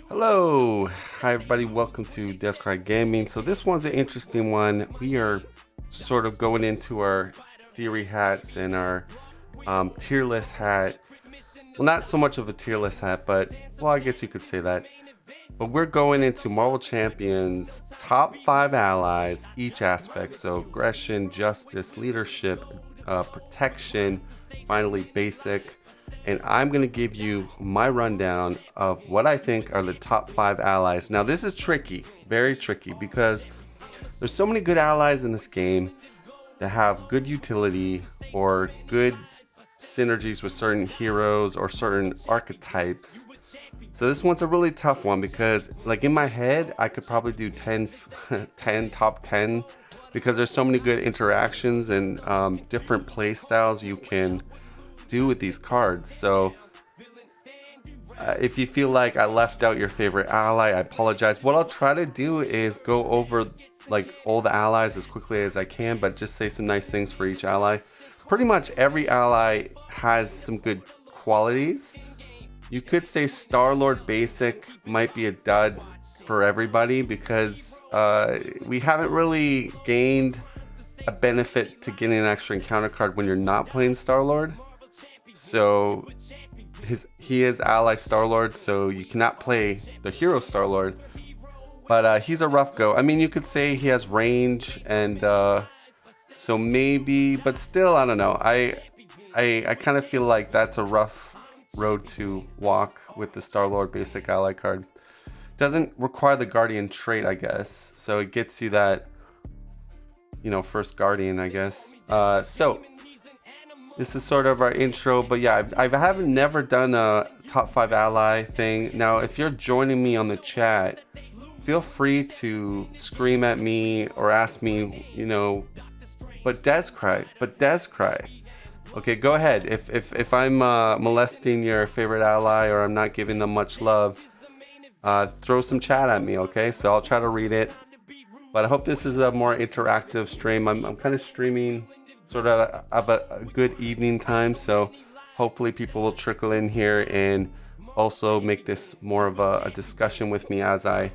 Hello, hi everybody, welcome to Descry Gaming. So this one's an interesting one. We are sort of going into our theory hats and our tier list hat. Well, not so much of a tier list hat, but well, I guess you could say that. But we're going into Marvel Champions top 5 allies, each aspect. So aggression, justice, leadership, protection, finally basic. And I'm going to give you my rundown of what I think are the top 5 allies. Now this is tricky, very tricky, because there's so many good allies in this game that have good utility or good synergies with certain heroes or certain archetypes. So this one's a really tough one because like in my head, I could probably do 10, 10 top 10 because there's so many good interactions and different play styles you can do with these cards. So if you feel like I left out your favorite ally, I apologize. What I'll try to do is go over like all the allies as quickly as I can, but just say some nice things for each ally. Pretty much every ally has some good qualities. You could say Star-Lord basic might be a dud for everybody because we haven't really gained a benefit to getting an extra encounter card when you're not playing Star-Lord. So he is ally Star-Lord, so you cannot play the hero Star-Lord. But he's a rough go. I mean, you could say he has range, and so maybe, but still, I don't know. I kind of feel like that's a rough road to walk with the Star-Lord basic ally card. Doesn't require the Guardian trait, I guess. So it gets you that, you know, first Guardian, I guess. So this is sort of our intro, but yeah, I haven't never done a top 5 ally thing. Now, if you're joining me on the chat, feel free to scream at me or ask me, you know, but Descry. Okay, go ahead. If I'm molesting your favorite ally or I'm not giving them much love, throw some chat at me, okay? So I'll try to read it. But I hope this is a more interactive stream. I'm kind of streaming sort of a good evening time, so hopefully people will trickle in here and also make this more of a discussion with me as I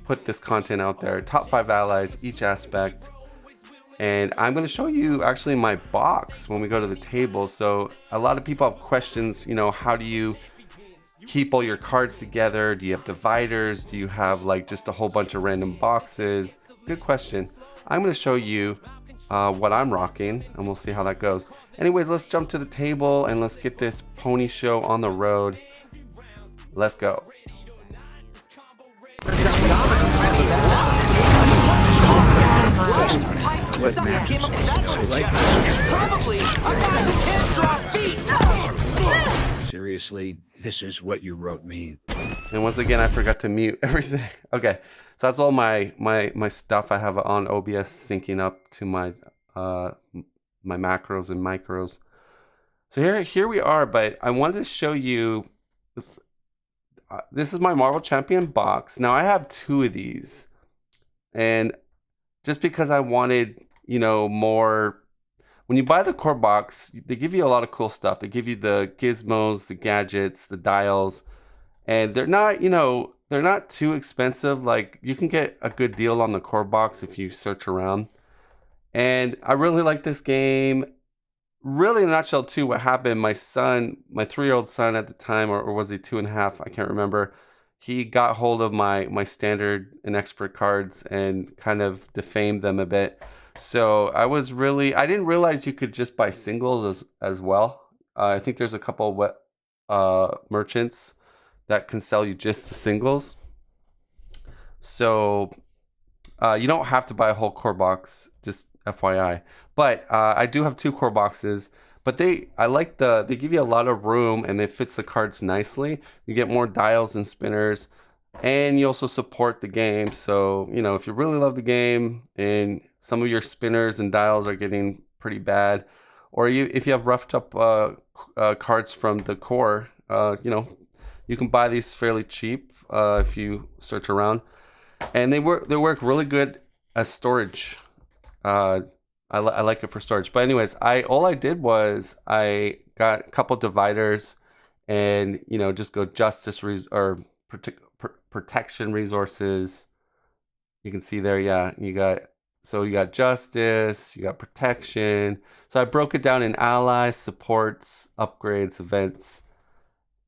put this content out there. Top 5 allies, each aspect. And I'm going to show you actually my box when we go to the table. So a lot of people have questions, you know, how do you keep all your cards together? Do you have dividers? Do you have like just a whole bunch of random boxes? Good question. I'm going to show you what I'm rocking and we'll see how that goes. Anyways, let's jump to the table and let's get this pony show on the road. Let's go. Seriously, this is what you wrote me. And once again, I forgot to mute everything. Okay, so that's all my stuff I have on OBS syncing up to my my macros and micros. So here we are, but I wanted to show you this. This is my Marvel Champion box. Now I have 2 of these, and just because I wanted, you know, more. When you buy the core box, they give you a lot of cool stuff. They give you the gizmos, the gadgets, the dials, and they're not, you know, they're not too expensive. Like you can get a good deal on the core box if you search around. And I really like this game. Really, in a nutshell, too, what happened, my son, my 3-year-old son at the time, or was he 2.5? I can't remember. He got hold of my standard and expert cards and kind of defamed them a bit. So I didn't realize you could just buy singles as well. I think there's a couple merchants that can sell you just the singles. So you don't have to buy a whole core box, just FYI. But I do have 2 core boxes. But they give you a lot of room and it fits the cards nicely. You get more dials and spinners. And you also support the game. So, you know, if you really love the game and some of your spinners and dials are getting pretty bad, or if you have roughed up cards from the core, you know, you can buy these fairly cheap if you search around. And they work really good as storage. I like it for storage. But anyways, all I did was I got a couple dividers and, you know, just go justice or protection resources. You can see there, yeah, you got justice, you got protection. So I broke it down in allies, supports, upgrades, events.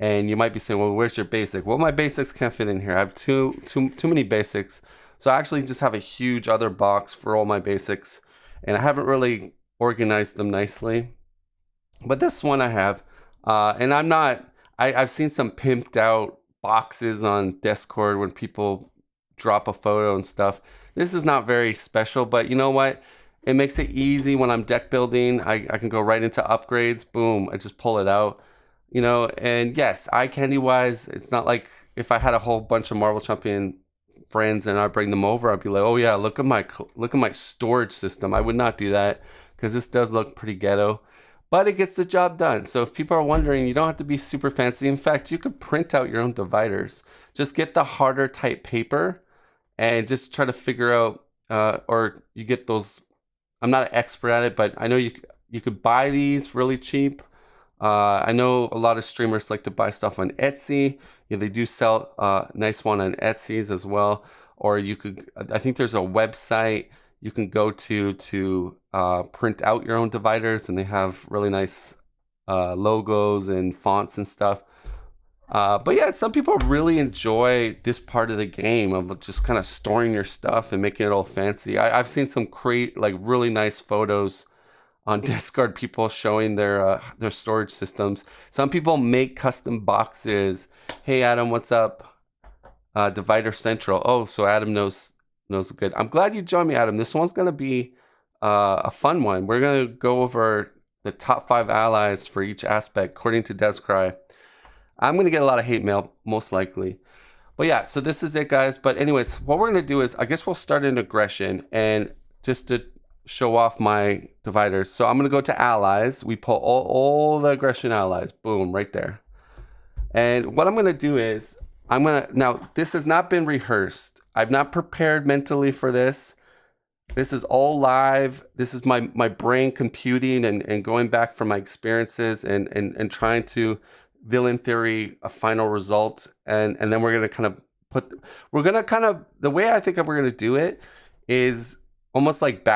And you might be saying, well, where's your basic? Well, my basics can't fit in here. I have too many basics. So I actually just have a huge other box for all my basics. And I haven't really organized them nicely. But this one I have. And I've seen some pimped out boxes on Discord when people drop a photo and stuff. This is not very special, but you know what? It makes it easy when I'm deck building. I can go right into upgrades. Boom, I just pull it out. You know, and yes, eye candy wise, it's not like if I had a whole bunch of Marvel Champion friends and I bring them over, I'd be like, oh yeah, look at my storage system. I would not do that because this does look pretty ghetto, but it gets the job done. So if people are wondering, you don't have to be super fancy. In fact, you could print out your own dividers. Just get the harder type paper and just try to figure out, or you get those. I'm not an expert at it, but I know you could buy these really cheap. I know a lot of streamers like to buy stuff on Etsy. Yeah, they do sell a nice one on Etsy's as well. Or you could, I think there's a website you can go to print out your own dividers, and they have really nice logos and fonts and stuff. But yeah, some people really enjoy this part of the game of just kind of storing your stuff and making it all fancy. I've seen some like really nice photos on Discord, people showing their storage systems. Some people make custom boxes. Hey Adam, what's up? Divider Central. Oh, so Adam knows good. I'm glad you joined me, Adam. This one's gonna be a fun one. We're gonna go over the top 5 allies for each aspect according to Descry. I'm gonna get a lot of hate mail, most likely. But yeah, so this is it, guys. But anyways, what we're gonna do is, I guess we'll start in aggression, and just to show off my dividers. So I'm gonna go to allies. We pull all the aggression allies. Boom, right there. And what I'm gonna do is, now this has not been rehearsed. I've not prepared mentally for this. This is all live. This is my brain computing and going back from my experiences and trying to villain theory a final result. And then we're gonna kind of the way I think we're gonna do it is almost like the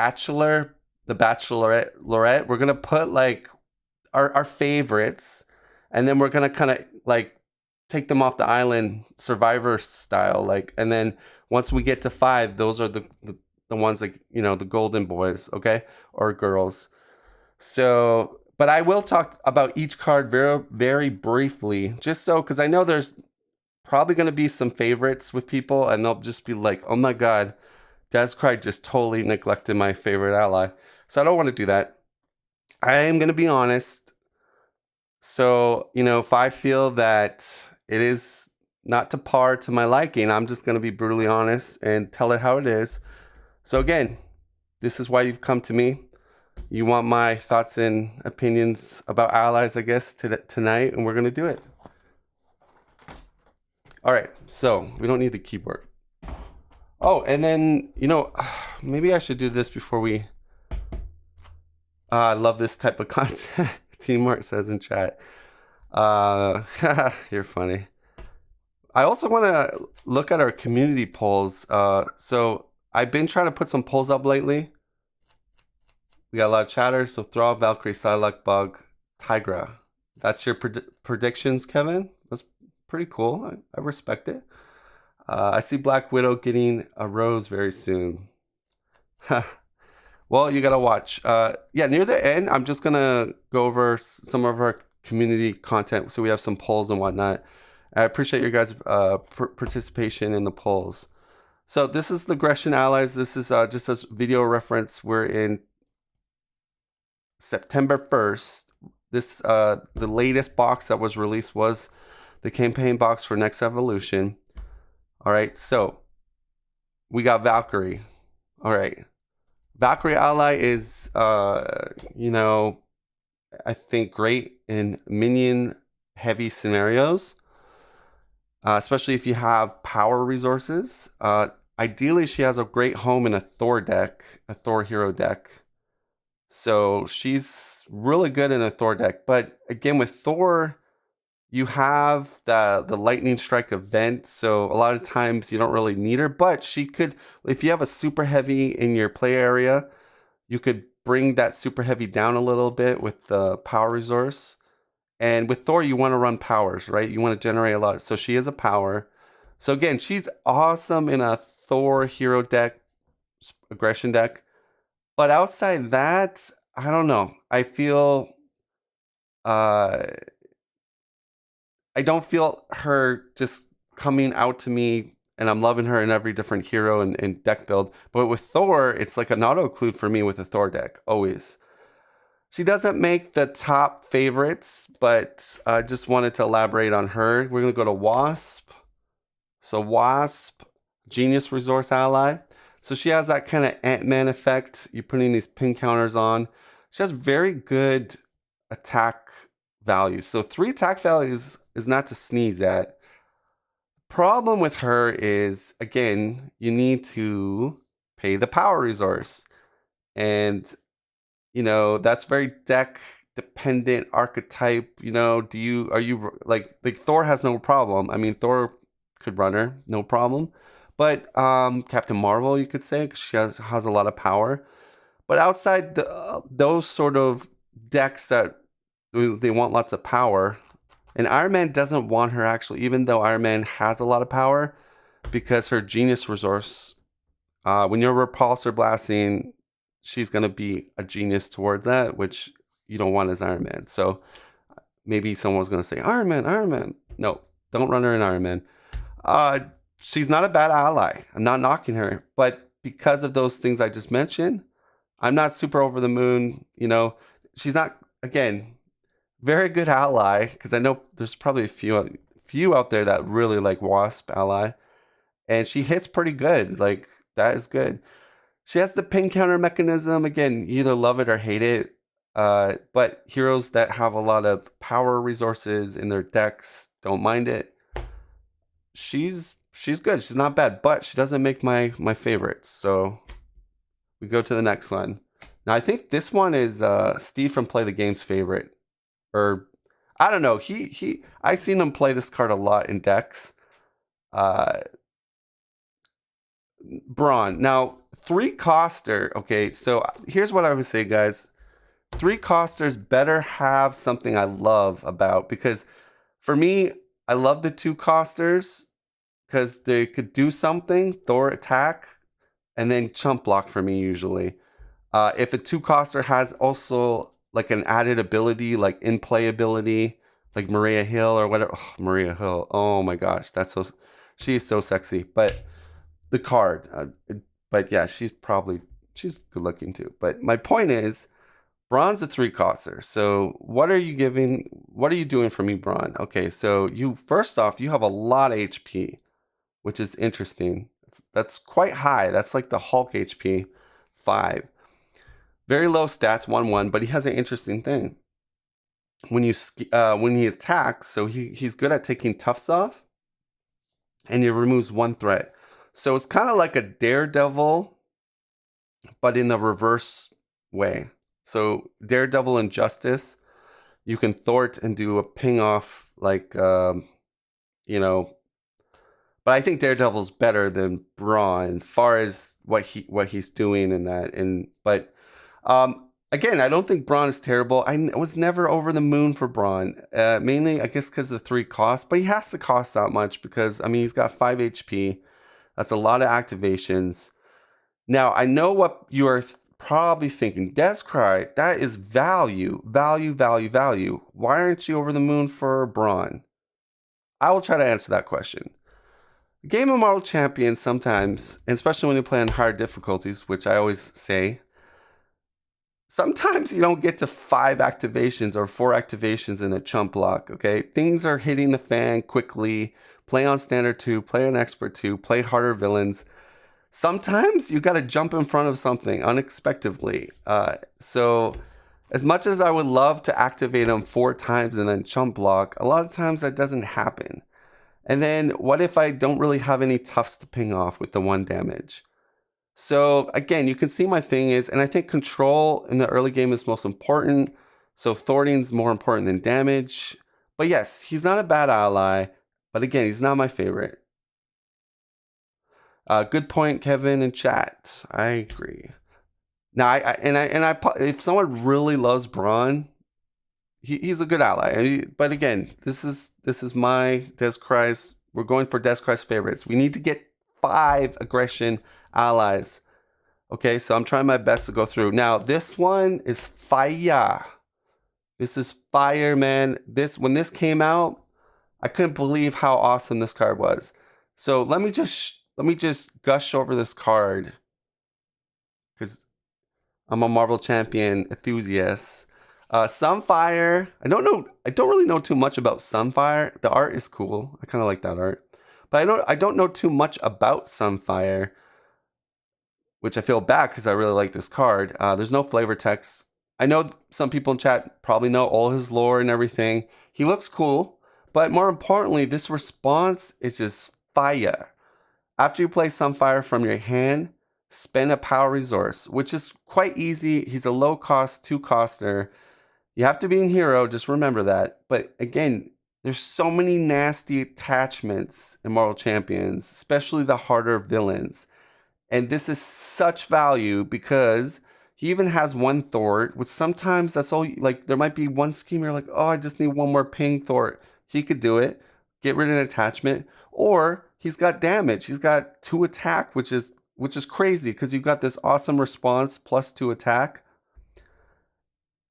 Bachelorette. We're gonna put like our favorites, and then we're gonna kind of like take them off the island, Survivor style. Like, and then once we get to 5, those are the ones, like, you know, the golden boys, okay, or girls. So, but I will talk about each card very, very briefly, just so, because I know there's probably gonna be some favorites with people, and they'll just be like, oh my god, Descry just totally neglected my favorite ally. So I don't want to do that. I am going to be honest. So, you know, if I feel that it is not to par to my liking, I'm just going to be brutally honest and tell it how it is. So again, this is why you've come to me. You want my thoughts and opinions about allies, I guess, tonight, and we're going to do it. All right, so we don't need the keyboard. Oh, and then, you know, maybe I should do this before we... I love this type of content. Teamwork says in chat. You're funny. I also want to look at our community polls. So I've been trying to put some polls up lately. We got a lot of chatter. So Thrall, Valkyrie, Psylocke, Bug, Tigra. That's your predictions, Kevin? That's pretty cool. I respect it. I see Black Widow getting a rose very soon. Well, you gotta watch. Yeah, near the end, I'm just gonna go over some of our community content, so we have some polls and whatnot. I appreciate your guys' participation in the polls. So this is the aggression allies. This is just as video reference. We're in September 1st. This the latest box that was released was the campaign box for Next Evolution. All right, so we got Valkyrie. All right, Valkyrie ally is, you know, I think great in minion heavy scenarios, especially if you have power resources. Ideally, she has a great home in a Thor deck, a Thor hero deck. So she's really good in a Thor deck. But again, with Thor, You have the lightning strike event, so a lot of times you don't really need her, but she could, if you have a super heavy in your play area, you could bring that super heavy down a little bit with the power resource. And with Thor, you want to run powers, right? You want to generate a lot. So she is a power. So again, she's awesome in a Thor hero deck, aggression deck. But outside that, I don't know. Uh I don't feel her just coming out to me, and I'm loving her in every different hero and deck build. But with Thor, it's like an auto include for me with a Thor deck, always. She doesn't make the top favorites, but I just wanted to elaborate on her. We're going to go to Wasp. So Wasp, Genius Resource Ally. So she has that kind of Ant-Man effect. You're putting these pin counters on. She has very good attack values. So 3 attack values is not to sneeze at. Problem with her is, again, you need to pay the power resource. And, that's very deck dependent archetype. Are you like Thor has no problem. I mean, Thor could run her, no problem. But Captain Marvel, you could say, 'cause she has a lot of power. But outside those sort of decks that they want lots of power, and Iron Man doesn't want her actually, even though Iron Man has a lot of power, because her genius resource, when you're repulsor blasting, she's going to be a genius towards that, which you don't want as Iron Man. So maybe someone's going to say, Iron Man. No, don't run her in Iron Man. She's not a bad ally. I'm not knocking her. But because of those things I just mentioned, I'm not super over the moon. She's not, again, very good ally, because I know there's probably a few out there that really like Wasp ally. And she hits pretty good. Like, that is good. She has the pin counter mechanism. Again, you either love it or hate it. But heroes that have a lot of power resources in their decks don't mind it. She's good. She's not bad, but she doesn't make my favorites. So we go to the next one. Now I think this one is Steve from Play the Game's favorite. Or I don't know. I seen him play this card a lot in decks. Brawn. Now, 3-coster. Okay, so here's what I would say, guys. 3-costers better have something I love about, because for me, I love the 2-costers because they could do something, Thor attack, and then chump block for me usually. If a 2-coster has also like an added ability, like in-play ability, like Maria Hill or whatever. Oh, Maria Hill. Oh my gosh, she is so sexy. But the card, but yeah, she's good looking too. But my point is, Brawn's a 3-coster. So what are you doing for me, Brawn? Okay, so first off, you have a lot of HP, which is interesting. That's quite high. That's like the Hulk HP, 5. Very low stats, 1/1, but he has an interesting thing. When he attacks, so he's good at taking toughs off, and he removes 1 threat. So it's kind of like a Daredevil, but in the reverse way. So Daredevil and Justice, you can thwart and do a ping off, like, But I think Daredevil's better than Brawn as far as what he's doing in that. But again, I don't think Brawn is terrible. I was never over the moon for Brawn. Mainly, I guess, because of the 3 costs. But he has to cost that much because, he's got 5 HP. That's a lot of activations. Now, I know what you are probably thinking. Descry, that is value. Why aren't you over the moon for Brawn? I will try to answer that question. Game of Marvel Champions sometimes, and especially when you play on hard difficulties, which I always say, sometimes you don't get to 5 activations or 4 activations in a chump block, okay? Things are hitting the fan quickly. Play on Standard 2, play on Expert 2, play harder villains. Sometimes you got to jump in front of something unexpectedly. So as much as I would love to activate them 4 times and then chump block, a lot of times that doesn't happen. And then what if I don't really have any toughs to ping off with the 1 damage? So again, you can see my thing is, and I think control in the early game is most important. So thwarting's more important than damage. But yes, he's not a bad ally. But again, he's not my favorite. Good point, Kevin in chat. I agree. Now, if someone really loves Braun, he's a good ally. But again, this is my Descry's. We're going for Descry's favorites. We need to get 5 aggression allies. Okay, so I'm trying my best to go through. Now, this one is fire. This is fire, man. When this came out, I couldn't believe how awesome this card was. So let me just gush over this card because I'm a Marvel Champion enthusiast. Sunfire. I don't really know too much about Sunfire. The art is cool. I kind of like that art, but I don't know too much about Sunfire, which I feel bad because I really like this card. There's no flavor text. I know some people in chat probably know all his lore and everything. He looks cool, but more importantly, this response is just fire. After you play Sunfire from your hand, spend a power resource, which is quite easy. He's a low cost 2-coster. You have to be in hero, just remember that. But again, there's so many nasty attachments in Marvel Champions, especially the harder villains. And this is such value because he even has one Thwart, which sometimes that's all, like there might be one scheme you're like, oh, I just need one more ping Thwart. He could do it, get rid of an attachment, or he's got damage. He's got 2 attack, which is crazy because you've got this awesome response plus 2 attack.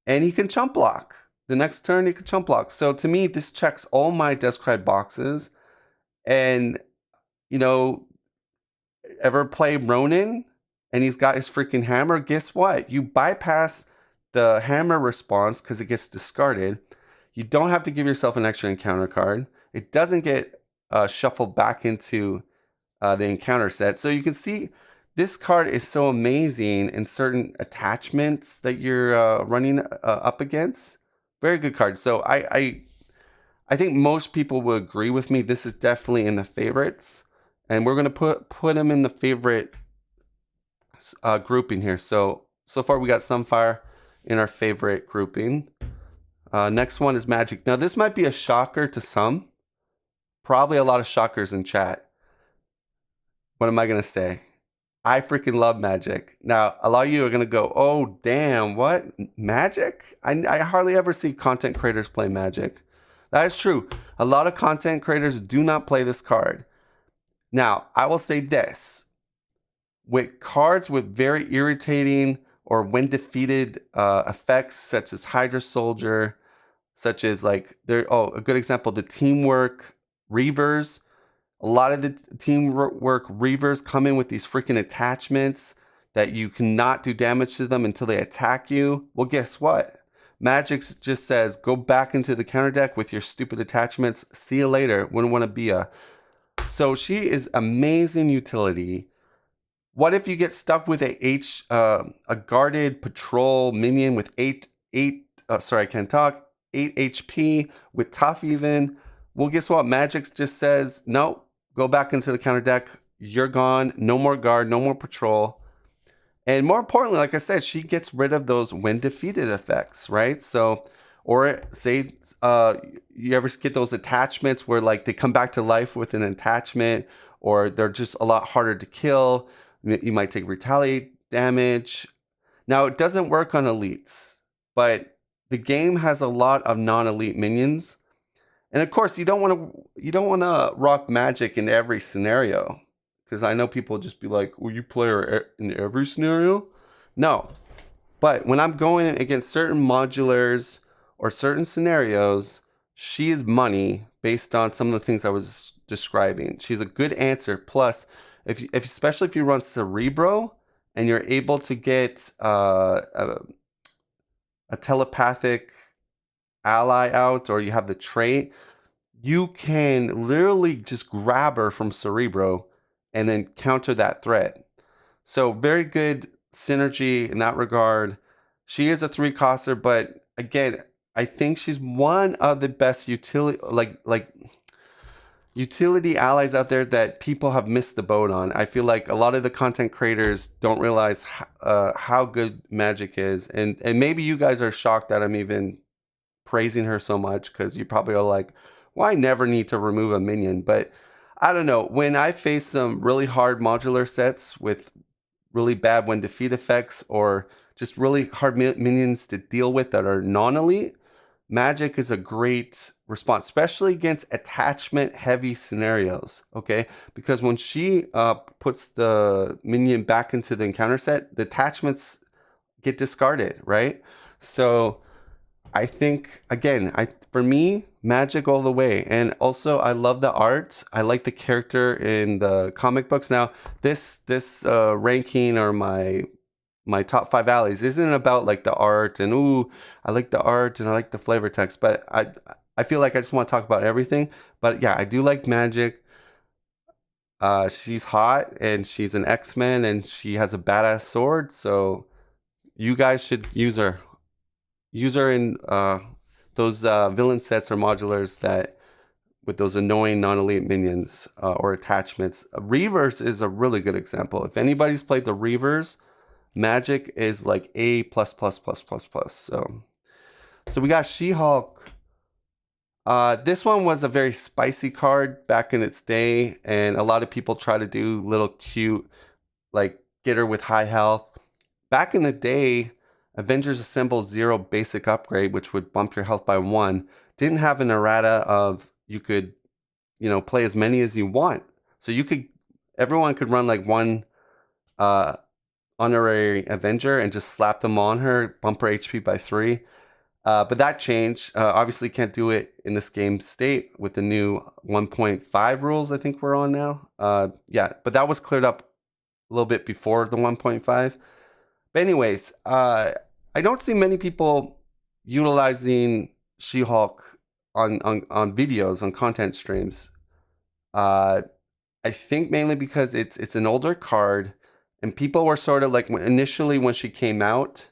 And he can chump block. The next turn, he can chump block. So to me, this checks all my Describe boxes. And, you know, ever play Ronin and he's got his freaking hammer? Guess what? You bypass the hammer response because it gets discarded. You don't have to give yourself an extra encounter card. It doesn't get shuffled back into the encounter set. So you can see this card is so amazing in certain attachments that you're running up against. Very good card. So I think most people will agree with me. This is definitely in the favorites, and we're gonna put him in the favorite grouping here. So far we got Sunfire in our favorite grouping. Next one is Magic. Now this might be a shocker to some. Probably a lot of shockers in chat. What am I gonna say? I freaking love Magic. Now, a lot of you are going to go, oh, damn, what? Magic? I hardly ever see content creators play Magic. That is true. A lot of content creators do not play this card. Now, I will say this. With cards with very irritating or when defeated effects, such as Hydra Soldier, such as a good example, the Teamwork Reavers. A lot of the Teamwork Reavers come in with these freaking attachments that you cannot do damage to them until they attack you. Well, guess what? Magic just says, go back into the counter deck with your stupid attachments. See you later. Wouldn't want to be a... So she is amazing utility. What if you get stuck with a guarded patrol minion with 8 HP with tough even? Well, guess what? Magic just says, no. Go back into the counter deck. You're gone. No more guard. No more patrol. And more importantly, like I said, she gets rid of those when defeated effects, right? So, or say you ever get those attachments where like they come back to life with an attachment, or they're just a lot harder to kill. You might take retaliate damage. Now, it doesn't work on elites, but the game has a lot of non-elite minions. And of course, you don't want to rock Magic in every scenario, because I know people just be like, "Will you play her in every scenario?" No, but when I'm going against certain modulars or certain scenarios, she is money based on some of the things I was describing. She's a good answer. Plus, especially if you run Cerebro and you're able to get a telepathic ally out, or you have the trait, you can literally just grab her from Cerebro and then counter that threat. So very good synergy in that regard. She is a 3-coster, but again, I think she's one of the best utility allies out there that people have missed the boat on. I feel like a lot of the content creators don't realize how good Magic is, and maybe you guys are shocked that I'm even praising her so much because you probably are like, well, I never need to remove a minion. But I don't know. When I face some really hard modular sets with really bad when defeat effects or just really hard minions to deal with that are non-elite, Magic is a great response, especially against attachment heavy scenarios, okay? Because when she puts the minion back into the encounter set, the attachments get discarded, right? So I think, again, for me, Magic all the way. And also, I love the art. I like the character in the comic books. Now, this ranking or my top 5 allies isn't about like the art and ooh, I like the art and I like the flavor text, but I feel like I just want to talk about everything. But yeah, I do like Magic. She's hot and she's an X-Men and she has a badass sword, so you guys should use her. Use her in those villain sets or modulars that with those annoying non-elite minions or attachments. Reavers is a really good example. If anybody's played the Reavers, Magic is like A++++++. So we got She-Hulk. This one was a very spicy card back in its day, and a lot of people try to do little cute, like get her with high health. Back in the day, Avengers Assemble 0 basic upgrade, which would bump your health by 1, didn't have an errata of you could, play as many as you want. So everyone could run like one honorary Avenger and just slap them on her, bump her HP by 3. But that changed. Obviously can't do it in this game state with the new 1.5 rules I think we're on now. But that was cleared up a little bit before the 1.5. But anyways, I don't see many people utilizing She-Hulk on videos, on content streams. I think mainly because it's an older card, and people were sort of like, initially when she came out,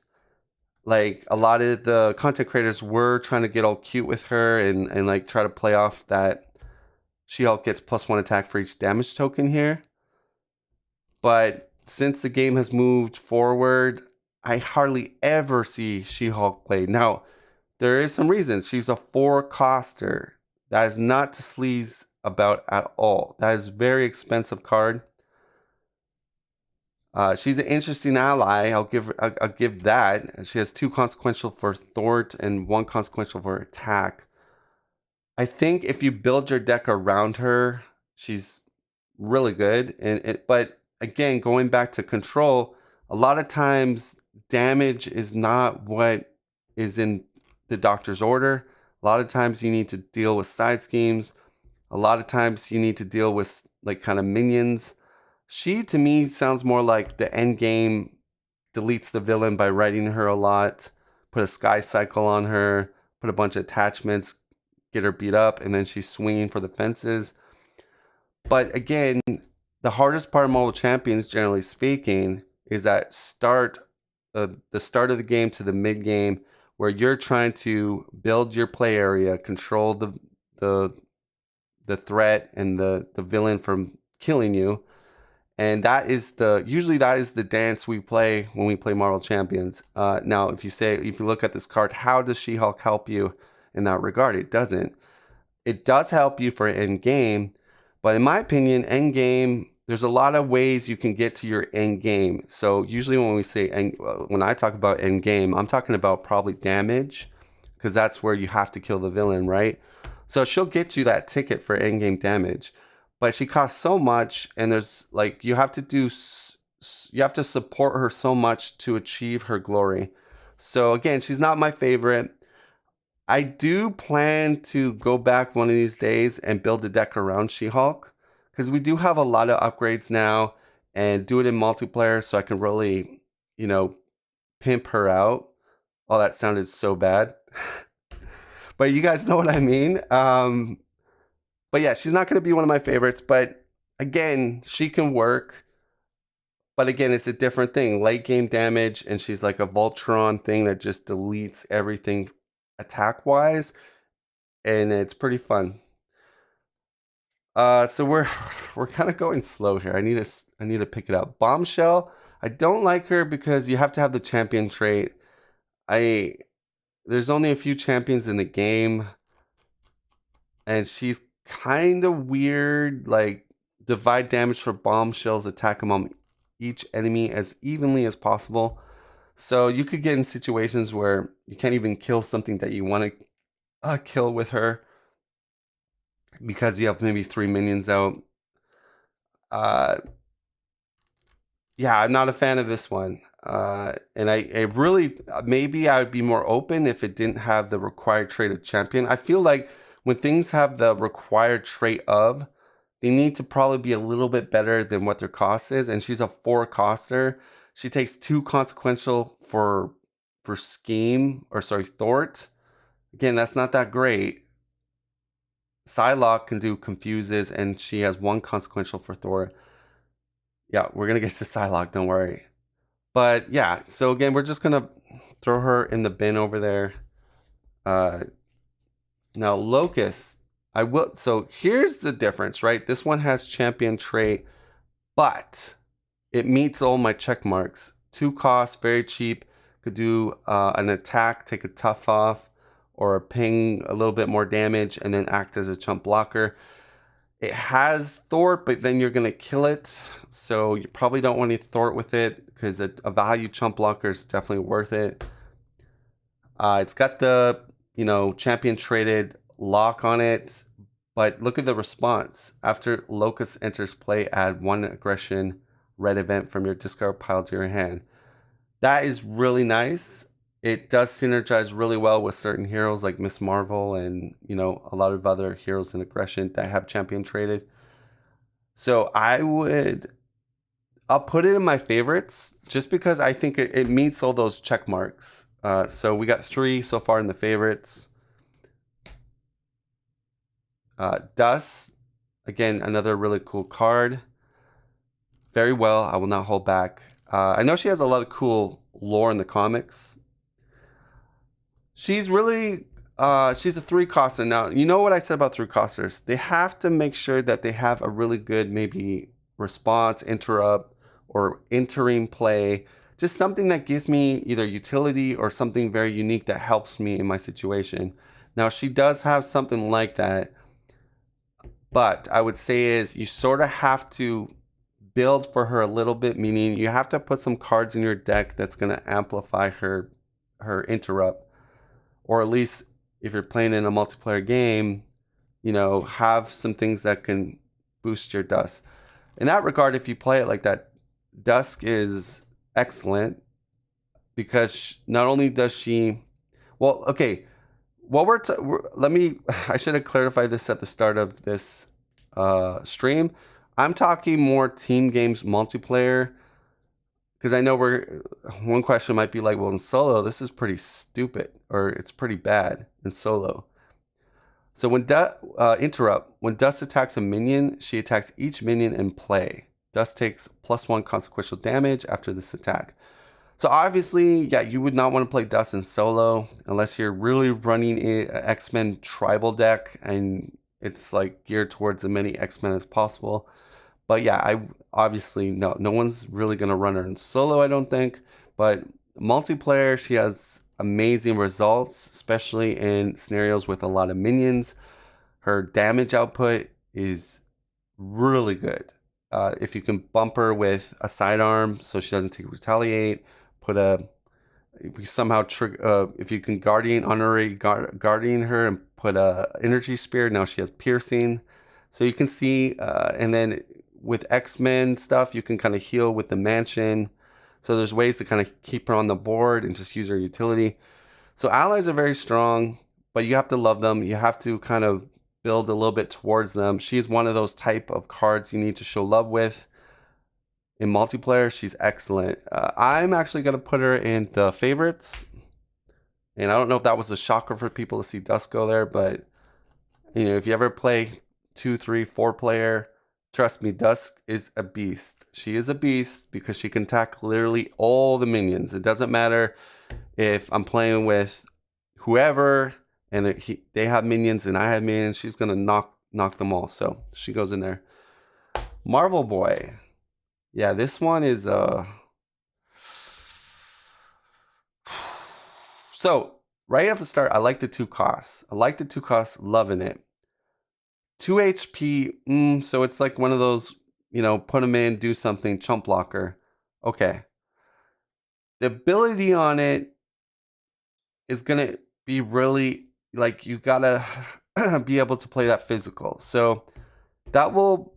like a lot of the content creators were trying to get all cute with her and like try to play off that She-Hulk gets +1 attack for each damage token here. But since the game has moved forward, I hardly ever see She-Hulk played. Now, there is some reasons. She's a 4-coster. That is not to sleaze about at all. That is a very expensive card. She's an interesting ally. I'll give that. She has 2 consequential for thwart and 1 consequential for attack. I think if you build your deck around her, she's really good. But again, going back to control, a lot of times damage is not what is in the doctor's order. A lot of times you need to deal with side schemes. A lot of times you need to deal with like kind of minions. She, to me, sounds more like the end game deletes the villain by writing her a lot, put a sky cycle on her, put a bunch of attachments, get her beat up, and then she's swinging for the fences. But again, the hardest part of Marvel Champions, generally speaking, is that the start of the game to the mid game, where you're trying to build your play area, control the threat and the villain from killing you. And usually that is the dance we play when we play Marvel Champions. Now, if you look at this card, how does She-Hulk help you in that regard? It doesn't. It does help you for end game, but in my opinion, end game, there's a lot of ways you can get to your end game. So usually when I talk about end game, I'm talking about probably damage, because that's where you have to kill the villain, right? So she'll get you that ticket for end game damage. But she costs so much, and there's like you have to support her so much to achieve her glory. So again, she's not my favorite. I do plan to go back one of these days and build a deck around She-Hulk, because we do have a lot of upgrades now, and do it in multiplayer so I can really, pimp her out. Oh, that sounded so bad. But you guys know what I mean. But yeah, she's not going to be one of my favorites. But again, she can work. But again, it's a different thing. Late game damage, and she's like a Voltron thing that just deletes everything attack-wise. And it's pretty fun. So we're kind of going slow here. I need to pick it up. Bombshell, I don't like her because you have to have the champion trait. The there's only a few champions in the game, and she's kind of weird. Like, divide damage for bombshells, attack among each enemy as evenly as possible. So you could get in situations where you can't even kill something that you want to kill with her because you have maybe 3 minions out. Yeah, I'm not a fan of this one. And I really, maybe I would be more open if it didn't have the required trait of champion. I feel like when things have the required trait of, they need to probably be a little bit better than what their cost is. And she's a 4 coster. She takes 2 consequential for scheme, or sorry, thwart. Again, that's not that great. Psylocke can do confuses, and she has 1 consequential for thwart. Yeah, we're gonna get to Psylocke, don't worry. But yeah, so again, we're just gonna throw her in the bin over there. Now Locust, I will. So here's the difference, right? This one has champion trait, but it meets all my check marks. 2 costs, very cheap. Could do an attack, take a tough off, or ping a little bit more damage, and then act as a chump blocker. It has thwart, but then you're going to kill it. So you probably don't want to thwart with it because a value chump blocker is definitely worth it. It's got the, champion traded lock on it. But look at the response. After Locust enters play, add 1 aggression red event from your discard pile to your hand. That is really nice. It does synergize really well with certain heroes like Miss Marvel and, a lot of other heroes in aggression that have champion traded. So I'll put it in my favorites just because I think it meets all those check marks. So we got 3 so far in the favorites. Dust, again, another really cool card. Very well, I will not hold back. I know she has a lot of cool lore in the comics. She's really, she's a 3 coster. Now, you know what I said about 3 costers? They have to make sure that they have a really good maybe response, interrupt, or entering play. Just something that gives me either utility or something very unique that helps me in my situation. Now, she does have something like that. But I would say is you sort of have to build for her a little bit, meaning you have to put some cards in your deck that's going to amplify her interrupt. Or at least if you're playing in a multiplayer game, have some things that can boost your Dusk. In that regard, if you play it like that, Dusk is excellent because not only does she, well, okay, I should have clarified this at the start of this stream. I'm talking more team games multiplayer. Because I know one question might be like, well, in solo, this is pretty stupid, or it's pretty bad in solo. So when Dust attacks a minion, she attacks each minion in play. Dust takes +1 consequential damage after this attack. So obviously, yeah, you would not want to play Dust in solo unless you're really running an X-Men tribal deck and it's like geared towards as many X-Men as possible. But yeah, I obviously no one's really gonna run her in solo, I don't think. But multiplayer, she has amazing results, especially in scenarios with a lot of minions. Her damage output is really good. If you can bump her with a sidearm so she doesn't take retaliate, if you somehow trigger, if you can guardian her and put a energy spear, now she has piercing. So you can see, and then with X-Men stuff, you can kind of heal with the mansion. So there's ways to kind of keep her on the board and just use her utility. So allies are very strong, but you have to love them. You have to kind of build a little bit towards them. She's one of those type of cards you need to show love with. In multiplayer, she's excellent. I'm actually going to put her in the favorites. And I don't know if that was a shocker for people to see Dusk go there, but if you ever play 2, 3, 4 player, trust me, Dusk is a beast. She is a beast because she can attack literally all the minions. It doesn't matter if I'm playing with whoever and they have minions and I have minions. She's going to knock them all. So she goes in there. Marvel Boy. Yeah, this one is... So, right at the start, I like the 2 costs. Loving it. 2 HP, so it's like one of those, put them in, do something, chump blocker. Okay. The ability on it is going to be really, like, you got to be able to play that physical. So that will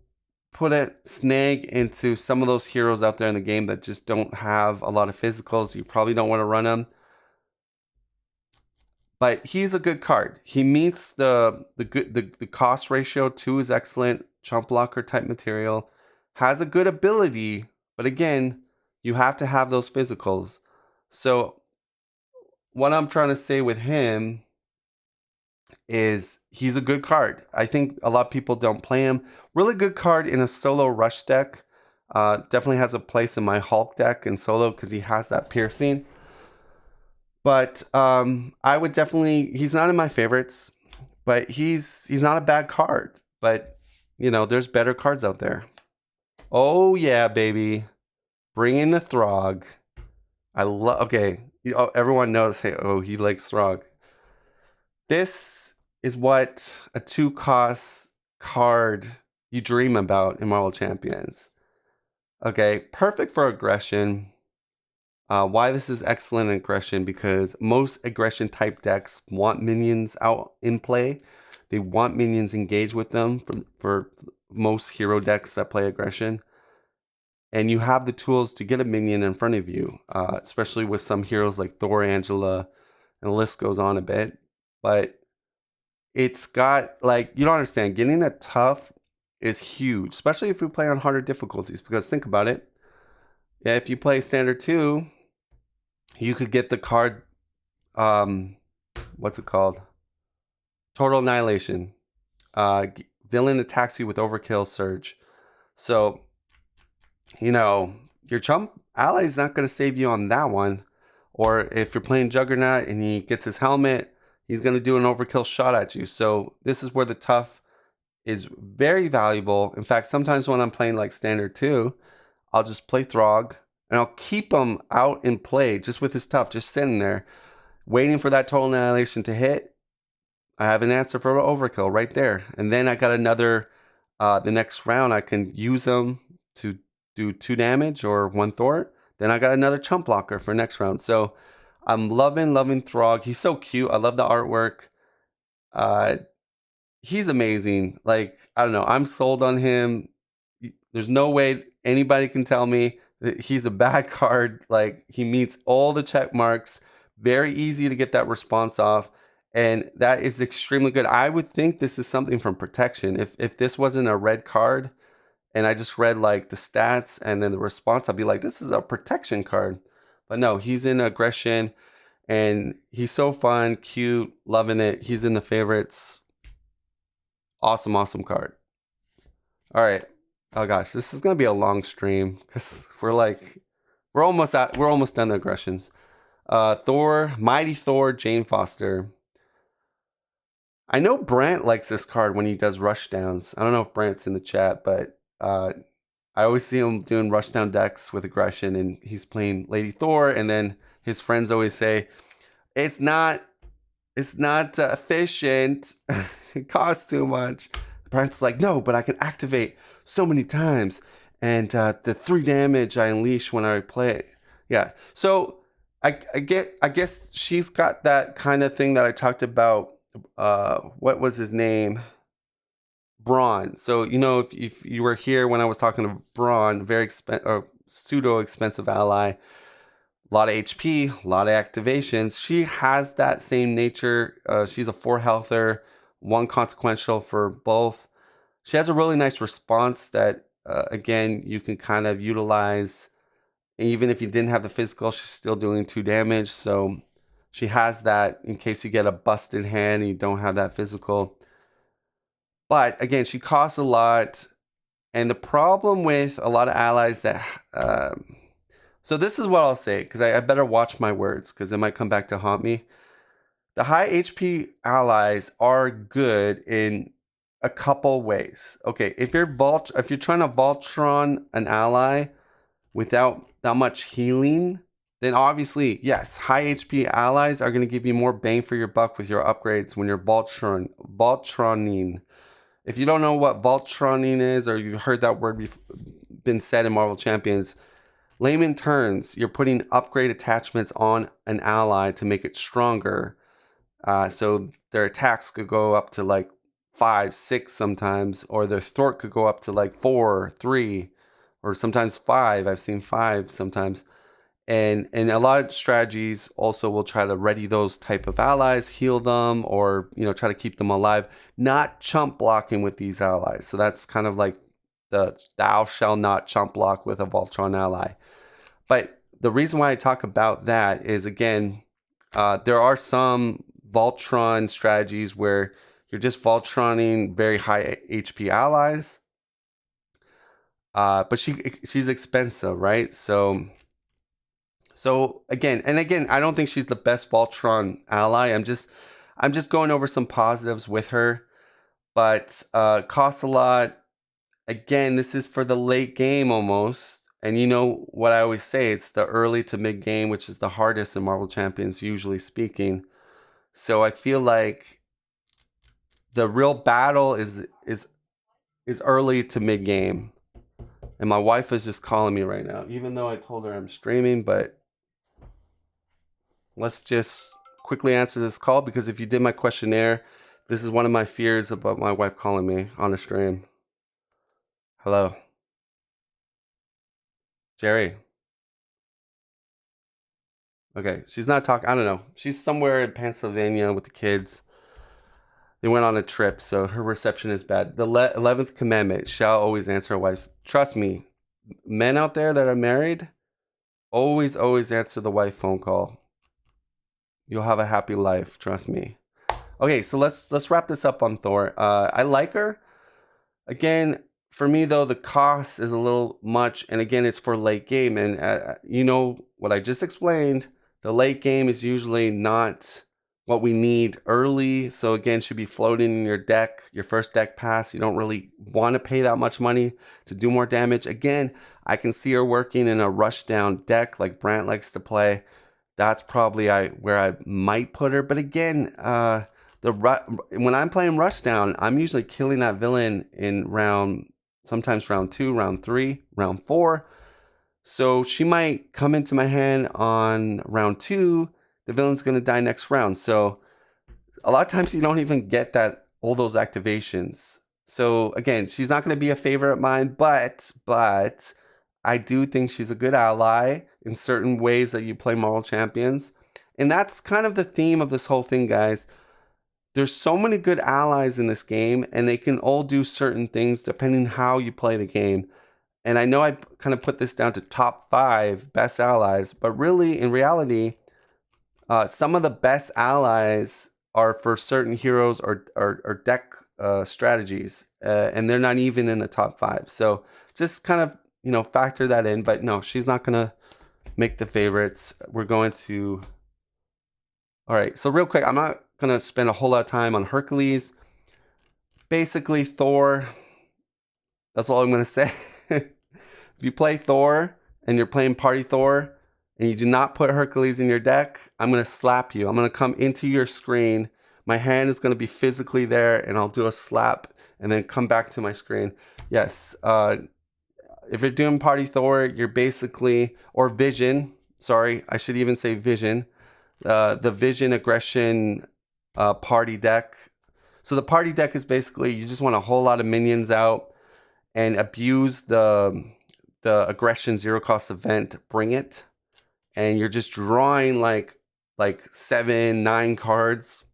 put a snag into some of those heroes out there in the game that just don't have a lot of physicals. You probably don't want to run them. But he's a good card. He meets the cost ratio. 2 is excellent. Chump blocker type material. Has a good ability. But again, you have to have those physicals. So what I'm trying to say with him is he's a good card. I think a lot of people don't play him. Really good card in a solo rush deck. Definitely has a place in my Hulk deck in solo because he has that piercing. But I would definitely, he's not in my favorites, but he's not a bad card. But, there's better cards out there. Oh, yeah, baby. Bring in the Throg. Okay. Everyone knows, hey, he likes Throg. This is what a 2-cost card you dream about in Marvel Champions. Okay, perfect for aggression. Why this is excellent in aggression, because most aggression type decks want minions out in play. They want minions engaged with them for most hero decks that play aggression. And you have the tools to get a minion in front of you, especially with some heroes like Thor, Angela, and the list goes on a bit. But it's got, like, you don't understand, getting a tough is huge, especially if you play on harder difficulties, because think about it. Yeah, if you play standard 2, you could get the card, what's it called? Total Annihilation. Villain attacks you with Overkill Surge. So, your chump ally is not going to save you on that one. Or if you're playing Juggernaut and he gets his helmet, he's going to do an overkill shot at you. So this is where the tough is very valuable. In fact, sometimes when I'm playing like standard 2, I'll just play Throg and I'll keep him out in play just with his tough, just sitting there, waiting for that Total Annihilation to hit. I have an answer for overkill right there. And then I got another, the next round I can use him to do 2 damage or 1 thwart. Then I got another chump blocker for next round. So I'm loving Throg. He's so cute. I love the artwork. He's amazing. Like, I don't know. I'm sold on him. There's no way anybody can tell me that he's a bad card. Like, he meets all the check marks. Very easy to get that response off. And that is extremely good. I would think this is something from protection. If this wasn't a red card and I just read like the stats and then the response, I'd be like, this is a protection card. But no, he's in aggression and he's so fun, cute, loving it. He's in the favorites. Awesome card. All right. Oh gosh, this is gonna be a long stream because we're almost done the aggressions. Thor, Mighty Thor, Jane Foster. I know Brant likes this card when he does rush downs. I don't know if Brant's in the chat, but I always see him doing rushdown decks with aggression, and he's playing Lady Thor, and then his friends always say, it's not efficient. It costs too much. Brent's like, no, but I can activate so many times, and the 3 damage I unleash when I play it. Yeah, so I guess she's got that kind of thing that I talked about. What was his name? Braun. So, if you were here when I was talking to Braun, very pseudo expensive ally, a lot of HP, a lot of activations. She has that same nature. She's a 4 healther, 1 consequential for both. She has a really nice response that, again, you can kind of utilize. Even if you didn't have the physical, she's still doing 2 damage. So she has that in case you get a busted hand and you don't have that physical. But again, she costs a lot. And the problem with a lot of allies that... so this is what I'll say, because I better watch my words, because it might come back to haunt me. The high HP allies are good in a couple ways. Okay, if you're trying to Voltron an ally without that much healing, then obviously, yes, high HP allies are going to give you more bang for your buck with your upgrades when you're Voltroning. If you don't know what Voltroning is, or you've heard that word been said in Marvel Champions, layman terms, you're putting upgrade attachments on an ally to make it stronger. So their attacks could go up to like 5, 6 sometimes, or their thwart could go up to like 4, 3, or sometimes 5. I've seen 5 sometimes. And a lot of strategies also will try to ready those type of allies, heal them, or try to keep them alive. Not chump blocking with these allies. So that's kind of like the thou shall not chump block with a Voltron ally. But the reason why I talk about that is, again, there are some Voltron strategies where you're just Voltroning very high HP allies. But she's expensive, right? So again, I don't think she's the best Voltron ally. I'm just going over some positives with her, but costs a lot. Again, this is for the late game almost, and you know what I always say, it's the early to mid game, which is the hardest in Marvel Champions, usually speaking. So I feel like the real battle is early to mid game. And my wife is just calling me right now, even though I told her I'm streaming, but let's just quickly answer this call, because if you did my questionnaire, this is one of my fears about my wife calling me on a stream. Hello. Jerry. Okay, she's not talking. I don't know. She's somewhere in Pennsylvania with the kids. They went on a trip, so her reception is bad. The 11th commandment, shall always answer a wife. Trust me, men out there that are married, always answer the wife phone call. You'll have a happy life, trust me. Okay, so let's wrap this up on Thor. I like her. Again, for me though, the cost is a little much, and again, it's for late game. And you know what I just explained. The late game is usually not what we need early. So again, should be floating in your deck, your first deck pass. You don't really want to pay that much money to do more damage. Again, I can see her working in a rush down deck like Brant likes to play. That's probably where I might put her. But again, when I'm playing rush down, I'm usually killing that villain in sometimes round 2, round 3, round 4. So she might come into my hand on round 2. The villain's going to die next round. So a lot of times you don't even get all those activations. So again, she's not going to be a favorite of mine, but I do think she's a good ally in certain ways that you play Marvel Champions. And that's kind of the theme of this whole thing, guys. There's so many good allies in this game, and they can all do certain things depending how you play the game. And I know I kind of put this down to top 5 best allies, but really, in reality, some of the best allies are for certain heroes or deck strategies, and they're not even in the top 5. So just kind of, factor that in. But no, she's not going to make the favorites. We're going to... All right, so real quick, I'm not going to spend a whole lot of time on Hercules. Basically, Thor, that's all I'm going to say. If you play Thor and you're playing Party Thor and you do not put Hercules in your deck, I'm going to slap you. I'm going to come into your screen. My hand is going to be physically there, and I'll do a slap and then come back to my screen. Yes, if you're doing Party Thor, you're basically, or Vision, sorry, I should even say Vision, the Vision Aggression party deck. So the party deck is basically, you just want a whole lot of minions out and abuse the aggression 0-cost event, bring it, and you're just drawing like 7, 9 cards,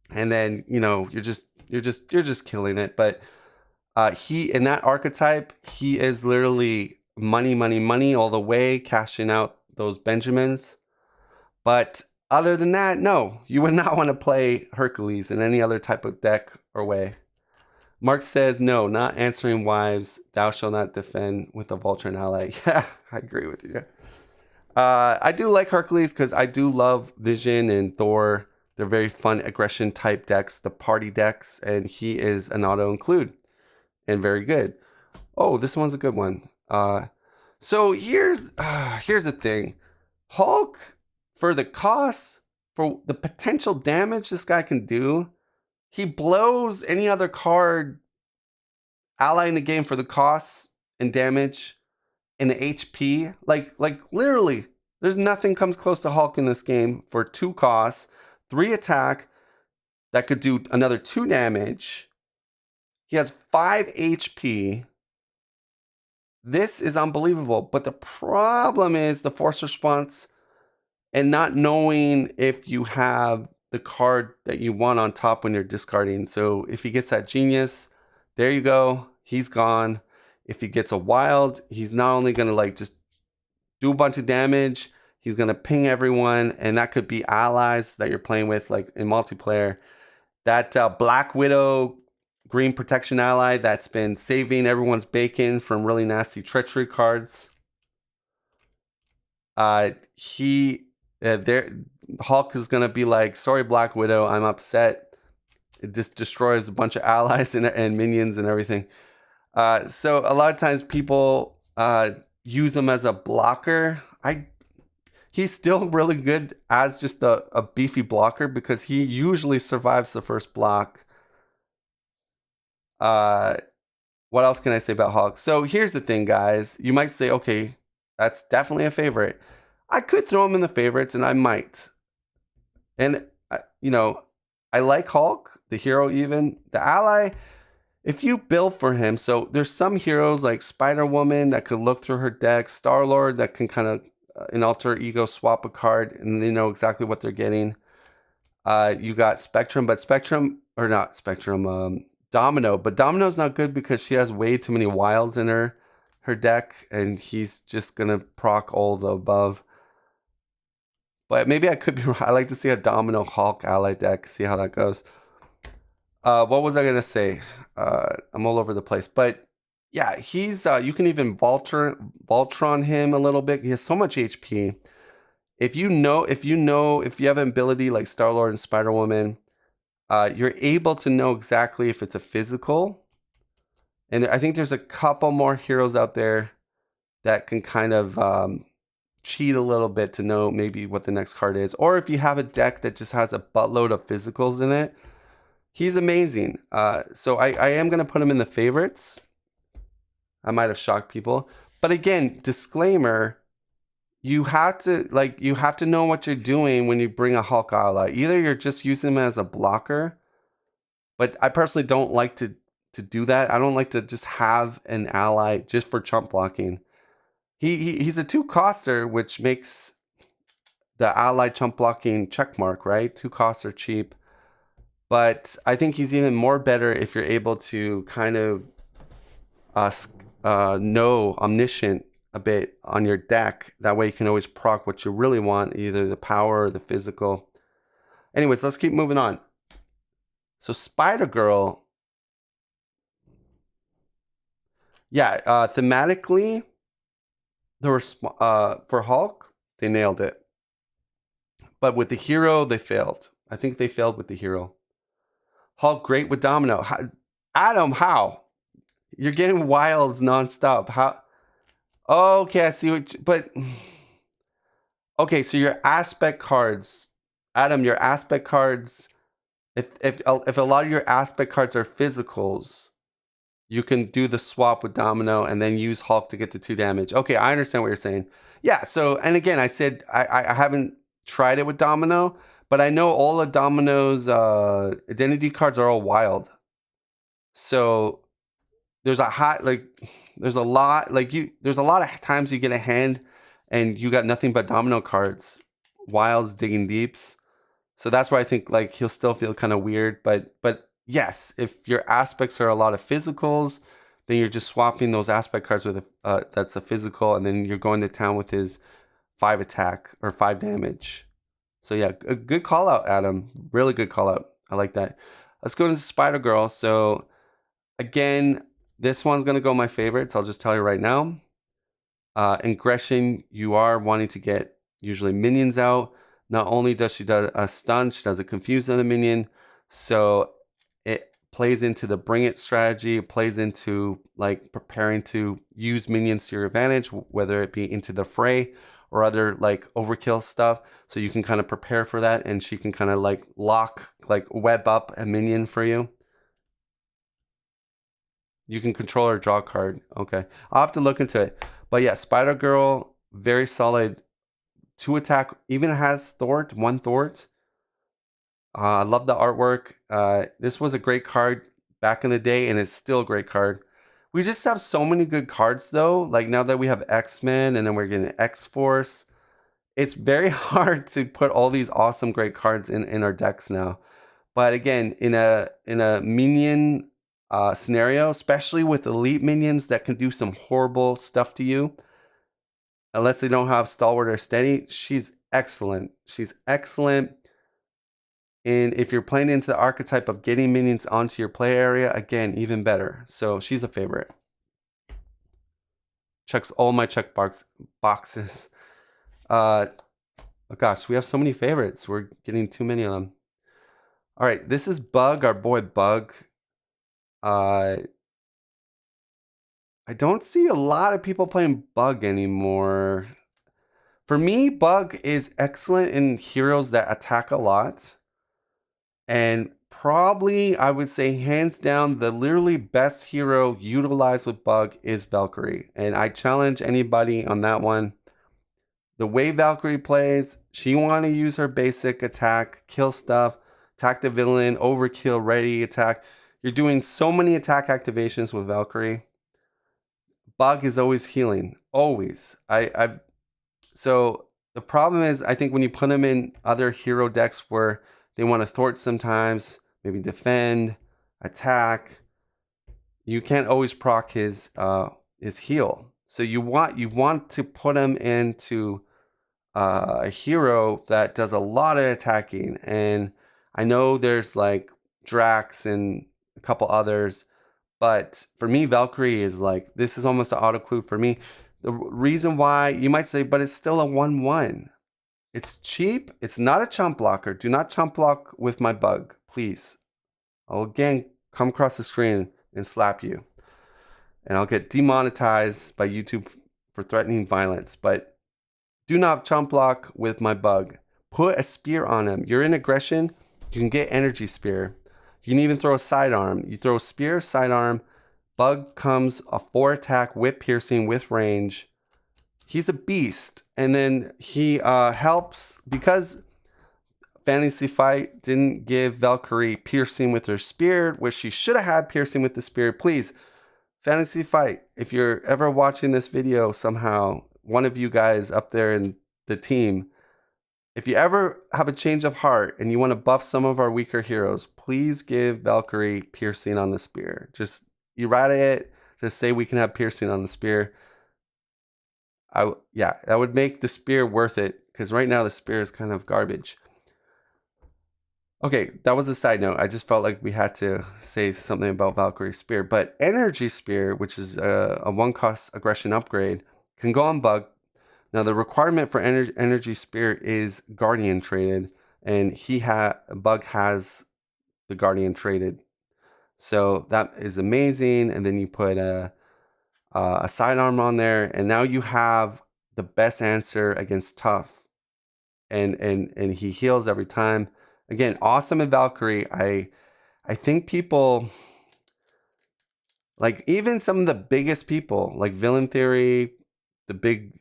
and then you're just killing it. But he, in that archetype, he is literally money all the way, cashing out those Benjamins. But other than that, no, you would not want to play Hercules in any other type of deck or way. Mark says, no, not answering wives. Thou shalt not defend with a Voltron ally. Yeah, I agree with you. I do like Hercules because I do love Vision and Thor. They're very fun aggression type decks, the party decks, and he is an auto include and very good. Oh, this one's a good one. So here's the thing. Hulk, for the cost, for the potential damage this guy can do, he blows any other card ally in the game for the costs and damage and the HP. Like literally, there's nothing comes close to Hulk in this game for 2 costs, 3 attack that could do another 2 damage. He has 5 HP. This is unbelievable. But the problem is the force response and not knowing if you have the card that you want on top when you're discarding. So if he gets that genius, there you go. He's gone. If he gets a wild, he's not only going to like just do a bunch of damage, he's going to ping everyone. And that could be allies that you're playing with, like in multiplayer. That Black Widow green protection ally that's been saving everyone's bacon from really nasty treachery cards. Hulk is gonna be like, sorry, Black Widow, I'm upset. It just destroys a bunch of allies and minions and everything. So a lot of times people use him as a blocker. He's still really good as just a beefy blocker because he usually survives the first block. What else can I say about Hulk? So here's the thing, guys. You might say, okay, that's definitely a favorite. I could throw him in the favorites, and I might. And, I like Hulk, the hero even. The ally, if you build for him, so there's some heroes like Spider-Woman that could look through her deck, Star-Lord that can kind of an alter ego swap a card, and they know exactly what they're getting. You got Spectrum, but Domino. But Domino's not good because she has way too many wilds in her deck, and he's just going to proc all the above. But maybe I could be wrong. I like to see a Domino Hulk ally deck, see how that goes. What was I going to say? I'm all over the place. But yeah, he's you can even Voltron him a little bit. He has so much HP. If you have an ability like Star-Lord and Spider-Woman, you're able to know exactly if it's a physical. And I think there's a couple more heroes out there that can kind of cheat a little bit to know maybe what the next card is. Or if you have a deck that just has a buttload of physicals in it, he's amazing. So I am going to put him in the favorites. I might have shocked people. But again, disclaimer, you have to know what you're doing when you bring a Hulk ally. Either you're just using him as a blocker, but I personally don't like to do that. I don't like to just have an ally just for chump blocking. He's a 2-coster, which makes the ally chump blocking checkmark, right? 2 costs are cheap. But I think he's even more better if you're able to kind of know omniscient a bit on your deck. That way you can always proc what you really want, either the power or the physical. Anyways, let's keep moving on. So Spider-Girl. Yeah, thematically, there was for Hulk, they nailed it. But with the hero, they failed. I think they failed with the hero. Hulk, great with Domino. Adam, how? You're getting wilds nonstop. How? Okay, I see but okay, so your aspect cards, Adam, your aspect cards, if a lot of your aspect cards are physicals, you can do the swap with Domino and then use Hulk to get the 2 damage. Okay, I understand what you're saying. Yeah, so, and again, I said I haven't tried it with Domino, but I know all of Domino's identity cards are all wild. So there's a lot of times you get a hand and you got nothing but Domino cards, wilds, digging deeps. So that's why I think like he'll still feel kind of weird, but yes, if your aspects are a lot of physicals, then you're just swapping those aspect cards with that's a physical, and then you're going to town with his 5 attack or 5 damage. So yeah, a good call out, Adam. Really good call out. I like that. Let's go into Spider-Girl. So again, this one's gonna go my favorites. I'll just tell you right now. Ingression, you are wanting to get usually minions out. Not only does she do a stun, she does a confuse on a minion. So it plays into the bring it strategy. It plays into like preparing to use minions to your advantage, whether it be into the fray or other like overkill stuff. So you can kind of prepare for that, and she can kind of like web up a minion for you. You can control her draw card. Okay. I'll have to look into it. But yeah, Spider Girl, very solid. 2 attack, even has Thwart, 1 Thwart. I love the artwork. This was a great card back in the day, and it's still a great card. We just have so many good cards, though. Like now that we have X-Men, and then we're getting X-Force, it's very hard to put all these awesome, great cards in our decks now. But again, in a minion scenario, especially with elite minions that can do some horrible stuff to you, unless they don't have Stalwart or Steady, she's excellent. She's excellent. And if you're playing into the archetype of getting minions onto your play area, again, even better. So she's a favorite. Checks all my boxes. Oh gosh, we have so many favorites. We're getting too many of them. All right, this is Bug, our boy Bug. I don't see a lot of people playing Bug anymore. For me, Bug is excellent in heroes that attack a lot. And probably, I would say, hands down, the literally best hero utilized with Bug is Valkyrie. And I challenge anybody on that one. The way Valkyrie plays, she want to use her basic attack, kill stuff, attack the villain, overkill, ready attack. You're doing so many attack activations with Valkyrie. Bug is always healing, always. So the problem is, I think when you put him in other hero decks where they want to thwart sometimes, maybe defend, attack, you can't always proc his heal. So you want to put him into a hero that does a lot of attacking. And I know there's like Drax and a couple others, but for me, Valkyrie is like, this is almost an auto clue for me. The reason why, you might say, but it's still a 1/1. It's cheap. It's not a chump blocker. Do not chump block with my Bug, please. I'll again come across the screen and slap you. And I'll get demonetized by YouTube for threatening violence. But do not chump block with my Bug. Put a spear on him. You're in aggression, you can get energy spear. You can even throw a sidearm. You throw a spear, sidearm. Bug comes a 4 attack, whip piercing with range. He's a beast. And then he helps, because Fantasy Fight didn't give Valkyrie piercing with her spear, which she should have had piercing with the spear. Please, Fantasy Fight, if you're ever watching this video somehow, one of you guys up there in the team, if you ever have a change of heart and you want to buff some of our weaker heroes, please give Valkyrie piercing on the spear. Just errata it. Just say we can have piercing on the spear. Yeah, that would make the spear worth it, because right now the spear is kind of garbage. Okay, that was a side note. I just felt like we had to say something about Valkyrie Spear. But Energy Spear, which is a 1-cost aggression upgrade, can go on Bug. Now, the requirement for Energy Spear is Guardian traded, and Bug has the Guardian traded. So that is amazing. And then you put a sidearm on there, and now you have the best answer against Tough, and he heals every time. Again, awesome in Valkyrie. I think people, like even some of the biggest people, like Villain Theory, the big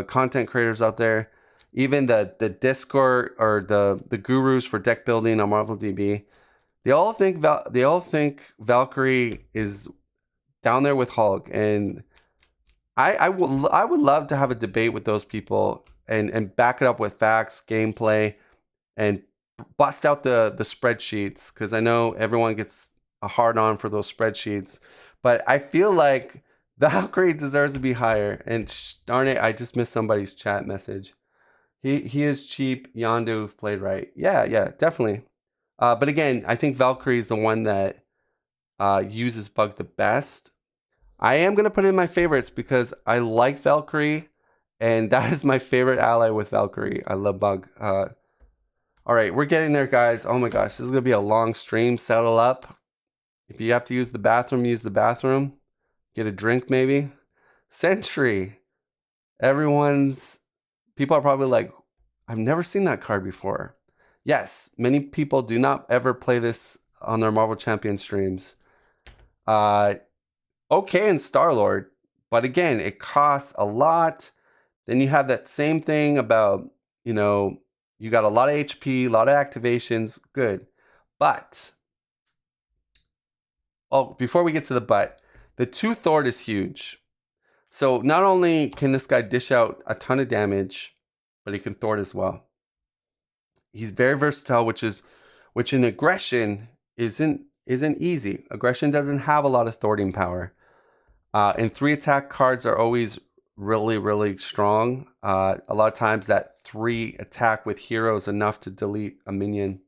content creators out there, even the Discord or the gurus for deck building on Marvel DB, they all think Valkyrie is down there with Hulk, and I would love to have a debate with those people and back it up with facts, gameplay, and bust out the spreadsheets, because I know everyone gets a hard on for those spreadsheets, but I feel like Valkyrie deserves to be higher. And darn it, I just missed somebody's chat message. He is cheap. Yondu played right. Yeah, definitely. But again, I think Valkyrie is the one that uses Bug the best. I am going to put in my favorites because I like Valkyrie, and that is my favorite ally with Valkyrie. I love Bug. All right, we're getting there, guys. Oh my gosh, this is going to be a long stream. Settle up. If you have to use the bathroom, use the bathroom. Get a drink, maybe. Sentry. Everyone's people are probably like, I've never seen that card before. Yes, many people do not ever play this on their Marvel Champion streams. Okay in Star-Lord, but again, it costs a lot. Then you have that same thing about, you got a lot of HP, a lot of activations, good. But, before we get to the but, the 2 Thord is huge. So not only can this guy dish out a ton of damage, but he can Thord as well. He's very versatile, which in aggression isn't easy. Aggression doesn't have a lot of Thording power. And 3 attack cards are always really, really strong. A lot of times that 3 attack with hero is enough to delete a minion.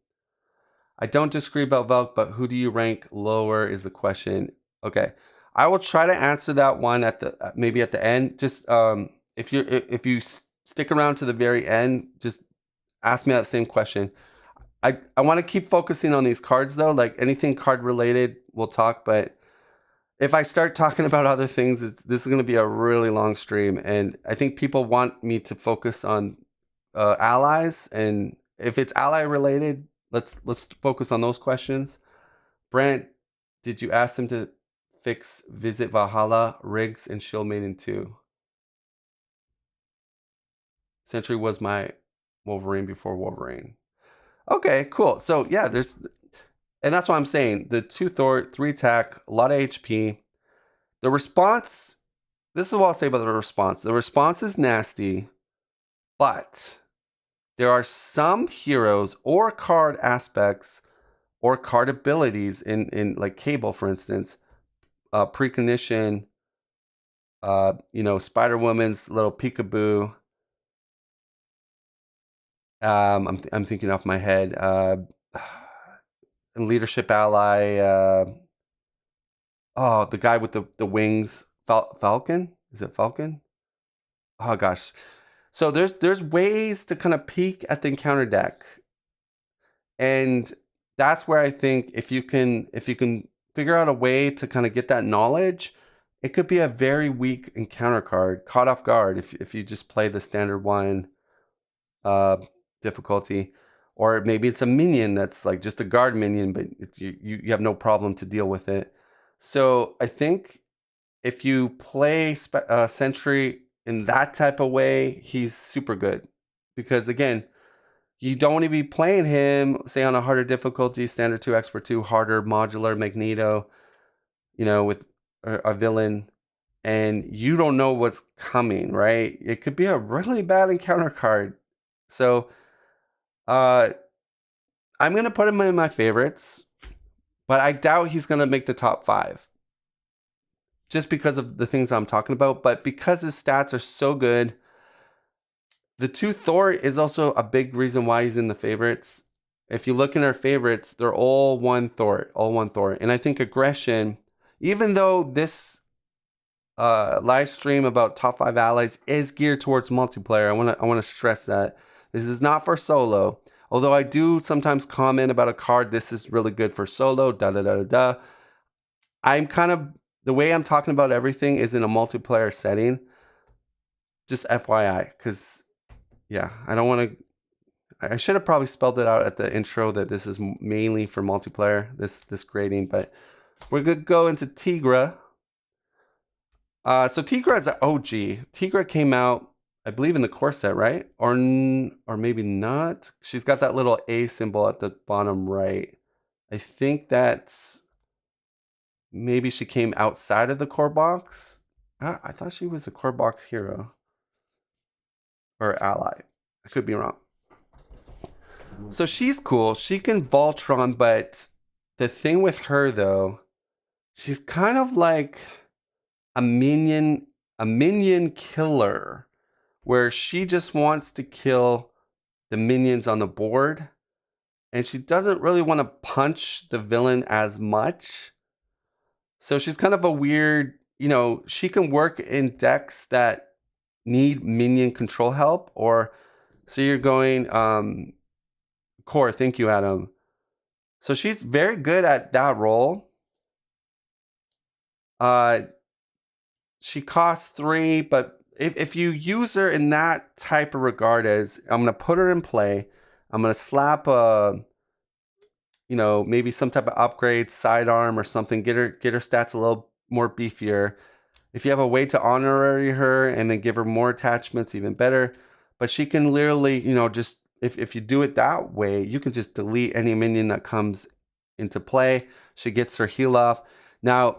I don't disagree about Valk, but who do you rank lower is the question. Okay, I will try to answer that one maybe at the end. Just if you stick around to the very end, just ask me that same question. I want to keep focusing on these cards though. Like anything card related, we'll talk. But if I start talking about other things, this is going to be a really long stream, and I think people want me to focus on allies. And if it's ally related, let's focus on those questions. Brent, did you ask him to fix Visit Valhalla, Riggs, and Shield Maiden 2? Sentry was my Wolverine before Wolverine. Okay, cool. So yeah, and that's what I'm saying. The 2 Thor, 3 attack, a lot of HP. The response, this is what I'll say about the response. The response is nasty, but there are some heroes or card aspects or card abilities in like Cable, for instance, Precognition, Spider-Woman's little peekaboo. I'm thinking off my head. Leadership ally. The guy with the wings. Falcon? Is it Falcon? Oh gosh. So there's ways to kind of peek at the encounter deck, and that's where I think if you can figure out a way to kind of get that knowledge, it could be a very weak encounter card, caught off guard if you just play the standard 1 difficulty, or maybe it's a minion that's like just a guard minion, but you have no problem to deal with it. So I think if you play Sentry in that type of way, he's super good, because again, you don't want to be playing him, say, on a harder difficulty, standard 2, expert 2, harder, modular, Magneto, with a villain, and you don't know what's coming, right? It could be a really bad encounter card. So I'm going to put him in my favorites, but I doubt he's going to make the top 5. Just because of the things I'm talking about, but because his stats are so good. The 2 Thor is also a big reason why he's in the favorites. If you look in our favorites, they're all 1 Thor, And I think aggression, even though this live stream about top 5 allies is geared towards multiplayer, I want to stress that this is not for solo. Although I do sometimes comment about a card, this is really good for solo. I'm kind of, the way I'm talking about everything is in a multiplayer setting. Just FYI, because yeah, I don't want to. I should have probably spelled it out at the intro that this is mainly for multiplayer. This grading, but we're gonna go into Tigra. So Tigra is an OG. Tigra came out, I believe, in the core set, right? Or maybe not. She's got that little A symbol at the bottom right. I think that's maybe she came outside of the core box. I thought she was a core box hero. Or ally. I could be wrong. So she's cool. She can Voltron, but the thing with her though, she's kind of like a minion killer, where she just wants to kill the minions on the board, and she doesn't really want to punch the villain as much. So she's kind of a weird, she can work in decks that need minion control help, or so you're going core. Thank you, Adam. So she's very good at that role. She costs 3, but if you use her in that type of regard as I'm gonna put her in play, I'm gonna slap a, maybe some type of upgrade, sidearm or something, get her stats a little more beefier. If you have a way to honorary her and then give her more attachments, even better. But she can literally, just if you do it that way, you can just delete any minion that comes into play. She gets her heal off. Now,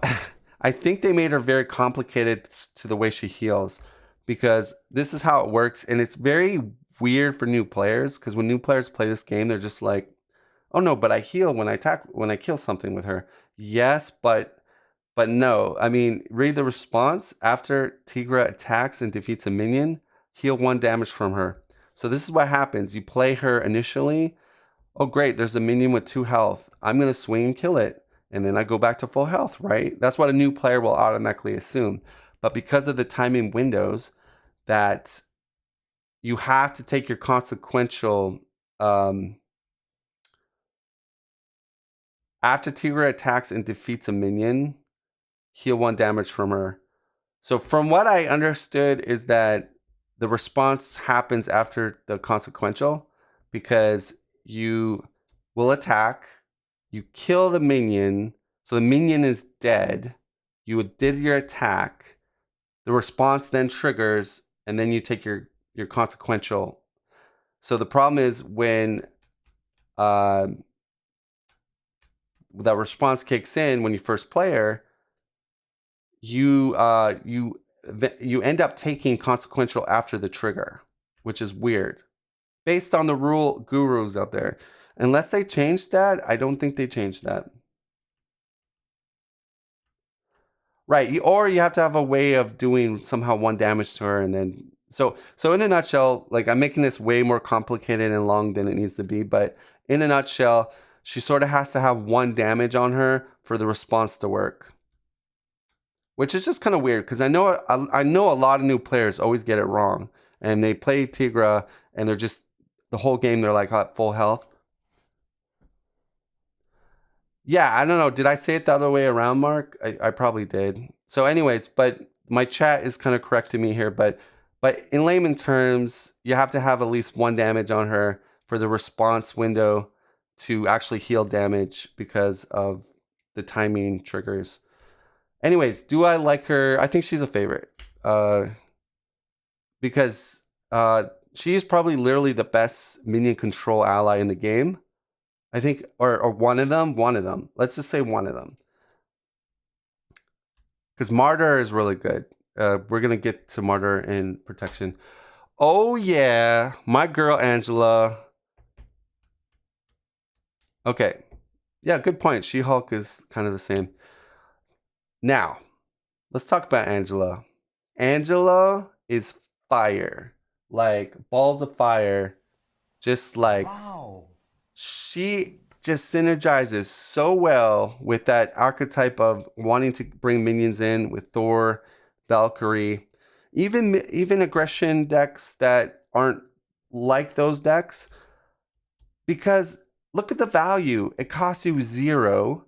I think they made her very complicated to the way she heals, because this is how it works. And it's very weird for new players, because when new players play this game, they're just like, oh no, but I heal when I kill something with her. Yes, but no. I mean, read the response. After Tigra attacks and defeats a minion, heal 1 damage from her. So this is what happens. You play her initially. Oh great, there's a minion with 2 health. I'm going to swing and kill it. And then I go back to full health, right? That's what a new player will automatically assume. But because of the timing windows, that you have to take your consequential... after Tigra attacks and defeats a minion, heal 1 damage from her. So from what I understood is that the response happens after the consequential, because you will attack, you kill the minion, so the minion is dead, you did your attack, the response then triggers, and then you take your consequential. So the problem is when that response kicks in when you first play her, you end up taking consequential after the trigger, which is weird based on the rule gurus out there. Unless they changed that, I don't think they changed that. Right, or you have to have a way of doing somehow 1 damage to her, and then so in a nutshell, like, I'm making this way more complicated and long than it needs to be, but in a nutshell, she sort of has to have 1 damage on her for the response to work. Which is just kind of weird, because I know a lot of new players always get it wrong, and they play Tigra and they're just the whole game they're like at full health. Yeah, I don't know. Did I say it the other way around, Mark? I probably did. So, anyways, but my chat is kind of correcting me here. But in layman terms, you have to have at least 1 damage on her for the response window to actually heal damage because of the timing triggers. Anyways, do I like her? I think she's a favorite. Because she is probably literally the best minion control ally in the game. I think, or one of them. Let's just say one of them. Because Martyr is really good. We're going to get to Martyr in protection. Oh, yeah. My girl, Angela. Okay. Yeah, good point. She-Hulk is kind of the same. Now, let's talk about Angela. Angela is fire. Like, balls of fire. Just like... Wow. She just synergizes so well with that archetype of wanting to bring minions in with Thor, Valkyrie, even aggression decks that aren't like those decks. Because look at the value. It costs you 0.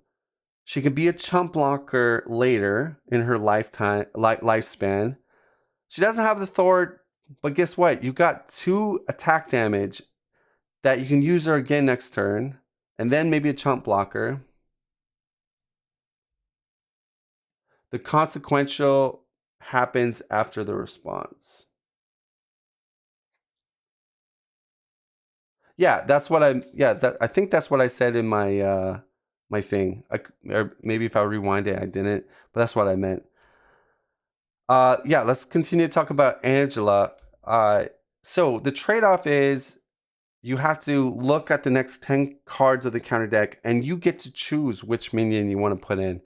She can be a chump blocker later in her lifespan. She doesn't have the Thor, but guess what? You got 2 attack damage that you can use her again next turn, and then maybe a chump blocker. The consequential happens after the response. Yeah, that's what I think that's what I said in my my thing. Or maybe if I rewind it, I didn't, but that's what I meant. Yeah, let's continue to talk about Angela. So the trade-off is you have to look at the next 10 cards of the counter deck, and you get to choose which minion you want to put in,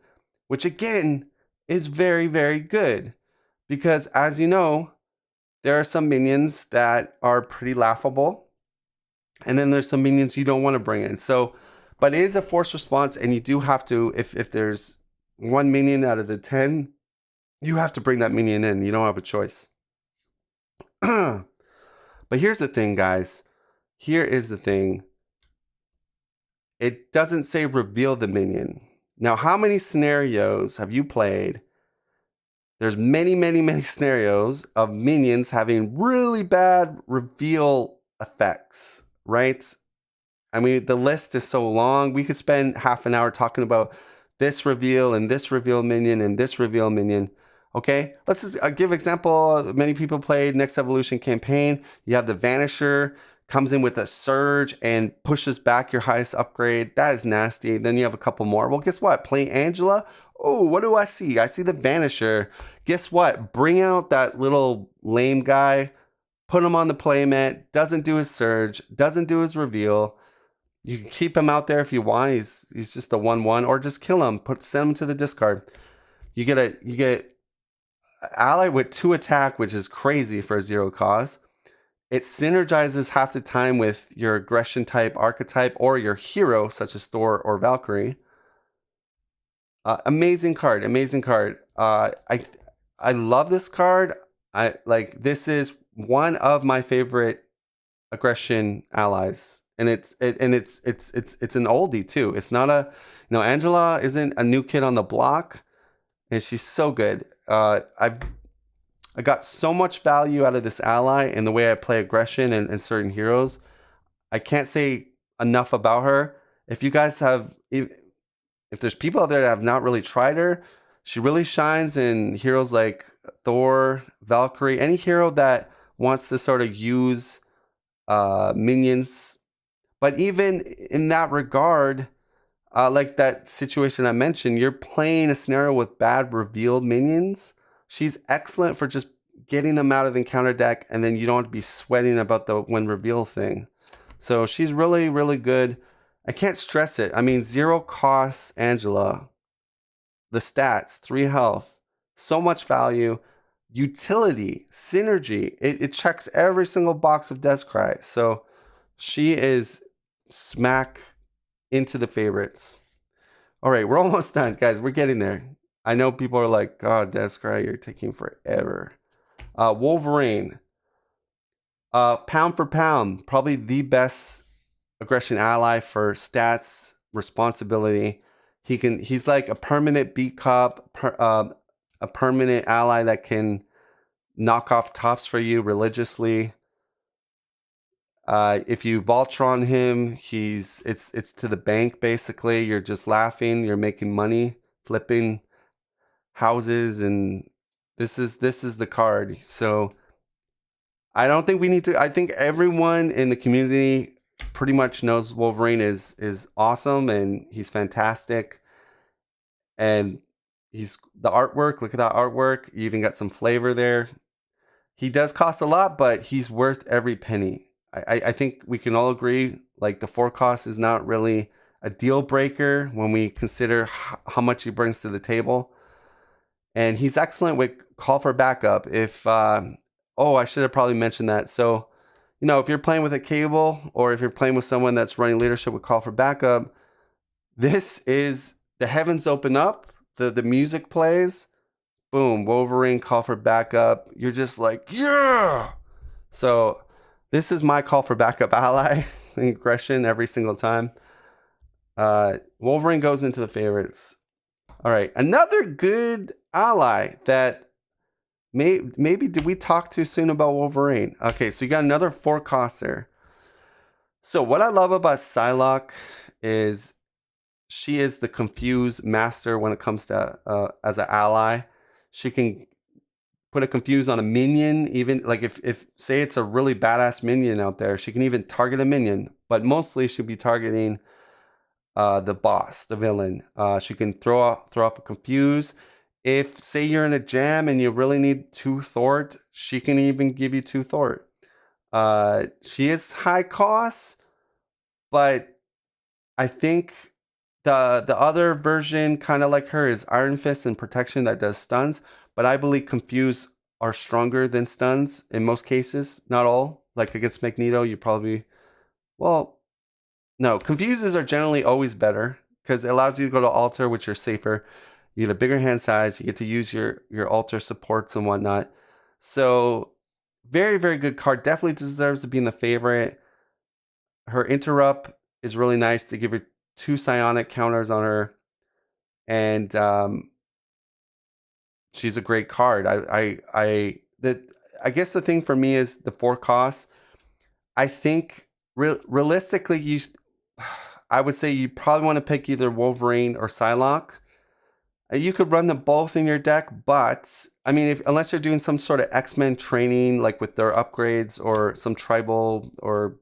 which again is very, very good, because as you know, there are some minions that are pretty laughable, and then there's some minions you don't want to bring in. So, but it is a forced response, and you do have to, if there's 1 minion out of the 10, you have to bring that minion in. You don't have a choice. But here's the thing, guys. Here is the thing. It doesn't say reveal the minion. Now, how many scenarios have you played There's many, many, many scenarios of minions having really bad reveal effects, right? I mean, the list is so long. We could spend half an hour talking about this reveal and this reveal minion and this reveal minion. Okay, let's just give example. Many people played Next Evolution campaign. You have the Vanisher, comes in with a surge and pushes back your highest upgrade. That is nasty. Then you have a couple more. Well, guess what? Play Angela. Oh, what do I see? I see the Vanisher. Guess what? Bring out that little lame guy. Put him on the playmat. Doesn't do his surge. Doesn't do his reveal. You can keep him out there if you want. He's just a 1/1, or just kill him. Send him to the discard. You get ally with 2 attack, which is crazy for a 0 cost. It synergizes half the time with your aggression type archetype or your hero, such as Thor or Valkyrie. Amazing card, amazing card. I love this card. This is one of my favorite aggression allies. And it's an oldie too. It's not a, Angela isn't a new kid on the block, and she's so good. I got so much value out of this ally in the way I play aggression and certain heroes. I can't say enough about her. If you guys have, if there's people out there that have not really tried her, she really shines in heroes like Thor, Valkyrie, any hero that wants to sort of use minions. But even in that regard, like that situation I mentioned, you're playing a scenario with bad revealed minions. She's excellent for just getting them out of the encounter deck, and then you don't have to be sweating about the when reveal thing. So she's really, really good. I can't stress it. I mean, 0 costs Angela. The stats, 3 health, so much value, utility, synergy. It checks every single box of Descry. So she is smack into the favorites. All right, we're almost done, guys. We're getting there. I know people are like, God, Descry, you're taking forever. Wolverine. Pound for pound, probably the best aggression ally for stats, responsibility. He's like a permanent beat cop, a permanent ally that can knock off tops for you religiously. If you Voltron him, it's to the bank basically. You're just laughing, you're making money, flipping houses, and this is the card. So I don't think we need to. I think everyone in the community pretty much knows Wolverine is awesome and he's fantastic. And he's the artwork. Look at that artwork. You even got some flavor there. He does cost a lot, but he's worth every penny. I think we can all agree, like, the 4 cost is not really a deal breaker when we consider how much he brings to the table. And he's excellent with call for backup. If I should have probably mentioned that. So, if you're playing with a cable, or if you're playing with someone that's running leadership with call for backup, this is the heavens open up. The music plays. Boom, Wolverine, call for backup. You're just like, yeah. So this is my call for backup ally aggression every single time. Wolverine goes into the favorites. All right, another good ally that maybe did we talk too soon about Wolverine? Okay, so you got another 4 coster. So what I love about Psylocke is she is the confuse master when it comes to as an ally. She can put a confuse on a minion, even like if say it's a really badass minion out there, she can even target a minion, but mostly she'll be targeting the boss, the villain. She can throw off a confuse. If say you're in a jam and you really need 2 thwart, she can even give you 2 thwart. She is high cost, but I think the other version, kind of like her, is Iron Fist and protection that does stuns. But I believe confuse are stronger than stuns in most cases, not all. Like against Magneto, you probably, no, confuses are generally always better because it allows you to go to altar, which are safer. You get a bigger hand size. You get to use your altar supports and whatnot. So very, very good card. Definitely deserves to be in the favorite. Her interrupt is really nice to give her 2 psionic counters on her. And she's a great card. I guess the thing for me is the 4 costs. I think realistically, I would say you probably want to pick either Wolverine or Psylocke. You could run them both in your deck, but I mean, unless you're doing some sort of X-Men training, like with their upgrades or some tribal, or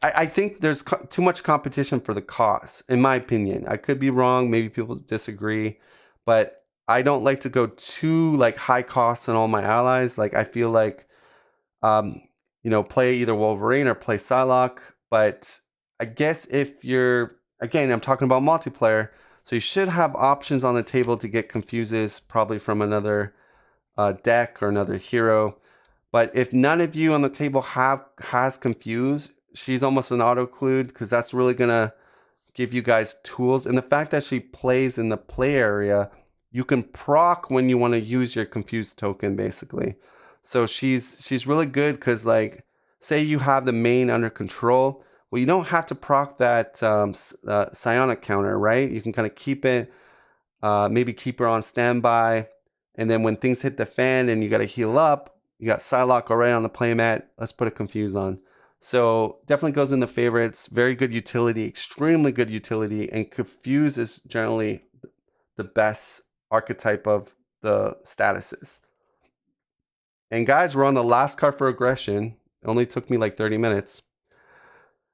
I think there's too much competition for the cost, in my opinion. I could be wrong. Maybe people disagree, but I don't like to go too like high costs on all my allies. Like I feel like, play either Wolverine or play Psylocke. But I guess if you're, again, I'm talking about multiplayer, so you should have options on the table to get Confuses, probably from another deck or another hero. But if none of you on the table has Confuse, she's almost an auto-clued, because that's really gonna give you guys tools. And the fact that she plays in the play area, you can proc when you want to use your Confuse token, basically. So she's really good, because like, say you have the main under control, well, you don't have to proc that psionic counter, right? You can kind of keep it, maybe keep her on standby, and then when things hit the fan and you got to heal up, you got Psylocke already on the playmat. Let's put a Confuse on. So definitely goes in the favorites. Very good utility, extremely good utility, and Confuse is generally the best archetype of the statuses. And guys, we're on the last card for aggression. It only took me like 30 minutes.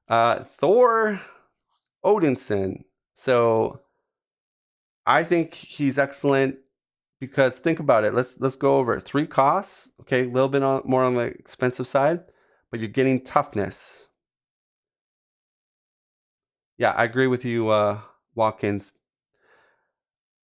Thor Odinson. So I think he's excellent, because think about it. Let's go over it. 3 costs. Okay, a little bit more on the expensive side, but you're getting toughness. Yeah, I agree with you, Watkins.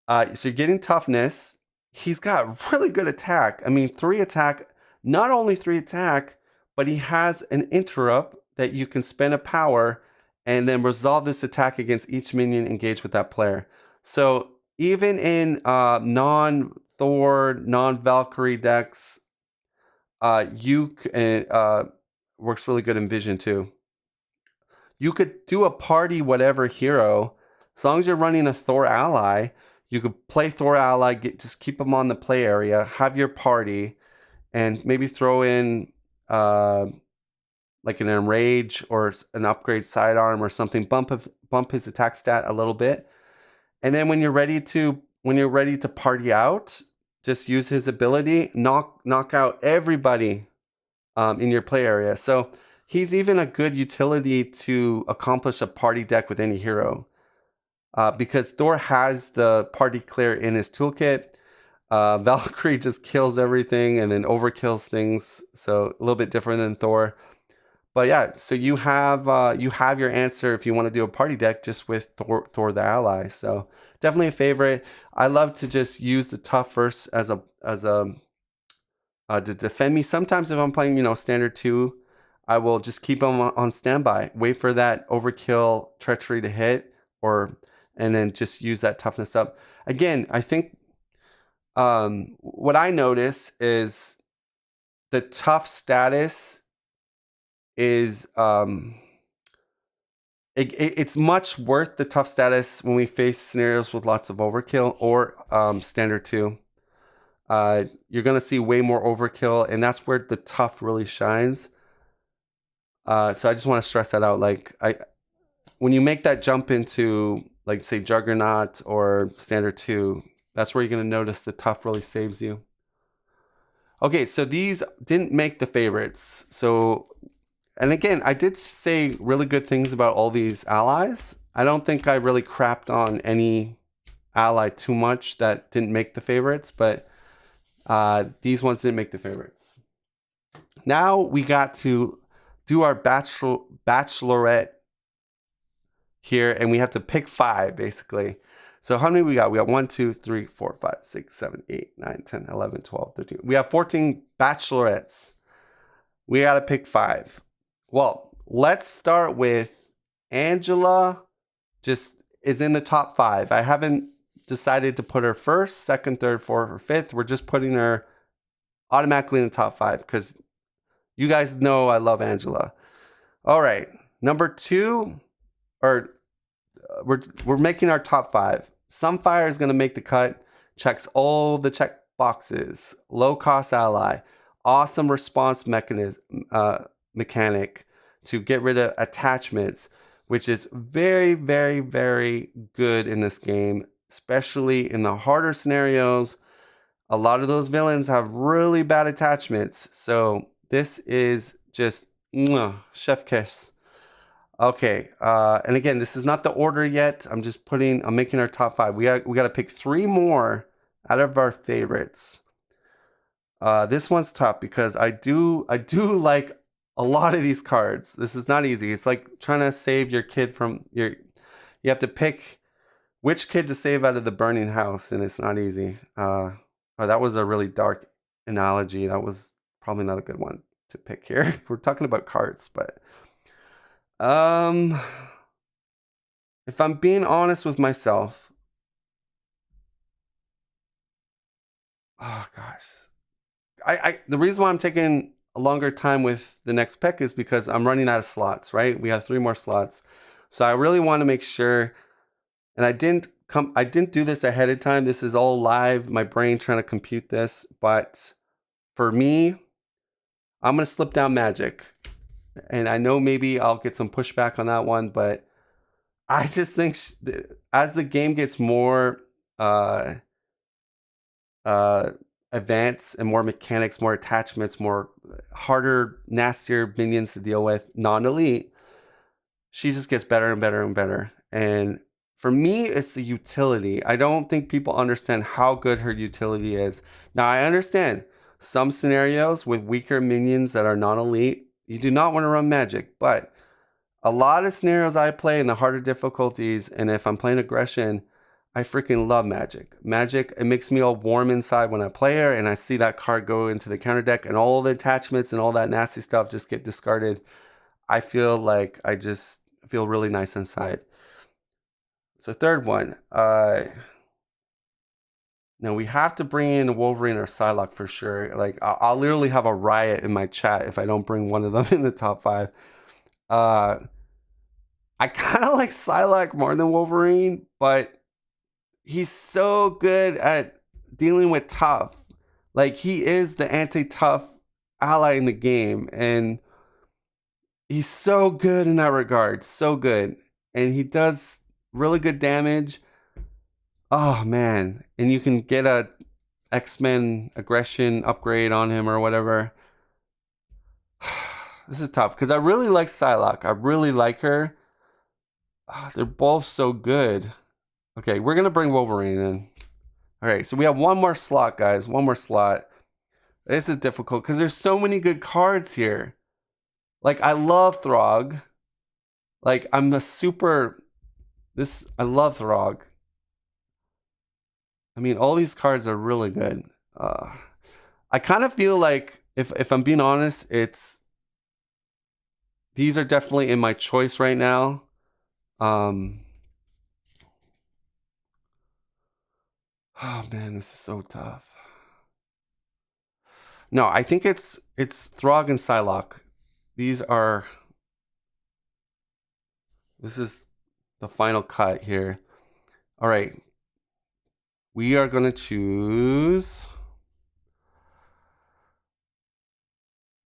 So you're getting toughness. He's got really good attack. I mean, 3 attack. Not only 3 attack, but he has an interrupt that you can spend a power and then resolve this attack against each minion engaged with that player. So even in non-Thor, non-Valkyrie decks, works really good in Vision too. You could do a party whatever hero, as long as you're running a Thor ally. You could play Thor ally, just keep them on the play area, have your party, and maybe throw in like an enrage or an upgrade sidearm or something, bump his attack stat a little bit. And then when you're ready to party out, just use his ability, knock out everybody in your play area. So he's even a good utility to accomplish a party deck with any hero. Because Thor has the party clear in his toolkit. Valkyrie just kills everything and then overkills things. So a little bit different than Thor. But yeah, so you have your answer if you want to do a party deck just with Thor the ally. So definitely a favorite. I love to just use the tough first as a to defend me. Sometimes if I'm playing, standard 2, I will just keep them on standby, wait for that overkill treachery to hit, and then just use that toughness up. Again, I think what I notice is the tough status is it's much worth the tough status when we face scenarios with lots of overkill or standard 2. You're gonna see way more overkill, and that's where the tough really shines. So I just want to stress that out. Like when you make that jump into, like, say, Juggernaut or standard 2, that's where you're gonna notice the tough really saves you. Okay, so these didn't make the favorites. So, and again, I did say really good things about all these allies. I don't think I really crapped on any ally too much that didn't make the favorites, but these ones didn't make the favorites. Now we got to do our bachelorette here, and we have to pick 5, basically. So how many we got? We got 1, 2, 3, 4, 5, 6, 7, 8, 9, 10, 11, 12, 13. We have 14 bachelorettes. We got to pick 5. Well, let's start with Angela. Just is in the top 5. I haven't decided to put her first, second, third, fourth, or fifth. We're just putting her automatically in the top 5 because you guys know I love Angela. All right, number 2, or we're making our top 5. Sunfire is going to make the cut. Checks all the boxes, low cost ally, awesome response mechanic to get rid of attachments, which is very, very, very good in this game, especially in the harder scenarios. A lot of those villains have really bad attachments. So this is just chef kiss. Okay, and again, this is not the order yet. I'm making our top 5. We got to pick 3 more out of our favorites. This one's tough because I do like a lot of these cards. This is not easy. It's like trying to save your kid from you have to pick which kid to save out of the burning house, and it's not easy. That was a really dark analogy. That was probably not a good one to pick here. We're talking about cards, but if I'm being honest with myself, oh gosh, the reason why I'm taking a longer time with the next pick is because I'm running out of slots, right? We have 3 more slots. So I really want to make sure, and I didn't do this ahead of time. This is all live, my brain trying to compute this. But for me, I'm going to slip down Magic. And I know maybe I'll get some pushback on that one, but I just think as the game gets more advanced and more mechanics, more attachments, more harder, nastier minions to deal with, non-elite, she just gets better and better and better. And for me, it's the utility. I don't think people understand how good her utility is. Now, I understand some scenarios with weaker minions that are non-elite, you do not want to run Magic, but a lot of scenarios I play in the harder difficulties, and if I'm playing aggression, I freaking love Magic. Magic, it makes me all warm inside when I play her and I see that card go into the counter deck and all the attachments and all that nasty stuff just get discarded. I feel like I just feel really nice inside. So third one, now we have to bring in Wolverine or Psylocke for sure. Like I'll literally have a riot in my chat if I don't bring one of them in the top 5. I kind of like Psylocke more than Wolverine, but he's so good at dealing with tough. Like he is the anti-tough ally in the game, and he's so good in that regard. So good. And he does really good damage. Oh man. And you can get a X-Men aggression upgrade on him or whatever. This is tough because I really like Psylocke. I really like her. They're both so good. Okay, we're going to bring Wolverine in. All right, so we have one more slot, guys. One more slot. This is difficult because there's so many good cards here. Like, I love Throg. Like, I love Throg. I mean, all these cards are really good. I kind of feel like, if I'm being honest, these are definitely in my choice right now. Oh man, this is so tough. No, I think it's Throg and Psylocke. This is the final cut here. All right. We are going to choose.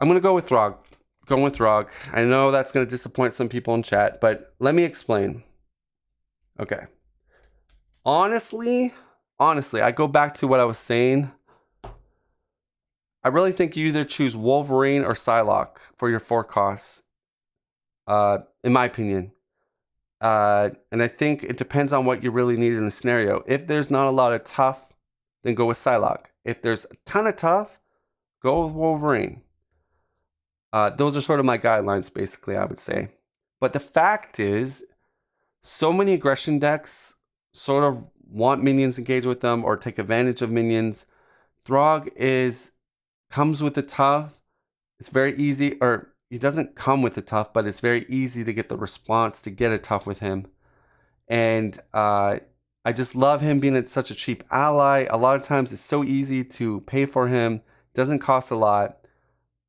I'm going to go with Throg. Going with Throg. I know that's going to disappoint some people in chat, but let me explain. Okay. Honestly, I go back to what I was saying. I really think you either choose Wolverine or Psylocke for your 4 costs, in my opinion. And I think it depends on what you really need in the scenario. If there's not a lot of tough, then go with Psylocke. If there's a ton of tough, go with Wolverine. Those are sort of my guidelines, basically, I would say. But the fact is, so many aggression decks sort of want minions engaged with them or take advantage of minions. Throg comes with the tough. It's very easy, or he doesn't come with the tough, but it's very easy to get the response to get a tough with him. And I just love him being such a cheap ally. A lot of times it's so easy to pay for him. Doesn't cost a lot.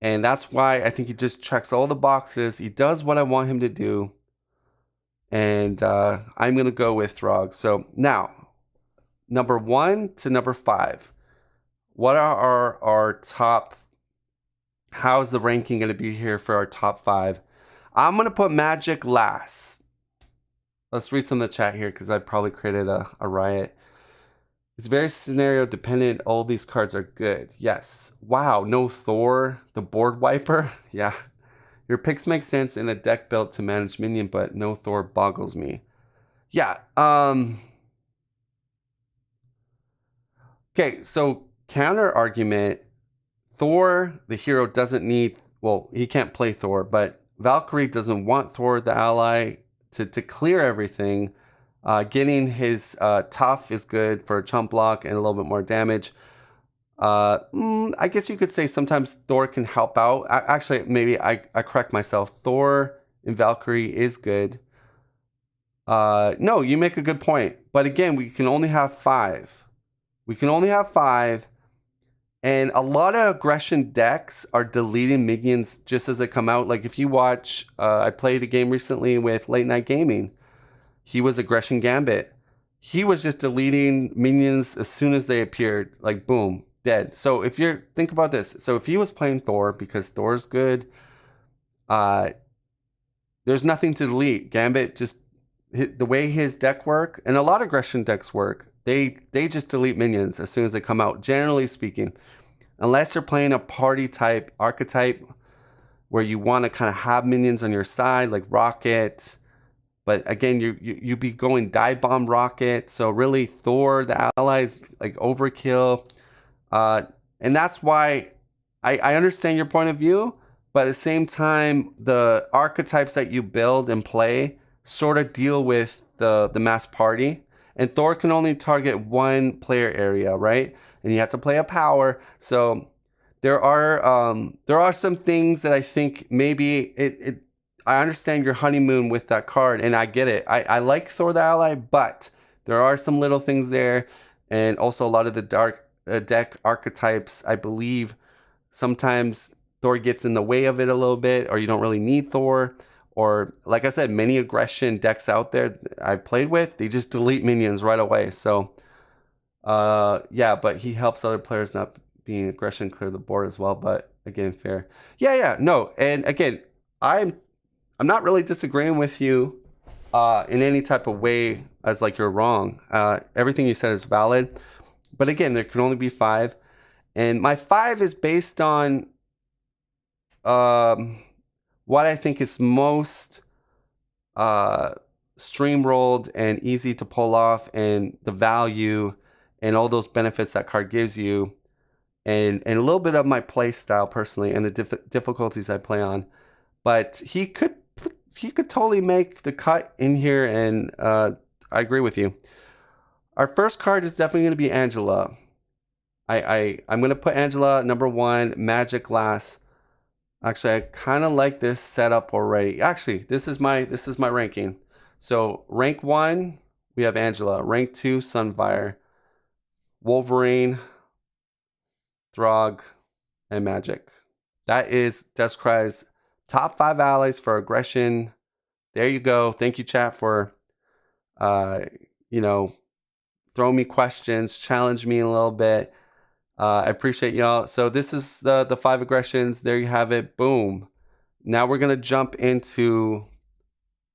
And that's why I think he just checks all the boxes. He does what I want him to do. And I'm going to go with Throg. So now, number 1 to number 5. what are our top? How's the ranking going to be here for our top 5? I'm going to put Magic last. Let's read some of the chat here because I probably created a riot. It's very scenario dependent. All these cards are good. Yes. Wow. No Thor, the board wiper. Yeah. Your picks make sense in a deck built to manage minion, but no Thor boggles me. Yeah. Okay. So counter argument. Thor, the hero, doesn't need, well, he can't play Thor, but Valkyrie doesn't want Thor, the ally, to clear everything. Getting his tough is good for a chump block and a little bit more damage. I guess you could say sometimes Thor can help out. Actually, maybe I correct myself. Thor in Valkyrie is good. No, you make a good point. But again, we can only have 5. We can only have 5. And a lot of aggression decks are deleting minions just as they come out. Like if you watch, I played a game recently with Late Night Gaming. He was Aggression Gambit. He was just deleting minions as soon as they appeared. Like boom, dead. So if you're, think about this. So if he was playing Thor, because Thor's good, there's nothing to delete. Gambit just, the way his deck work, and a lot of aggression decks work, they just delete minions as soon as they come out, generally speaking. Unless you're playing a party type archetype where you want to kind of have minions on your side, like Rocket. But again, you be going Dive Bomb Rocket. So really Thor, the allies, like overkill. And that's why I understand your point of view. But at the same time, the archetypes that you build and play sort of deal with the mass party. And Thor can only target one player area, right? And you have to play a power. So there are some things that I think maybe I understand your honeymoon with that card, and I get it. I like Thor the Ally, but there are some little things there, and also a lot of the dark deck archetypes. I believe sometimes Thor gets in the way of it a little bit, or you don't really need Thor. Or like I said, many aggression decks out there I played with, they just delete minions right away. So yeah, but he helps other players not being aggression clear the board as well. But again, fair. Yeah, no. And again, I'm not really disagreeing with you in any type of way as like you're wrong. Everything you said is valid. But again, there can only be 5. And my 5 is based on what I think is most stream rolled and easy to pull off, and the value and all those benefits that card gives you, and a little bit of my play style personally and the difficulties I play on. But he could totally make the cut in here, and I agree with you. Our first card is definitely going to be Angela. I'm going to put Angela number 1, Magic last. Actually, I kind of like this setup already. Actually, this is my ranking. So rank 1, we have Angela. Rank 2, Sunfire, Wolverine, Throg, and Magic. That is Descry's top 5 allies for aggression. There you go. Thank you, chat, for throw me questions, challenge me a little bit. I appreciate y'all. So this is the 5 aggressions. There you have it. Boom. Now we're going to jump into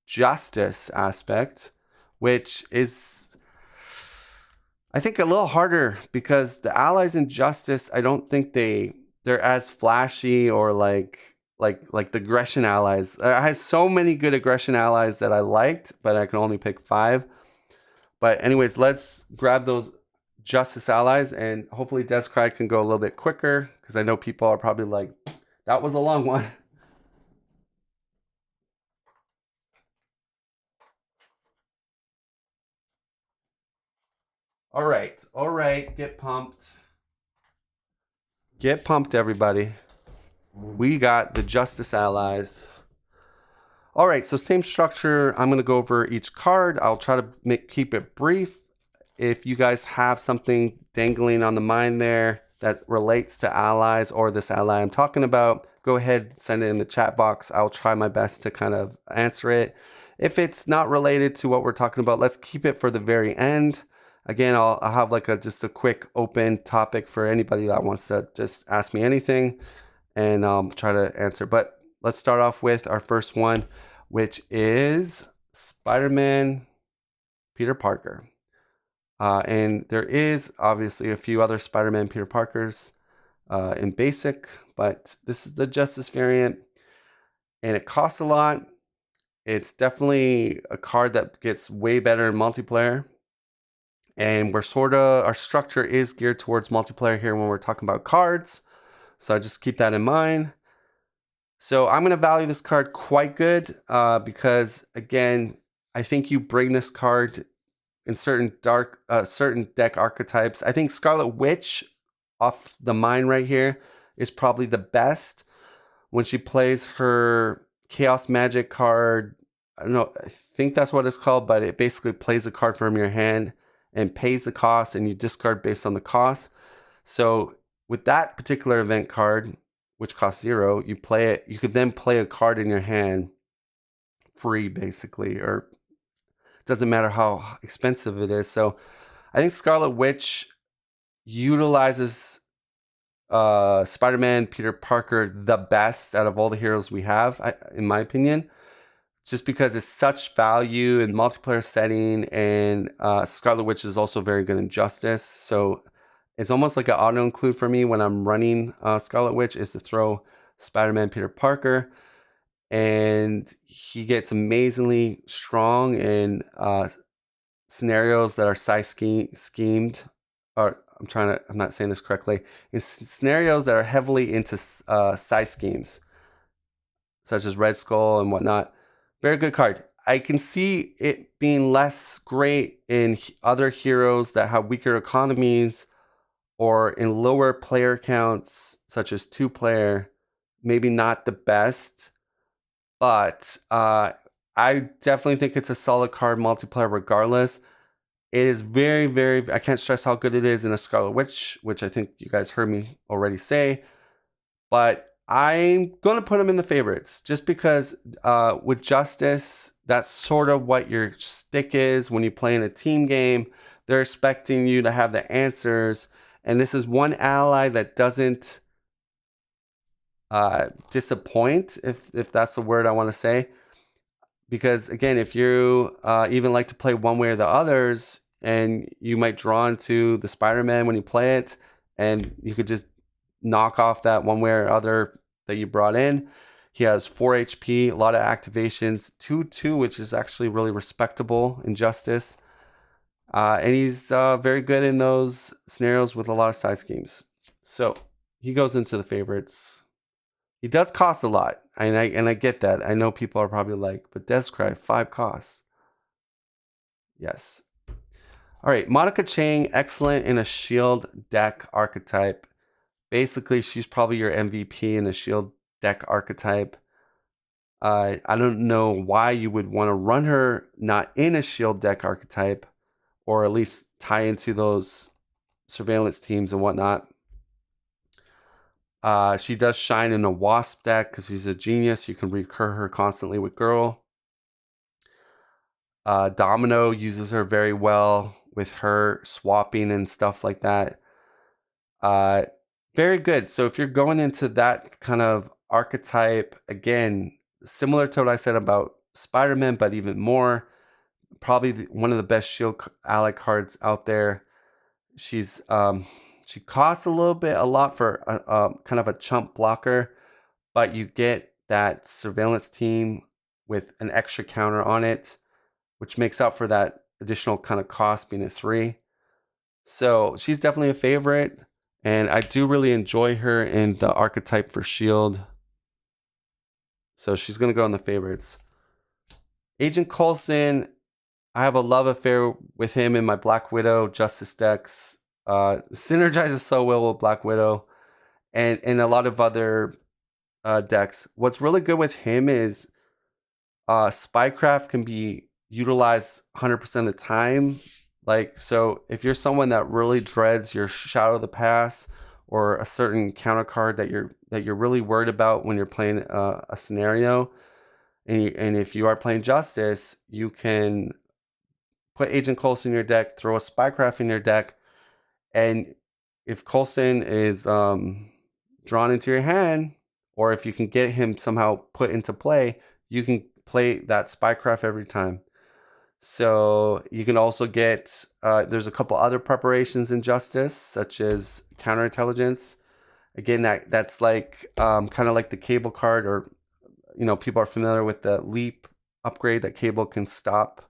justice aspect, which is, I think, a little harder because the allies in justice, I don't think they're as flashy or like the aggression allies. I had so many good aggression allies that I liked, but I can only pick 5. But anyways, let's grab those justice allies, and hopefully Descry can go a little bit quicker because I know people are probably like, that was a long one. All right, get pumped. Get pumped, everybody. We got the justice allies. All right, so same structure. I'm going to go over each card. I'll try to keep it brief. If you guys have something dangling on the mind there that relates to allies or this ally I'm talking about, go ahead, send it in the chat box. I'll try my best to kind of answer it. If it's not related to what we're talking about, let's keep it for the very end. Again, I'll have like just a quick open topic for anybody that wants to just ask me anything, and I'll try to answer. But let's start off with our first one, which is Spider-Man Peter Parker. And there is obviously a few other Spider-Man Peter Parkers in basic, but this is the Justice variant, and it costs a lot. It's definitely a card that gets way better in multiplayer, and our structure is geared towards multiplayer here when we're talking about cards, so just keep that in mind. So I'm going to value this card quite good because, again, I think you bring this card in certain deck archetypes. I think Scarlet Witch, off the mind right here, is probably the best when she plays her Chaos Magic card. I don't know, I think that's what it's called, but it basically plays a card from your hand and pays the cost, and you discard based on the cost. So with that particular event card, which costs 0, you play it. You could then play a card in your hand free, basically, or it doesn't matter how expensive it is. So I think Scarlet Witch utilizes Spider-Man Peter Parker the best out of all the heroes we have, in my opinion, just because it's such value in multiplayer setting, and Scarlet Witch is also very good in Justice. So it's almost like an auto include for me when I'm running Scarlet Witch, is to throw Spider-Man Peter Parker, and he gets amazingly strong in scenarios that are schemed, or I'm not saying this correctly, in scenarios that are heavily into size schemes, such as Red Skull and whatnot. Very good card. I can see it being less great in other heroes that have weaker economies or in lower player counts, such as 2-player. Maybe not the best, but I definitely think it's a solid card multiplayer regardless. It is very, very, I can't stress how good it is in a Scarlet Witch, which I think you guys heard me already say. But I'm going to put him in the favorites just because with Justice, that's sort of what your stick is when you play in a team game. They're expecting you to have the answers. And this is one ally that doesn't disappoint, if that's the word I want to say. Because, again, if you even like to play one way or the others, and you might draw into the Spider-Man when you play it, and you could just knock off that one way or other that you brought in. He has 4 HP, a lot of activations, 2/2, which is actually really respectable in Justice. And he's very good in those scenarios with a lot of side schemes. So he goes into the favorites. He does cost a lot, and I get that. I know people are probably like, but Descry, 5 costs. Yes. All right, Monica Chang, excellent in a shield deck archetype. Basically, she's probably your MVP in a shield deck archetype. I don't know why you would want to run her not in a shield deck archetype, or at least tie into those surveillance teams and whatnot. She does shine in a Wasp deck because she's a genius. You can recur her constantly with Girl. Domino uses her very well with her swapping and stuff like that. Very good. So if you're going into that kind of archetype, again, similar to what I said about Spider-Man, but even more, probably one of the best shield ally cards out there. She's she costs a lot for kind of a chump blocker, but you get that surveillance team with an extra counter on it, which makes up for that additional kind of cost being a 3. So she's definitely a favorite, and I do really enjoy her in the archetype for shield. So she's going to go in the favorites. Agent Coulson, I have a love affair with him in my Black Widow Justice decks. Synergizes so well with Black Widow and a lot of other decks. What's really good with him is Spycraft can be utilized 100% of the time. Like, so if you're someone that really dreads your Shadow of the Past or a certain counter card that you're really worried about when you're playing a scenario, and if you are playing Justice, you can put Agent Coulson in your deck, throw a Spycraft in your deck, and if Coulson is drawn into your hand, or if you can get him somehow put into play, you can play that Spycraft every time. So you can also get, there's a couple other preparations in Justice, such as Counterintelligence. Again, that's like kind of like the Cable card, or people are familiar with the Leap upgrade that Cable can stop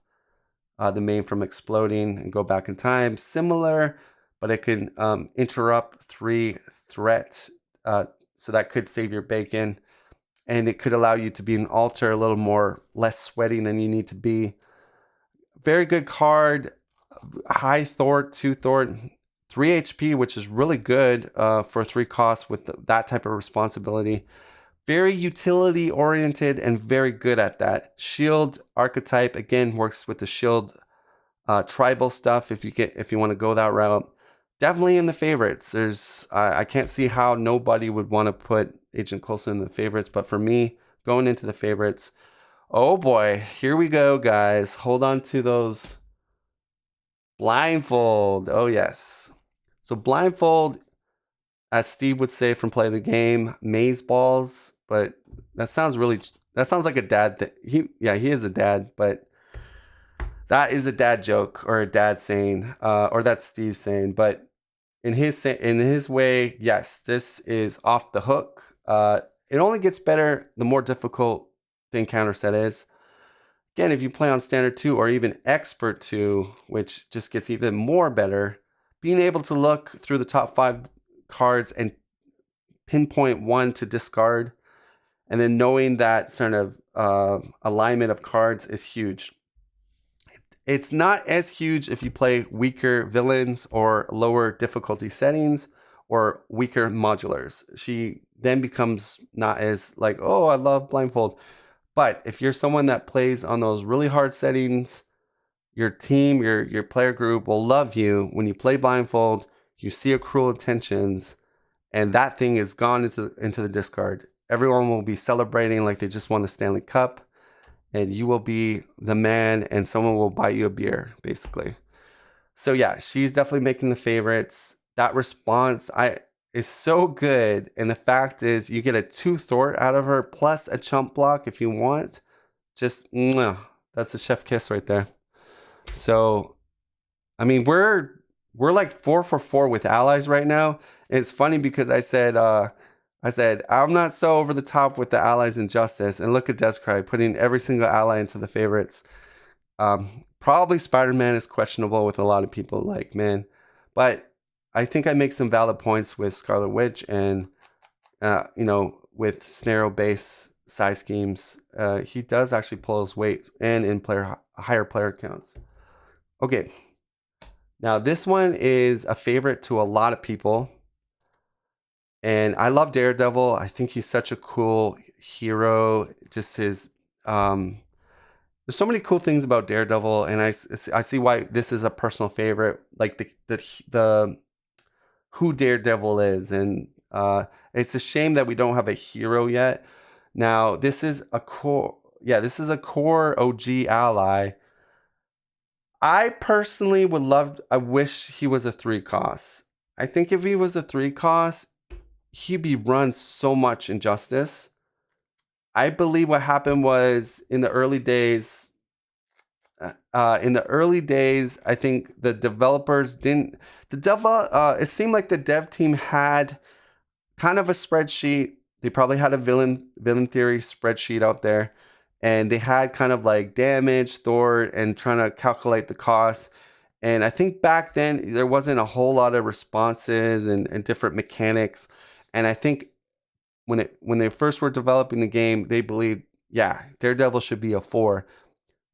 the main from exploding and go back in time. Similar, but it can interrupt 3 threat, so that could save your bacon, and it could allow you to be an alter a little more less sweaty than you need to be. Very good card, high Thort, 2 Thort, 3 HP, which is really good for 3 costs with that type of responsibility. Very utility oriented and very good at that. Shield archetype, again, works with the shield tribal stuff if you want to go that route. Definitely in the favorites. I can't see how nobody would want to put Agent Coulson in the favorites, but for me, going into the favorites, oh boy, here we go, guys. Hold on to those. Blindfold. Oh yes. So Blindfold, as Steve would say from Play the Game, maze balls, but that sounds like a dad thing. He is a dad, but that is a dad joke or a dad saying, or that's Steve saying. But in his way, yes, this is off the hook. It only gets better the more difficult the encounter set is. Again, if you play on Standard 2 or even Expert 2, which just gets even more better, being able to look through the top 5 cards and pinpoint one to discard, and then knowing that sort of alignment of cards is huge. It's not as huge if you play weaker villains or lower difficulty settings or weaker modulars. She then becomes not as like, oh, I love Blindfold. But if you're someone that plays on those really hard settings, your team, your player group will love you when you play Blindfold. You see a Cruel Intentions, and that thing is gone into the discard. Everyone will be celebrating like they just won the Stanley Cup, and you will be the man, and someone will buy you a beer, basically. So yeah, she's definitely making the favorites. That response is so good, and the fact is you get a 2 Thort out of her plus a chump block if you want. Just that's a chef kiss right there. So I mean, we're like 4 for 4 with allies right now. And it's funny because I said I'm not so over the top with the allies in Justice, and look at Descry putting every single ally into the favorites. Probably Spider-Man is questionable with a lot of people, like, man, but I think I make some valid points with Scarlet Witch and with Snarrow base size schemes. He does actually pull his weight and in higher player counts. Okay, now this one is a favorite to a lot of people. And I love Daredevil. I think he's such a cool hero. Just his, there's so many cool things about Daredevil, and I see why this is a personal favorite. Like the who Daredevil is, and it's a shame that we don't have a hero yet. Now this is a core OG ally. I personally I wish he was a 3 cost. I think if he was a 3 cost, he'd be run so much in Justice. I believe what happened was in the early days, I think the developers it seemed like the dev team had kind of a spreadsheet. They probably had a villain theory spreadsheet out there, and they had kind of like damage, Thor, and trying to calculate the costs. And I think back then there wasn't a whole lot of responses and different mechanics. And I think when they first were developing the game, they believed, yeah, Daredevil should be a 4.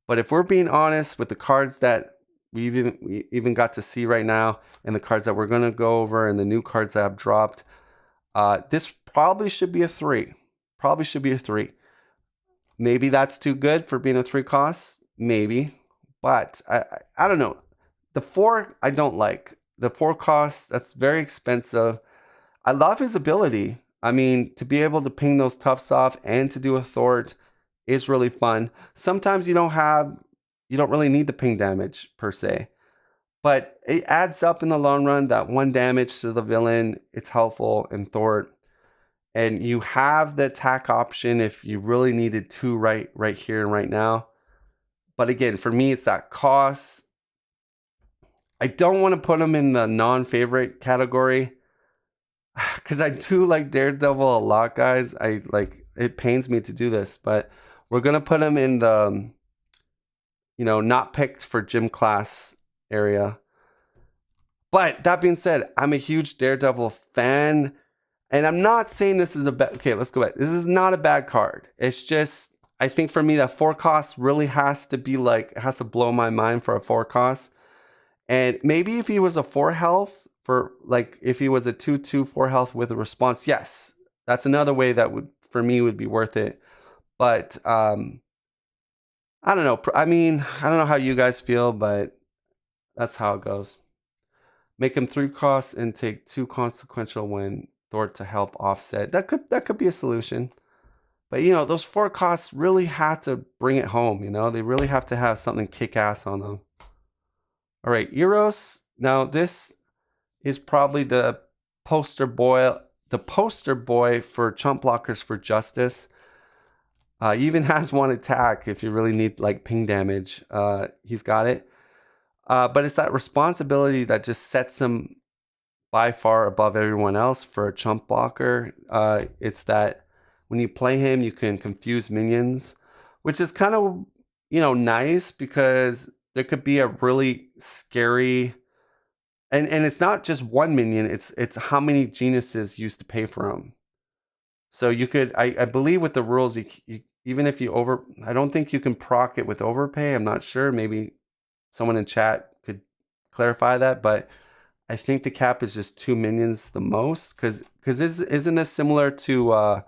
But if we're being honest with the cards that we even got to see right now, and the cards that we're going to go over, and the new cards that have dropped, this probably should be a 3. Probably should be a 3. Maybe that's too good for being a 3 cost. Maybe. But I don't know. The 4 I don't like. The 4 costs, that's very expensive. I love his ability. I mean, to be able to ping those toughs off and to do a Thort is really fun. Sometimes you don't have you don't really need the ping damage per se. But it adds up in the long run. That 1 damage to the villain, it's helpful in Thort. And you have the attack option if you really needed 2 right here and right now. But again, for me, it's that cost. I don't want to put him in the non-favorite category because I do like Daredevil a lot, guys. It pains me to do this, but we're gonna put him in the, not picked for gym class area. But that being said, I'm a huge Daredevil fan, and I'm not saying this is a bad. Okay, let's go back. This is not a bad card. It's just, I think for me that 4 cost really has to be it has to blow my mind for a 4 cost. And maybe if he was a 4 health if he was a 2/2 4 health with a response, yes, that's another way that for me would be worth it. But I don't know. I mean, I don't know how you guys feel, but that's how it goes. Make him 3 costs and take 2 consequential when Thort to help offset. That could be a solution. But those 4 costs really have to bring it home. They really have to have something kick ass on them. All right, Euros. Now this is probably the poster boy for chump blockers for Justice. He even has 1 attack if you really need ping damage. He's got it. But it's that responsibility that just sets him by far above everyone else for a chump blocker. It's that when you play him, you can confuse minions, which is kind of, nice because there could be a really scary, and it's not just 1 minion, it's how many geniuses used to pay for him. So you could, I believe with the rules, you even if you I don't think you can proc it with overpay. I'm not sure. Maybe someone in chat could clarify that, but I think the cap is just 2 minions the most. Because isn't this similar to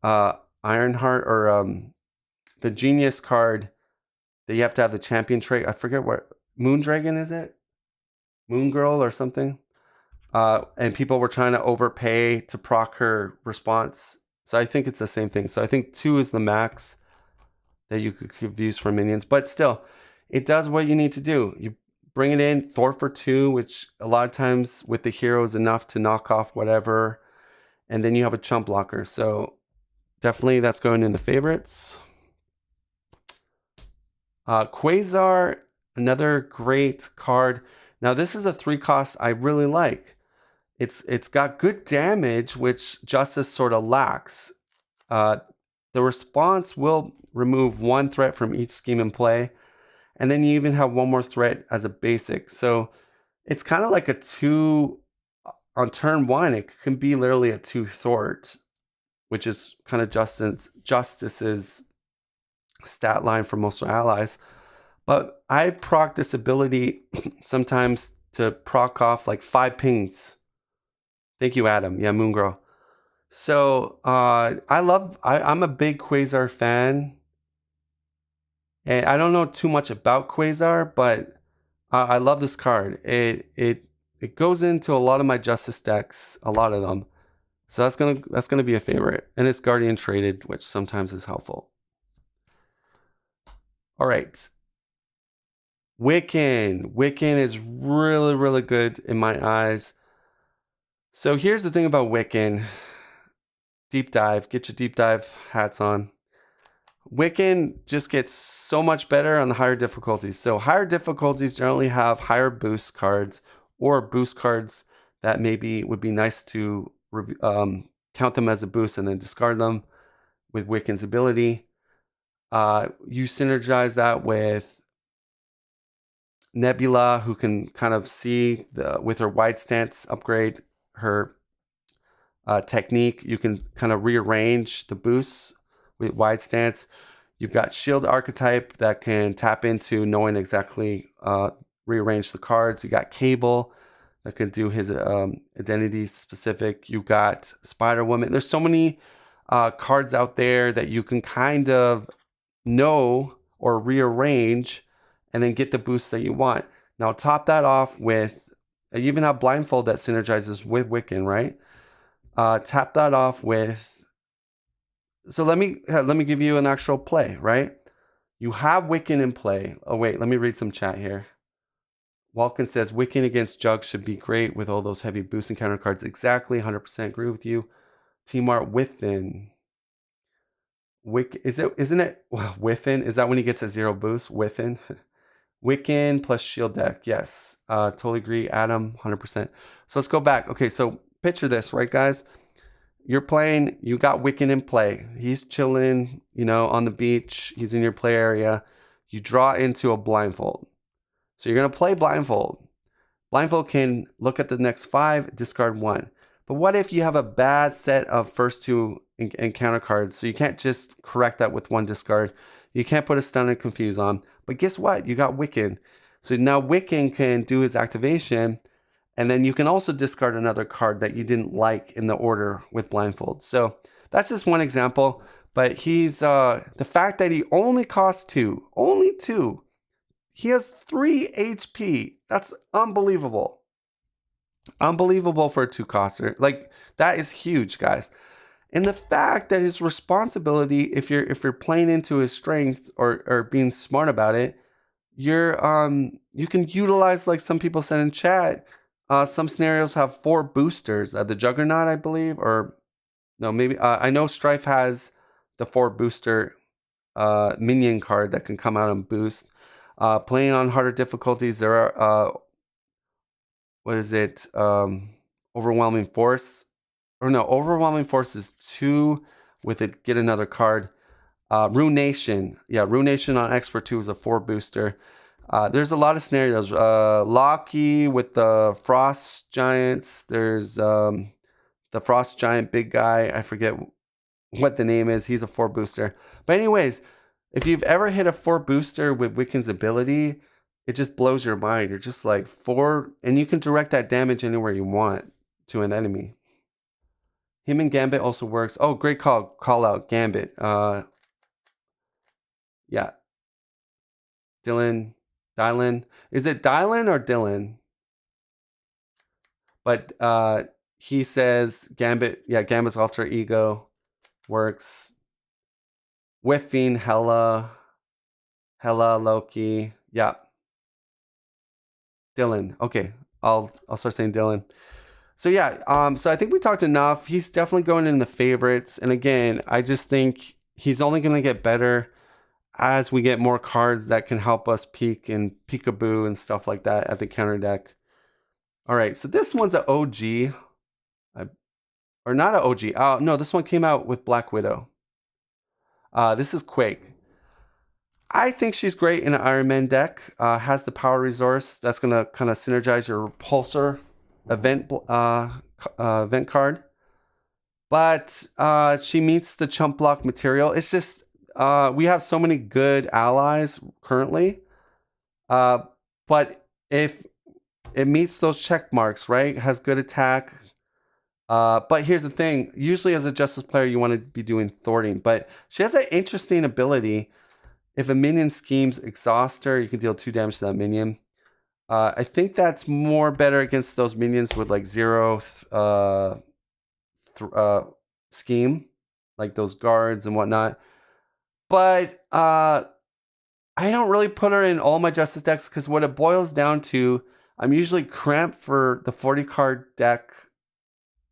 Ironheart or the Genius card that you have to have the champion trait? I forget what Moondragon is it? Moon Girl or something? And people were trying to overpay to proc her response. So I think it's the same thing. So I think 2 is the max that you could use for minions. But still, it does what you need to do. You bring it in, Thor for 2, which a lot of times with the hero is enough to knock off whatever. And then you have a chump blocker. So definitely that's going in the favorites. Quasar, another great card. Now this is a 3 cost I really like. It's got good damage, which Justice sort of lacks. The response will remove 1 threat from each scheme in play. And then you even have 1 more threat as a basic. So it's kind of like a 2 on turn 1. It can be literally a 2 Thort, which is kind of Justice's stat line for most allies. But I proc this ability sometimes to proc off 5 pings. Thank you, Adam. Yeah, Moon Girl. So I'm a big Quasar fan. And I don't know too much about Quasar, but I love this card. It goes into a lot of my Justice decks, a lot of them. So that's gonna be a favorite. And it's Guardian traded, which sometimes is helpful. All right. Wiccan. Wiccan is really, really good in my eyes. So here's the thing about Wiccan. Deep dive. Get your deep dive hats on. Wiccan just gets so much better on the higher difficulties. So higher difficulties generally have higher boost cards or boost cards that maybe would be nice to count them as a boost and then discard them with Wiccan's ability. You synergize that with Nebula, who can kind of see with her wide stance upgrade, her technique. You can kind of rearrange the boosts with wide stance. You've got Shield archetype that can tap into knowing exactly rearrange the cards. You got Cable that can do his identity specific. You got Spider Woman. There's so many cards out there that you can kind of know or rearrange and then get the boost that you want. Now top that off with, you even have Blindfold that synergizes with Wiccan, right? Tap that off with, so let me give you an actual play, right? You have Wiccan in play. Oh, wait, let me read some chat here. Walken says Wiccan against Jug should be great with all those heavy boost and counter cards. Exactly, 100% agree with you. T-Mart Within. Isn't it Whiffin? Is that when he gets a 0 boost? Whiffin? Wiccan plus shield deck. Yes. Totally agree. Adam, 100%. So let's go back. Okay, so picture this, right, guys? You're playing, you got Wiccan in play. He's chilling, on the beach. He's in your play area. You draw into a blindfold. So you're going to play blindfold. Blindfold can look at the next 5, discard 1. But what if you have a bad set of first 2 encounter cards? So you can't just correct that with 1 discard. You can't put a stun and confuse on. But guess what? You got Wiccan. So now Wiccan can do his activation. And then you can also discard another card that you didn't like in the order with blindfold. So that's just one example. But he's the fact that he only costs 2. Only 2. He has 3 HP. That's unbelievable. Unbelievable for a 2-coster. Like, that is huge, guys. And the fact that his responsibility, if you're playing into his strengths or being smart about it, you can utilize, like some people said in chat, some scenarios have 4 boosters. The Juggernaut, I believe, or no, maybe I know Strife has the 4 booster minion card that can come out and boost. Playing on harder difficulties, there are Overwhelming Force. Or no, Overwhelming Force is 2 with it, get another card. Ruination. Yeah, Ruination on Expert 2 is a 4 booster. There's a lot of scenarios. Loki with the Frost Giants. There's the Frost Giant big guy. I forget what the name is. He's a 4 booster. But anyways, if you've ever hit a 4 booster with Wiccan's ability, it just blows your mind. You're just like 4, and you can direct that damage anywhere you want to an enemy. Him and Gambit also works. Oh, great call out, Gambit. Yeah. Dylan. Is it Dylan or Dylan? But he says Gambit, Gambit's alter ego works. Whiffing, Hela, Loki. Yeah. Dylan. Okay. I'll start saying Dylan. So yeah, so I think we talked enough. He's definitely going in the favorites. And again, I just think he's only going to get better as we get more cards that can help us peek and peekaboo and stuff like that at the counter deck. All right, so this one's an OG. Or not an OG. Oh, no, this one came out with Black Widow. This is Quake. I think she's great in an Iron Man deck. Has the power resource that's going to kind of synergize your Repulsor event card, but she meets the chump block material. It's just we have so many good allies currently, but if it meets those check marks, right, has good attack, but here's the thing, usually as a Justice player you want to be doing thwarting, but she has an interesting ability. If a minion schemes exhaust her, you can deal 2 damage to that minion. I think that's more better against those minions with like 0 scheme, like those guards and whatnot. But I don't really put her in all my Justice decks because what it boils down to, I'm usually cramped for the 40 card deck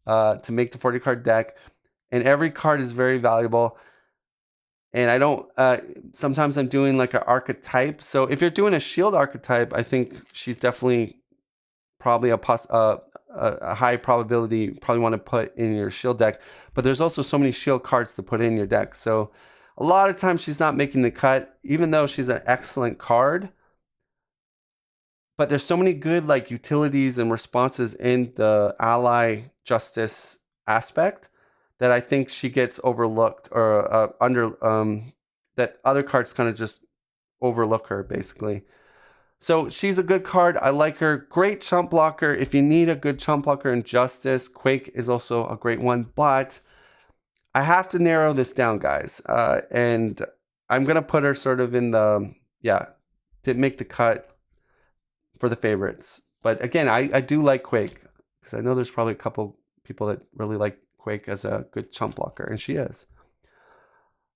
to make the 40 card deck, and every card is very valuable. And I don't, sometimes I'm doing like an archetype. So if you're doing a shield archetype, I think she's definitely probably a high probability you probably want to put in your shield deck. But there's also so many shield cards to put in your deck. So a lot of times she's not making the cut, even though she's an excellent card. But there's so many good like utilities and responses in the ally justice aspect that I think she gets overlooked or that other cards kind of just overlook her basically. So she's a good card. I like her. Great chump blocker. If you need a good chump blocker in Justice, Quake is also a great one. But I have to narrow this down, guys. And I'm going to put her sort of in the, didn't make the cut for the favorites. But again, I do like Quake because I know there's probably a couple people that really like Quake as a good chump blocker, and she is.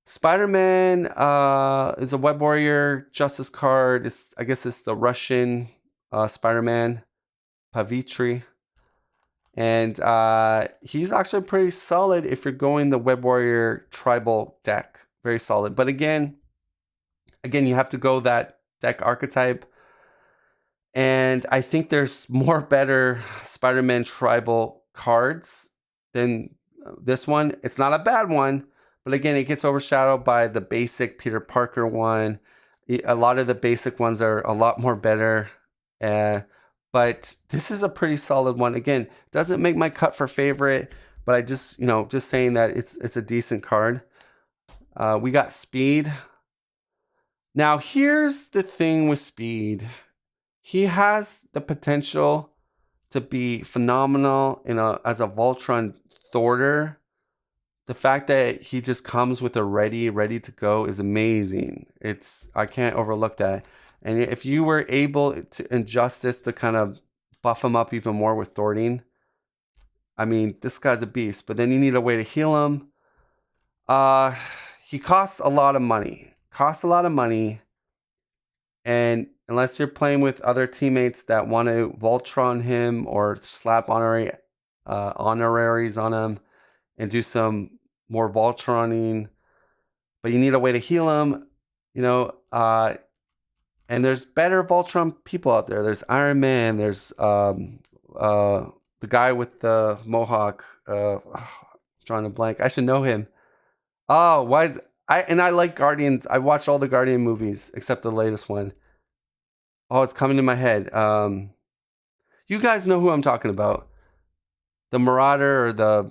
Spider-Man is a Web Warrior Justice card. I guess it's the Russian Spider-Man, Pavitri. And he's actually pretty solid if you're going the Web Warrior tribal deck. Very solid. But again, you have to go that deck archetype. And I think there's more better Spider-Man tribal cards than this one. It's not a bad one, but again, it gets overshadowed by the basic Peter Parker one. A lot of the basic ones are a lot more better. But this is a pretty solid one. Again, doesn't make my cut for favorite, but I just, just saying that it's a decent card. We got Speed. Now, here's the thing with Speed. He has the potential to be phenomenal as a Voltron thwarter. The fact that he just comes with a ready to go is amazing. I can't overlook that. And if you were able to Injustice to kind of buff him up even more with thwarting, I mean, this guy's a beast. But then you need a way to heal him. He costs a lot of money. And unless you're playing with other teammates that want to Voltron him or slap honoraries on him and do some more Voltroning, but you need a way to heal him, and there's better Voltron people out there. There's Iron Man. There's the guy with the mohawk. Drawing a blank. I should know him. Oh, I like Guardians. I watched all the Guardian movies except the latest one. Oh, it's coming to my head. You guys know who I'm talking about. The Marauder or the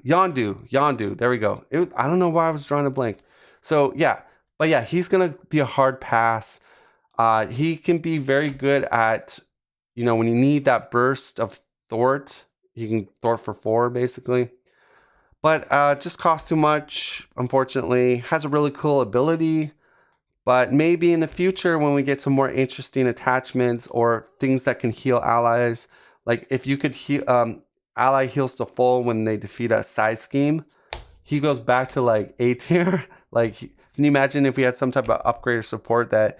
Yondu. There we go. I don't know why I was drawing a blank. So yeah. But yeah, he's going to be a hard pass. He can be very good at, when you need that burst of thwart, he can thwart for 4 basically. But just costs too much, unfortunately. Has a really cool ability. But maybe in the future when we get some more interesting attachments or things that can heal allies, like if you could heal, ally heals to full when they defeat a side scheme, he goes back to like A tier. Can you imagine if we had some type of upgrade or support that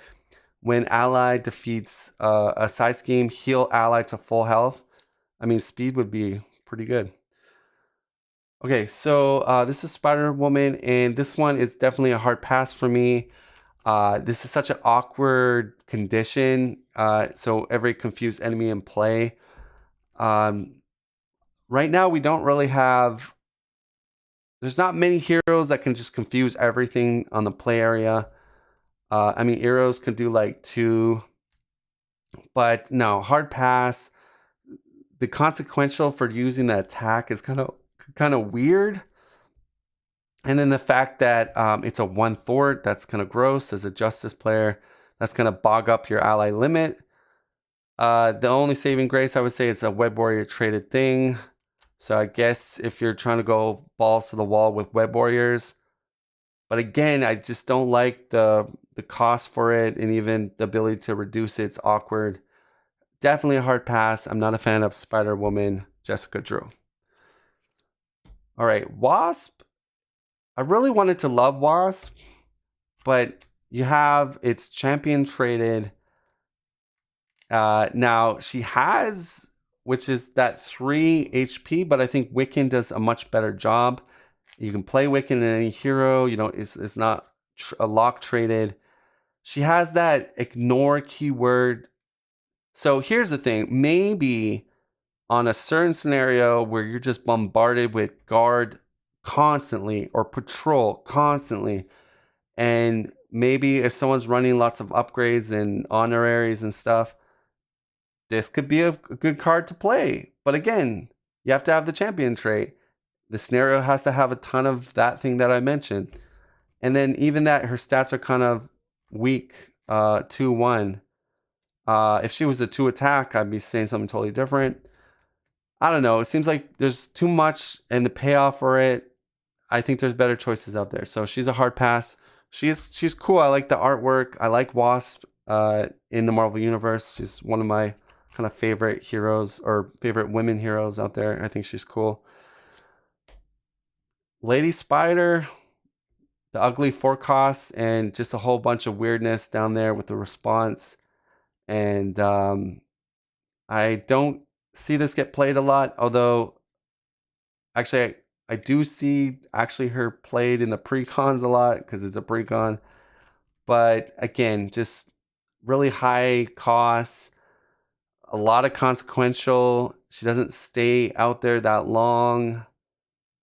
when ally defeats a side scheme, heal ally to full health? I mean, Speed would be pretty good. Okay, so this is Spider-Woman, and this one is definitely a hard pass for me. This is such an awkward condition, so every confused enemy in play. Right now, we don't really have... There's not many heroes that can just confuse everything on the play area. I mean, heroes can do like 2. But no, hard pass. The consequential for using the attack is kind of weird. And then the fact that it's a 1 thwart, that's kind of gross as a Justice player. That's going to bog up your ally limit. The only saving grace, I would say, it's a Web Warrior traded thing. So I guess if you're trying to go balls to the wall with Web Warriors. But again, I just don't like the cost for it and even the ability to reduce it. It's awkward. Definitely a hard pass. I'm not a fan of Spider-Woman, Jessica Drew. All right, Wasp. I really wanted to love Wasp, but it's champion traded. Now she has, which is that 3 HP, but I think Wiccan does a much better job. You can play Wiccan in any hero, it's not a lock traded. She has that ignore keyword. So here's the thing, maybe on a certain scenario where you're just bombarded with guard constantly or patrol constantly, and maybe if someone's running lots of upgrades and honoraries and stuff, this could be a good card to play. But again, you have to have the champion trait. The scenario has to have a ton of that thing that I mentioned. And then even that, her stats are kind of weak, 2-1. If she was a 2 attack, I'd be saying something totally different. I don't know. It seems like there's too much and the payoff for it. I think there's better choices out there. So she's a hard pass. She's cool. I like the artwork. I like Wasp in the Marvel Universe. She's one of my kind of favorite heroes or favorite women heroes out there. I think she's cool. Lady Spider. the ugly 4 costs and just a whole bunch of weirdness down there with the response. And I don't see this get played a lot, although actually I do see actually her played in the precons a lot because it's a precon. But again, just really high costs, a lot of consequential. She doesn't stay out there that long.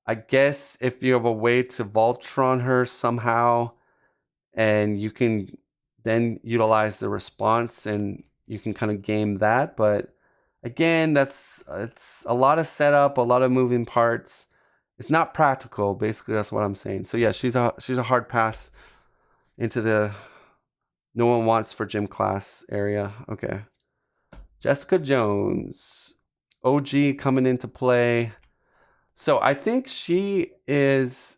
I guess if you have a way to Voltron her somehow and you can then utilize the response and you can kind of game that. But again, it's a lot of setup, a lot of moving parts. It's not practical, basically. That's what I'm saying. So yeah, she's a hard pass into the no one wants for gym class area. Okay. Jessica Jones, OG coming into play. So I think she is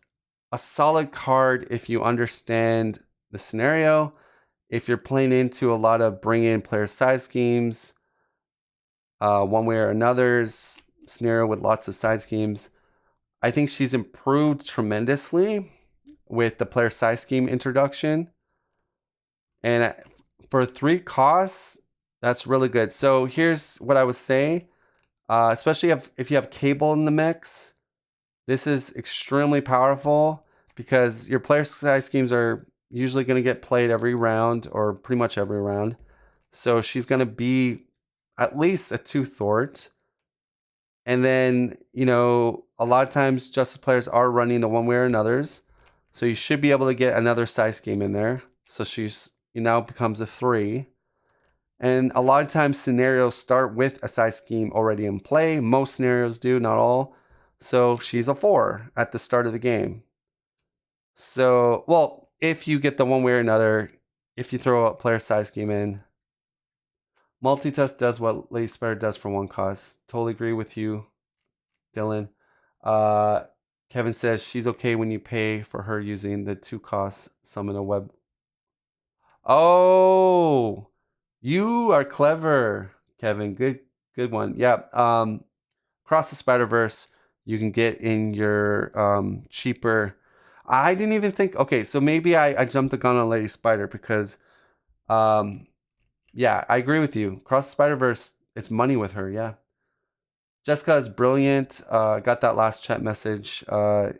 a solid card if you understand the scenario. If you're playing into a lot of bring in player size schemes, one way or another's scenario with lots of side schemes, I think she's improved tremendously with the player size scheme introduction. And for 3 costs, that's really good. So here's what I would say, especially if you have Cable in the mix, this is extremely powerful because your player size schemes are usually going to get played every round or pretty much every round. So she's going to be at least a 2 thwart. And then, a lot of times Justice players are running the one way or another's. So you should be able to get another size scheme in there. So she now becomes a 3. And a lot of times scenarios start with a size scheme already in play. Most scenarios do, not all. So she's a 4 at the start of the game. So, well, if you get the one way or another, if you throw a player size scheme in, multitask does what Lady Spider does for 1 cost. Totally agree with you, Dylan. Kevin says she's okay when you pay for her using the 2 costs summon a web. Oh, you are clever, Kevin. Good one. Yeah. Across the Spider-Verse, you can get in your cheaper. I didn't even think. Okay, so maybe I jumped the gun on Lady Spider because, yeah, I agree with you. Across the Spider-Verse, it's money with her. Yeah. Jessica is brilliant. Got that last chat message.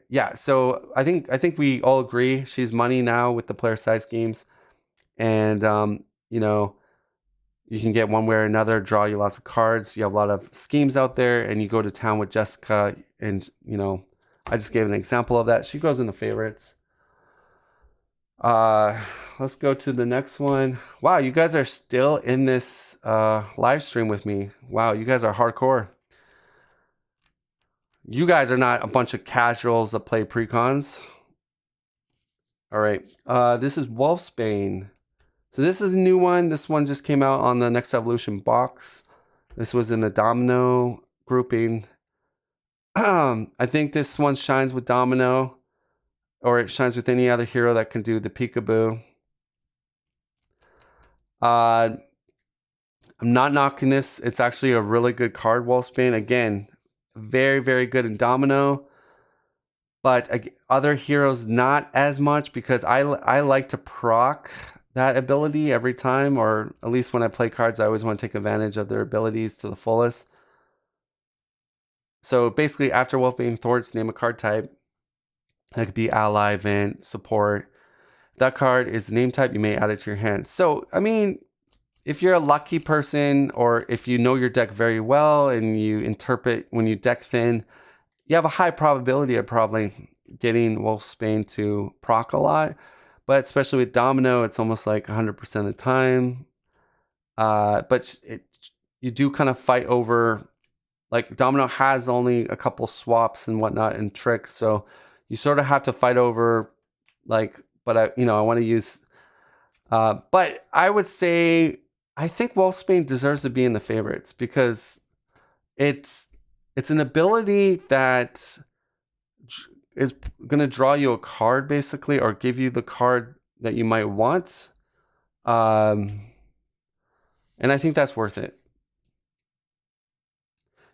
Yeah, so I think we all agree she's money now with the player size schemes, and you can get one way or another, draw you lots of cards. You have a lot of schemes out there, and you go to town with Jessica, and I just gave an example of that. She goes in the favorites. Let's go to the next one. Wow, you guys are still in this live stream with me. Wow, you guys are hardcore. You guys are not a bunch of casuals that play precons. All right. This is Wolfsbane. So this is a new one. This one just came out on the Next Evolution box. This was in the Domino grouping. I think this one shines with Domino, or it shines with any other hero that can do the peekaboo. I'm not knocking this. It's actually a really good card, Wolfsbane. Again, very, very good in Domino. But other heroes, not as much, because I like to proc that ability every time, or at least when I play cards, I always want to take advantage of their abilities to the fullest. So basically, after Wolfbane Thwarts, name a card type. That could be ally, event, support. If that card is the name type, you may add it to your hand. So, I mean, if you're a lucky person, or if you know your deck very well and you interpret when you deck thin, you have a high probability of probably getting Wolfsbane to proc a lot. But especially with Domino, it's almost like 100% of the time. But you do kind of fight over, like Domino has only a couple swaps and whatnot and tricks. So you sort of have to fight over, like, but I want to use, but I would say, I think Wolfsbane deserves to be in the favorites because it's an ability that is going to draw you a card basically, or give you the card that you might want. And I think that's worth it.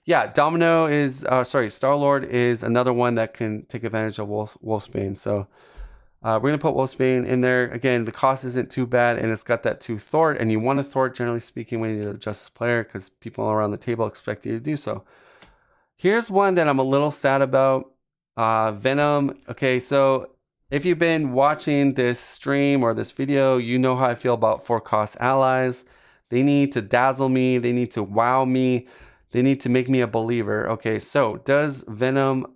Yeah, Domino is, Star-Lord is another one that can take advantage of Wolfsbane. So We're going to put Wolfsbane in there. Again, the cost isn't too bad, and it's got that 2 Thort, and you want a Thort, generally speaking, when you're a Justice player, because people around the table expect you to do so. Here's one that I'm a little sad about. Venom. Okay, so if you've been watching this stream or this video, you know how I feel about 4-cost allies. They need to dazzle me. They need to wow me. They need to make me a believer. Okay, so does Venom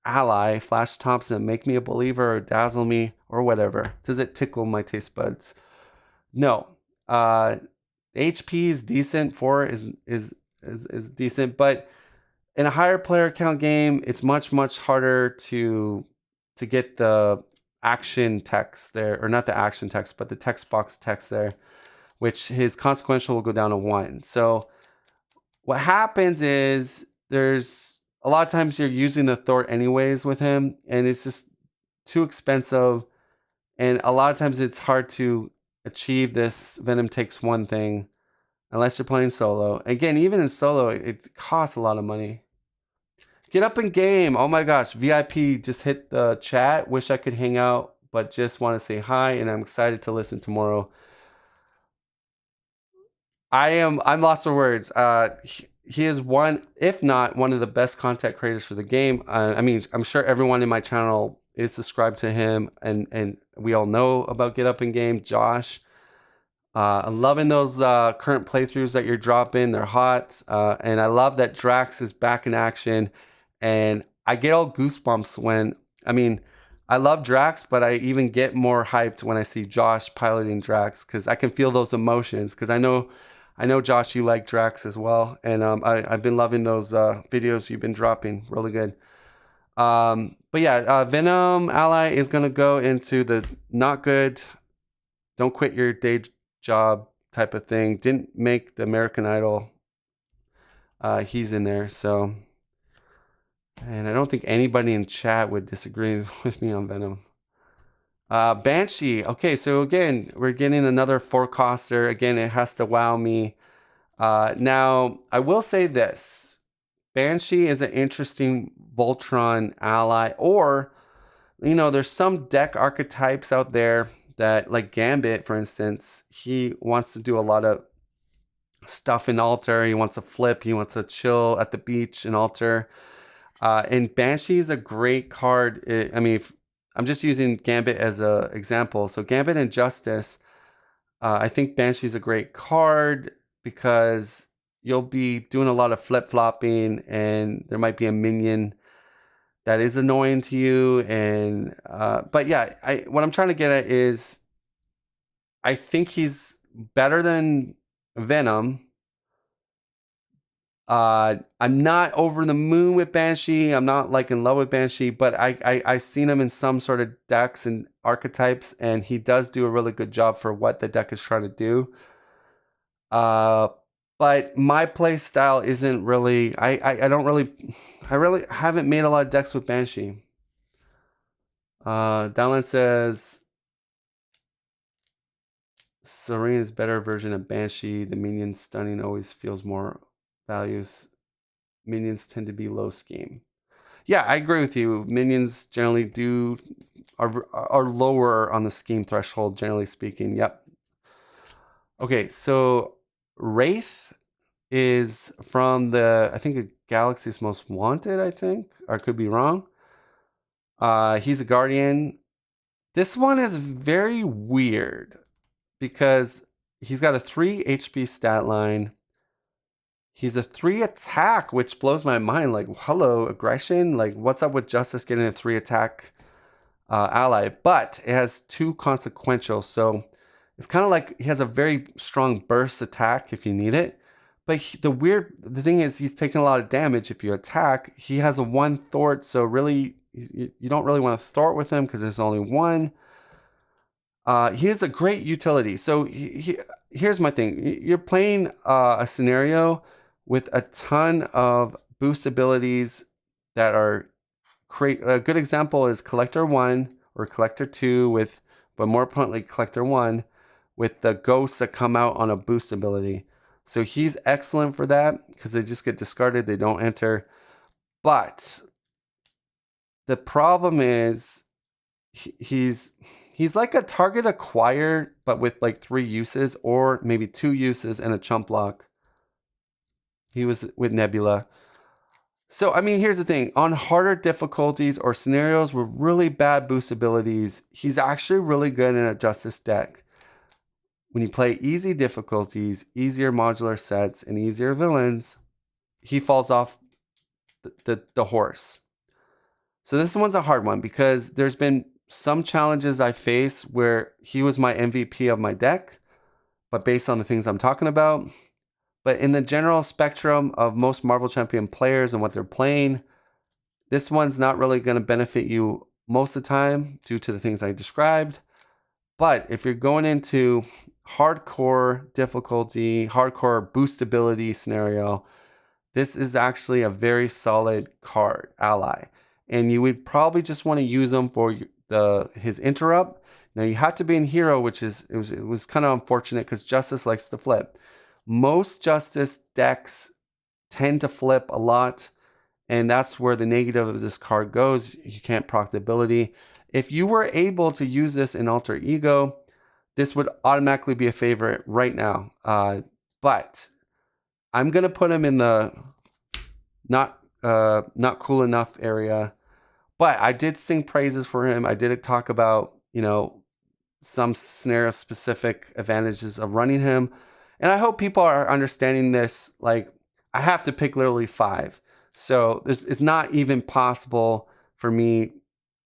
ally Flash Thompson make me a believer or dazzle me or whatever? Does it tickle my taste buds? No. HP is decent. 4 is decent, but in a higher player count game, it's much harder to get the action text there, or not the action text, but the text box text there, which his consequential will go down to 1. So what happens is there's a lot of times you're using the Thort anyways with him, and it's just too expensive. And a lot of times it's hard to achieve this Venom takes 1 thing unless you're playing solo. Again, even in solo, it costs a lot of money. Get up in game. Oh my gosh, VIP just hit the chat. Wish I could hang out, but just want to say hi, and I'm excited to listen tomorrow. I'm lost for words. He is one, if not one of the best content creators for the game. I mean, I'm sure everyone in my channel is subscribed to him, and we all know about Get Up in Game. Josh, I'm loving those current playthroughs that you're dropping. They're hot, and I love that Drax is back in action. And I get all goosebumps when, I mean, I love Drax, but I even get more hyped when I see Josh piloting Drax, because I can feel those emotions. Because I know, Josh, you like Drax as well, and I've been loving those videos you've been dropping. Really good. But yeah, Venom ally is gonna go into the not good, don't quit your day job type of thing. Didn't make the American Idol. He's in there, so. And I don't think anybody in chat would disagree with me on Venom. Banshee. Okay, so again, we're getting another 4-coster. Again, it has to wow me. Now, I will say this. Banshee is an interesting Voltron ally. Or, you know, there's some deck archetypes out there that, like Gambit, for instance, he wants to do a lot of stuff in altar. He wants to flip. He wants to chill at the beach in altar. And Banshee is a great card. I mean, I'm just using Gambit as an example. So Gambit and Justice, I think Banshee is a great card because you'll be doing a lot of flip-flopping, and there might be a minion that is annoying to you. And but yeah, what I'm trying to get at is I think he's better than Venom. I'm not over the moon with Banshee. I'm not like in love with Banshee, but I seen him in some sort of decks and archetypes, and he does do a really good job for what the deck is trying to do. But my play style isn't really. I really haven't made a lot of decks with Banshee. Downland says Serene is better version of Banshee. The minion stunning always feels more values. Minions tend to be low scheme. Yeah, I agree with you. Minions generally are lower on the scheme threshold, generally speaking. Yep. Okay, so Wraith is from I think Galaxy's Most Wanted, I think, or I could be wrong. He's a Guardian. This one is very weird because he's got a 3 HP stat line. He's a 3 attack, which blows my mind. Like, hello, aggression? Like, what's up with Justice getting a 3 attack ally? But it has 2 consequential. So it's kind of like he has a very strong burst attack if you need it. But the thing is, he's taking a lot of damage if you attack. He has a 1 Thort, so really, you don't really want to Thort with him because there's only 1. He is a great utility. So here's my thing. You're playing a scenario with a ton of boost abilities that are a good example is Collector 1 or Collector 2 but more importantly, Collector 1 with the ghosts that come out on a boost ability. So he's excellent for that because they just get discarded. They don't enter. But the problem is he's like a target acquire, but with like 3 uses or maybe 2 uses and a chump block. He was with Nebula. So, I mean, here's the thing. On harder difficulties or scenarios with really bad boost abilities, he's actually really good in a Justice deck. When you play easy difficulties, easier modular sets, and easier villains, he falls off the horse. So this one's a hard one because there's been some challenges I face where he was my MVP of my deck, but based on the things I'm talking about. But in the general spectrum of most Marvel Champion players and what they're playing, this one's not really going to benefit you most of the time due to the things I described. But if you're going into hardcore difficulty, hardcore boostability scenario, this is actually a very solid card, ally. And you would probably just want to use them for his interrupt. Now you have to be in hero, which is it was kind of unfortunate because Justice likes to flip. Most Justice decks tend to flip a lot, and that's where the negative of this card goes. You can't proc the ability. If you were able to use this in Alter Ego, this would automatically be a favorite right now. But I'm gonna put him in the not cool enough area. But I did sing praises for him. I did talk about, some scenario specific advantages of running him. And I hope people are understanding this. Like, I have to pick literally 5. So it's not even possible for me.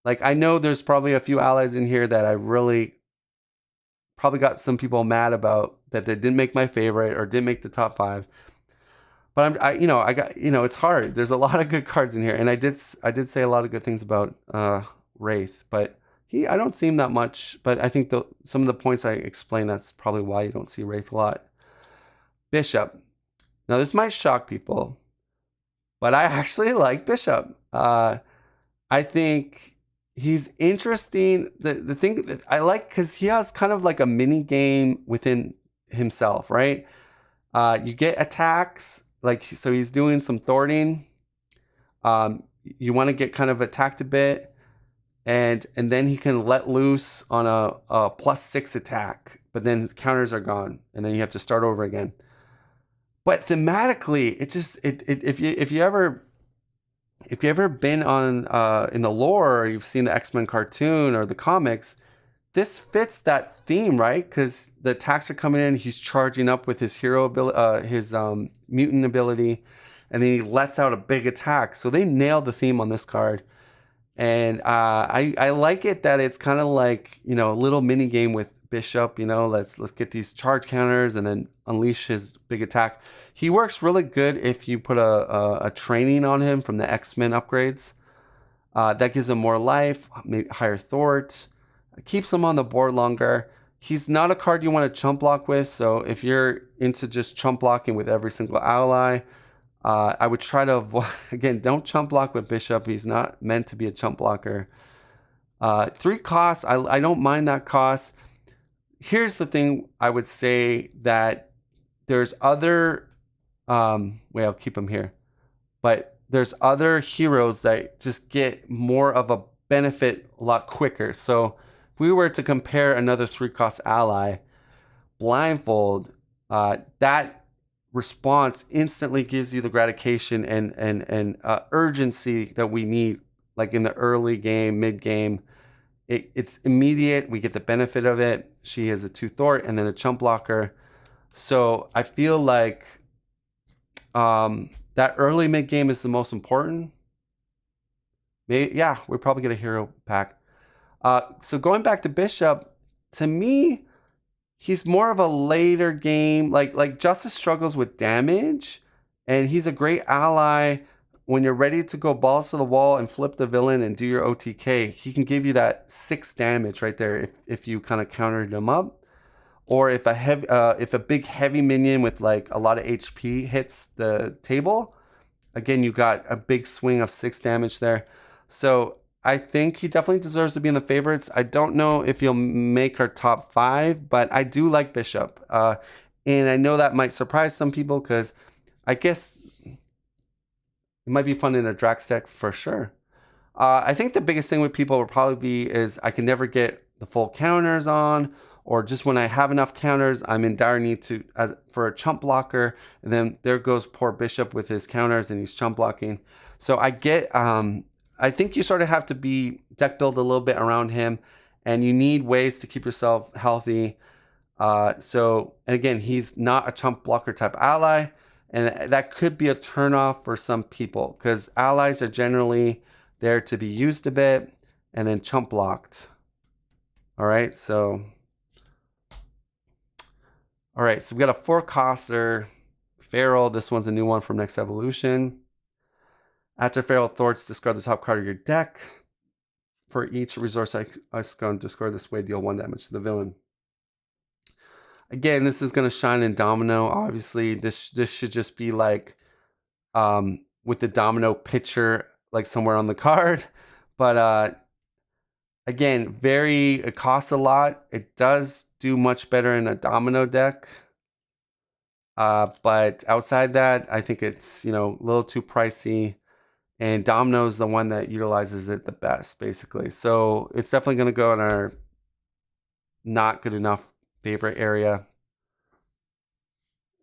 Like, I know there's probably a few allies in here that I really probably got some people mad about that they didn't make my favorite or didn't make the top 5. But it's hard. There's a lot of good cards in here, and I did say a lot of good things about Wraith, but I don't see him that much. But I think some of the points I explained, that's probably why you don't see Wraith a lot. Bishop. Now this might shock people, but I actually like Bishop. I think he's interesting. The thing that I like, because he has kind of like a mini game within himself, right? You get attacks. So he's doing some thwarting. You want to get kind of attacked a bit, and then he can let loose on a +6 attack, but then his counters are gone, and then you have to start over again. But thematically, if you ever been on in the lore, or you've seen the X-Men cartoon or the comics, this fits that theme, right? Because the attacks are coming in, he's charging up with his hero ability, his mutant ability, and then he lets out a big attack. So they nailed the theme on this card, and I like it that it's kind of like a little mini game with Bishop. Let's get these charge counters and then unleash his big attack. He works really good if you put a training on him from the X-Men upgrades. That gives him more life, maybe higher thwart. Keeps him on the board longer. He's not a card you want to chump block with, so if you're into just chump blocking with every single ally, I would try to avoid, again, don't chump block with Bishop. He's not meant to be a chump blocker. 3 costs, I don't mind that cost. Here's the thing, I would say that there's other, I'll keep him here, but there's other heroes that just get more of a benefit a lot quicker. So if we were to compare another 3-cost ally, Blindfold, that response instantly gives you the gratification and urgency that we need, like in the early game, mid game. It's immediate. We get the benefit of it. She has a 2 thwart and then a chump blocker. So I feel like that early mid game is the most important. Maybe, yeah, we probably get a hero pack. So going back to Bishop, to me, he's more of a later game. Like Justice struggles with damage, and he's a great ally when you're ready to go balls to the wall and flip the villain and do your OTK. He can give you that 6 damage right there if you kind of countered him up, or if a big heavy minion with like a lot of HP hits the table. Again, you got a big swing of 6 damage there. So I think he definitely deserves to be in the favorites. I don't know if he'll make our top 5, but I do like Bishop. And I know that might surprise some people because I guess it might be fun in a Drax deck for sure. I think the biggest thing with people will probably be is I can never get the full counters on, or just when I have enough counters, I'm in dire need for a chump blocker, and then there goes poor Bishop with his counters and he's chump blocking. So I think you sort of have to be deck build a little bit around him, and you need ways to keep yourself healthy. And again, he's not a chump blocker type ally, and that could be a turnoff for some people because allies are generally there to be used a bit and then chump blocked. All right, so we got a 4-coster Feral. This one's a new one from Next Evolution. After Feral Thwarts, discard the top card of your deck. For each resource icon, discard this way, deal 1 damage to the villain. Again, this is going to shine in Domino. Obviously, this should just be like with the Domino picture like somewhere on the card. But again, it costs a lot. It does do much better in a Domino deck. But outside that, I think it's, a little too pricey. And Domino is the one that utilizes it the best, basically. So it's definitely going to go in our not good enough favorite area.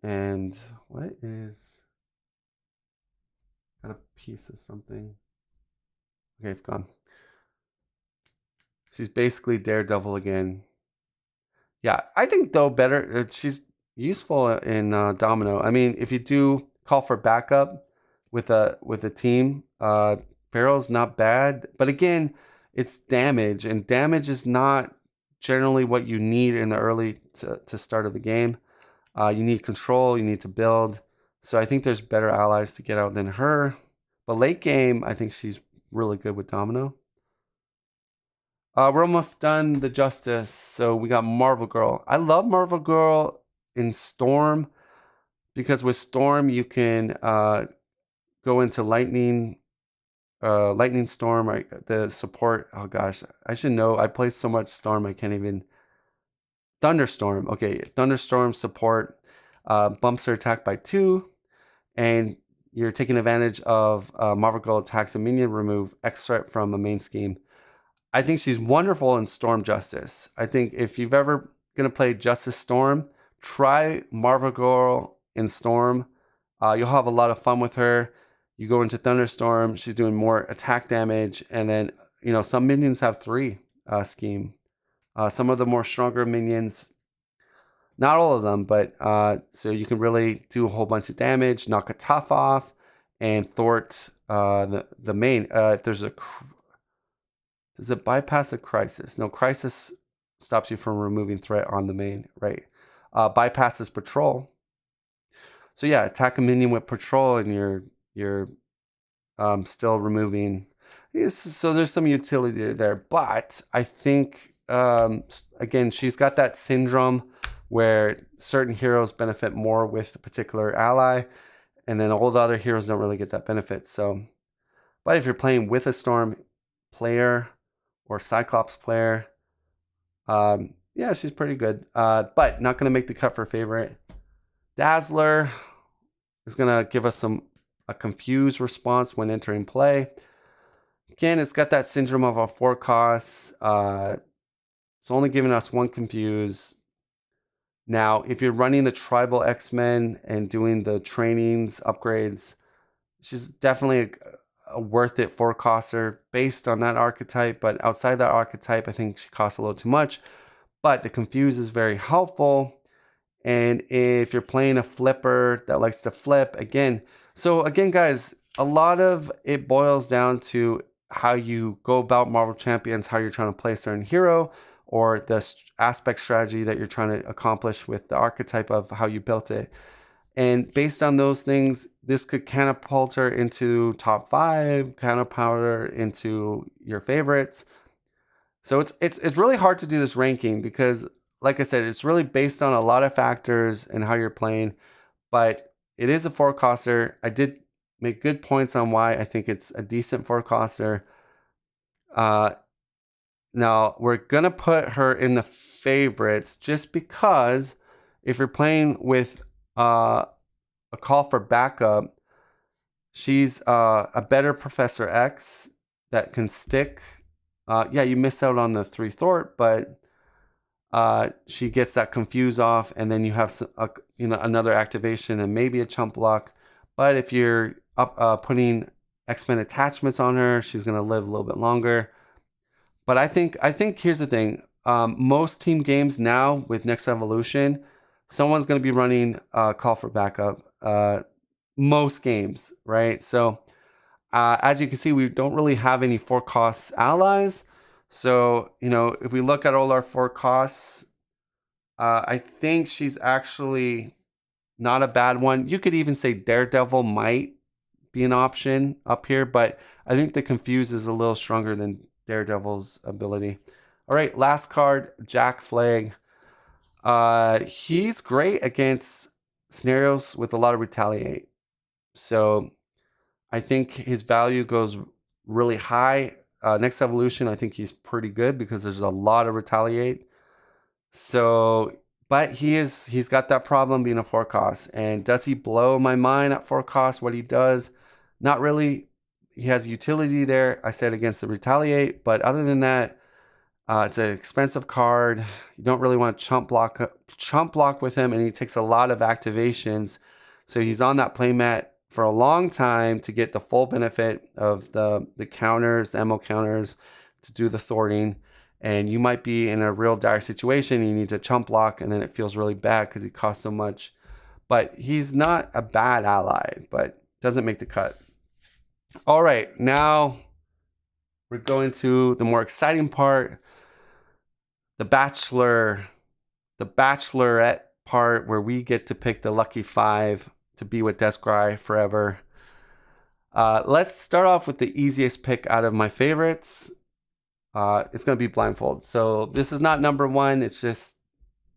And what is... Got a piece of something. Okay, it's gone. She's basically Daredevil again. Yeah, I think though better. She's useful in Domino. I mean, if you do call for backup with a team, Feral's not bad. But again, it's damage, and damage is not generally what you need in the early to start of the game. You need control. You need to build. So I think there's better allies to get out than her. But late game, I think she's really good with Domino. We're almost done the Justice. So we got Marvel Girl. I love Marvel Girl in Storm because with Storm you can go into Lightning Storm, right? The support. Oh gosh, I should know. I play so much Storm, I can't even. Thunderstorm. Okay, Thunderstorm support bumps her attack by 2, and you're taking advantage of Marvel Girl attacks a minion, remove X threat from a main scheme. I think she's wonderful in Storm Justice. I think if you've ever gonna play Justice Storm, try Marvel Girl in Storm. You'll have a lot of fun with her. You go into Thunderstorm, she's doing more attack damage, and then some minions have 3 scheme. Some of the more stronger minions, not all of them, but so you can really do a whole bunch of damage, knock a tough off, and thwart the main. If there's does it bypass a crisis? No, crisis stops you from removing threat on the main, right? Bypasses patrol. So yeah, attack a minion with patrol, and you're still removing. So there's some utility there, but I think. Again, she's got that syndrome where certain heroes benefit more with a particular ally, and then all the other heroes don't really get that benefit. So, but if you're playing with a Storm player or Cyclops player, yeah, she's pretty good. But not going to make the cut for favorite. Dazzler is going to give us a confused response when entering play. Again, it's got that syndrome of a 4 costs. It's only giving us 1 confuse. Now, if you're running the Tribal X-Men and doing the trainings, upgrades, she's definitely a worth it 4-coster based on that archetype. But outside that archetype, I think she costs a little too much. But the confuse is very helpful. And if you're playing a flipper that likes to flip, again, guys, a lot of it boils down to how you go about Marvel Champions, how you're trying to play a certain hero, or the aspect strategy that you're trying to accomplish with the archetype of how you built it. And based on those things, this could catapult her into top 5, catapult her into your favorites. So it's really hard to do this ranking because, like I said, it's really based on a lot of factors and how you're playing. But it is a 4-coster. I did make good points on why I think it's a decent 4-coster. Now, we're going to put her in the favorites just because if you're playing with a call for backup, she's a better Professor X that can stick. Yeah, you miss out on the 3 Thort, but she gets that confuse off, and then you have another activation and maybe a chump block. But if you're putting X-Men attachments on her, she's gonna live a little bit longer. But I think here's the thing: most team games now with Next Evolution, someone's gonna be running Call for Backup. Most games, right? So as you can see, we don't really have any 4-cost allies. So, if we look at all our 4 costs, I think she's actually not a bad one. You could even say Daredevil might be an option up here, but I think the Confuse is a little stronger than Daredevil's ability. All right, last card, Jack Flag. He's great against scenarios with a lot of Retaliate. So I think his value goes really high. Next Evolution, I think he's pretty good because there's a lot of Retaliate. So, but he's got that problem being a 4-cost. And does he blow my mind at 4-cost? What he does, not really. He has utility there. I said against the Retaliate, but other than that, it's an expensive card. You don't really want to chump block with him, and he takes a lot of activations. So he's on that playmat for a long time to get the full benefit of the counters, the ammo counters, to do the thwarting. And you might be in a real dire situation. You need to chump block, and then it feels really bad because he costs so much. But he's not a bad ally, but doesn't make the cut. All right, now we're going to the more exciting part, the Bachelorette part, where we get to pick the lucky 5 to be with Descry forever. Let's start off with the easiest pick out of my favorites. It's going to be Blindfold. So this is not number 1. It's just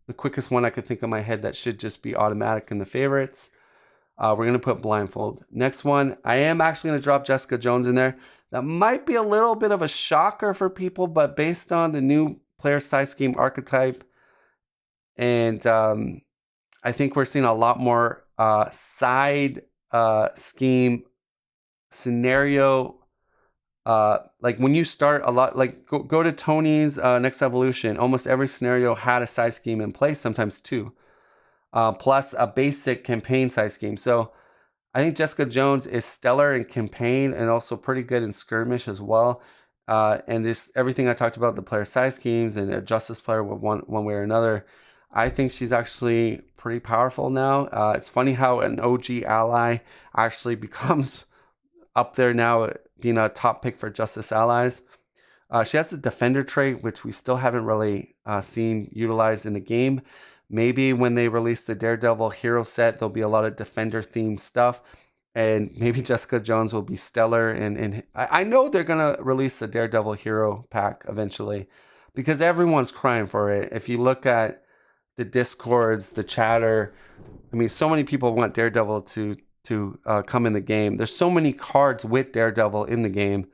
the quickest one I could think of in my head that should just be automatic in the favorites. We're going to put Blindfold. Next one, I am actually going to drop Jessica Jones in there. That might be a little bit of a shocker for people, but based on the new player size scheme archetype, and I think we're seeing a lot more side scheme scenario. Like when you start a lot, like go to Tony's Next Evolution, almost every scenario had a side scheme in place, sometimes 2. Plus a basic campaign size scheme. So I think Jessica Jones is stellar in campaign and also pretty good in skirmish as well. And just everything I talked about, the player size schemes and a Justice player with one way or another, I think she's actually pretty powerful now. It's funny how an OG ally actually becomes up there now, being a top pick for Justice allies. She has the Defender trait, which we still haven't really seen utilized in the game. Maybe when they release the Daredevil hero set, there'll be a lot of Defender themed stuff, and maybe Jessica Jones will be stellar. And I know they're gonna release the Daredevil hero pack eventually, because everyone's crying for it. If you look at the Discords, the chatter, I mean, so many people want Daredevil to come in the game. There's so many cards with Daredevil in the game.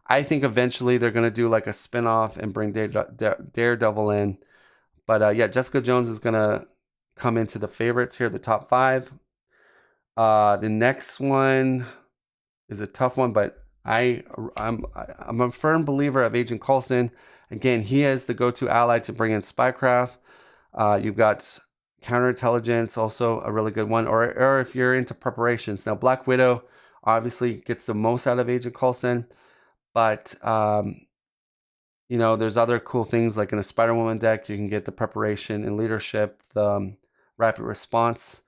I think eventually they're gonna do like a spinoff and bring Daredevil in. But yeah, Jessica Jones is going to come into the favorites here, the top 5. The next one is a tough one, but I'm a firm believer of Agent Coulson. Again, he is the go-to ally to bring in Spycraft. You've got Counterintelligence, also a really good one. Or if you're into preparations. Now, Black Widow obviously gets the most out of Agent Coulson. But there's other cool things like in a Spider-Woman deck, you can get the preparation and leadership, the rapid response.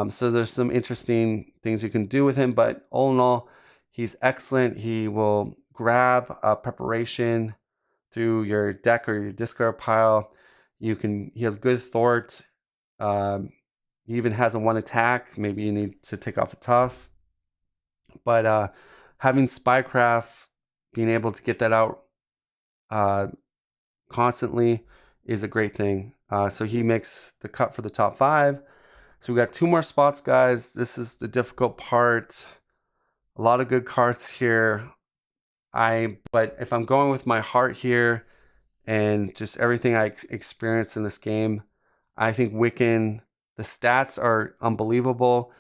So there's some interesting things you can do with him, but all in all, he's excellent. He will grab a preparation through your deck or your discard pile. He has good thwart. He even has a 1 attack. Maybe you need to take off a tough. But having Spycraft, being able to get that out constantly is a great thing. So he makes the cut for the top 5. So we got 2 more spots, guys. This is the difficult part. A lot of good cards here. But if I'm going with my heart here and just everything I experienced in this game, I think Wiccan, the stats are unbelievable.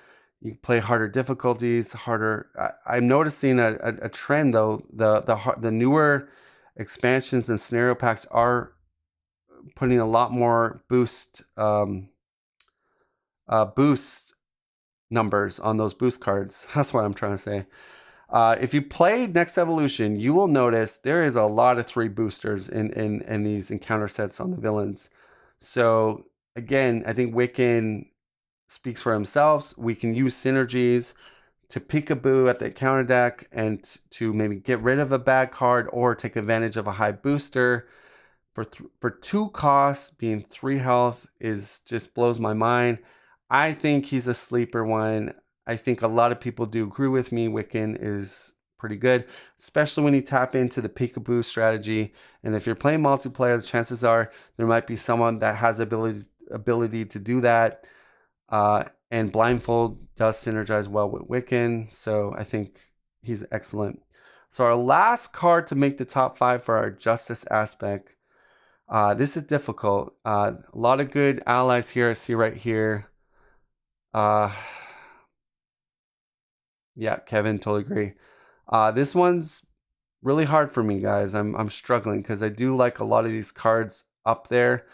You play harder difficulties, harder. I'm noticing a trend though. The newer expansions and scenario packs are putting a lot more boost numbers on those boost cards. That's what I'm trying to say. If you played Next Evolution, you will notice there is a lot of 3 boosters in these encounter sets on the villains. So again, I think Wiccan speaks for himself. We can use synergies to peekaboo at the counter deck and to maybe get rid of a bad card or take advantage of a high booster. For 2 costs, being 3 health is just blows my mind. I think he's a sleeper one. I think a lot of people do agree with me. Wiccan is pretty good, especially when you tap into the peekaboo strategy. And if you're playing multiplayer, the chances are there might be someone that has the ability to do that. And Blindfold does synergize well with Wiccan, so I think he's excellent. So our last card to make the top 5 for our Justice aspect. This is difficult. A lot of good allies here. I see right here. Yeah, Kevin, totally agree. This one's really hard for me, guys. I'm struggling because I do like a lot of these cards up there.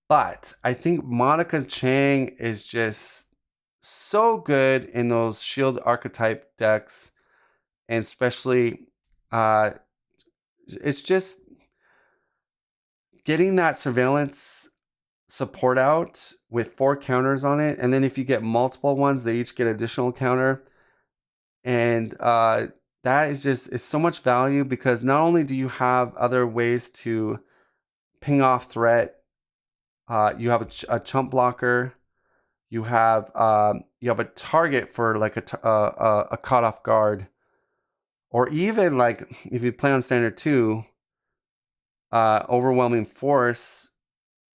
But I think Monica Chang is just so good in those shield archetype decks. And especially, it's just getting that surveillance support out with 4 counters on it. And then if you get multiple ones, they each get additional counter. And that is so much value because not only do you have other ways to ping off threat, you have a chump blocker, you have a target for like a caught off guard, or even like if you play on standard 2, overwhelming force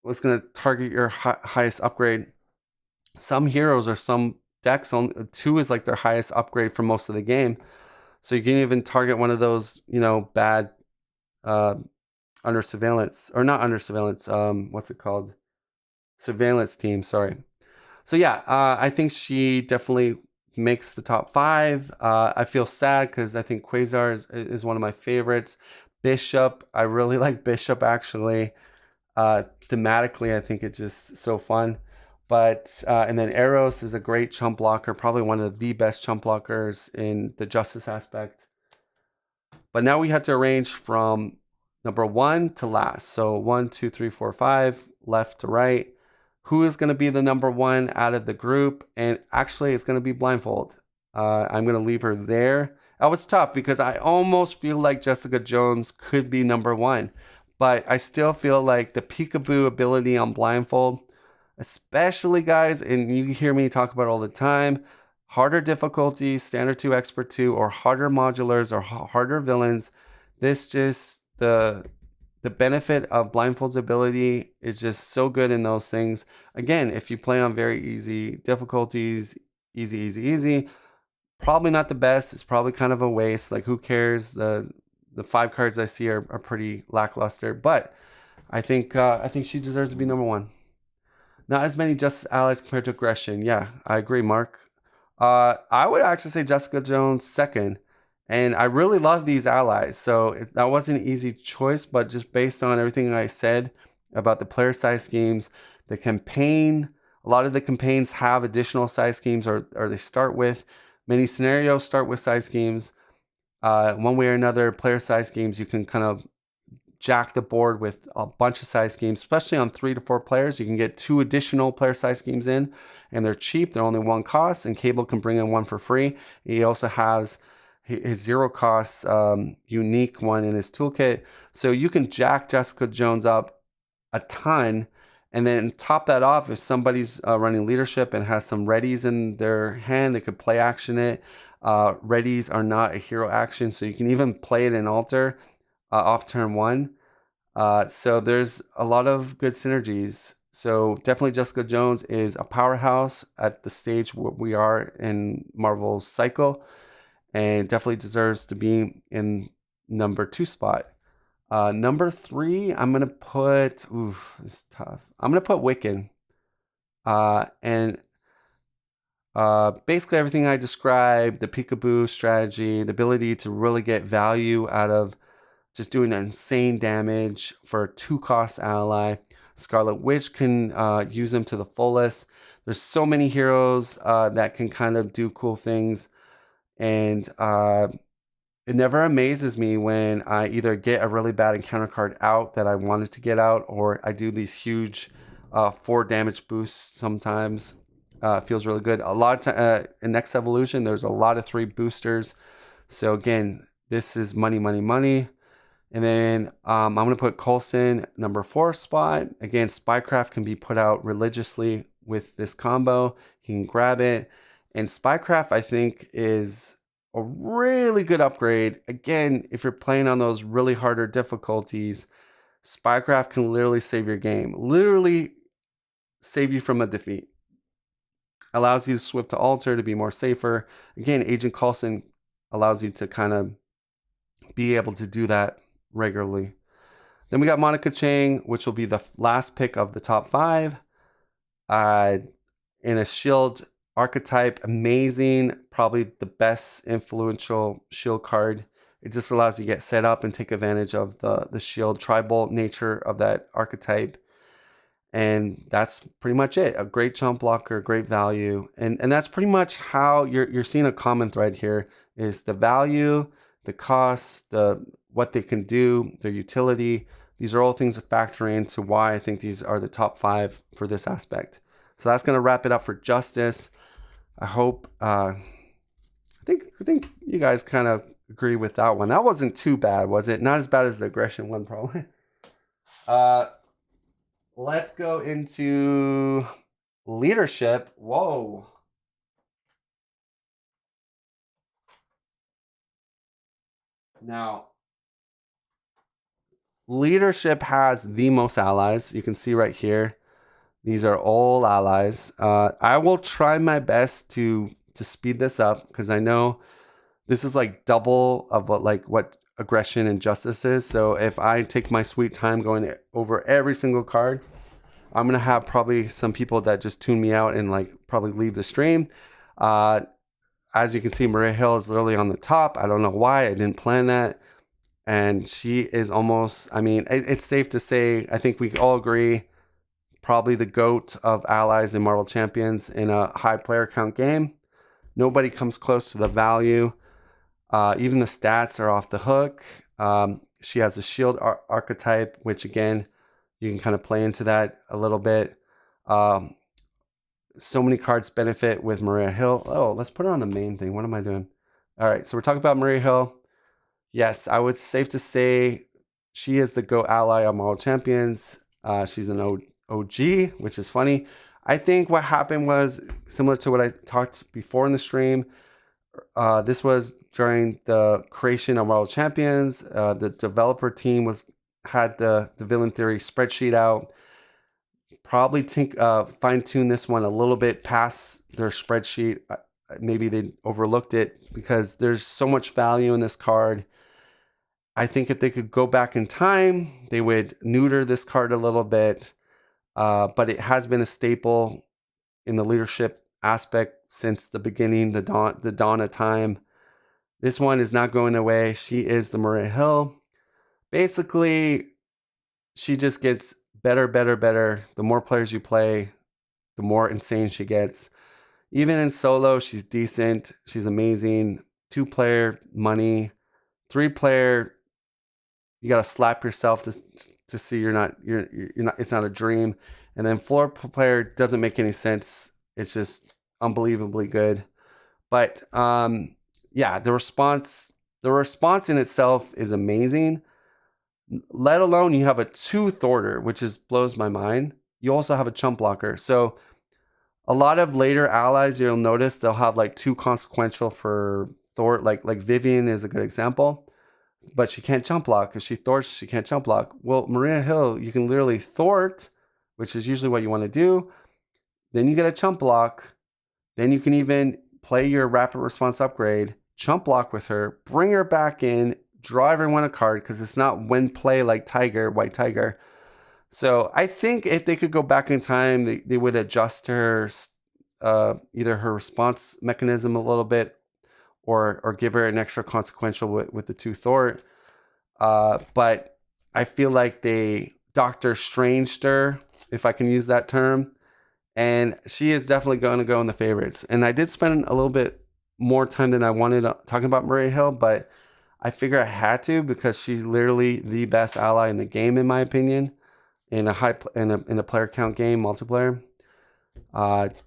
was going to target your highest upgrade. Some heroes or some decks on 2 is like their highest upgrade for most of the game, so you can even target one of those bad under surveillance, or not under surveillance, what's it called, surveillance team, sorry. So yeah, I think she definitely makes the top 5. I feel sad because I think Quasar is one of my favorites. Bishop, I really like Bishop actually. Thematically, I think it's just so fun. But and then Eros is a great chump blocker, probably one of the best chump blockers in the Justice aspect. But now we have to arrange from number 1 to last. So 1, 2, 3, 4, 5, left to right. Who is going to be the number 1 out of the group? And actually, it's going to be Blindfold. I'm going to leave her there. That was tough because I almost feel like Jessica Jones could be number 1. But I still feel like the peekaboo ability on Blindfold, especially guys, and you hear me talk about it all the time, harder difficulties, standard 2, expert 2, or harder modulars or harder villains, this just, the benefit of Blindfold's ability is just so good in those things. Again, if you play on very easy difficulties, easy, probably not the best. It's probably kind of a waste. Like, who cares? The 5 cards I see are pretty lackluster, but I think she deserves to be number 1. Not as many Justice allies compared to Aggression. Yeah, I agree, Mark. I would actually say Jessica Jones second. And I really love these allies. So that wasn't an easy choice, but just based on everything I said about the player size schemes, the campaign, a lot of the campaigns have additional size schemes or they start with. Many scenarios start with size schemes. One way or another, player size schemes, you can kind of jack the board with a bunch of size schemes, especially on 3 to 4 players. You can get 2 additional player size schemes in, and they're cheap. They're only 1 cost, and Cable can bring in 1 for free. He also has his 0 cost unique one in his toolkit. So you can jack Jessica Jones up a ton, and then top that off if somebody's running leadership and has some readies in their hand, they could play action it. Readies are not a hero action, so you can even play it in altar off turn 1. So there's a lot of good synergies. So definitely Jessica Jones is a powerhouse at the stage where we are in Marvel's cycle, and definitely deserves to be in number 2 spot. Number 3, I'm going to put, this is tough. I'm going to put Wiccan. And Basically everything I described, the peekaboo strategy, the ability to really get value out of just doing insane damage for a 2-cost ally. Scarlet Witch can use them to the fullest. There's so many heroes that can kind of do cool things. And it never amazes me when I either get a really bad encounter card out that I wanted to get out, or I do these huge 4 damage boosts sometimes. It feels really good. A lot of in Next Evolution, there's a lot of 3 boosters. So again, this is money, money, money. And then I'm going to put Coulson number 4 spot. Again, Spycraft can be put out religiously with this combo. You can grab it. And Spycraft, I think, is a really good upgrade. Again, if you're playing on those really harder difficulties, Spycraft can literally save your game. Literally save you from a defeat. Allows you to swip to altar to be more safer. Again, Agent Coulson allows you to kind of be able to do that regularly. Then we got Monica Chang, which will be the last pick of the top 5. In a shield archetype, amazing, probably the best influential shield card. It just allows you to get set up and take advantage of the shield tribal nature of that archetype. And that's pretty much it. A great jump blocker, great value. And that's pretty much how you're seeing a common thread here is the value, the cost, what they can do, their utility. These are all things that factor into why I think these are the top 5 for this aspect. So that's going to wrap it up for Justice. I hope, I think you guys kind of agree with that one. That wasn't too bad, was it? Not as bad as the aggression one, probably. Let's go into leadership. Whoa. Now, leadership has the most allies. You can see right here. These are all allies. I will try my best to speed this up because I know this is like double of what aggression and justice is. So if I take my sweet time going over every single card, I'm gonna have probably some people that just tune me out and like probably leave the stream. As you can see, Maria Hill is literally on the top. I don't know why. I didn't plan that. And she is almost, I mean, it's safe to say, I think we all agree, probably the GOAT of allies in Marvel Champions in a high player count game. Nobody comes close to the value. Even the stats are off the hook. She has a shield archetype, which again, you can kind of play into that a little bit. So many cards benefit with Maria Hill. Oh, let's put her on the main thing. What am I doing? All right, so we're talking about Maria Hill. Yes, I would safe to say she is the GOAT ally of Marvel Champions. She's an OG, which is funny. I think what happened was similar to what I talked before in the stream. This was during the creation of Marvel Champions. The developer team had the Villain Theory spreadsheet out. Probably fine-tune this one a little bit past their spreadsheet. Maybe they overlooked it because there's so much value in this card. I think if they could go back in time, they would neuter this card a little bit. But it has been a staple in the leadership aspect since the beginning, the dawn of time. This one is not going away. She is the Maria Hill. Basically, she just gets better. The more players you play, the more insane she gets. Even in solo, she's decent. She's amazing. 2-player, money. 3-player, you gotta slap yourself to see you're not. It's not a dream. And then 4-player doesn't make any sense. It's just unbelievably good. But yeah, the response in itself is amazing. Let alone you have a 2 Thorter, which blows my mind. You also have a chump blocker. So a lot of later allies, you'll notice they'll have like 2 consequential for Thor. Like Vivian is a good example. But she can't jump block. If she thwarts, she can't jump block. Well, Maria Hill, you can literally thwart, which is usually what you want to do. Then you get a chump block. Then you can even play your rapid response upgrade, chump block with her, bring her back in, draw everyone a card, because it's not when play like Tiger, White Tiger. So I think if they could go back in time, they would adjust her either her response mechanism a little bit, or give her an extra consequential with the two Thor. But I feel like they Doctor Stranged her, if I can use that term, and she is definitely going to go in the favorites. And I did spend a little bit more time than I wanted talking about Maria Hill, but I figure I had to because she's literally the best ally in the game, in my opinion, in a player count game, multiplayer.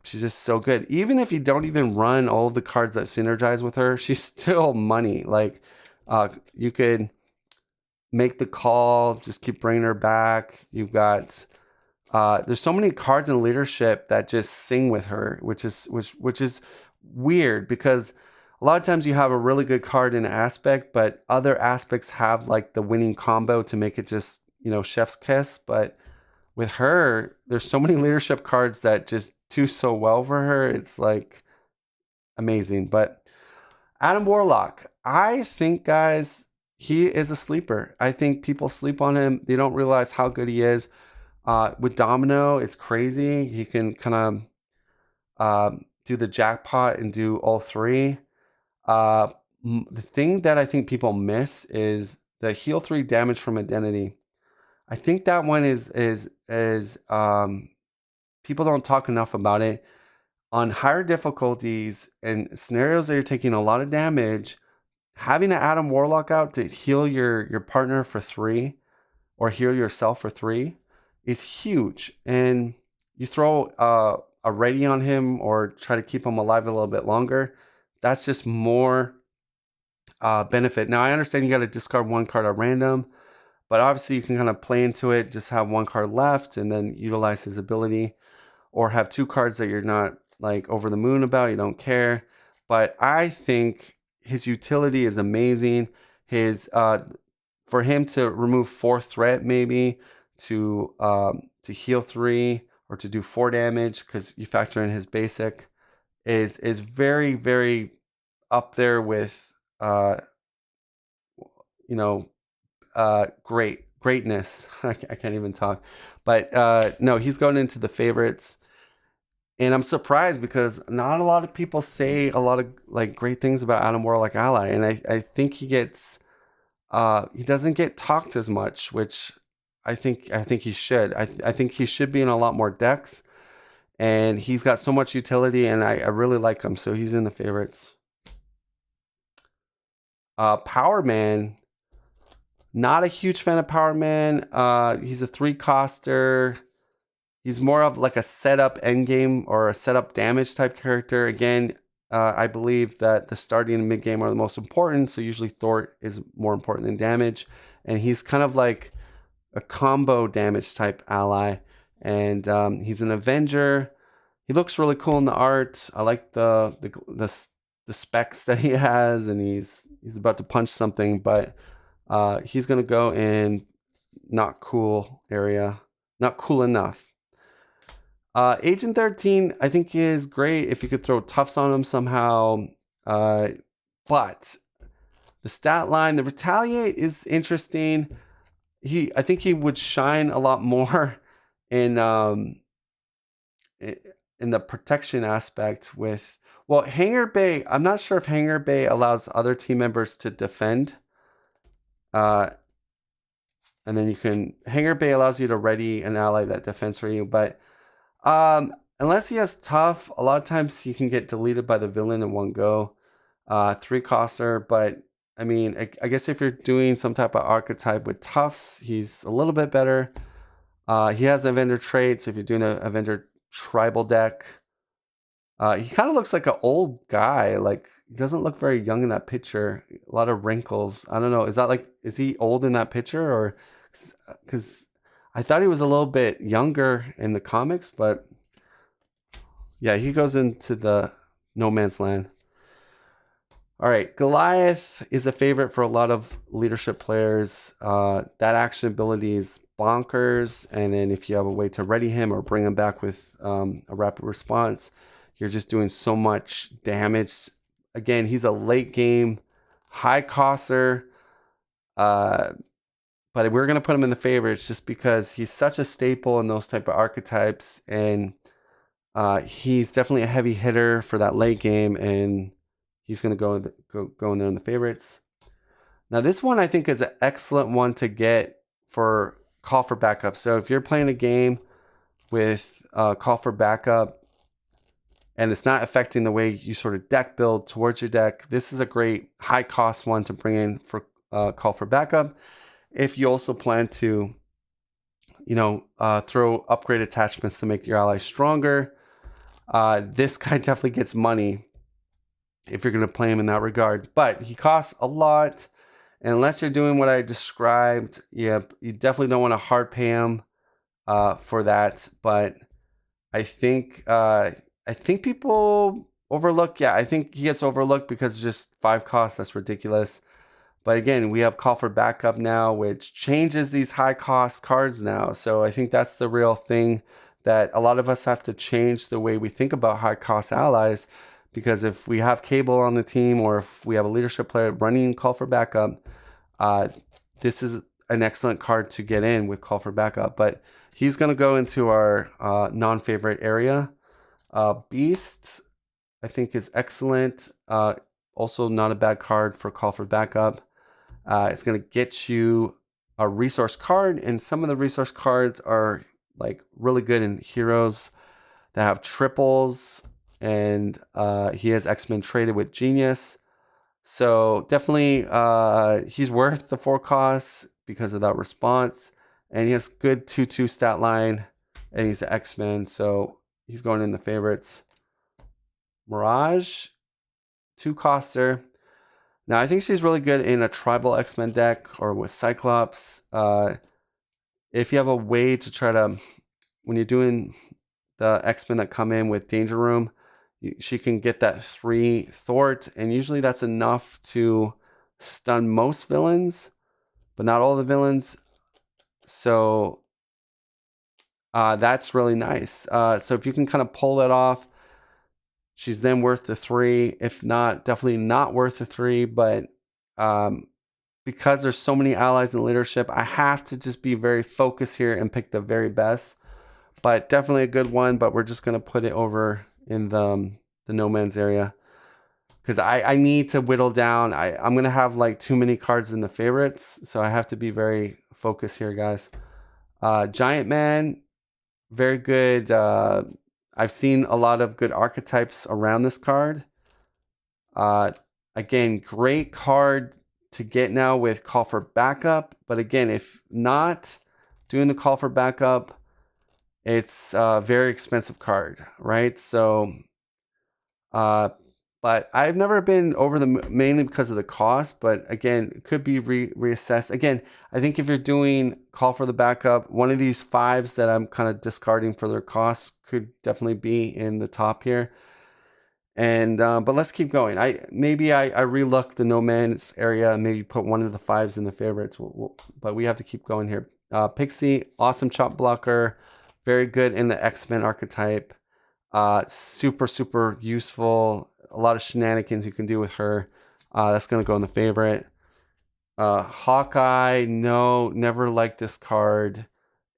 She's just so good. Even if you don't even run all the cards that synergize with her, she's still money. Like, you could make the call, just keep bringing her back. You've got there's so many cards in leadership that just sing with her, which is weird because a lot of times you have a really good card in an aspect, but other aspects have like the winning combo to make it just, chef's kiss. But with her, there's so many leadership cards that just do so well for her. It's like amazing. But Adam Warlock, I think, guys, he is a sleeper. I think people sleep on him. They don't realize how good he is. With Domino, it's crazy. He can kind of do the jackpot and do all three. The thing that I think people miss is the heal 3 damage from Identity. I think that one is people don't talk enough about it. On higher difficulties and scenarios that you're taking a lot of damage, having an Adam Warlock out to heal your partner for 3 or heal yourself for 3 is huge. And you throw a ready on him or try to keep him alive a little bit longer, that's just more benefit. Now, I understand you got to discard 1 card at random, but obviously you can kind of play into it, just have 1 card left and then utilize his ability, or have 2 cards that you're not like over the moon about, you don't care. But I think his utility is amazing. His for him to remove 4 threat, maybe to heal 3 or to do 4 damage because you factor in his basic, is very, very up there with greatness. I can't even talk, but no, he's going into the favorites. And I'm surprised because not a lot of people say a lot of like great things about Adam Warlock Ally, and I think he doesn't get talked as much, which I think he should. I think he should be in a lot more decks, and he's got so much utility, and I really like him, so he's in the favorites. Power Man, not a huge fan of Power Man. He's a 3-coster. He's more of like a setup endgame or a setup damage type character. Again, I believe that the starting and mid game are the most important. So usually Thor is more important than damage. And he's kind of like a combo damage type ally. And he's an Avenger. He looks really cool in the art. I like the specs that he has. And he's about to punch something. But he's going to go in not cool area. Not cool enough. Agent 13, I think is great if you could throw Tufts on him somehow. But the stat line, the Retaliate is interesting. I think he would shine a lot more in the protection aspect with, well, Hangar Bay. I'm not sure if Hangar Bay allows other team members to defend. And then Hangar Bay allows you to ready an ally that defends for you, but unless he has Tough, a lot of times he can get deleted by the villain in one go. 3-coster, but I mean, I guess if you're doing some type of archetype with Tufts, he's a little bit better. He has Avenger trait, so if you're doing an Avenger tribal deck, he kind of looks like an old guy. Like, he doesn't look very young in that picture. A lot of wrinkles. I don't know. Is he old in that picture, or because I thought he was a little bit younger in the comics, but yeah, he goes into the no man's land. All right, Goliath is a favorite for a lot of leadership players. That action ability is bonkers, and then if you have a way to ready him or bring him back with a rapid response, you're just doing so much damage. Again, he's a late game, high coster. But we're going to put him in the favorites just because he's such a staple in those type of archetypes. And He's definitely a heavy hitter for that late game, and he's going to go in there in the favorites. Now, this one I think is an excellent one to get for call for backup. So if you're playing a game with call for backup and it's not affecting the way you sort of deck build towards your deck, this is a great high cost one to bring in for call for backup. If you also plan to, throw upgrade attachments to make your allies stronger, this guy definitely gets money if you're going to play him in that regard. But he costs a lot. And unless you're doing what I described, you definitely don't want to hard pay him for that. But I think people overlook. Yeah, I think he gets overlooked because it's just 5 costs. That's ridiculous. But again, we have call for backup now, which changes these high cost cards now. So I think that's the real thing that a lot of us have to change the way we think about high cost allies. Because if we have Cable on the team, or if we have a leadership player running call for backup, this is an excellent card to get in with call for backup. But he's going to go into our non-favorite area. Beast, I think, is excellent. Also not a bad card for call for backup. It's going to get you a resource card, and some of the resource cards are like really good in heroes that have triples, and he has X-Men traded with Genius. So definitely he's worth the 4 costs because of that response, and he has good 2/2 stat line, and he's an X-Men, so he's going in the favorites. Mirage, 2-coster. Now, I think she's really good in a tribal X-Men deck or with Cyclops. If you have a way to try to, when you're doing the X-Men that come in with Danger Room, she can get that 3 thwart, and usually that's enough to stun most villains, but not all the villains. So that's really nice. So if you can kind of pull that off, she's then worth the 3. If not, definitely not worth the 3. But because there's so many allies in leadership, I have to just be very focused here and pick the very best. But definitely a good one. But we're just going to put it over in the no man's area, because I need to whittle down. I'm going to have like too many cards in the favorites. So I have to be very focused here, guys. Giant Man, very good. I've seen a lot of good archetypes around this card. Again, great card to get now with call for backup. But again, if not doing the call for backup, it's a very expensive card, right? So, but I've never been over mainly because of the cost. But again, it could be reassessed. Again, I think if you're doing call for the backup, one of these 5s that I'm kind of discarding for their costs could definitely be in the top here. And but let's keep going. I relook the no man's area and maybe put one of the 5s in the favorites. But we have to keep going here. Pixie, awesome chop blocker, very good in the X-Men archetype. Super useful. A lot of shenanigans you can do with her. That's going to go in the favorite. Hawkeye, no, never liked this card.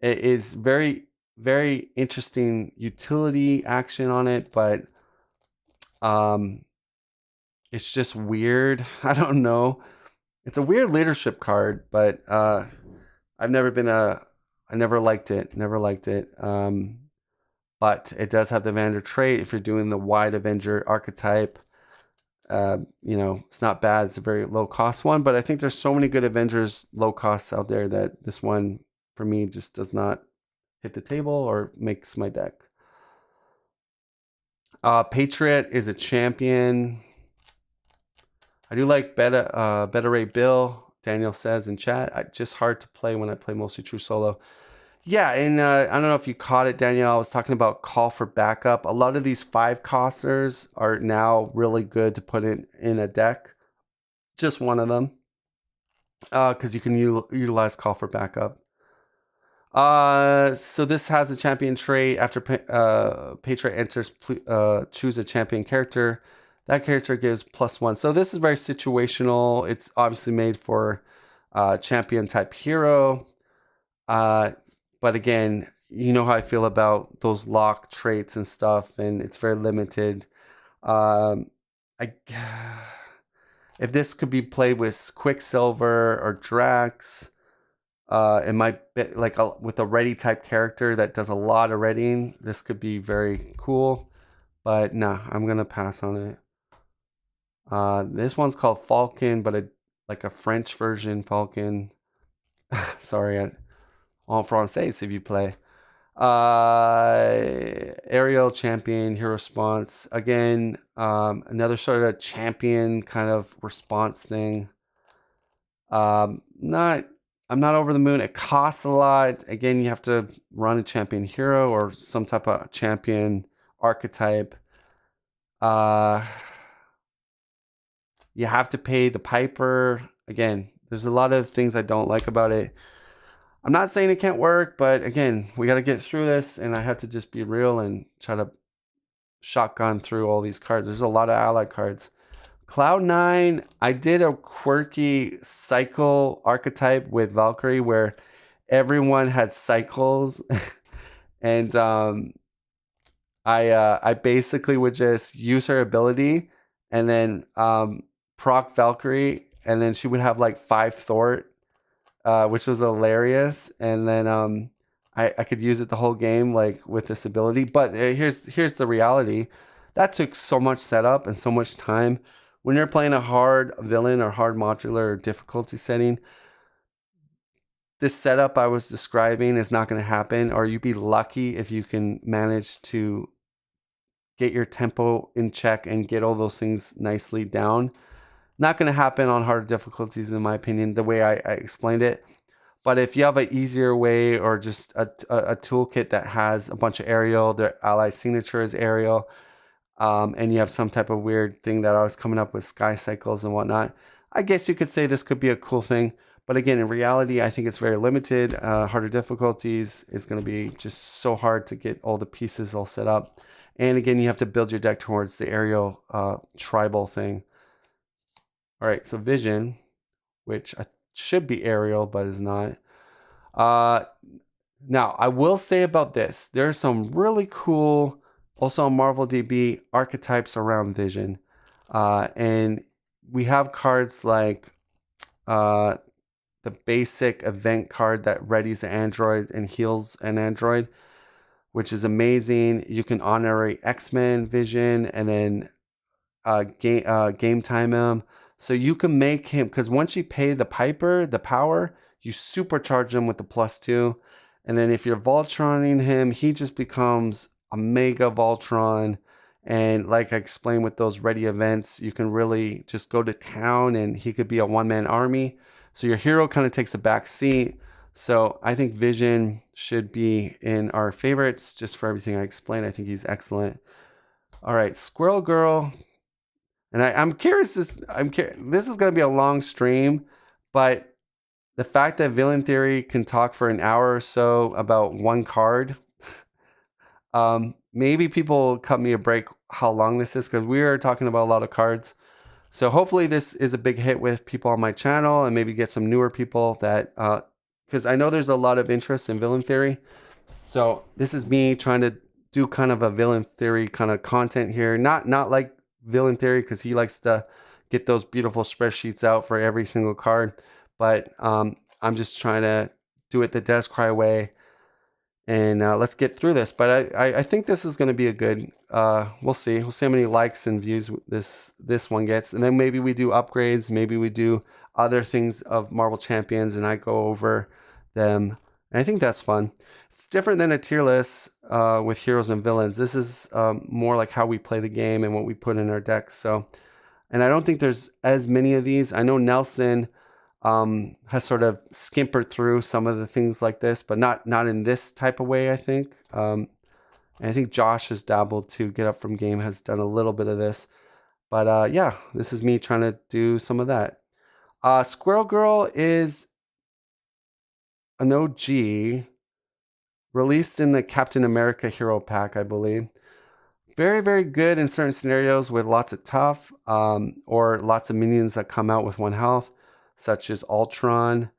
It is very, very interesting utility action on it, but it's just weird. I don't know. It's a weird leadership card, but I never liked it. Never liked it. But it does have the Avenger trait if you're doing the wide Avenger archetype. It's not bad. It's a very low cost one, but I think there's so many good Avengers low costs out there that this one for me just does not hit the table or makes my deck. Patriot is a champion. I do like Beta Ray Bill, Daniel says in chat. Just hard to play when I play mostly true solo. Yeah, and I don't know if you caught it, Daniel. I was talking about call for backup. A lot of these 5-costers are now really good to put in a deck. Just one of them, because you can utilize call for backup. So this has a champion trait. After Patriot enters, choose a champion character. That character gives +1. So this is very situational. It's obviously made for champion type hero. But again, you know how I feel about those lock traits and stuff, and it's very limited. Um, I if this could be played with Quicksilver or Drax, it might be like with a ready type character that does a lot of readying. This could be very cool, but nah, I'm gonna pass on it. This one's called Falcon, but like a French version Falcon. Sorry, en français if you play. Aerial champion, hero response. Again, another sort of champion kind of response thing. Not, I'm not over the moon. It costs a lot. Again, you have to run a champion hero or some type of champion archetype. You have to pay the piper. Again, there's a lot of things I don't like about it. I'm not saying it can't work, but again, we got to get through this, and I have to just be real and try to shotgun through all these cards. There's a lot of ally cards. Cloud9, I did a quirky cycle archetype with Valkyrie where everyone had cycles, and I basically would just use her ability and then proc Valkyrie, and then she would have like 5 Thort. Which was hilarious, and then I could use it the whole game like with this ability. But here's the reality: that took so much setup and so much time. When you're playing a hard villain or hard modular difficulty setting, this setup I was describing is not going to happen, or you'd be lucky if you can manage to get your tempo in check and get all those things nicely down. Not going to happen on harder difficulties, in my opinion, the way I explained it. But if you have an easier way, or just a toolkit that has a bunch of aerial, their ally signature is aerial, and you have some type of weird thing that I was coming up with, sky cycles and whatnot, I guess you could say this could be a cool thing. But again, in reality, I think it's very limited. Harder difficulties, it's going to be just so hard to get all the pieces all set up. And again, you have to build your deck towards the aerial tribal thing. All right, so Vision, which should be aerial, but is not. Now, I will say about this, there's some really cool, also on Marvel DB, archetypes around Vision. And we have cards like the basic event card that readies an android and heals an android, which is amazing. You can honorary X-Men Vision and then game time him. So you can make him, because once you pay the piper, the power, you supercharge him with the +2. And then if you're Voltroning him, he just becomes a mega Voltron. And like I explained with those ready events, you can really just go to town and he could be a one-man army. So your hero kind of takes a back seat. So I think Vision should be in our favorites just for everything I explained. I think he's excellent. All right, Squirrel Girl. And I'm curious, this is going to be a long stream, but the fact that Villain Theory can talk for an hour or so about one card, maybe people cut me a break how long this is, because we are talking about a lot of cards. So hopefully this is a big hit with people on my channel, and maybe get some newer people that, because I know there's a lot of interest in Villain Theory. So this is me trying to do kind of a Villain Theory kind of content here. Not like Villain Theory, because he likes to get those beautiful spreadsheets out for every single card. But I'm just trying to do it the Descry way. And let's get through this. But I think this is going to be a good, we'll see. We'll see how many likes and views this one gets. And then maybe we do upgrades. Maybe we do other things of Marvel Champions, and I go over them. And I think that's fun. It's different than a tier list with heroes and villains. This is more like how we play the game and what we put in our decks. So, and I don't think there's as many of these. I know Nelson has sort of skimpered through some of the things like this, but not in this type of way, I think. And I think Josh has dabbled too. Get Up From Game has done a little bit of this. But yeah, this is me trying to do some of that. Squirrel Girl is an OG, released in the Captain America Hero Pack, I believe. Very, very good in certain scenarios with lots of tough or lots of minions that come out with 1 health, such as Ultron.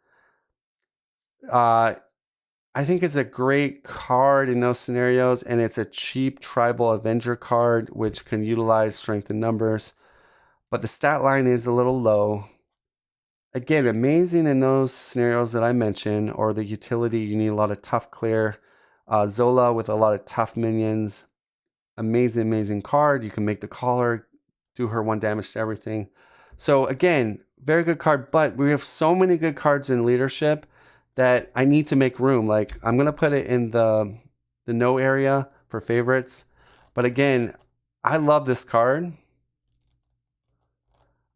I think it's a great card in those scenarios, and it's a cheap tribal Avenger card, which can utilize strength in numbers. But the stat line is a little low. Again, amazing in those scenarios that I mentioned, or the utility, you need a lot of tough clear. Zola with a lot of tough minions. Amazing card. You can make the collar, do her 1 damage to everything. So again, very good card, but we have so many good cards in leadership that I need to make room. Like, I'm going to put it in the no area for favorites. But again, I love this card.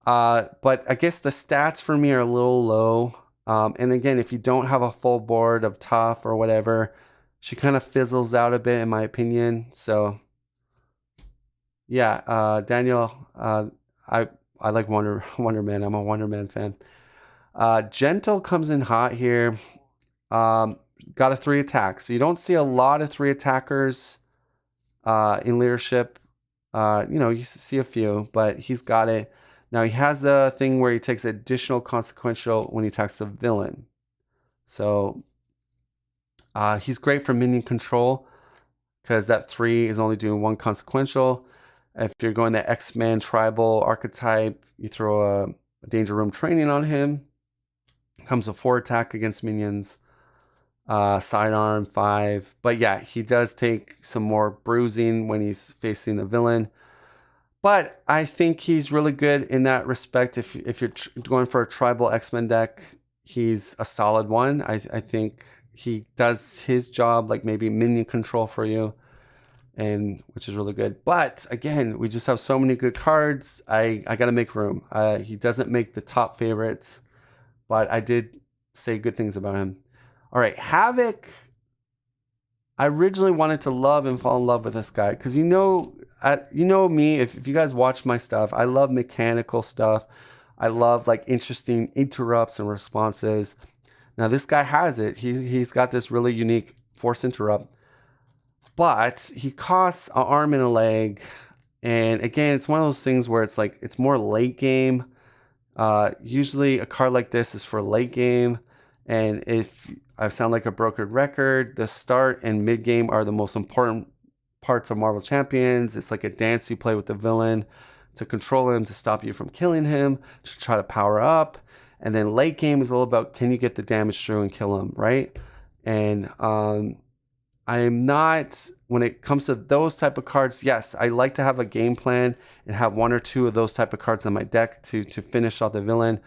But I guess the stats for me are a little low. And again, if you don't have a full board of tough or whatever, she kind of fizzles out a bit in my opinion. So yeah, Daniel, I like Wonder Man. I'm a Wonder Man fan. Gentle comes in hot here. Got a 3 attack. So you don't see a lot of 3 attackers in leadership. You see a few, but he's got it. Now he has the thing where he takes additional consequential when he attacks the villain. So he's great for minion control because that 3 is only doing 1 consequential. If you're going the X-Men tribal archetype, you throw a Danger Room training on him. Comes a 4 attack against minions. Sidearm 5. But yeah, he does take some more bruising when he's facing the villain. But I think he's really good in that respect. If you're going for a tribal X-Men deck, he's a solid one. I think he does his job, like maybe minion control for you, and which is really good. But again, we just have so many good cards. I got to make room. He doesn't make the top favorites, but I did say good things about him. All right, Havoc. I originally wanted to love and fall in love with this guy because you know me. If you guys watch my stuff, I love mechanical stuff. I love like interesting interrupts and responses. Now this guy has it. He's got this really unique force interrupt, but he costs an arm and a leg. And again, it's one of those things where it's like it's more late game. Usually a card like this is for late game, and if I sound like a brokered record, the start and mid game are the most important parts of Marvel Champions. It's like a dance you play with the villain to control him, to stop you from killing him, to try to power up. And then late game is all about, can you get the damage through and kill him, right? And I am not, when it comes to those type of cards, yes, I like to have a game plan and have 1 or 2 of those type of cards on my deck to finish off the villain.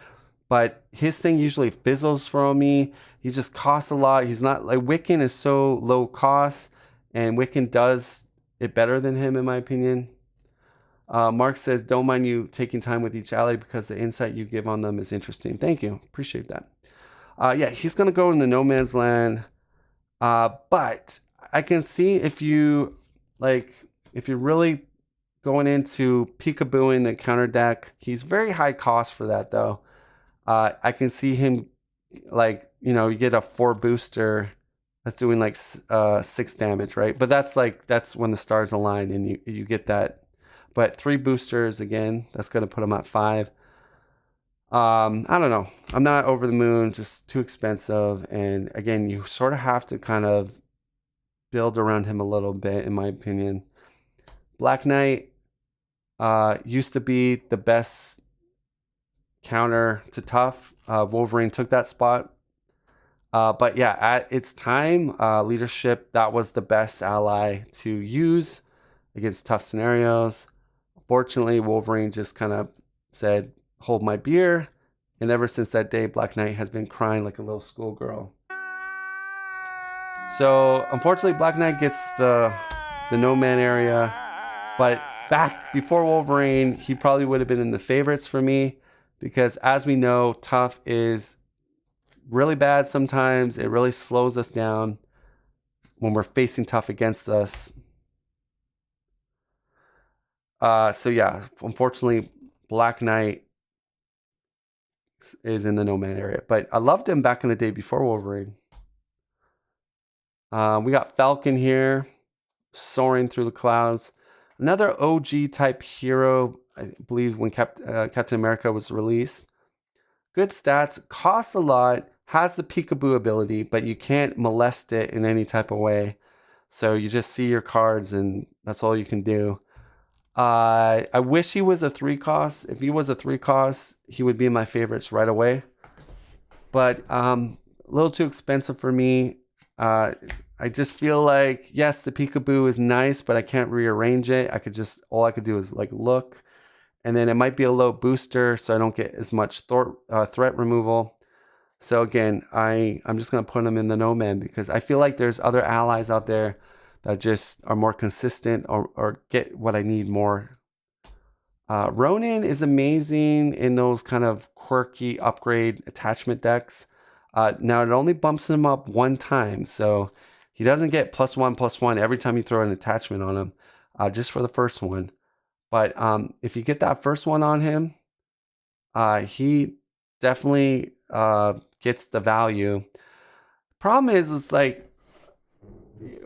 But his thing usually fizzles for me. He just costs a lot. He's not like Wiccan is so low cost, and Wiccan does it better than him in my opinion. Mark says, don't mind you taking time with each ally because the insight you give on them is interesting. Thank you. Appreciate that. Yeah, he's going to go in the no man's land. But I can see if you're really going into peekabooing the counter deck, he's very high cost for that though. I can see him you get a 4 booster that's doing like 6 damage, right? But that's when the stars align and you get that. But 3 boosters again, that's gonna put him at 5. I don't know. I'm not over the moon, just too expensive. And again, you sort of have to kind of build around him a little bit, in my opinion. Black Knight used to be the best counter to tough. Wolverine took that spot. But yeah, at its time, leadership, that was the best ally to use against tough scenarios. Fortunately, Wolverine just kind of said, hold my beer. And ever since that day, Black Knight has been crying like a little schoolgirl. So unfortunately, Black Knight gets the no man area. But back before Wolverine, he probably would have been in the favorites for me. Because as we know, tough is really bad sometimes. It really slows us down when we're facing tough against us. So yeah, unfortunately, Black Knight is in the no man area. But I loved him back in the day before Wolverine. We got Falcon here, soaring through the clouds. Another OG type hero, I believe, when Captain America was released. Good stats, costs a lot, has the peekaboo ability, but you can't molest it in any type of way. So you just see your cards, and that's all you can do. I wish he was a 3 cost. If he was a 3 cost, he would be in my favorites right away. But a little too expensive for me. I just feel like, yes, the peekaboo is nice, but I can't rearrange it. All I could do is like look, and then it might be a low booster, so I don't get as much threat removal. So again, I'm just gonna put him in the Nomad because I feel like there's other allies out there that just are more consistent or get what I need more. Ronin is amazing in those kind of quirky upgrade attachment decks. Now it only bumps him up 1 time, so he doesn't get +1/+1 every time you throw an attachment on him, just for the first one. But if you get that first one on him, he definitely gets the value. Problem is, it's like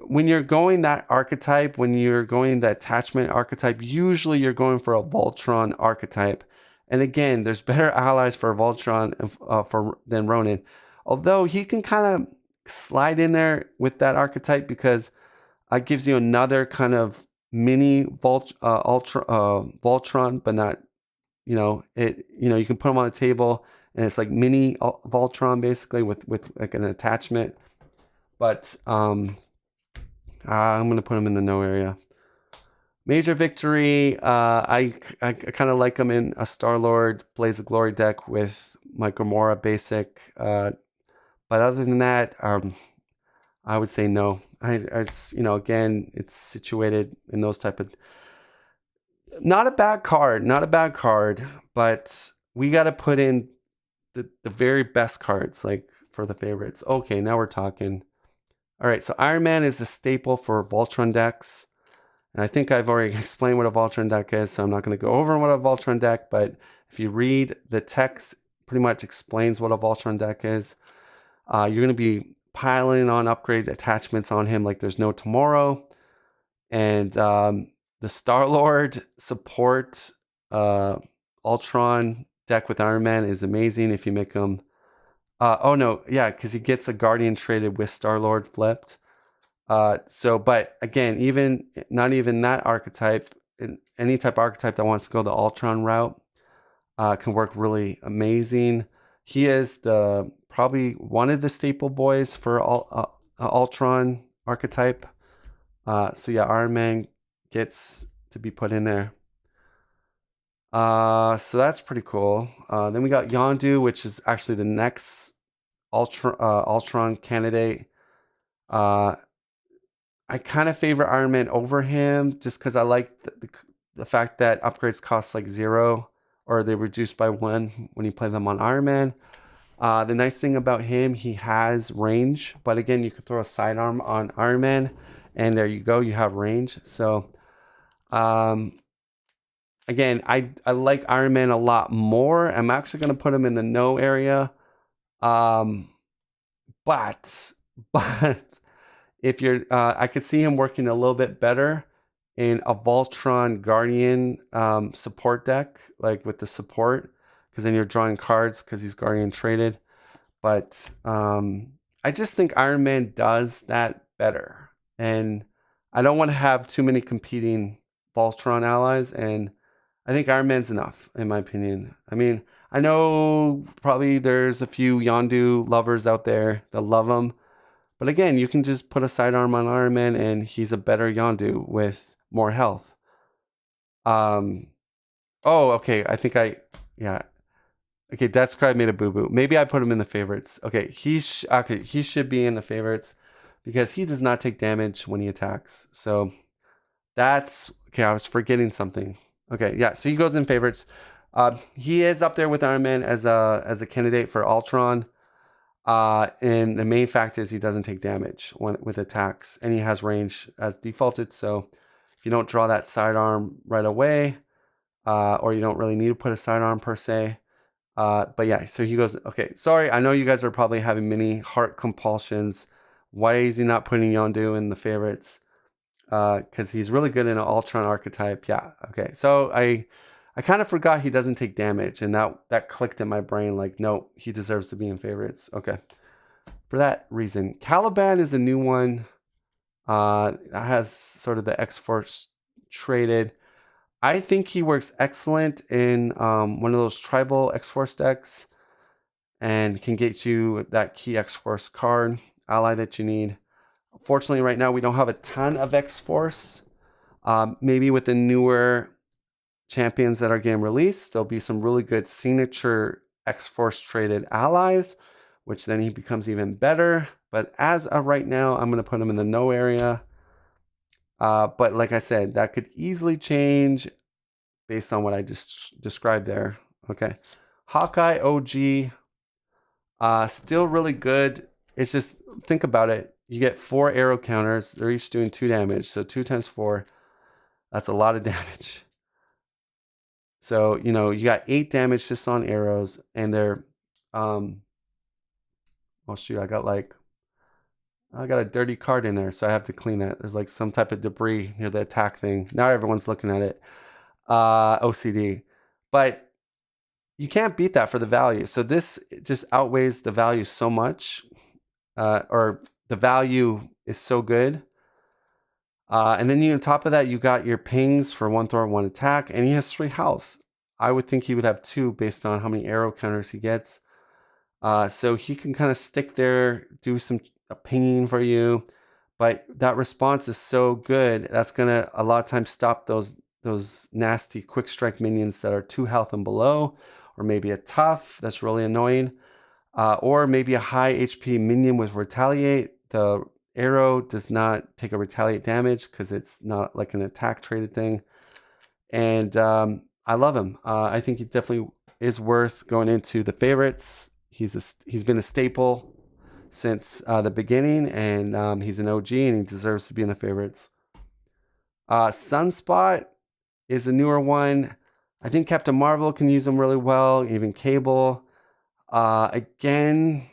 when you're going that archetype, when you're going the attachment archetype, usually you're going for a Voltron archetype. And again, there's better allies for Voltron than Ronin. Although he can kind of slide in there with that archetype because it gives you another kind of mini Voltron, but not, you can put them on the table and it's like mini Voltron basically with like an attachment. But I'm going to put him in the no area. Major Victory, I kind of like him in a Star-Lord Blaze of Glory deck with my Gamora basic. But other than that, I would say no. Again, it's situated in those type of... Not a bad card, but we got to put in the very best cards, like for the favorites. Okay, now we're talking. All right, so Iron Man is the staple for Voltron decks. And I think I've already explained what a Voltron deck is, so I'm not going to go over what a Voltron deck, but if you read the text, pretty much explains what a Voltron deck is. You're going to be piling on upgrades, attachments on him like there's no tomorrow. And the Star-Lord support Ultron deck with Iron Man is amazing if you make him... because he gets a Guardian traded with Star-Lord flipped. But again, not even that archetype, any type of archetype that wants to go the Ultron route can work really amazing. He is probably one of the staple boys for Ultron archetype. Iron Man gets to be put in there. So that's pretty cool. Then we got Yondu, which is actually the next Ultron candidate. I kind of favor Iron Man over him just because I like the fact that upgrades cost like 0 or they're reduced by 1 when you play them on Iron Man. The nice thing about him, he has range, but again, you can throw a sidearm on Iron Man and there you go, you have range. So again, I like Iron Man a lot more. I'm actually going to put him in the no area. But if you're, I could see him working a little bit better in a Voltron Guardian support deck, like with the support, because then you're drawing cards because he's Guardian traded. But I just think Iron Man does that better. And I don't want to have too many competing Voltron allies. And I think Iron Man's enough, in my opinion. I mean, I know probably there's a few Yondu lovers out there that love him. But again, you can just put a sidearm on Iron Man and he's a better Yondu with more health. Okay. Okay, Deathscribe made a boo-boo. Maybe I put him in the favorites. Okay, he should be in the favorites because he does not take damage when he attacks. So that's... Okay, I was forgetting something. Okay, yeah, so he goes in favorites. He is up there with Iron Man as a candidate for Ultron. And the main fact is he doesn't take damage with attacks, and he has range as defaulted. So if you don't draw that sidearm right away, or you don't really need to put a sidearm per se. But yeah, so he goes, okay, sorry, I know you guys are probably having many heart compulsions. Why is he not putting Yondu in the favorites? Because he's really good in an Ultron archetype. Yeah, okay. So I I kind of forgot he doesn't take damage, and that clicked in my brain like, no, he deserves to be in favorites. Okay. For that reason, Caliban is a new one. That has sort of the X-Force traded. I think he works excellent in one of those tribal X-Force decks and can get you that key X-Force card, ally that you need. Fortunately, right now, we don't have a ton of X-Force. Maybe with the newer champions that are getting released, there'll be some really good signature X-Force traded allies, which then he becomes even better. But as of right now, I'm going to put him in the no area. But like I said, that could easily change based on what I just described there. Okay. Hawkeye OG, still really good. It's just, think about it. You get 4 arrow counters. They're each doing 2 damage. So 2 times 4, that's a lot of damage. So, you know, you got 8 damage just on arrows, and they're, oh shoot, I got a dirty card in there, so I have to clean that. There's like some type of debris near the attack thing. Now everyone's looking at it. OCD. But you can't beat that for the value. So this just outweighs the value so much, or the value is so good. And then on top of that, you got your pings for 1 throw, 1 attack, and he has 3 health. I would think he would have 2 based on how many arrow counters he gets. So he can kind of stick there, do some pinging for you, but that response is so good that's gonna a lot of times stop those nasty quick strike minions that are 2 health and below, or maybe a tough that's really annoying, or maybe a high HP minion with retaliate. The arrow does not take a retaliate damage because it's not like an attack traded thing, and I love him. I think he definitely is worth going into the favorites. He's been a staple since the beginning, and he's an OG, and he deserves to be in the favorites. Sunspot is a newer one. I think Captain Marvel can use him really well, even Cable. Again,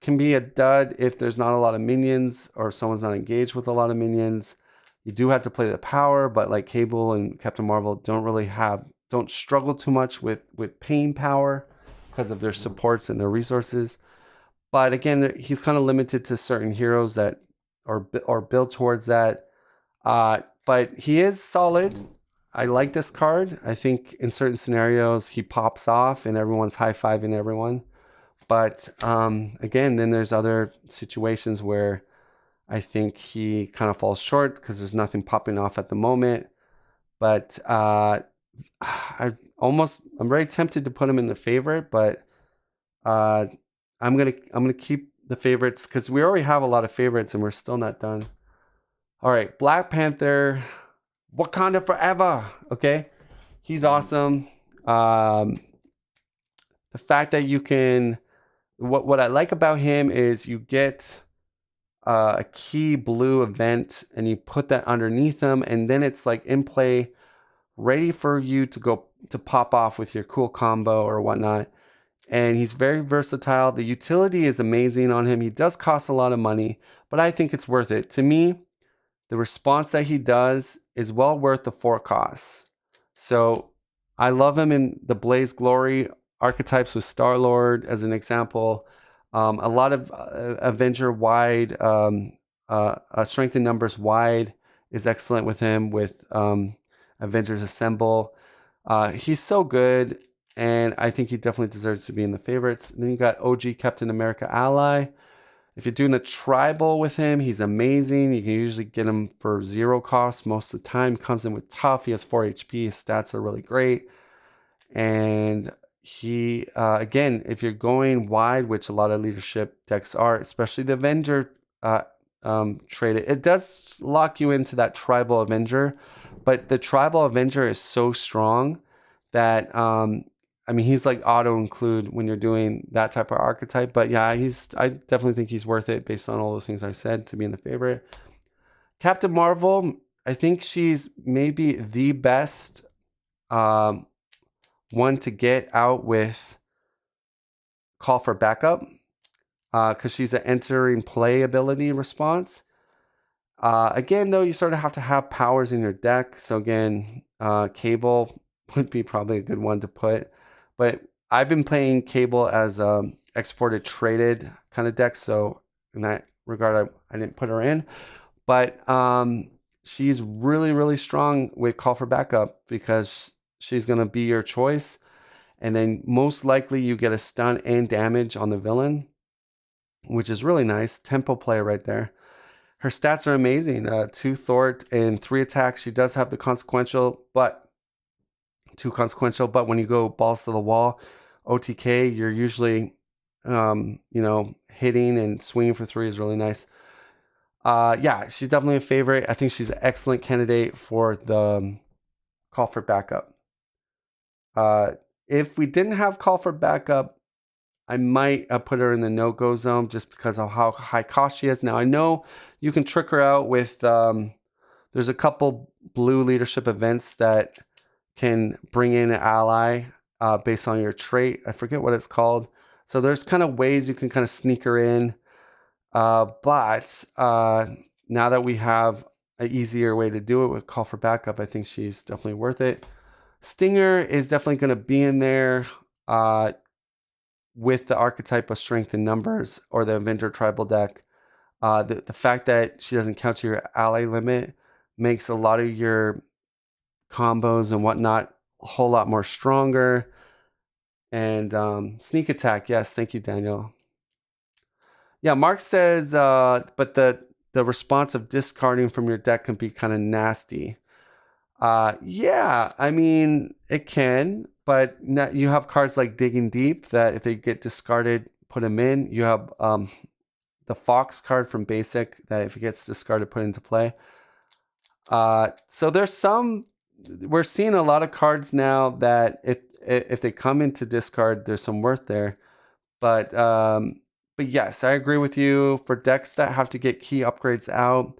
can be a dud if there's not a lot of minions or if someone's not engaged with a lot of minions. You do have to play the power, but like Cable and Captain Marvel don't struggle too much with paying power because of their supports and their resources. But again, he's kind of limited to certain heroes that are built towards that. But he is solid. I like this card. I think in certain scenarios he pops off and everyone's high-fiving everyone. But again, then there's other situations where I think he kind of falls short because there's nothing popping off at the moment. But I'm very tempted to put him in the favorite, but I'm gonna keep the favorites because we already have a lot of favorites and we're still not done. All right, Black Panther, Wakanda Forever. Okay, he's awesome. The fact that you can, what I like about him is you get a key blue event and you put that underneath him, and then it's like in play, ready for you to go to pop off with your cool combo or whatnot. And he's very versatile. The utility is amazing on him. He does cost a lot of money, but I think it's worth it. To me, the response that he does is well worth the 4 costs. So I love him in the Blaze Glory archetypes with Star-Lord as an example. A lot of Avenger wide, strength in numbers wide is excellent with him with Avengers Assemble. He's so good, and I think he definitely deserves to be in the favorites. And then you got OG Captain America Ally. If you're doing the tribal with him, he's amazing. You can usually get him for 0 cost most of the time. Comes in with tough. He has 4 HP. His stats are really great. And he, again, if you're going wide, which a lot of leadership decks are, especially the Avenger trade, it does lock you into that tribal Avenger. But the tribal Avenger is so strong that he's like auto include when you're doing that type of archetype. But yeah, I definitely think he's worth it based on all those things I said to be in the favorite. Captain Marvel, I think she's maybe the best one to get out with call for backup because she's an entering play ability response. Again, though, you sort of have to have powers in your deck. So again, Cable would be probably a good one to put. But I've been playing Cable as exported traded kind of deck, so in that regard, I didn't put her in. But she's really, really strong with Call for Backup because she's going to be your choice. And then most likely you get a stun and damage on the villain, which is really nice. Tempo play right there. Her stats are amazing. 2 thwart and 3 attacks. She does have the consequential, but 2 consequential. But when you go balls to the wall, OTK, you're usually, hitting and swinging for 3 is really nice. Yeah, she's definitely a favorite. I think she's an excellent candidate for the Call for Backup. If we didn't have Call for Backup, I might put her in the no-go zone just because of how high cost she is. Now, I know you can trick her out with, there's a couple blue leadership events that can bring in an ally based on your trait. I forget what it's called. So there's kind of ways you can kind of sneak her in. But now that we have an easier way to do it with Call for Backup, I think she's definitely worth it. Stinger is definitely going to be in there with the archetype of Strength in Numbers or the Avenger Tribal deck. The fact that she doesn't count your ally limit makes a lot of your combos and whatnot a whole lot more stronger. And Sneak Attack, yes, thank you, Daniel. Yeah, Mark says, but the response of discarding from your deck can be kind of nasty. Yeah, I mean, it can, but you have cards like Digging Deep that if they get discarded, put them in. You have the Fox card from Basic that if it gets discarded, put into play. So we're seeing a lot of cards now that if they come into discard, there's some worth there. But yes, I agree with you. For decks that have to get key upgrades out,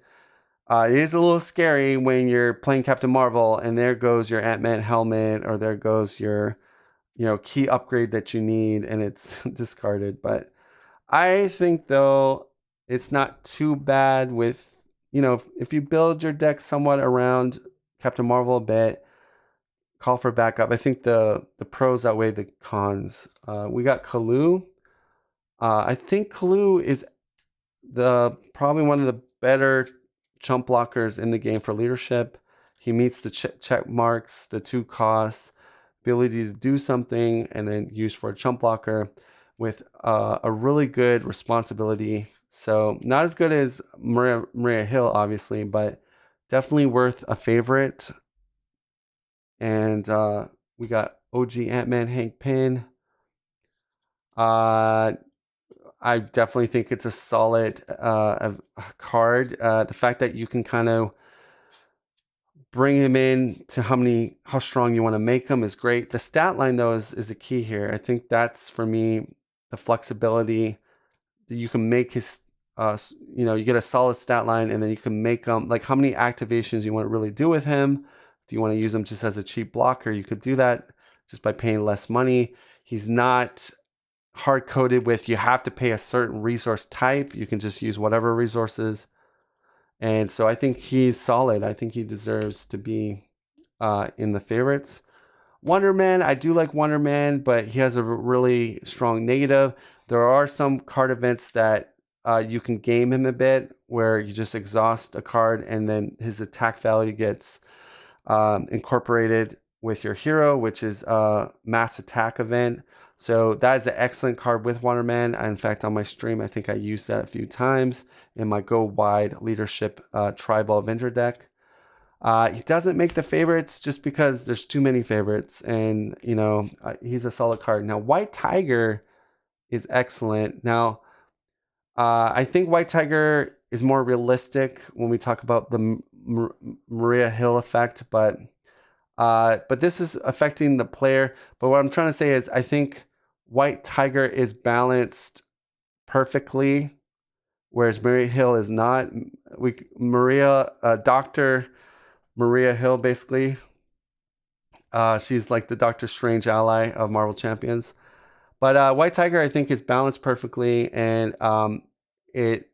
it is a little scary when you're playing Captain Marvel and there goes your Ant-Man helmet or there goes your key upgrade that you need and it's discarded. But I think though it's not too bad with if you build your deck somewhat around Captain Marvel a bit, Call for Backup. I think the pros outweigh the cons. We got Kalu. I think Kalu is probably one of the better chump blockers in the game for leadership. He meets the check marks, the 2 costs, ability to do something, and then use for a chump blocker with a really good responsibility. So not as good as Maria Hill, obviously, but definitely worth a favorite. And we got OG Ant-Man Hank Pym. I definitely think it's a solid card. The fact that you can kind of bring him in to how strong you want to make him is great. The stat line though is a key here. I think that's for me the flexibility that you can make his. You get a solid stat line, and then you can make him like how many activations you want to really do with him. Do you want to use him just as a cheap blocker? You could do that just by paying less money. He's not hard-coded with you have to pay a certain resource type. You can just use whatever resources. And so I think he's solid. I think he deserves to be in the favorites. Wonder Man, I do like Wonder Man, but he has a really strong negative. There are some card events that you can game him a bit where you just exhaust a card and then his attack value gets incorporated with your hero, which is a mass attack event. So that is an excellent card with Wonder Man. In fact, on my stream, I think I used that a few times in my Go Wide Leadership Tribal Avenger deck. He doesn't make the favorites just because there's too many favorites, and he's a solid card. Now, White Tiger is excellent. Now, I think White Tiger is more realistic when we talk about the Maria Hill effect, but this is affecting the player. But what I'm trying to say is I think White Tiger is balanced perfectly, whereas Maria Hill is not. Dr. Maria Hill, basically. She's like the Doctor Strange ally of Marvel Champions. But White Tiger, I think, is balanced perfectly, and you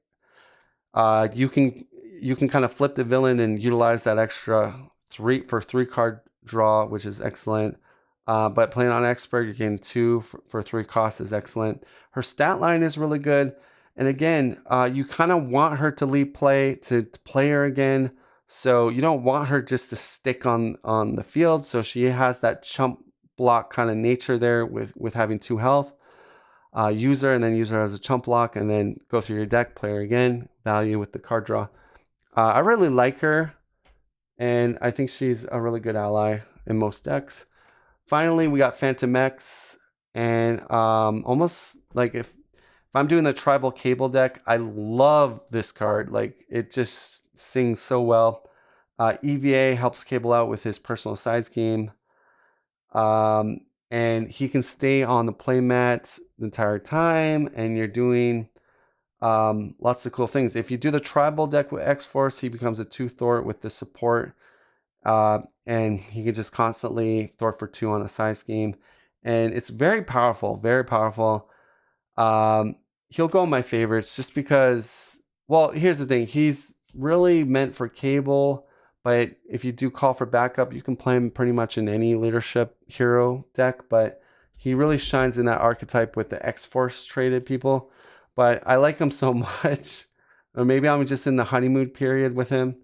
can kind of flip the villain and utilize that extra 3 card draw, which is excellent. But playing on expert, you're getting 2 for 3 costs is excellent. Her stat line is really good. And again, you kind of want her to lead play, to play her again. So you don't want her just to stick on the field. So she has that chump block kind of nature there with having 2 health. Use her and then use her as a chump block and then go through your deck, play her again, value with the card draw. I really like her, and I think she's a really good ally in most decks. Finally, we got Phantom X, and almost like if I'm doing the tribal cable deck, I love this card. Like, it just sings so well. EVA helps Cable out with his personal size game. And he can stay on the playmat the entire time, and you're doing lots of cool things. If you do the tribal deck with X-Force, he becomes a 2 Thort with the support, and he can just constantly Thort for 2 on a size game, and it's very powerful, very powerful. He'll go in my favorites just because, well, here's the thing. He's really meant for Cable, but if you do call for backup, you can play him pretty much in any leadership hero deck, but he really shines in that archetype with the X-Force traded people. But I like him so much, or maybe I'm just in the honeymoon period with him.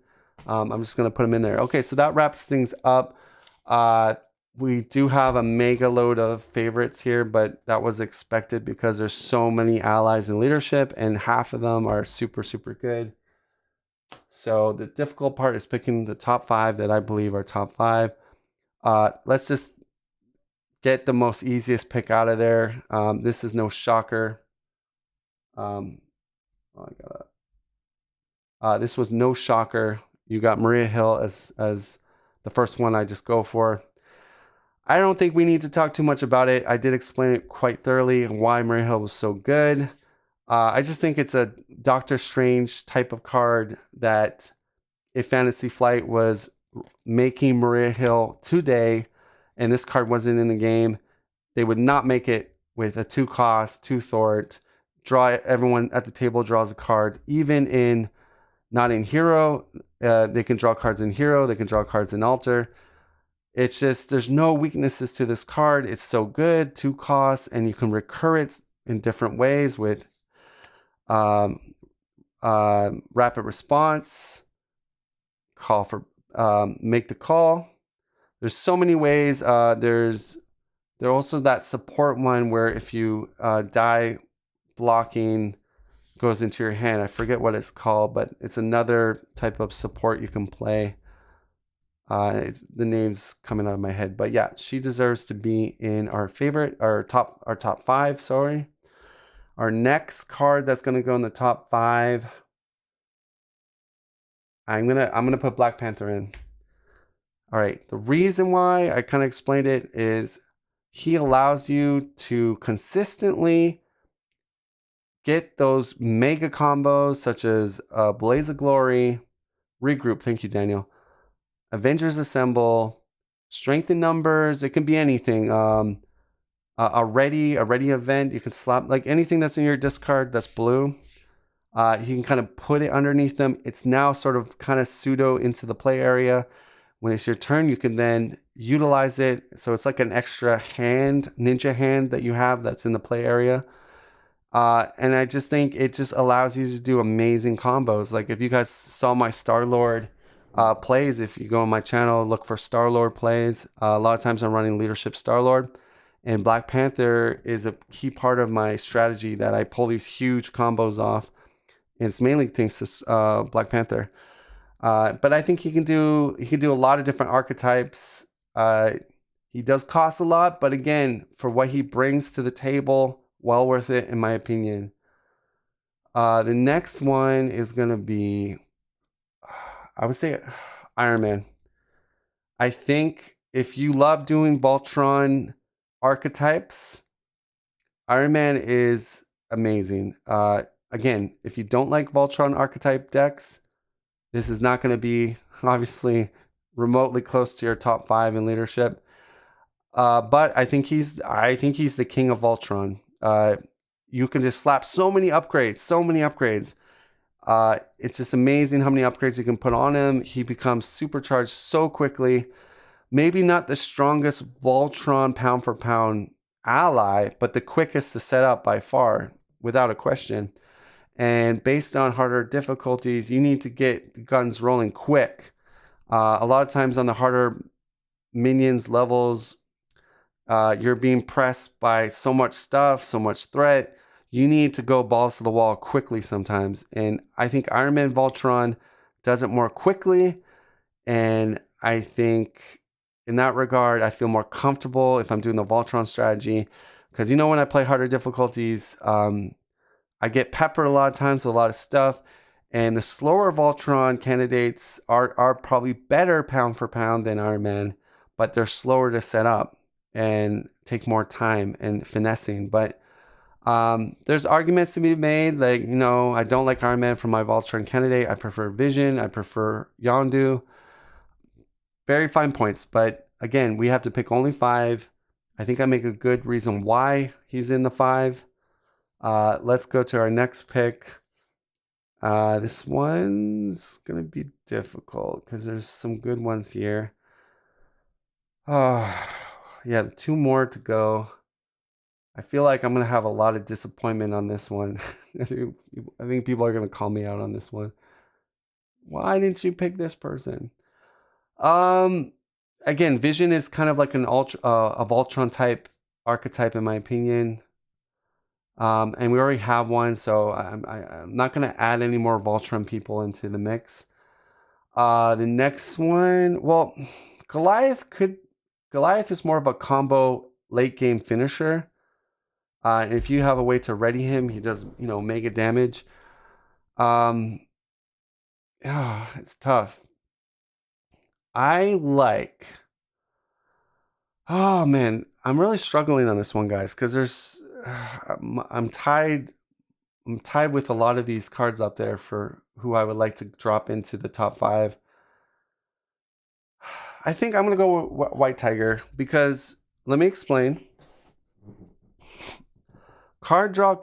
I'm just going to put him in there. Okay, so that wraps things up. We do have a mega load of favorites here, but that was expected because there's so many allies in leadership, and half of them are super, super good. So the difficult part is picking the top 5 that I believe are top 5. Let's just get the most easiest pick out of there. This is no shocker. This was no shocker. You got Maria Hill as the first one I just go for. I don't think we need to talk too much about it. I did explain it quite thoroughly why Maria Hill was so good. I just think it's a Doctor Strange type of card that if Fantasy Flight was making Maria Hill today and this card wasn't in the game, they would not make it with a 2 cost, 2 Thort. Everyone at the table draws a card. Even in not in Hero, they can draw cards in Hero. They can draw cards in Altar. It's just, there's no weaknesses to this card. It's so good, 2 costs, and you can recur it in different ways with rapid response, call for make the call. There's so many ways. There's also that support one where if you die blocking goes into your hand. I forget what it's called, but it's another type of support you can play. The name's coming out of my head, but yeah, she deserves to be in our top 5. Sorry. Our next card that's gonna go in the top 5. I'm gonna put Black Panther in. All right. The reason why I kind of explained it is he allows you to consistently get those mega combos such as Blaze of Glory, Regroup. Thank you, Daniel. Avengers Assemble, Strength in Numbers. It can be anything. A ready event. You can slap like anything that's in your discard that's blue. You can kind of put it underneath them. It's now sort of kind of pseudo into the play area. When it's your turn, you can then utilize it. So it's like an extra hand, ninja hand that you have that's in the play area. And I just think it just allows you to do amazing combos. Like if you guys saw my Star-Lord plays, if you go on my channel, look for Star-Lord plays. A lot of times I'm running Leadership Star-Lord. And Black Panther is a key part of my strategy that I pull these huge combos off. And it's mainly thanks to Black Panther. But I think he can do a lot of different archetypes. He does cost a lot, but again, for what he brings to the table, well worth it in my opinion. The next one is gonna be, I would say, Iron Man. I think if you love doing Voltron archetypes, Iron Man is amazing. Again, if you don't like Voltron archetype decks, this is not going to be obviously remotely close to your top 5 in leadership. But I think he's the king of Voltron. You can just slap so many upgrades. It's just amazing how many upgrades you can put on him. He becomes supercharged so quickly. maybe not the strongest Voltron pound for pound ally, but the quickest to set up by far, without a question. And based on harder difficulties, you need to get the guns rolling quick. A lot of times on the harder minions levels, you're being pressed by so much stuff, so much threat. You need to go balls to the wall quickly sometimes. And I think Iron Man Voltron does it more quickly. And I think in that regard, I feel more comfortable if I'm doing the Voltron strategy. Because, when I play harder difficulties, I get peppered a lot of times with a lot of stuff. And the slower Voltron candidates are probably better pound for pound than Iron Man, but they're slower to set up and take more time and finessing. But there's arguments to be made. Like, I don't like Iron Man for my Voltron candidate. I prefer Vision. I prefer Yondu. Very fine points. But again, we have to pick only 5. I think I make a good reason why he's in the 5. Let's go to our next pick. This one's going to be difficult because there's some good ones here. Oh, yeah, 2 more to go. I feel like I'm going to have a lot of disappointment on this one. I think people are going to call me out on this one. Why didn't you pick this person? Again, Vision is kind of like a Voltron type archetype in my opinion. And we already have one, so I'm not going to add any more Voltron people into the mix. The next one, well, Goliath is more of a combo late game finisher. And if you have a way to ready him, he does, mega damage. It's tough. Oh man, I'm really struggling on this one, guys, because I'm tied with a lot of these cards out there for who I would like to drop into the top 5. I think I'm gonna go with White Tiger because let me explain. Card draw.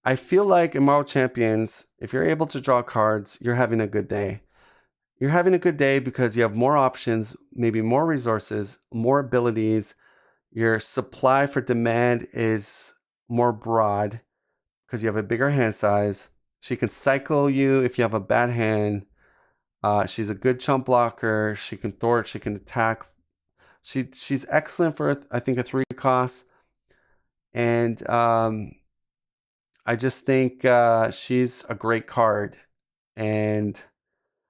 I feel like in Marvel Champions, if you're able to draw cards, you're having a good day. You're having a good day because you have more options, maybe more resources, more abilities. Your supply for demand is more broad because you have a bigger hand size. She can cycle you if you have a bad hand. She's a good chump blocker. She can thwart. She can attack. She's excellent for, I think, a 3 cost. And I just think she's a great card. And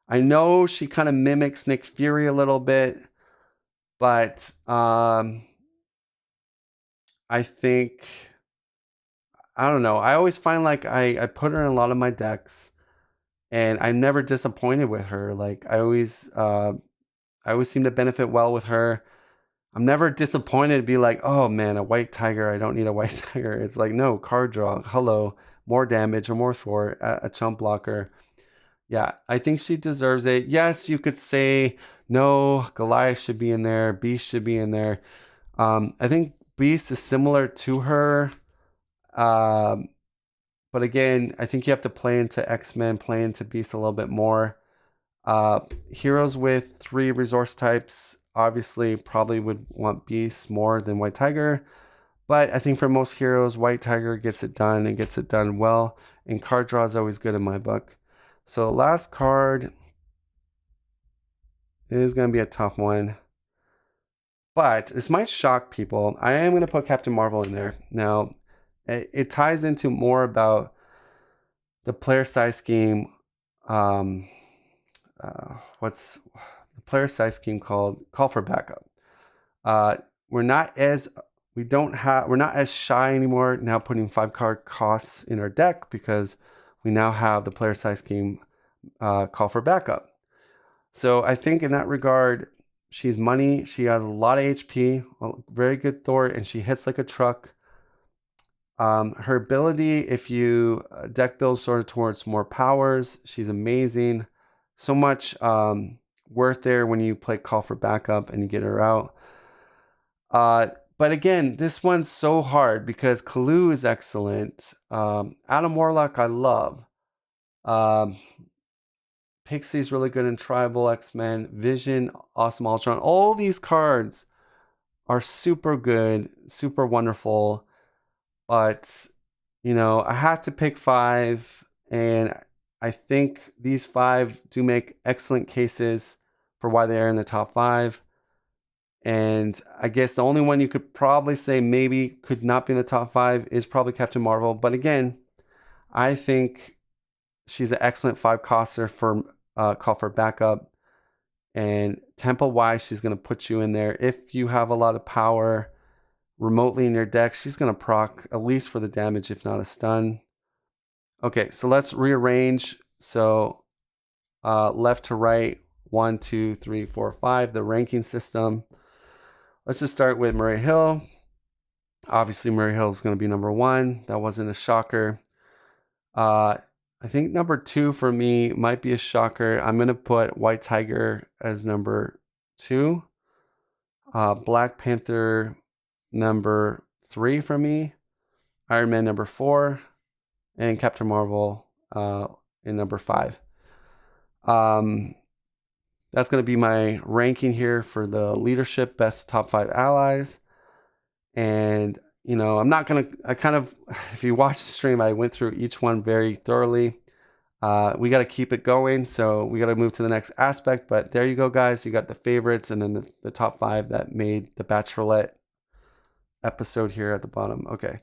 I know she kind of mimics Nick Fury a little bit, but I think, I don't know. I always find like I put her in a lot of my decks, and I'm never disappointed with her. Like I always seem to benefit well with her. I'm never disappointed to be like, oh man, a White Tiger. I don't need a White Tiger. It's like, no, card draw. Hello, more damage or more thwart, a chump blocker. Yeah, I think she deserves it. Yes, you could say, no, Goliath should be in there. Beast should be in there. I think Beast is similar to her. But again, I think you have to play into X-Men, play into Beast a little bit more. Heroes with 3 resource types obviously probably would want Beast more than White Tiger. But I think for most heroes, White Tiger gets it done and gets it done well. And card draw is always good in my book. So last card is going to be a tough one. But this might shock people. I am going to put Captain Marvel in there. Now, it ties into more about the player size scheme. What's the player size scheme called? Call for backup. We're not as shy anymore now putting 5 card costs in our deck because we now have the player size scheme call for backup. So I think in that regard, she's money. She has a lot of HP, very good thwart, and she hits like a truck. Her ability, if you deck build sort of towards more powers, she's amazing. So much worth there when you play call for backup and you get her out. But again, this one's so hard because Kalu is excellent. Adam Warlock, I love. Pixie's really good in Tribal X-Men. Vision, Awesome Ultron. All these cards are super good, super wonderful. But, you know, I have to pick 5. And I think these 5 do make excellent cases for why they are in the top 5. And I guess the only one you could probably say maybe could not be in the top 5 is probably Captain Marvel. But again, I think she's an excellent 5-coster for call for backup. And tempo-wise, she's going to put you in there. If you have a lot of power remotely in your deck, she's going to proc at least for the damage, if not a stun. Okay, so let's rearrange. So left to right, 1, 2, 3, 4, 5, the ranking system. Let's just start with Murray Hill. Obviously, Murray Hill is going to be number 1. That wasn't a shocker. I think number 2 for me might be a shocker. I'm going to put White Tiger as number 2. Black Panther number 3 for me. Iron Man number 4. And Captain Marvel in number 5. That's going to be my ranking here for the leadership best top 5 allies. And, you know, I'm not going to, if you watch the stream, I went through each one very thoroughly. We got to keep it going. So we got to move to the next aspect. But there you go, guys. You got the favorites and then the top 5 that made the Bachelorette episode here at the bottom. Okay.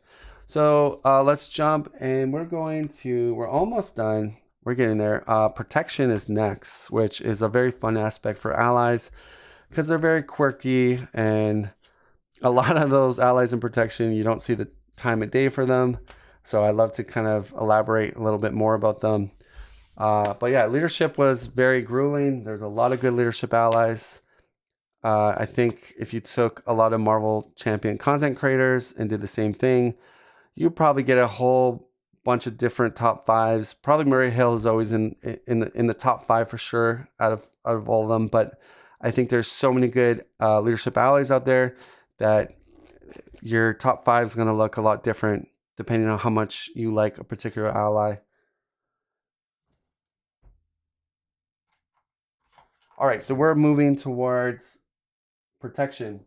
So let's jump and we're almost done. We're getting there. Protection is next, which is a very fun aspect for allies because they're very quirky, and a lot of those allies in protection, you don't see the time of day for them. So I'd love to kind of elaborate a little bit more about them. But yeah, leadership was very grueling. There's a lot of good leadership allies. I think if you took a lot of Marvel Champion content creators and did the same thing, you probably get a whole bunch of different top 5s. Probably Murray Hill is always in the top 5 for sure out of all of them. But I think there's so many good leadership allies out there that your top 5 is going to look a lot different depending on how much you like a particular ally. All right, so we're moving towards protection.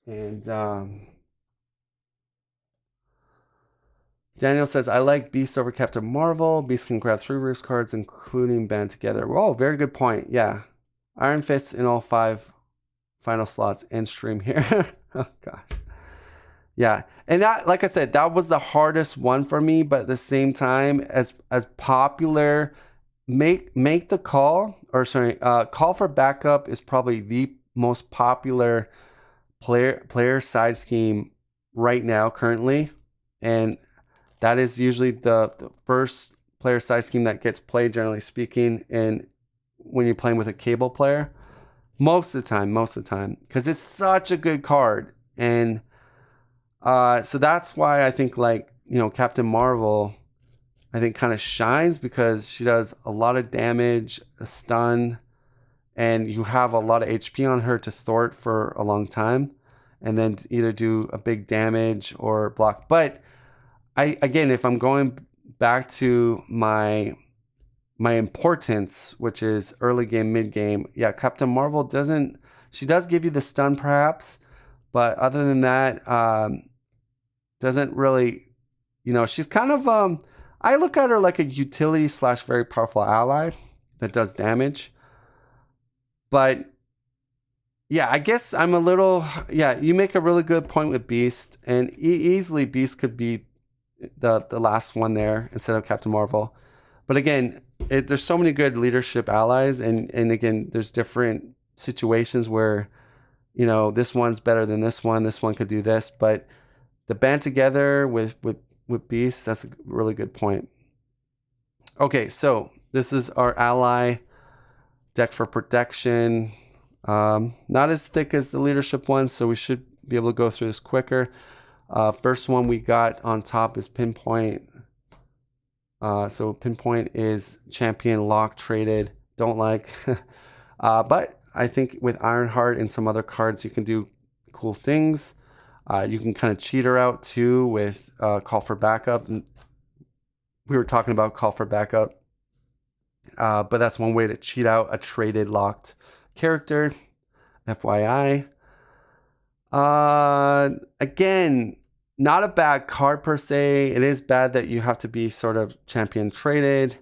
And Daniel says, I like Beast over Captain Marvel. Beast can grab 3 Roost cards, including Band Together. Oh, very good point. Yeah. Iron Fist in all 5 final slots. End stream here. Oh, gosh. Yeah. And that, like I said, that was the hardest one for me. But at the same time, as popular, make the call. Call for backup is probably the most popular player side scheme right now, currently. And that is usually the first player side scheme that gets played, generally speaking, and when you're playing with a cable player, most of the time, because it's such a good card. And so that's why I think, like, you know, Captain Marvel, I think kind of shines because she does a lot of damage, a stun, and you have a lot of HP on her to thwart for a long time, and then either do a big damage or block. But again, if I'm going back to my importance, which is early game, mid game, yeah, Captain Marvel does give you the stun perhaps, but other than that, doesn't really, you know, she's kind of, I look at her like a utility / very powerful ally that does damage. But yeah, I guess I'm a little, yeah, you make a really good point with Beast, and easily Beast could be the last one there instead of Captain Marvel. But again, there's so many good leadership allies, and again, there's different situations where, you know, this one's better than this one could do this, but the band together with Beast, that's a really good point. Okay, so this is our ally deck for protection. Not as thick as the leadership one, so we should be able to go through this quicker. First one we got on top is Pinpoint. So Pinpoint is champion lock traded. Don't like. But I think with Ironheart and some other cards, you can do cool things. You can kind of cheat her out too with Call for Backup. We were talking about Call for Backup But that's one way to cheat out a traded locked character. FYI. Again, not a bad card per se. It is bad that you have to be sort of champion traded.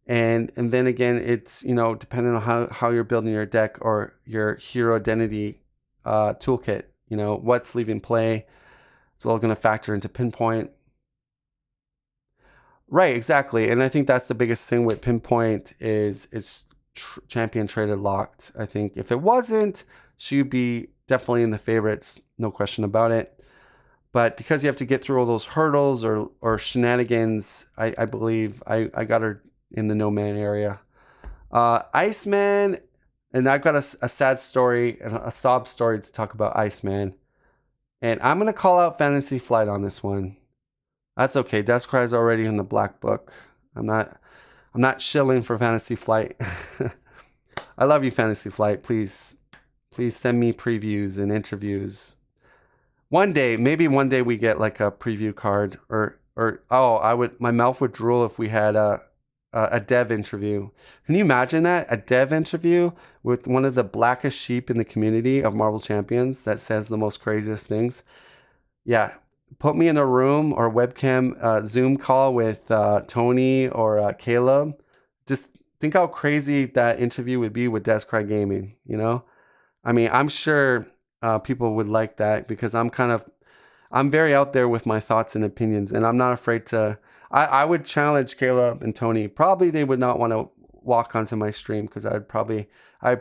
And then again, it's, depending on how you're building your deck or your hero identity toolkit, what's leaving play. It's all going to factor into Pinpoint. Right, exactly. And I think that's the biggest thing with Pinpoint is champion traded locked. I think if it wasn't, she'd be definitely in the favorites, no question about it. But because you have to get through all those hurdles or shenanigans, I believe I got her in the no man area. Iceman, and I've got a sad story and a sob story to talk about Iceman. And I'm going to call out Fantasy Flight on this one. That's okay. Descry is already in the black book. I'm not shilling for Fantasy Flight. I love you, Fantasy Flight. Please send me previews and interviews. Maybe one day we get like a preview card my mouth would drool if we had a dev interview. Can you imagine that? A dev interview with one of the blackest sheep in the community of Marvel Champions that says the most craziest things. Yeah. Put me in a room or webcam Zoom call with Tony or Caleb. Just think how crazy that interview would be with Descry Gaming, I mean, I'm sure people would like that because I'm very out there with my thoughts and opinions, and I'm not afraid to. I would challenge Caleb and Tony. Probably they would not want to walk onto my stream because I'd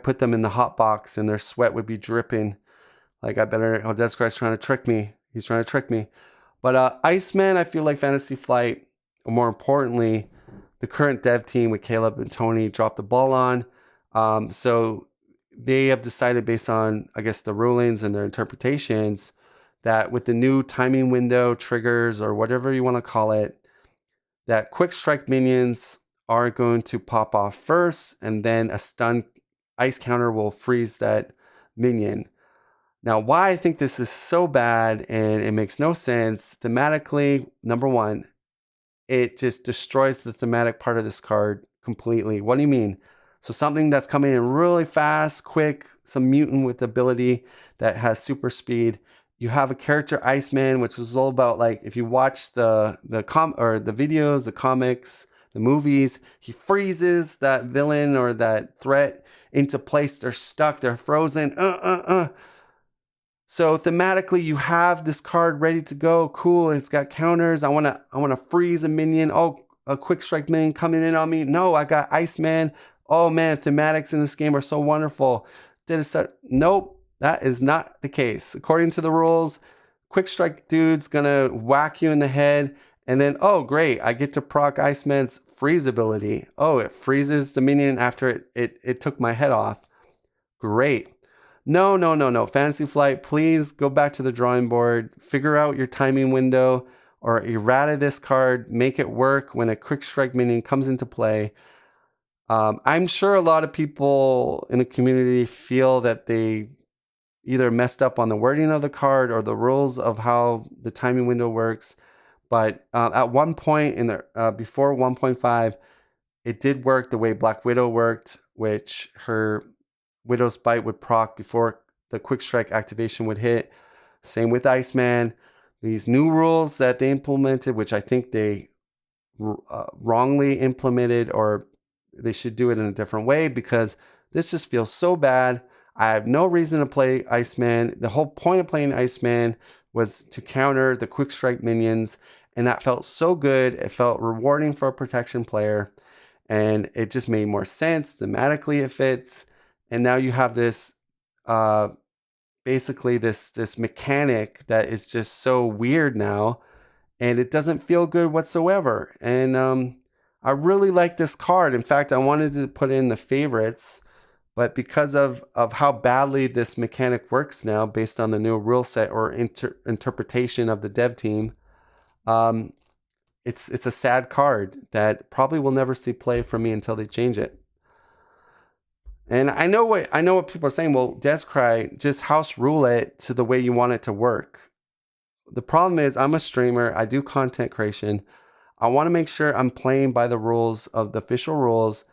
put them in the hot box and their sweat would be dripping. Like Descry's trying to trick me. He's trying to trick me. But Iceman, I feel like Fantasy Flight, or more importantly, the current dev team with Caleb and Tony dropped the ball on. So they have decided based on, I guess, the rulings and their interpretations that with the new timing window triggers or whatever you want to call it, that quick strike minions are going to pop off first and then a stun ice counter will freeze that minion. Now, why I think this is so bad and it makes no sense, thematically, number one, it just destroys the thematic part of this card completely. What do you mean? So something that's coming in really fast, quick, some mutant with ability that has super speed. You have a character Iceman, which is all about, like, if you watch the videos, the comics, the movies, he freezes that villain or that threat into place. They're stuck, they're frozen. So thematically, you have this card ready to go. Cool, it's got counters. I wanna freeze a minion. Oh, a quick strike minion coming in on me. No, I got Iceman. Oh man, thematics in this game are so wonderful. Nope, that is not the case. According to the rules, quick strike dude's gonna whack you in the head, and then, oh great, I get to proc Iceman's freeze ability. Oh, it freezes the minion after it took my head off. Great. No. Fantasy Flight, please go back to the drawing board. Figure out your timing window or errata this card. Make it work when a quick strike minion comes into play. I'm sure a lot of people in the community feel that they either messed up on the wording of the card or the rules of how the timing window works. But at one point before 1.5, it did work the way Black Widow worked, which her Widow's Bite would proc before the quick strike activation would hit. Same with Iceman. These new rules that they implemented, which I think they wrongly implemented, or they should do it in a different way, because this just feels so bad. I have no reason to play Iceman. The whole point of playing Iceman was to counter the quick strike minions, and that felt so good. It felt rewarding for a protection player, and it just made more sense. Thematically, it fits. And now you have this, basically this mechanic that is just so weird now, and it doesn't feel good whatsoever. And I really like this card. In fact, I wanted to put it in the favorites, but because of how badly this mechanic works now, based on the new rule set or interpretation of the dev team, it's a sad card that probably will never see play from me until they change it. And I know what people are saying. Well, Descry, just house rule it to the way you want it to work. The problem is, I'm a streamer. I do content creation. I want to make sure I'm playing by the rules of the official rules,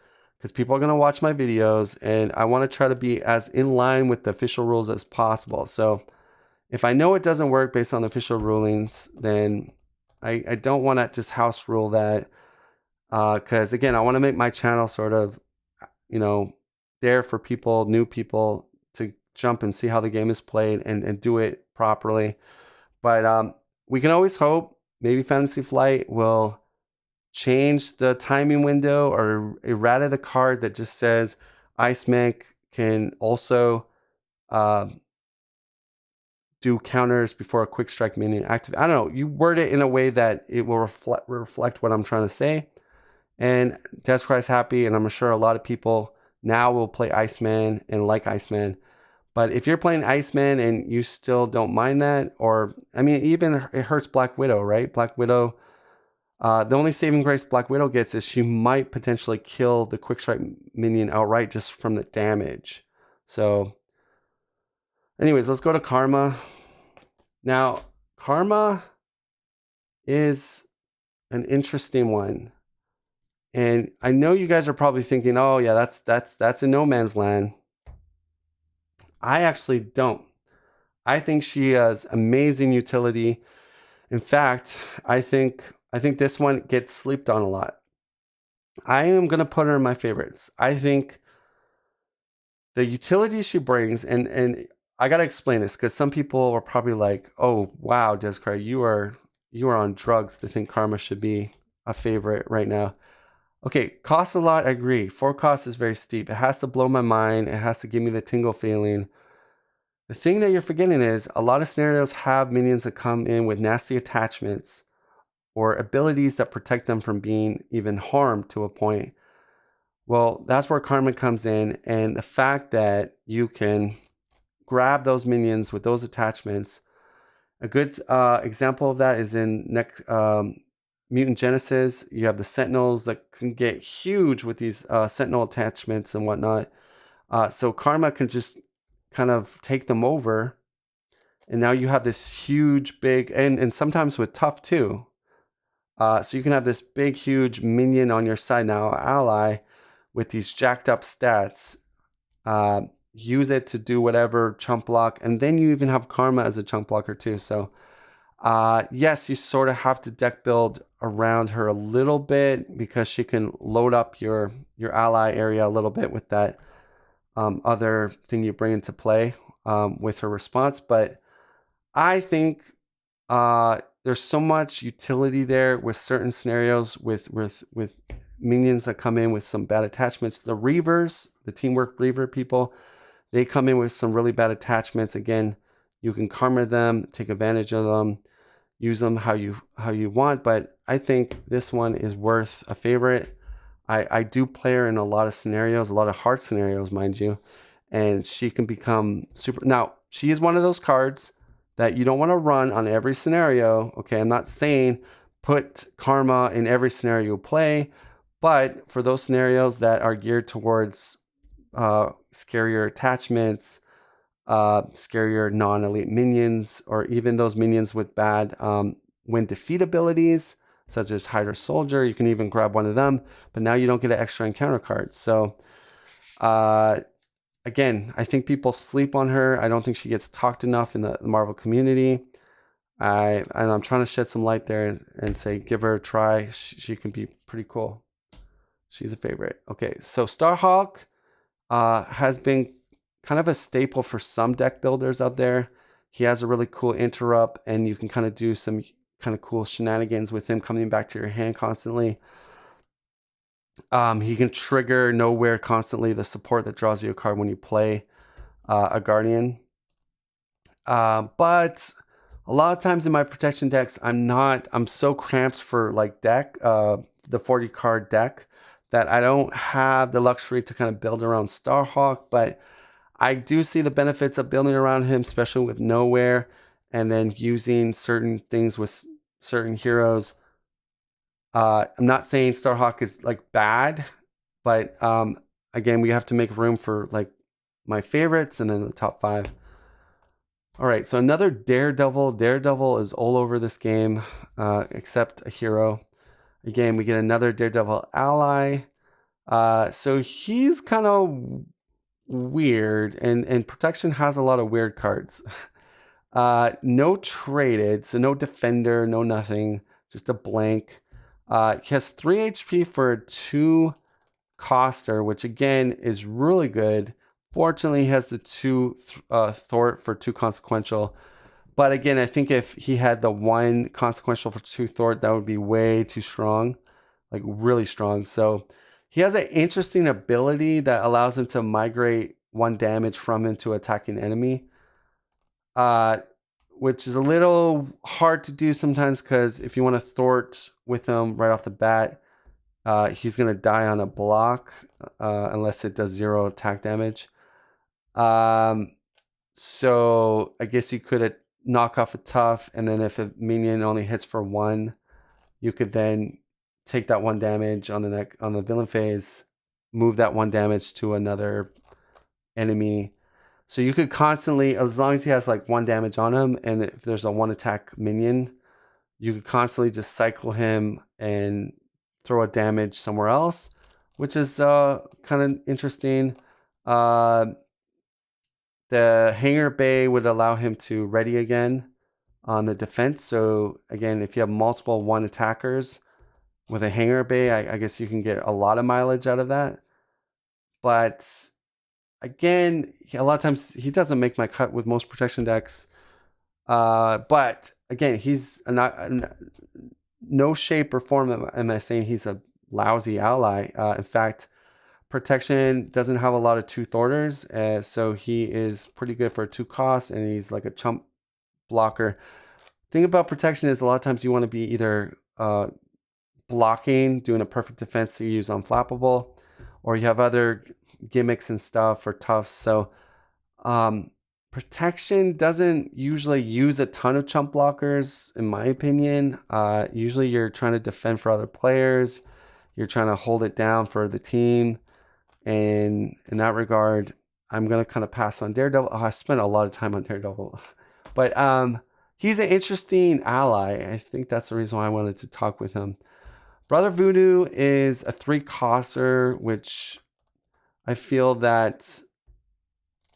because people are going to watch my videos and I want to try to be as in line with the official rules as possible. So if I know it doesn't work based on the official rulings, then I don't want to just house rule that, because again, I want to make my channel sort of, there for people, new people, to jump and see how the game is played and do it properly. But we can always hope maybe Fantasy Flight will change the timing window or errata the card that just says Iceman can also do counters before a quick strike minion activate. I don't know. You word it in a way that it will reflect what I'm trying to say. And Descry's happy, and I'm sure a lot of people now will play Iceman and like Iceman. But if you're playing Iceman and you still don't mind that, or I mean, even it hurts Black Widow, right? Black Widow. The only saving grace Black Widow gets is she might potentially kill the quick strike minion outright just from the damage. So, anyways, let's go to Karma. Now, Karma is an interesting one. And I know you guys are probably thinking, oh yeah, that's a no man's land. I actually don't. I think she has amazing utility. In fact, I think this one gets slept on a lot. I am going to put her in my favorites. I think the utility she brings, and I got to explain this because some people are probably like, oh, wow, Descry, you are on drugs to think Karma should be a favorite right now. Okay, costs a lot, I agree. 4 costs is very steep. It has to blow my mind. It has to give me the tingle feeling. The thing that you're forgetting is a lot of scenarios have minions that come in with nasty attachments or abilities that protect them from being even harmed to a point. Well, that's where Karma comes in, and the fact that you can grab those minions with those attachments. A good example of that is in Mutant Genesis. You have the Sentinels that can get huge with these Sentinel attachments and whatnot. So Karma can just kind of take them over, and now you have this huge, big, and sometimes with tough too. So you can have this big, huge minion on your side now, ally, with these jacked up stats. Use it to do whatever chump block, and then you even have Karma as a chump blocker too. So yes, you sort of have to deck build around her a little bit because she can load up your ally area a little bit with that other thing you bring into play with her response. But I think there's so much utility there with certain scenarios with minions that come in with some bad attachments. The Reavers, the Teamwork Reaver people, they come in with some really bad attachments. Again, you can Karma them, take advantage of them, use them how you want. But I think this one is worth a favorite. I do play her in a lot of scenarios, a lot of hard scenarios, mind you, and she can become super. Now, she is one of those cards that you don't want to run on every scenario. Okay, I'm not saying put Karma in every scenario you play, but for those scenarios that are geared towards scarier attachments, scarier non-elite minions, or even those minions with bad win defeat abilities, such as Hydra Soldier, you can even grab one of them, but now you don't get an extra encounter card. So again, I think people sleep on her. I don't think she gets talked enough in the Marvel community. And I'm trying to shed some light there and say, give her a try. She can be pretty cool. She's a favorite. Okay, so Starhawk has been kind of a staple for some deck builders out there. He has a really cool interrupt, and you can kind of do some kind of cool shenanigans with him coming back to your hand constantly. He can trigger Nowhere constantly, the support that draws you a card when you play a Guardian. But a lot of times in my protection decks, I'm so cramped for like deck, the 40 card deck, that I don't have the luxury to kind of build around Starhawk. But I do see the benefits of building around him, especially with Nowhere, and then using certain things with certain heroes. I'm not saying Starhawk is like bad, but again, we have to make room for like my favorites and then the top 5. All right, so another Daredevil. Daredevil is all over this game, except a hero. Again, we get another Daredevil ally. So he's kind of weird, and protection has a lot of weird cards. No traded, so no defender, no nothing, just a blank. He has 3 HP for a 2 coster, which again is really good. Fortunately, he has the 2 thwart for 2 consequential. But again, I think if he had the 1 consequential for 2 thwart, that would be way too strong, like really strong. So he has an interesting ability that allows him to migrate 1 damage from him to attacking enemy. Which is a little hard to do sometimes because if you want to thwart with him right off the bat, he's going to die on a block unless it does 0 attack damage. So I guess you could knock off a tough, and then if a minion only hits for 1, you could then take that 1 damage on the villain phase, move that 1 damage to another enemy. So you could constantly, as long as he has like 1 damage on him, and if there's a 1 attack minion, you could constantly just cycle him and throw a damage somewhere else, which is kind of interesting. The Hangar Bay would allow him to ready again on the defense. So again, if you have multiple 1 attackers with a Hangar Bay, I guess you can get a lot of mileage out of that. But again, a lot of times he doesn't make my cut with most protection decks. But again, he's no shape or form am I saying he's a lousy ally. In fact, protection doesn't have a lot of 2 thwarters, so he is pretty good for a 2 cost, and he's like a chump blocker. Thing about protection is a lot of times you want to be either blocking, doing a perfect defense to use unflappable, or you have other gimmicks and stuff for toughs. So protection doesn't usually use a ton of chump blockers, in my opinion. Usually you're trying to defend for other players, you're trying to hold it down for the team, and in that regard, I'm gonna kind of pass on Daredevil. I spent a lot of time on Daredevil, but he's an interesting ally. I think that's the reason why I wanted to talk with him. Brother Voodoo is a 3 coster, which I feel that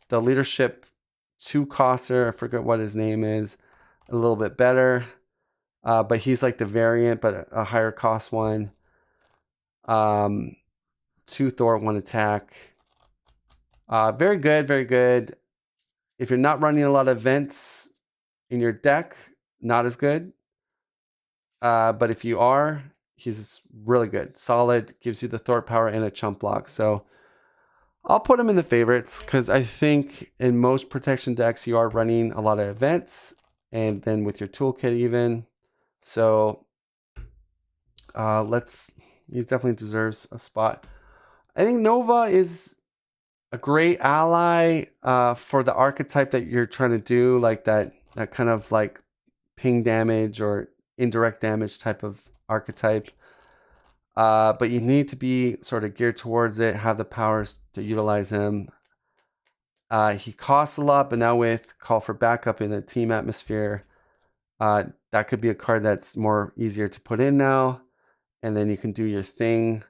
the leadership 2 coster, I forget what his name is, a little bit better. But he's like the variant, but a higher cost one. 2 thwart, 1 attack. Very good, very good. If you're not running a lot of events in your deck, not as good. But if you are, he's really good. Solid, gives you the thwart power and a chump block. So I'll put him in the favorites because I think in most protection decks you are running a lot of events, and then with your toolkit even. So he definitely deserves a spot. I think Nova is a great ally for the archetype that you're trying to do, like that kind of like ping damage or indirect damage type of archetype. But you need to be sort of geared towards it, have the powers to utilize him. He costs a lot, but now with Call for Backup in the team atmosphere, that could be a card that's more easier to put in now, and then you can do your thing.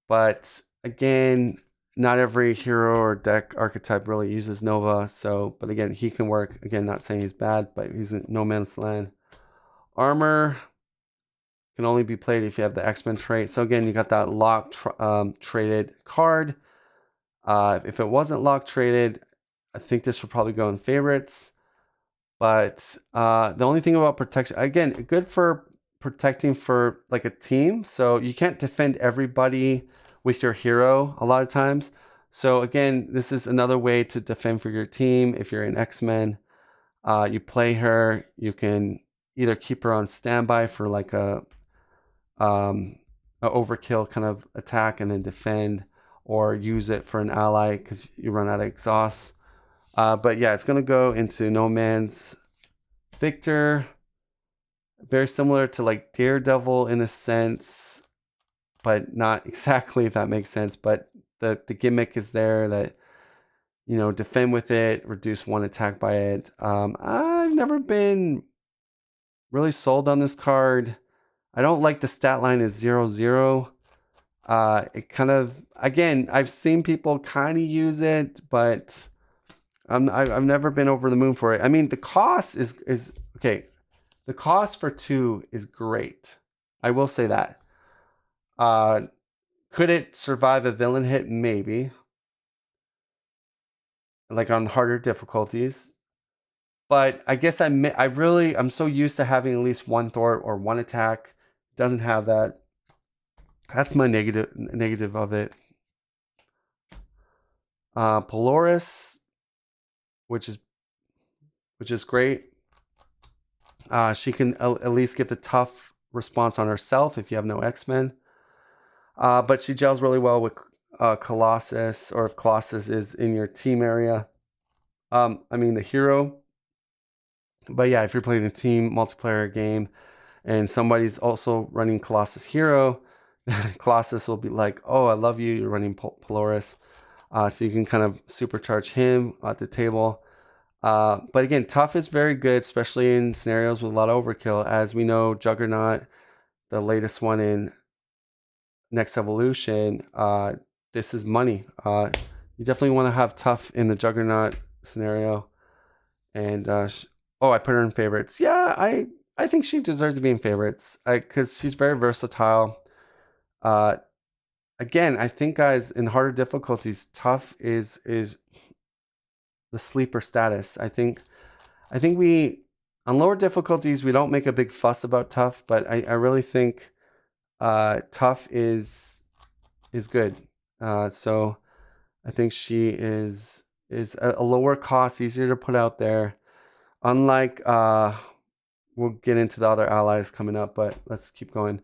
But again, not every hero or deck archetype really uses Nova. So, but again, he can work. Again, not saying he's bad, but he's in no man's land. Armor can only be played if you have the X-Men trait. So again, you got that lock traded card. If it wasn't lock traded, I think this would probably go in favorites. But the only thing about protection, again, good for protecting for like a team. So you can't defend everybody with your hero a lot of times. So again, this is another way to defend for your team. If you're an X-Men, you play her, you can either keep her on standby for like a overkill kind of attack and then defend, or use it for an ally because you run out of exhaust. But yeah, it's gonna go into No Man's Victor. Very similar to like Daredevil in a sense, but not exactly, if that makes sense. But the gimmick is there that, you know, defend with it, reduce 1 attack by it. I've never been really sold on this card. I don't like the stat line is 0-0. It kind of, again, I've seen people kind of use it, but I've never been over the moon for it. I mean, the cost is okay. The cost for 2 is great. I will say that. Could it survive a villain hit? Maybe. Like on harder difficulties. But I guess I'm so used to having at least 1 thwart or 1 attack. It doesn't have that. That's my negative of it. Polaris, which is great. She can at least get the tough response on herself if you have no X-Men. But she gels really well with Colossus, or if Colossus is in your team area. I mean the hero. But yeah, if you're playing a team multiplayer game and somebody's also running Colossus Hero, Colossus will be like, oh, I love you, you're running Polaris. So you can kind of supercharge him at the table. But again, tough is very good, especially in scenarios with a lot of overkill. As we know, Juggernaut, the latest one in Next Evolution, this is money. You definitely want to have tough in the Juggernaut scenario. And I put her in favorites. Yeah, I think she deserves to be in favorites because she's very versatile. Again, I think, guys, in harder difficulties, tough is the sleeper status. I think we, on lower difficulties, we don't make a big fuss about tough, but I really think tough is good. So I think she is a lower cost, easier to put out there. Unlike, we'll get into the other allies coming up, but let's keep going.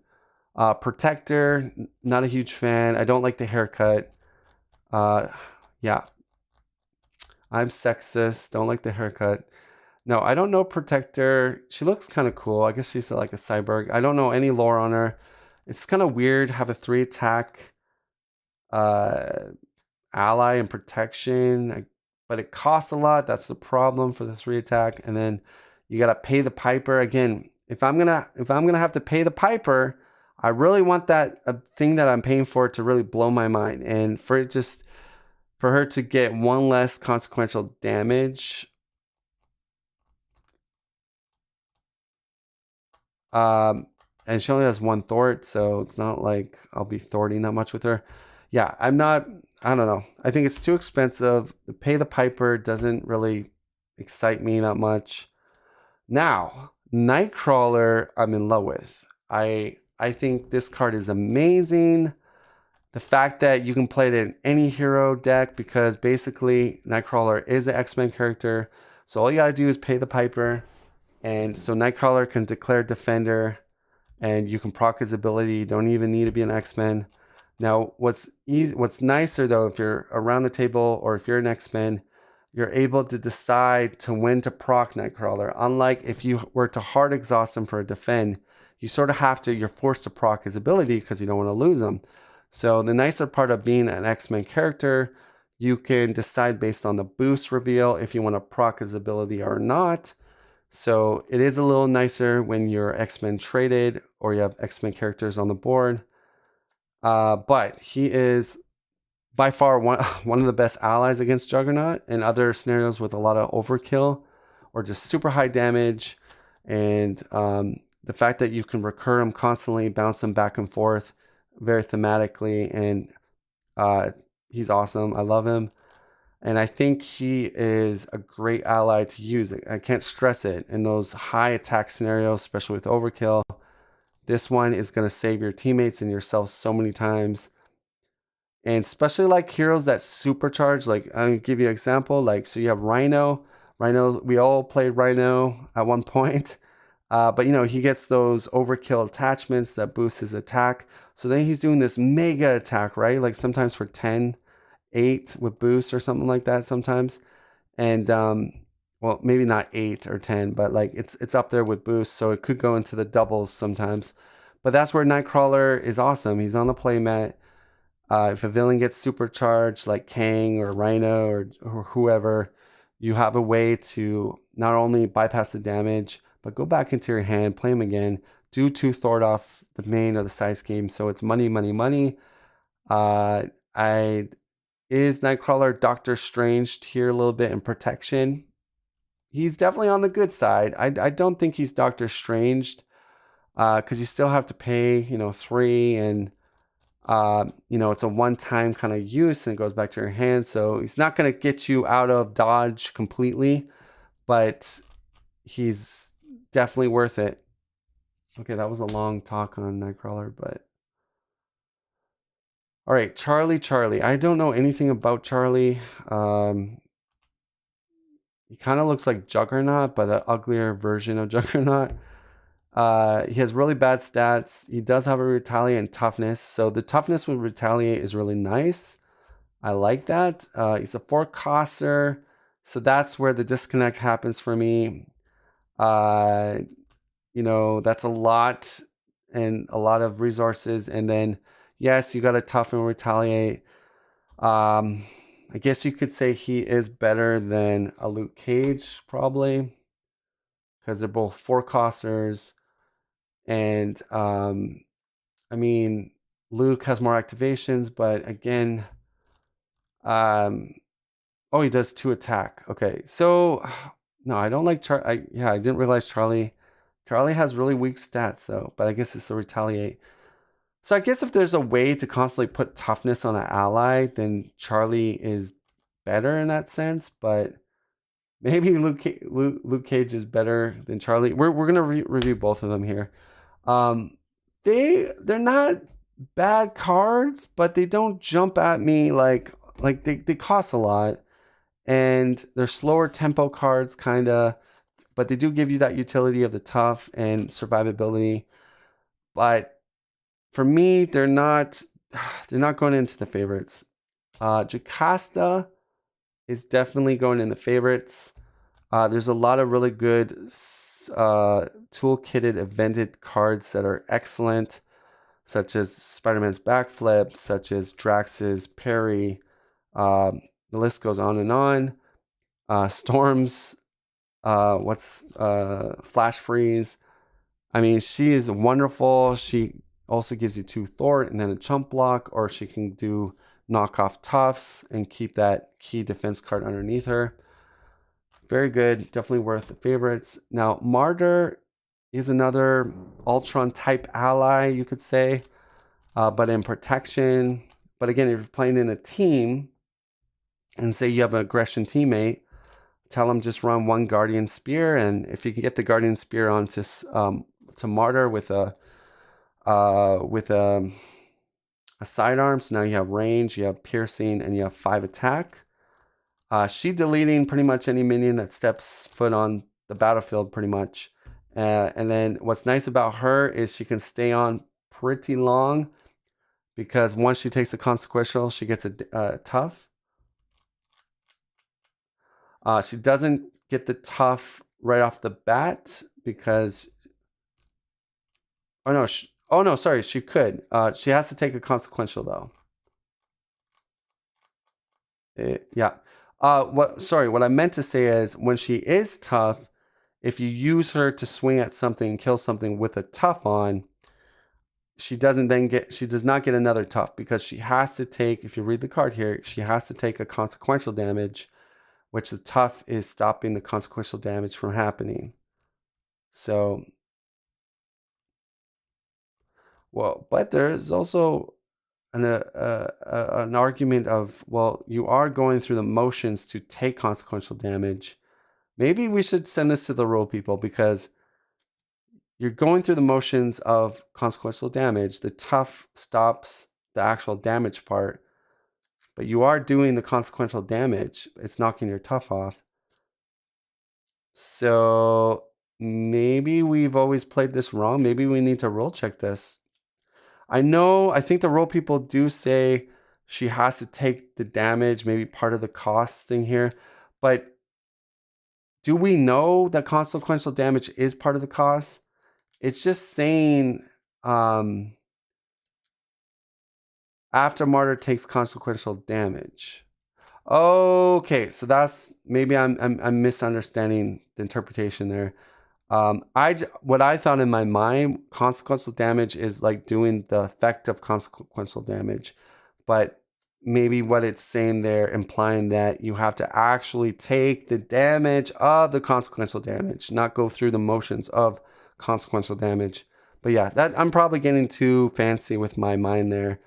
Protector, not a huge fan. I don't like the haircut. Yeah. I'm sexist. Don't like the haircut. No, I don't know Protector. She looks kind of cool. I guess she's like a cyborg. I don't know any lore on her. It's kind of weird. Have a 3 attack ally and protection, but it costs a lot. That's the problem for the 3 attack. And then you gotta pay the piper again. If I'm gonna have to pay the piper, I really want that thing that I'm paying for to really blow my mind, and for her to get 1 less consequential damage. And she only has 1 thwart, so it's not like I'll be thwarting that much with her. Yeah, I don't know. I think it's too expensive. The pay the piper doesn't really excite me that much. Now, Nightcrawler, I'm in love with. I think this card is amazing. The fact that you can play it in any hero deck, because basically Nightcrawler is an X-Men character. So all you gotta do is pay the piper. And so Nightcrawler can declare defender, and you can proc his ability. You don't even need to be an X-Men. Now, what's nicer though, if you're around the table or if you're an X-Men, you're able to decide to when to proc Nightcrawler. Unlike if you were to hard exhaust him for a defend, you sort of you're forced to proc his ability because you don't want to lose him. So the nicer part of being an X-Men character, you can decide based on the boost reveal if you want to proc his ability or not. So it is a little nicer when you're X-Men traded or you have X-Men characters on the board. But he is by far one of the best allies against Juggernaut in other scenarios with a lot of overkill or just super high damage. And the fact that you can recur him constantly, bounce him back and forth very thematically, and he's awesome. I love him. And I think he is a great ally to use. I can't stress it. In those high attack scenarios, especially with overkill, this one is going to save your teammates and yourself so many times. And especially like heroes that supercharge, like I'll give you an example. Like, so you have Rhino. We all played Rhino at one point. But he gets those overkill attachments that boost his attack. So then he's doing this mega attack, right? Like sometimes for 10, 8 with boost or something like that sometimes. And well, maybe not 8 or 10, but like it's up there with boost, so it could go into the doubles sometimes. But that's where Nightcrawler is awesome. He's on the playmat. If a villain gets supercharged like Kang or Rhino or whoever, you have a way to not only bypass the damage, but go back into your hand, play him again, do 2 thwart off the main or the side scheme. So it's money, money, money. I is Nightcrawler Doctor Strange here a little bit in protection? He's definitely on the good side. I don't think he's Doctor Strange, because you still have to pay, 3, and it's a one-time kind of use and it goes back to your hand. So he's not going to get you out of dodge completely, but he's definitely worth it. Okay, that was a long talk on Nightcrawler, but all right, Charlie. I don't know anything about Charlie. He kind of looks like Juggernaut, but an uglier version of Juggernaut. He has really bad stats. He does have a Retaliate and toughness. So the toughness with Retaliate is really nice. I like that. He's a 4-coster. So that's where the disconnect happens for me. That's a lot and a lot of resources. And then, yes, you got to toughen and Retaliate. I guess you could say he is better than a Luke Cage, probably, because they're both 4-costers. And Luke has more activations, but again, he does 2 attack. Okay, so no, I don't like Charlie. I didn't realize Charlie has really weak stats though, but I guess it's the Retaliate. So I guess if there's a way to constantly put toughness on an ally, then Charlie is better in that sense. But maybe Luke Cage is better than Charlie. We're gonna review both of them here. They're not bad cards, but they don't jump at me like they cost a lot, and they're slower tempo cards kinda, but they do give you that utility of the tough and survivability. But for me, they're not going into the favorites. Jocasta is definitely going in the favorites. There's a lot of really good toolkitted evented cards that are excellent, such as Spider-Man's backflip, such as Drax's parry. The list goes on and on. Storm's flash freeze. I mean, she is wonderful. She also gives you 2 thwart and then a chump block, or she can do knock off toughs and keep that key defense card underneath her. Very good, definitely worth the favorites. Now, Martyr is another Ultron type ally, you could say, but in protection. But again, if you're playing in a team and say you have an aggression teammate, tell them just run 1 Guardian Spear, and if you can get the Guardian Spear onto to Martyr with a sidearm, so now you have range, you have piercing, and you have 5 attack. She deleting pretty much any minion that steps foot on the battlefield, pretty much. And then what's nice about her is she can stay on pretty long, because once she takes a consequential, she gets a tough. She doesn't get the tough right off the bat because... sorry, she could. She has to take a consequential though. What I meant to say is, when she is tough, if you use her to swing at something and kill something with a tough on, she does not get another tough, because she has to take, if you read the card here, she has to take a consequential damage, which the tough is stopping the consequential damage from happening. So, but there's also an argument of, well, you are going through the motions to take consequential damage. Maybe we should send this to the rule people, because you're going through the motions of consequential damage. The tough stops the actual damage part, but you are doing the consequential damage. It's knocking your tough off. So maybe we've always played this wrong. Maybe we need to rule check this. I think the role people do say she has to take the damage, maybe part of the cost thing here. But do we know that consequential damage is part of the cost? It's just saying after Martyr takes consequential damage. Okay, so that's, maybe I'm misunderstanding the interpretation there. What I thought in my mind, consequential damage is like doing the effect of consequential damage, but maybe what it's saying there, implying that you have to actually take the damage of the consequential damage, not go through the motions of consequential damage. But yeah, that I'm probably getting too fancy with my mind there.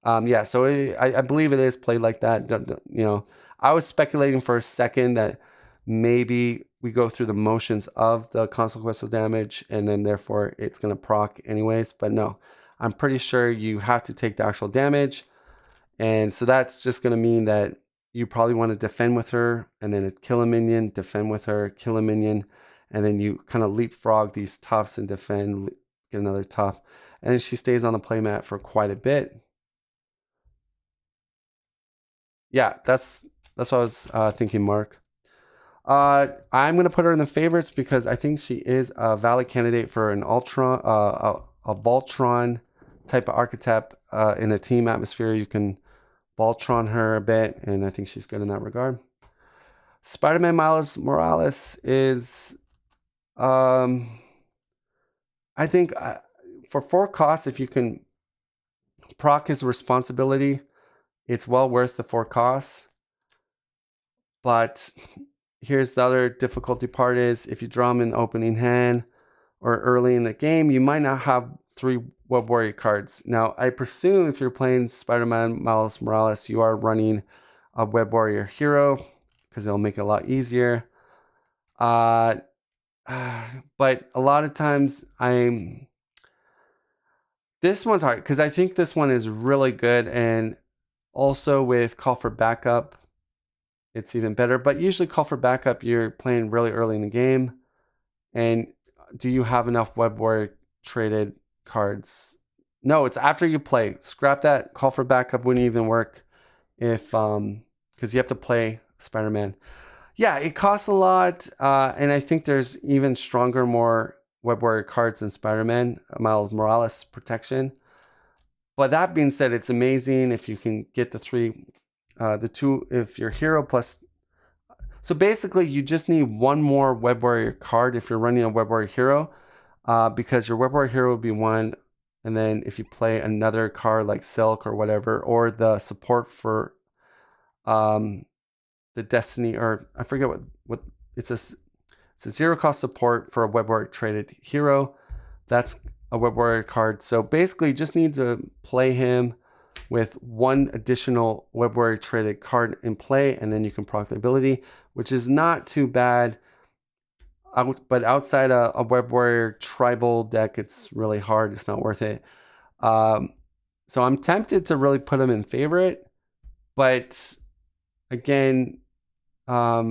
Yeah, so I believe it is played like that. You know, I was speculating for a second that maybe we go through the motions of the consequential damage and then therefore it's going to proc anyways. But no, I'm pretty sure you have to take the actual damage. And so that's just going to mean that you probably want to defend with her and then kill a minion, defend with her, kill a minion. And then you kind of leapfrog these toughs and defend, get another tough. And then she stays on the playmat for quite a bit. Yeah, that's what I was thinking, Mark. I'm going to put her in the favorites because I think she is a valid candidate for an Ultron, a Voltron type of archetype in a team atmosphere. You can Voltron her a bit, and I think she's good in that regard. Spider-Man Miles Morales is, I think for 4 costs, if you can proc his responsibility, it's well worth the 4 costs. But here's the other difficulty part is if you draw him in the opening hand or early in the game, you might not have 3 Web Warrior cards. Now, I presume if you're playing Spider-Man Miles Morales, you are running a Web Warrior hero because it'll make it a lot easier. But a lot of times this one's hard because I think this one is really good, and also with Call for Backup, it's even better. But usually Call for Backup, you're playing really early in the game, and do you have enough Web Warrior traded cards? No, it's after you play. Scrap that. Call for Backup wouldn't even work if because you have to play Spider-Man. Yeah, it costs a lot, and I think there's even stronger, more Web Warrior cards than Spider-Man Miles Morales protection. But that being said, it's amazing if you can get the 2, if your hero plus. So basically, you just need 1 more Web Warrior card if you're running a Web Warrior hero, because your Web Warrior hero would be 1, and then if you play another card like Silk or whatever, or the support for the Destiny, or I forget what it's a 0 cost support for a Web Warrior traded hero. That's a Web Warrior card. So basically, you just need to play him with 1 additional Web Warrior traded card in play, and then you can proc the ability, which is not too bad. But outside a Web Warrior tribal deck, it's really hard. It's not worth it. So I'm tempted to really put him in favorite, but again, I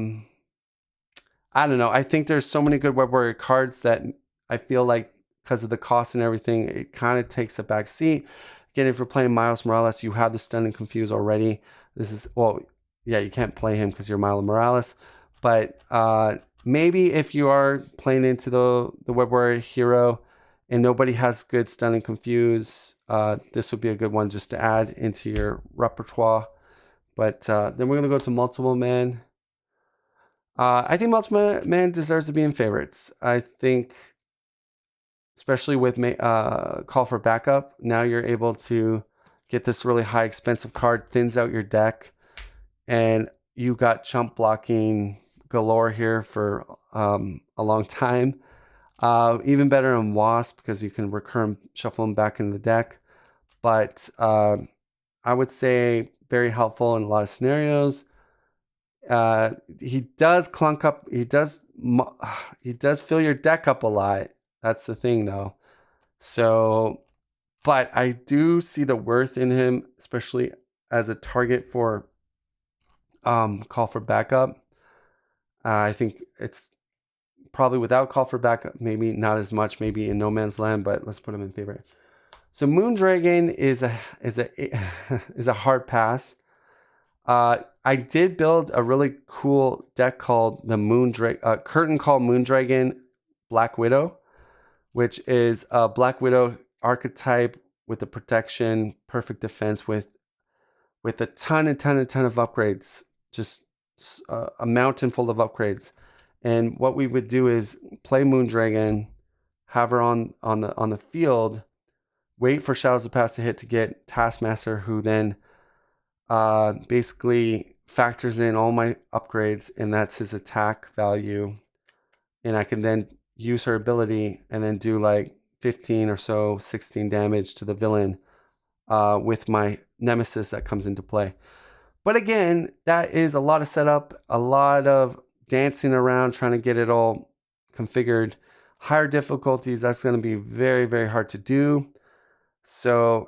don't know. I think there's so many good Web Warrior cards that I feel like because of the cost and everything, it kind of takes a back seat. Again, if you're playing Miles Morales, you have the Stun and Confuse already. This is, well, yeah, you can't play him because you're Miles Morales. But maybe if you are playing into the Web Warrior hero and nobody has good Stun and Confuse, this would be a good one just to add into your repertoire. But then we're going to go to Multiple Man. I think Multiple Man deserves to be in favorites. I think, especially with Call for Backup, now you're able to get this really high expensive card, thins out your deck, and you got chump blocking galore here for a long time. Even better in Wasp because you can recur and shuffle them back into the deck. But I would say very helpful in a lot of scenarios. He does clunk up. He does fill your deck up a lot. That's the thing, though. So, but I do see the worth in him, especially as a target for Call for Backup. I think it's probably without Call for Backup, maybe not as much, maybe in No Man's Land, but let's put him in favorite. So Moondragon is a hard pass. I did build a really cool deck called the Curtain Call Moondragon Black Widow, which is a Black Widow archetype with the protection, perfect defense with a ton of upgrades, just a mountain full of upgrades. And what we would do is play Moondragon, have her on the field, wait for Shadows of the Past to hit to get Taskmaster, who then basically factors in all my upgrades, and that's his attack value. And I can then use her ability and then do like 15 or so, 16 damage to the villain with my nemesis that comes into play. But again, that is a lot of setup, a lot of dancing around trying to get it all configured. Higher difficulties, that's going to be very, very hard to do. So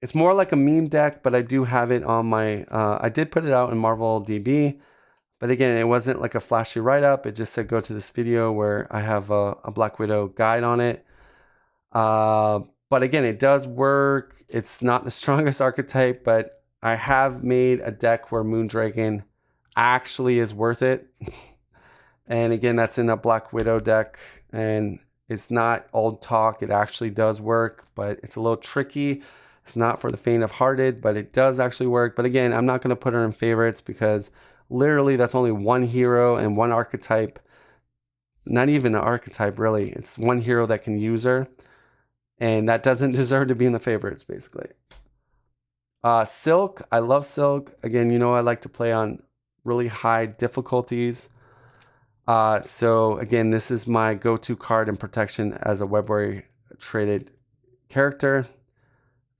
it's more like a meme deck, but I do have it on my, I did put it out in Marvel DB, but again, it wasn't like a flashy write-up. It just said go to this video where I have a Black Widow guide on it. But again, it does work. It's not the strongest archetype, but I have made a deck where Moondragon actually is worth it. And again, that's in a Black Widow deck, and it's not old talk. It actually does work, but it's a little tricky. It's not for the faint of hearted, but it does actually work. But again, I'm not going to put her in favorites because literally that's only one hero and one archetype. Not even an archetype, really. It's one hero that can use her, and that doesn't deserve to be in the favorites, basically. Silk, I love Silk. Again, you know I like to play on really high difficulties. So again, this is my go-to card in protection as a Web Warrior traded character.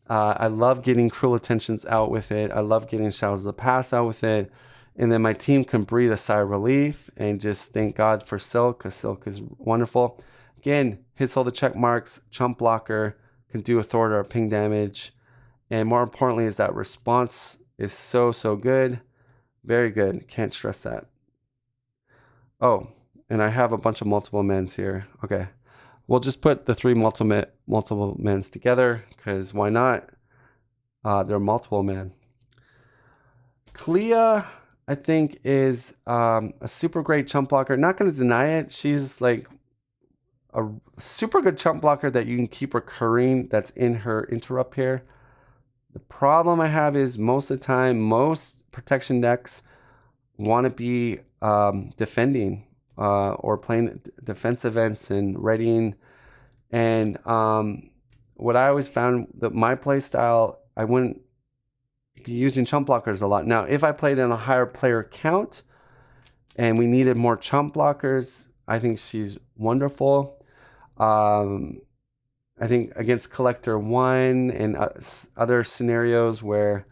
I love getting Cruel Attentions out with it. I love getting Shadows of the Past out with it. And then my team can breathe a sigh of relief and just thank God for Silk, because Silk is wonderful. Again, hits all the check marks, chump blocker, can do a thwart or ping damage. And more importantly is that response is so, so good. Very good. Can't stress that. Oh, and I have a bunch of multiple men's here. Okay. We'll just put the three multiple men's together, because why not? They're multiple men. Clea, I think, is a super great chump blocker. Not going to deny it. She's like a super good chump blocker that you can keep recurring that's in her interrupt here. The problem I have is most of the time, most protection decks want to be defending or playing defense events and readying. And what I always found that my play style, I wouldn't be using chump blockers a lot. Now, if I played in a higher player count and we needed more chump blockers, I think she's wonderful. I think against Collector 1 and other scenarios where,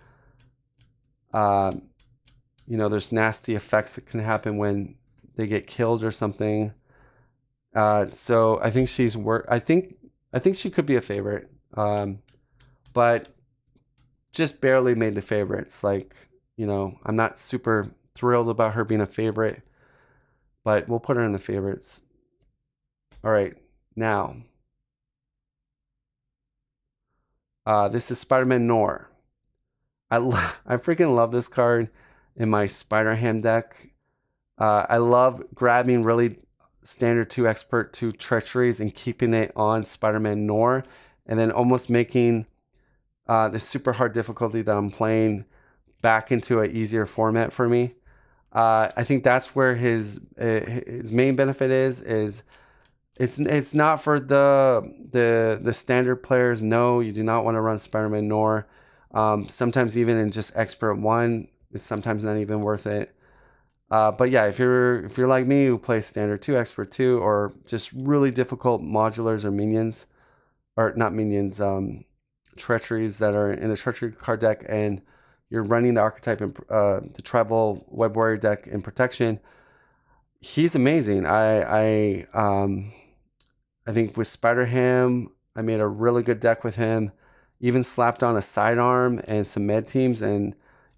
you know, there's nasty effects that can happen when they get killed or something. So I think she's I think she could be a favorite, but just barely made the favorites. Like, you know, I'm not super thrilled about her being a favorite, but we'll put her in the favorites. All right, now. This is Spider-Man Noir. I freaking love this card in my Spider-Ham deck. I love grabbing really standard 2 expert 2 treacheries and keeping it on Spider-Man Noir, and then almost making the super hard difficulty that I'm playing back into an easier format for me. I think that's where his main benefit is it's not for the standard players. No, you do not want to run Spider-Man Noir. Sometimes even in just expert 1, it's sometimes not even worth it. But yeah, if you're like me who plays standard 2, expert 2, or just really difficult modulars or minions, or not minions, treacheries that are in a treachery card deck, and you're running the archetype in the tribal Web Warrior deck in protection, he's amazing. I think with Spider-Ham, I made a really good deck with him. Even slapped on a sidearm and some med teams, and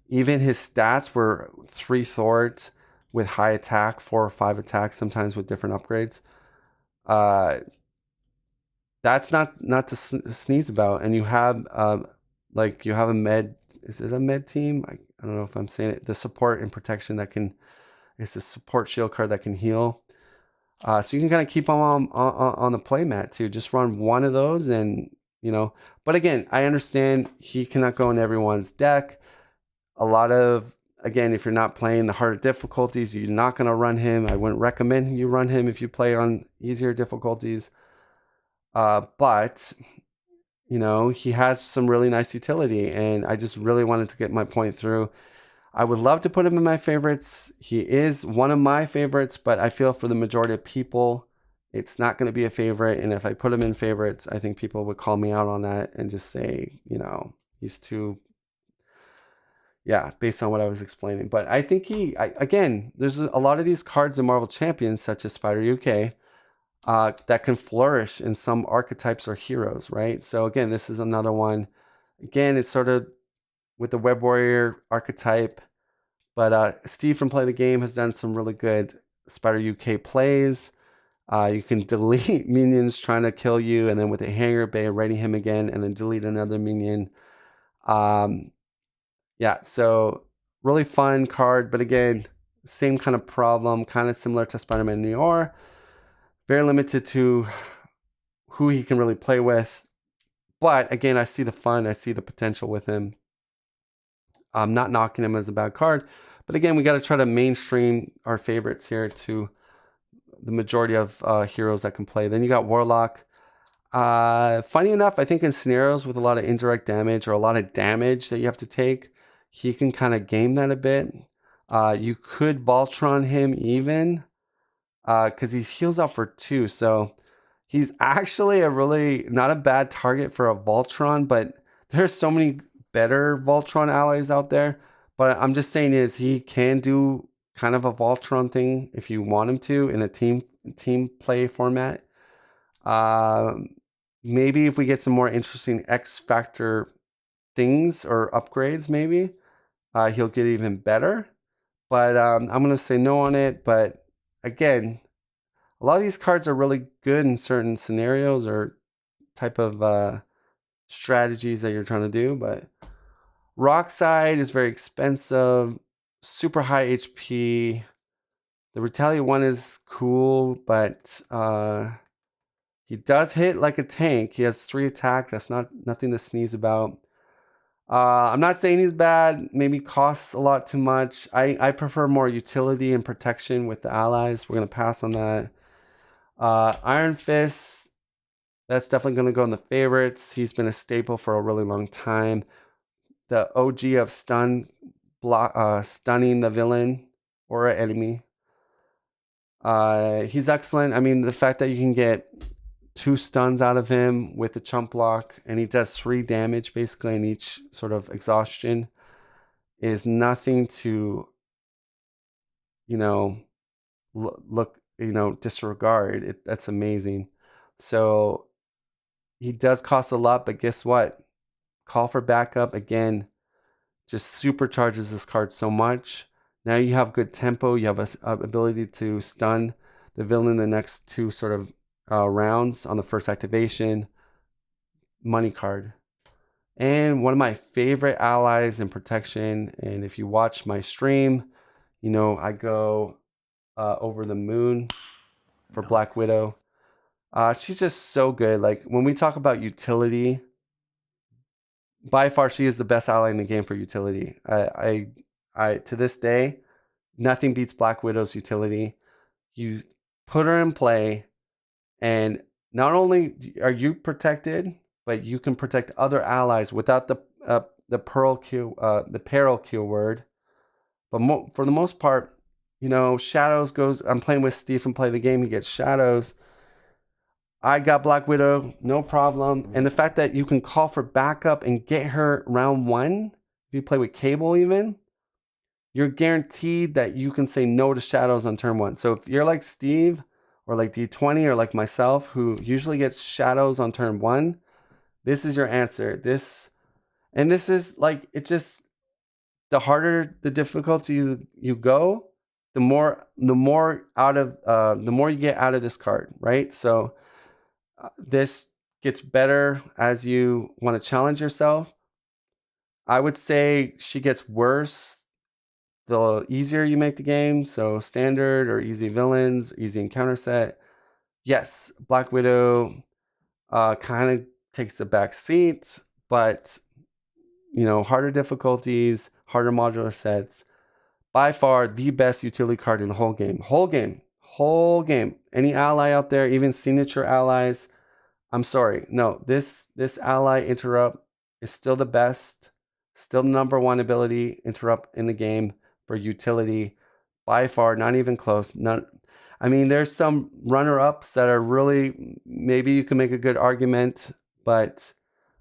even his stats were 3 thwart with high attack, 4 or 5 attacks, sometimes with different upgrades. That's not to sneeze about. And you have like you have a med. Is it a med team? I don't know if I'm saying it. The support and protection that can. It's a support shield card that can heal. So you can kind of keep them on the play mat too. Just run one of those, and you know. But again, I understand he cannot go in everyone's deck. A lot of, again, if you're not playing the harder difficulties, you're not going to run him. I wouldn't recommend you run him if you play on easier difficulties. But you know, he has some really nice utility, and I just really wanted to get my point through. I would love to put him in my favorites. He is one of my favorites, but I feel for the majority of people, it's not going to be a favorite. And if I put him in favorites, I think people would call me out on that and just say, you know, he's too, yeah, based on what I was explaining. But I think again, there's a lot of these cards in Marvel Champions, such as Spider UK, that can flourish in some archetypes or heroes, right? So again, this is another one. Again, it's sort of with the Web Warrior archetype, but Steve from Play the Game has done some really good Spider UK plays. You can delete minions trying to kill you, and then with a Hanger Bay, ready him again, and then delete another minion. Yeah, so really fun card, but again, same kind of problem, kind of similar to Spider-Man Noir. Very limited to who he can really play with. But again, I see the fun, I see the potential with him. I'm not knocking him as a bad card, but again, we got to try to mainstream our favorites here to the majority of heroes that can play. Then you got Warlock. Funny enough, I think in scenarios with a lot of indirect damage or a lot of damage that you have to take, he can kind of game that a bit. You could Voltron him even because he heals up for 2. So he's actually a really not a bad target for a Voltron, but there's so many better Voltron allies out there. But I'm just saying is he can do kind of a Voltron thing if you want him to in a team play format. Maybe if we get some more interesting X Factor things or upgrades, maybe he'll get even better. But I'm going to say no on it. But again, a lot of these cards are really good in certain scenarios or type of strategies that you're trying to do. But Rockside is very expensive, super high HP. The Retaliate one is cool, but he does hit like a tank. He has 3 attack. That's nothing to sneeze about. I'm not saying he's bad. Maybe costs a lot too much. I prefer more utility and protection with the allies. We're going to pass on that. Iron Fist, that's definitely going to go in the favorites. He's been a staple for a really long time. The OG of stunning the villain or an enemy. He's excellent. I mean, the fact that you can get 2 stuns out of him with the chump block, and he does 3 damage basically in each sort of exhaustion, is nothing to, you know, look, you know, disregard. That's amazing. So he does cost a lot, but guess what? Call for backup again just supercharges this card so much. Now you have good tempo. You have a ability to stun the villain the next 2 sort of rounds on the first activation. Money card. And one of my favorite allies in protection. And if you watch my stream, you know I go over the moon for Black Widow. She's just so good. Like when we talk about utility, by far she is the best ally in the game for utility. I to this day, nothing beats Black Widow's utility. You put her in play, and not only are you protected, but you can protect other allies without the peril keyword. But for the most part, you know, Shadows goes. I'm playing with Steve from Play the Game. He gets Shadows. I got Black Widow, no problem. And the fact that you can call for backup and get her round 1, if you play with Cable even, you're guaranteed that you can say no to Shadows on turn 1. So if you're like Steve or like D20 or like myself, who usually gets Shadows on turn 1, this is your answer. This is like, it just, the harder the difficulty you go, the more you get out of this card, right? So this gets better as you want to challenge yourself. I would say she gets worse the easier you make the game. So standard or easy villains, easy encounter set. Yes, Black Widow kind of takes a back seat, but you know, harder difficulties, harder modular sets. By far the best utility card in the whole game. Whole game. Any ally out there, even signature allies, I'm sorry. No, this ally interrupt is still the best, still the number one ability interrupt in the game for utility by far, not even close. None. I mean, there's some runner-ups that are really, maybe you can make a good argument, but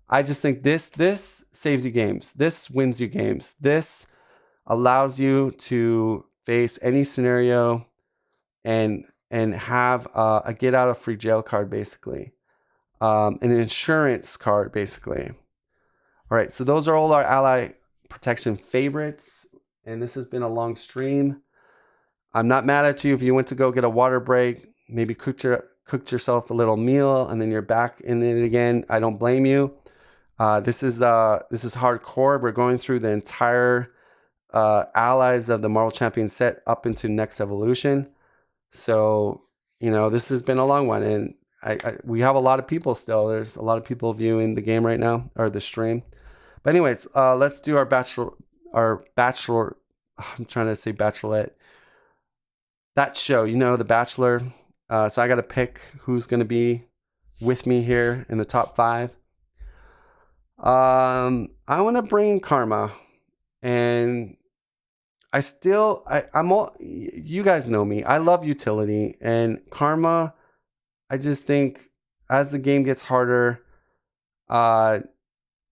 I just think this saves you games. This wins you games. This allows you to face any scenario and have a get out of free jail card, basically, an insurance card, basically. All right, so those are all our ally protection favorites, and this has been a long stream. I'm not mad at you if you went to go get a water break, maybe cooked yourself a little meal, and then you're back in it again. I don't blame you. This is hardcore. We're going through the entire allies of the Marvel Champion set up into Next Evolution. So, this has been a long one, and we have a lot of people still. There's a lot of people viewing the game right now, or the stream. But anyways, let's do our bachelor. I'm trying to say bachelorette. That show, The Bachelor. So I got to pick who's going to be with me here in the top 5. I want to bring Karma, and you guys know me. I love utility, and Karma, I just think as the game gets harder, I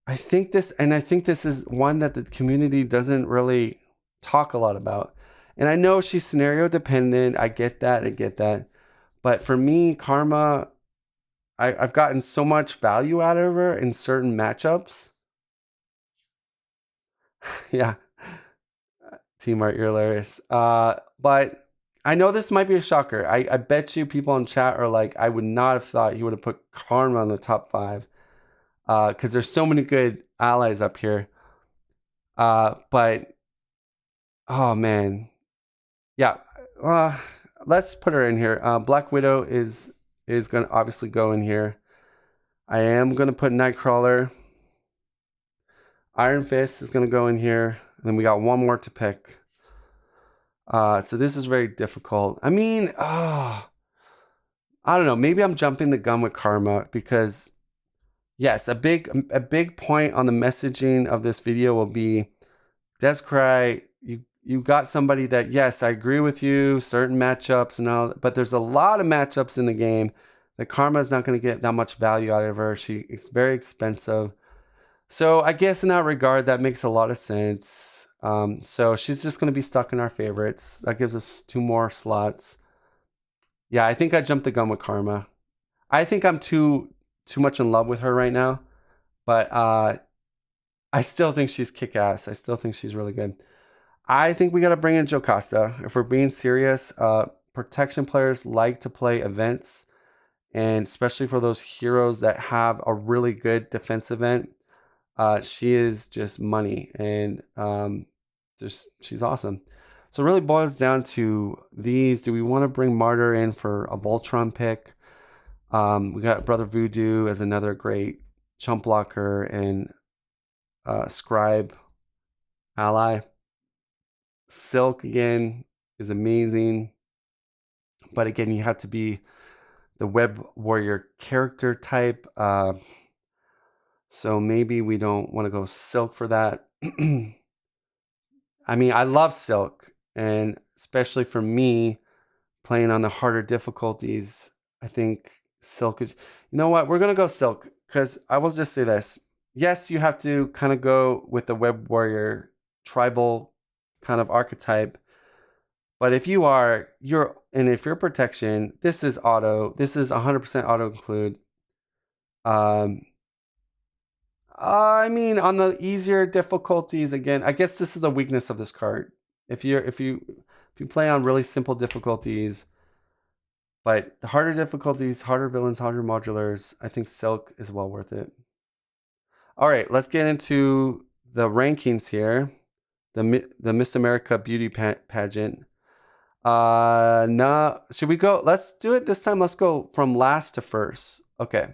think this is one that the community doesn't really talk a lot about. And I know she's scenario dependent. I get that. But for me, Karma, I've gotten so much value out of her in certain matchups. Yeah. Team Art, you're hilarious. But I know this might be a shocker. I bet you people in chat are like, I would not have thought he would have put Karma on the top 5. Because there's so many good allies up here. But, oh man. Yeah. Let's put her in here. Black Widow is going to obviously go in here. I am going to put Nightcrawler. Iron Fist is going to go in here. And then we got one more to pick. So this is very difficult. I mean, I don't know. Maybe I'm jumping the gun with Karma because, yes, a big point on the messaging of this video will be, Descry, you got somebody that, yes, I agree with you, certain matchups and all, but there's a lot of matchups in the game that Karma is not going to get that much value out of her. It's very expensive. So I guess in that regard, that makes a lot of sense. So she's just going to be stuck in our favorites. That gives us 2 more slots. Yeah, I think I jumped the gun with Karma. I think I'm too much in love with her right now, but I still think she's kick-ass. I still think she's really good. I think we got to bring in Jocasta. If we're being serious, protection players like to play events, and especially for those heroes that have a really good defense event, she is just money, and she's awesome. So it really boils down to these. Do we want to bring Martyr in for a Voltron pick? We got Brother Voodoo as another great chump blocker and scribe ally. Silk again is amazing, but again, you have to be the web warrior character type. So maybe we don't want to go Silk for that. I mean, I love Silk, and especially for me playing on the harder difficulties, I think Silk is, you know what? We're going to go Silk, because I will just say this. Yes, you have to kind of go with the web warrior tribal kind of archetype. But if if you're protection, this is 100% auto include. I mean, on the easier difficulties, again, I guess this is the weakness of this card. If you play on really simple difficulties, but the harder difficulties, harder villains, harder modulars, I think Silk is well worth it. All right, let's get into the rankings here. The Miss America beauty pageant. Should we go? Let's do it this time. Let's go from last to first. Okay,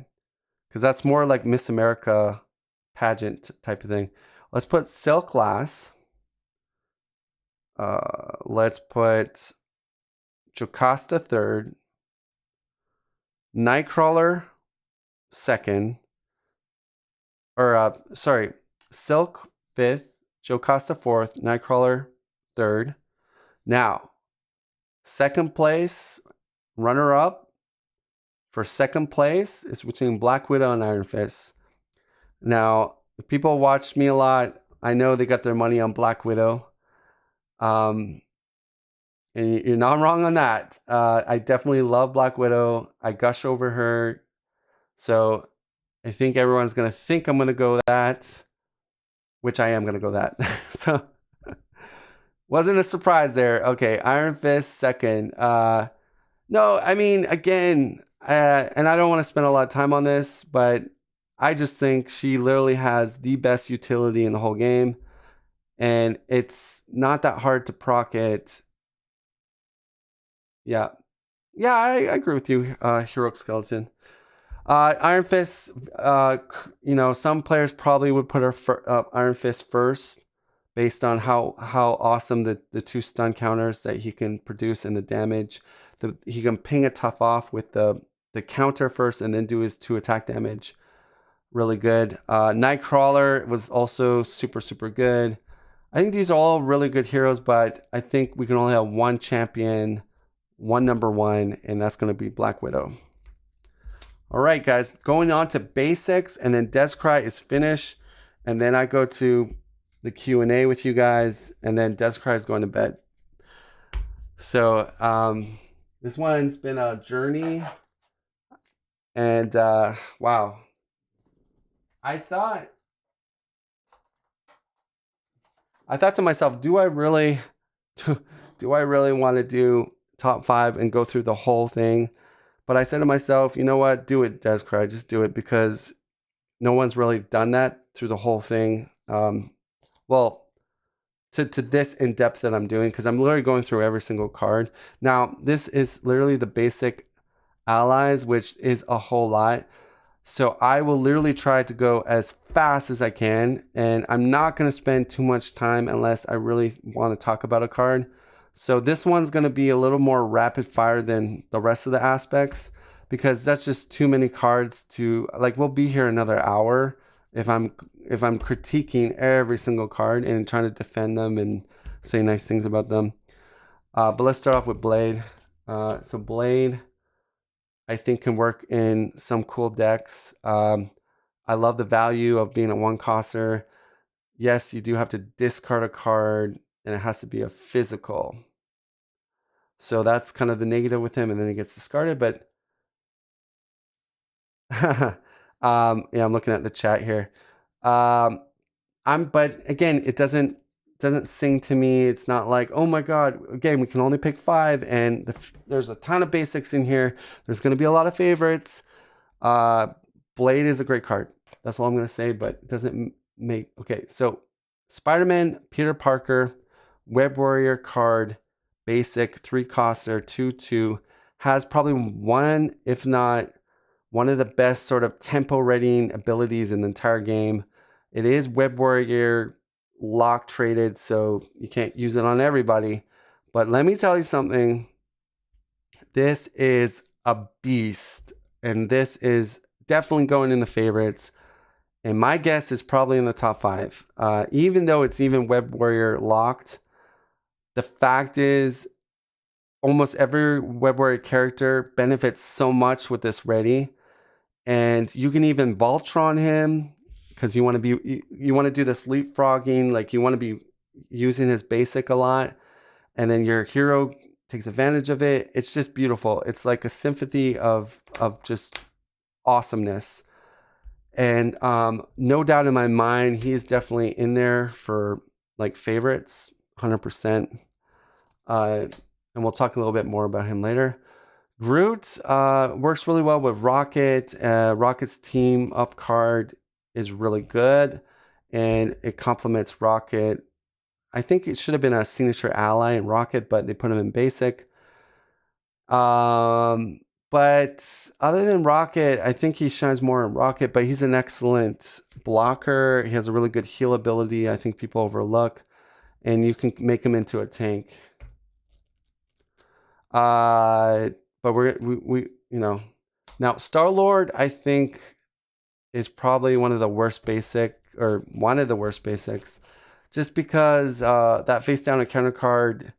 because that's more like Miss America pageant type of thing. Let's put Silk last. Let's put Jocasta third. Nightcrawler second. Or, sorry, Silk fifth, Jocasta fourth, Nightcrawler third. Now, second place, runner up for second place is between Black Widow and Iron Fist. Now, if people watch me a lot, I know they got their money on Black Widow. And you're not wrong on that. I definitely love Black Widow. I gush over her. So I think everyone's going to think I'm going to go that, which I am going to go that. So wasn't a surprise there. Okay, Iron Fist second. No, I mean, again, and I don't want to spend a lot of time on this, but I just think she literally has the best utility in the whole game. And it's not that hard to proc it. Yeah. Yeah, I agree with you, Heroic Skeleton. Iron Fist, some players probably would put Iron Fist first based on how awesome the two stun counters that he can produce and the damage. He can ping a tough off with the counter first and then do his 2 attack damage. Really good. Nightcrawler was also super, super good. I think these are all really good heroes, but I think we can only have one champion, one number one, and that's going to be Black Widow. All right, guys, going on to basics, and then Descry is finished, and then I go to the Q&A with you guys, and then Descry is going to bed. So this one's been a journey, and wow. I thought to myself, do I really want to do top 5 and go through the whole thing? But I said to myself, you know what? Do it, Descry. Just do it, because no one's really done that through the whole thing. Well, to this in depth that I'm doing, because I'm literally going through every single card. Now, this is literally the basic allies, which is a whole lot. So I will literally try to go as fast as I can, and I'm not going to spend too much time unless I really want to talk about a card. So this one's going to be a little more rapid fire than the rest of the aspects, because that's just too many cards to, like, we'll be here another hour if I'm critiquing every single card and trying to defend them and say nice things about them. But let's start off with Blade. So Blade, I think, can work in some cool decks. I love the value of being a 1-coster. Yes, you do have to discard a card, and it has to be a physical. So that's kind of the negative with him, and then he gets discarded. But yeah, I'm looking at the chat here. But again, it doesn't sing to me. It's not like, oh my god, again, we can only pick 5, and there's a ton of basics in here. There's going to be a lot of favorites. Blade is a great card. That's all I'm going to say, but it doesn't make... Okay, so Spider-Man, Peter Parker, Web Warrior card, basic, 3-coster, 2/2, has probably one, if not one of the best sort of tempo readying abilities in the entire game. It is Web Warrior lock traded, so you can't use it on everybody. But let me tell you something. This is a beast, and this is definitely going in the favorites. And my guess is probably in the top 5. Even though it's even Web Warrior locked, the fact is almost every Web Warrior character benefits so much with this ready. And you can even Voltron him, because you want to do this leapfrogging, like you want to be using his basic a lot, and then your hero takes advantage of it. It's just beautiful. It's like a symphony of just awesomeness. And no doubt in my mind, he is definitely in there for like favorites, 100%. And we'll talk a little bit more about him later. Groot works really well with Rocket. Rocket's team up card is really good, and it complements Rocket. I think it should have been a signature ally in Rocket, but they put him in basic. But other than Rocket, I think he shines more in Rocket, but he's an excellent blocker. He has a really good heal ability I think people overlook, and you can make him into a tank. But we now Star-Lord, I think is probably one of the worst basics, just because that face down encounter card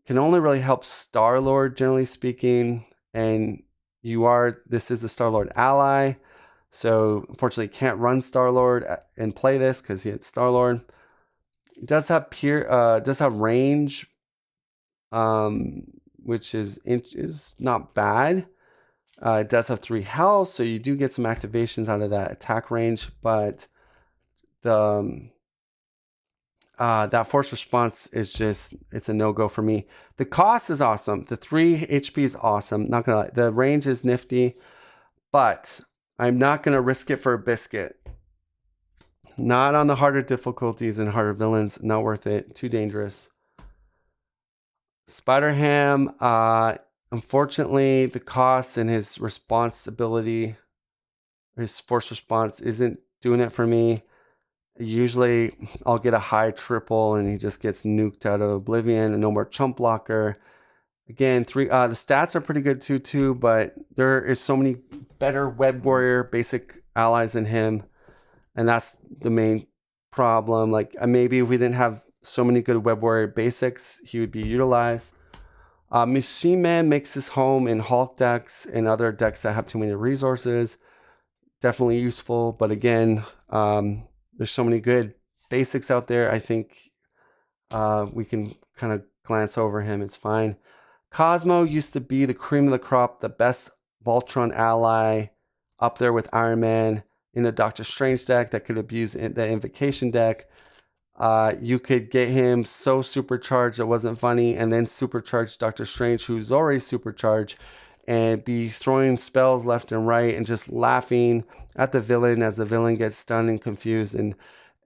can only really help Star-Lord, generally speaking, and this is the Star-Lord ally, so unfortunately can't run Star-Lord and play this because he had Star-Lord. It does have range, which is not bad. It does have 3 health, so you do get some activations out of that attack range, but the that force response is it's a no-go for me. The cost is awesome. The 3 HP is awesome. Not gonna lie. The range is nifty, but I'm not gonna risk it for a biscuit. Not on the harder difficulties and harder villains. Not worth it. Too dangerous. Spider-Ham, unfortunately, the cost and his response ability, his force response, isn't doing it for me. Usually I'll get a high triple and he just gets nuked out of oblivion and no more chump blocker. Again, the stats are pretty good too, but there is so many better Web Warrior basic allies than him, and that's the main problem. Like, maybe if we didn't have so many good Web Warrior basics, he would be utilized. Machine Man makes his home in Hulk decks and other decks that have too many resources. Definitely useful, but again, there's so many good basics out there. I think we can kind of glance over him. It's fine. Cosmo used to be the cream of the crop, the best Voltron ally, up there with Iron Man in a Doctor Strange deck that could abuse the Invocation deck. You could get him so supercharged it wasn't funny, and then supercharge Doctor Strange, who's already supercharged, and be throwing spells left and right and just laughing at the villain as the villain gets stunned and confused and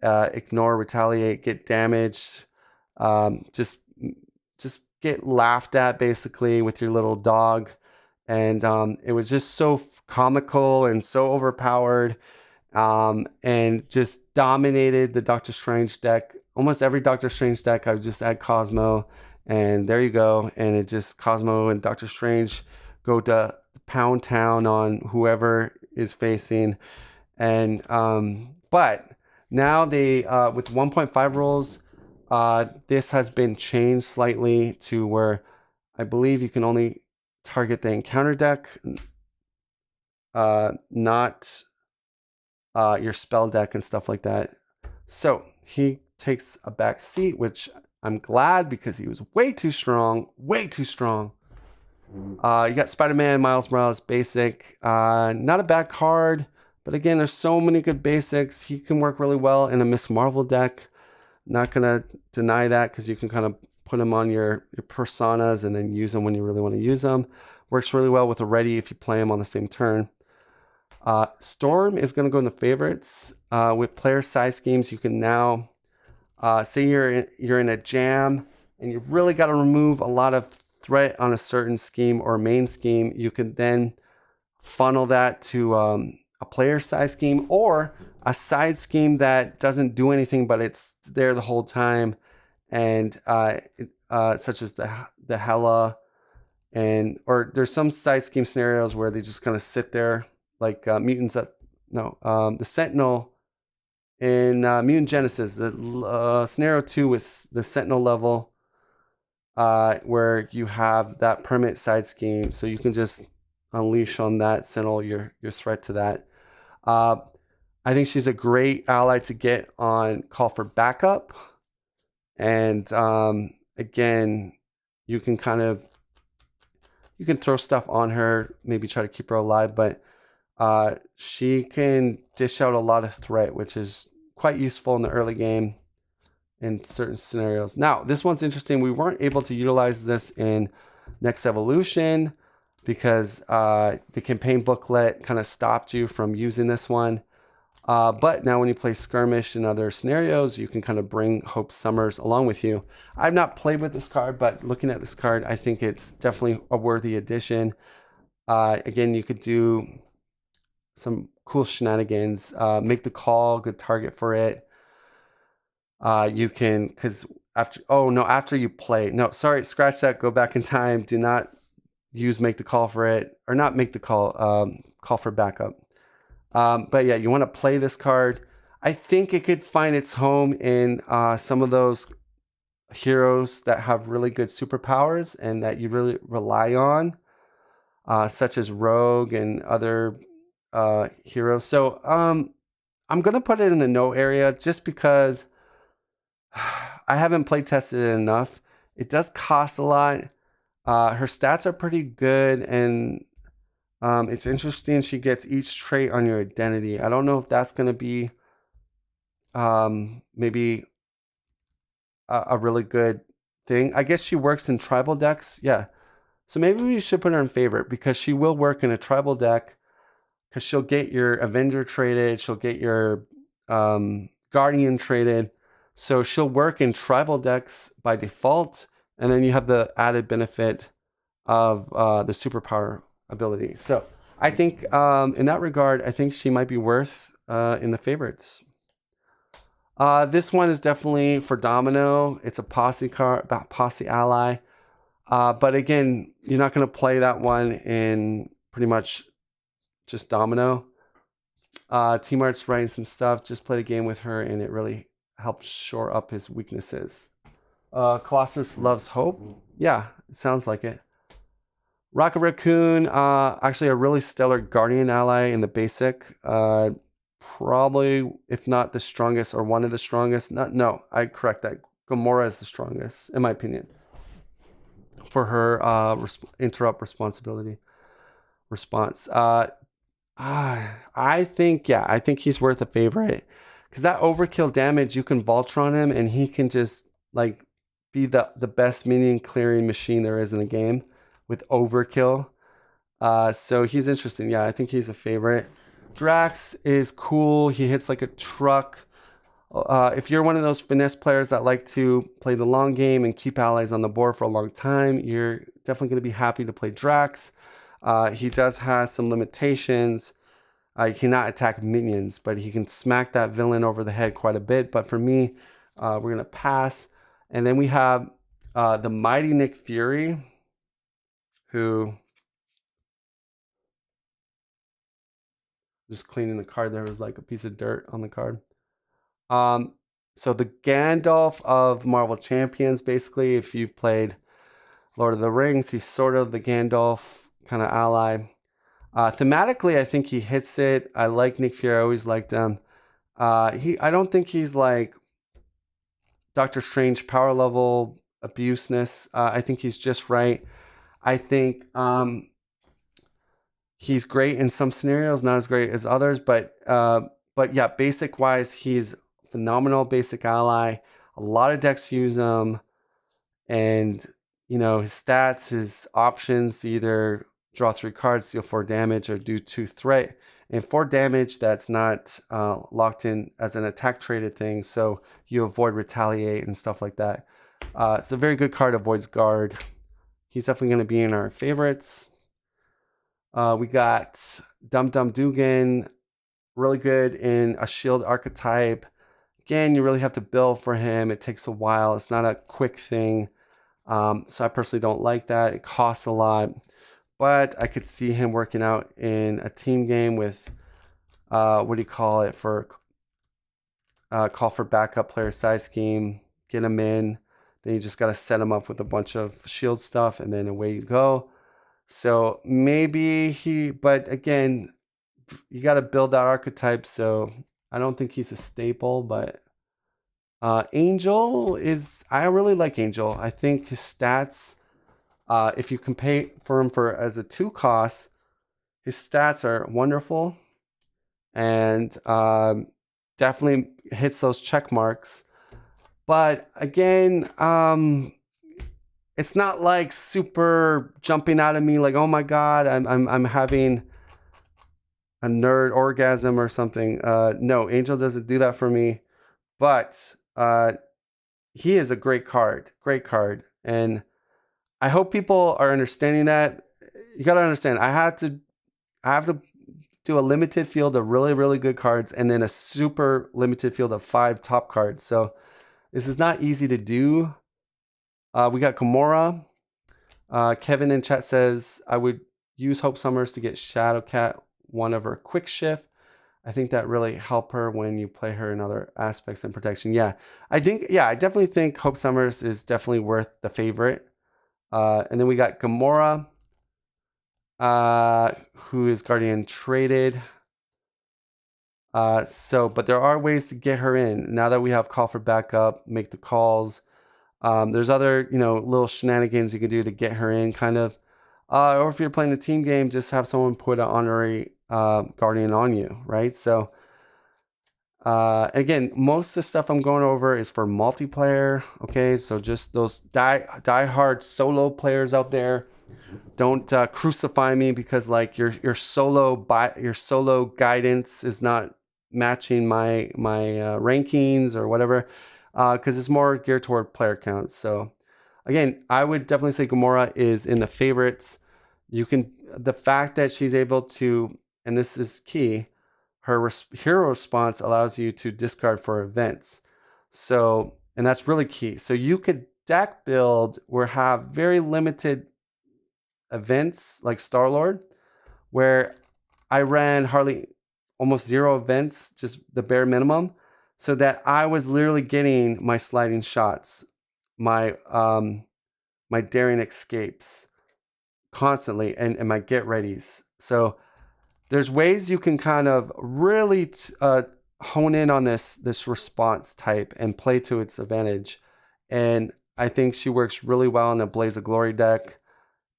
ignore, retaliate, get damaged. Just get laughed at basically with your little dog. And it was just so comical and so overpowered, and just dominated the Doctor Strange deck. Almost every Doctor Strange deck, I would just add Cosmo, and there you go. And it just, Cosmo and Doctor Strange go to pound town on whoever is facing. And but now they with 1.5 rules, this has been changed slightly to where I believe you can only target the encounter deck, not your spell deck and stuff like that. So he takes a back seat, which I'm glad, because he was way too strong. You got Spider-Man, Miles Morales, basic. Not a bad card, but again, there's so many good basics. He can work really well in a Miss Marvel deck. Not gonna deny that, because you can kind of put them on your personas and then use them when you really want to use them. Works really well with a ready if you play them on the same turn. Storm is going to go in the favorites. With player size schemes, you can now say you're in a jam and you really got to remove a lot of threat on a certain scheme or main scheme. You can then funnel that to a player size scheme or a side scheme that doesn't do anything, but it's there the whole time, and such as the Hela, or there's some side scheme scenarios where they just kind of sit there, like mutants the Sentinel in Mutant Genesis, the scenario 2 with the Sentinel level, where you have that permanent side scheme, so you can just unleash on that Sentinel your threat to that. I think she's a great ally to get on Call for Backup, and again, you can throw stuff on her, maybe try to keep her alive, but she can dish out a lot of threat, which is quite useful in the early game in certain scenarios. Now, this one's interesting. We weren't able to utilize this in Next Evolution because the campaign booklet kind of stopped you from using this one. But now when you play Skirmish and other scenarios, you can kind of bring Hope Summers along with you. I've not played with this card, but looking at this card, I think it's definitely a worthy addition. Again, you could do some cool shenanigans, make the call, good target for it. You can, after you play, scratch that, go back in time. Do not use make the call for it, or not make the call, call for backup. But yeah, you want to play this card. I think it could find its home in some of those heroes that have really good superpowers and that you really rely on, such as Rogue and other heroes. So I'm going to put it in the no area just because I haven't play tested it enough. It does cost a lot. Her stats are pretty good, and it's interesting. She gets each trait on your identity. I don't know if that's going to be maybe a really good thing. I guess she works in tribal decks. Yeah. So maybe we should put her in favorite because she will work in a tribal deck because she'll get your Avenger traded. She'll get your Guardian traded. So she'll work in tribal decks by default. And then you have the added benefit of the superpower ability. So I think in that regard, I think she might be worth in the favorites. This one is definitely for Domino. It's a posse card, posse ally. But again, you're not going to play that one in pretty much just Domino. T-Mart's writing some stuff. Just played a game with her, and it really helps shore up his weaknesses. Colossus loves Hope. Yeah, it sounds like it. Rocket Raccoon, actually a really stellar Guardian ally in the basic. Probably, if not the strongest or one of the strongest. No, I correct that. Gamora is the strongest, in my opinion, for her interrupt response. I think he's worth a favorite because that overkill damage, you can Voltron him and he can just like be the best minion clearing machine there is in the game with overkill. So he's interesting. Yeah, I think he's a favorite. Drax is cool. He hits like a truck. If you're one of those finesse players that like to play the long game and keep allies on the board for a long time, you're definitely going to be happy to play Drax. He does have some limitations. He cannot attack minions, but he can smack that villain over the head quite a bit. But for me, we're going to pass. And then we have the mighty Nick Fury, who... Just cleaning the card, there was like a piece of dirt on the card. So the Gandalf of Marvel Champions, basically, if you've played Lord of the Rings, he's sort of the Gandalf kind of ally. Thematically, I think he hits it. I like Nick Fury. I always liked him. I don't think he's like Doctor Strange power level abuseness. I think he's just right. I think he's great in some scenarios, not as great as others. But yeah, basic wise, he's phenomenal basic ally. A lot of decks use him, and his stats, his options, either draw 3 cards, deal 4 damage, or do 2 threat. And 4 damage, that's not locked in as an attack traded thing, so you avoid retaliate and stuff like that. It's a very good card, avoids guard. He's definitely going to be in our favorites. We got Dum Dum Dugan, really good in a shield archetype. Again, you really have to build for him. It takes a while. It's not a quick thing. So I personally don't like that. It costs a lot. But I could see him working out in a team game with, call for backup player size scheme, get him in. Then you just got to set him up with a bunch of shield stuff, and then away you go. So maybe but again, you got to build that archetype. So I don't think he's a staple, but Angel I really like Angel. I think his stats, if you can pay for him as a 2 cost, his stats are wonderful and definitely hits those check marks. But again, it's not like super jumping out of me like, oh my God, I'm having a nerd orgasm or something. No, Angel doesn't do that for me. But he is a great card. And I hope people are understanding that. You got to understand, I have to do a limited field of really, really good cards and then a super limited field of 5 top cards. So this is not easy to do. We got Gamora. Kevin in chat says, I would use Hope Summers to get Shadowcat one of her quick shift. I think that really help her when you play her in other aspects and protection. Yeah, I definitely think Hope Summers is definitely worth the favorite. And then we got Gamora, who is Guardian traded. But there are ways to get her in now that we have call for backup, make the calls. There's other, little shenanigans you can do to get her in, kind of. Or if you're playing a team game, just have someone put an honorary Guardian on you, right? So, again, most of the stuff I'm going over is for multiplayer. Okay, so just those die-hard solo players out there, don't crucify me because like your solo guidance is not matching my rankings or whatever, because it's more geared toward player counts. So again, I would definitely say Gamora is in the favorites. The fact that she's able to, and this is key, her hero response allows you to discard for events. So, and that's really key. So you could deck build or have very limited events like Star-Lord, where I ran almost 0 events, just the bare minimum, so that I was literally getting my sliding shots, my daring escapes constantly, and my get readies. So there's ways you can kind of really hone in on this response type and play to its advantage. And I think she works really well in a Blaze of Glory deck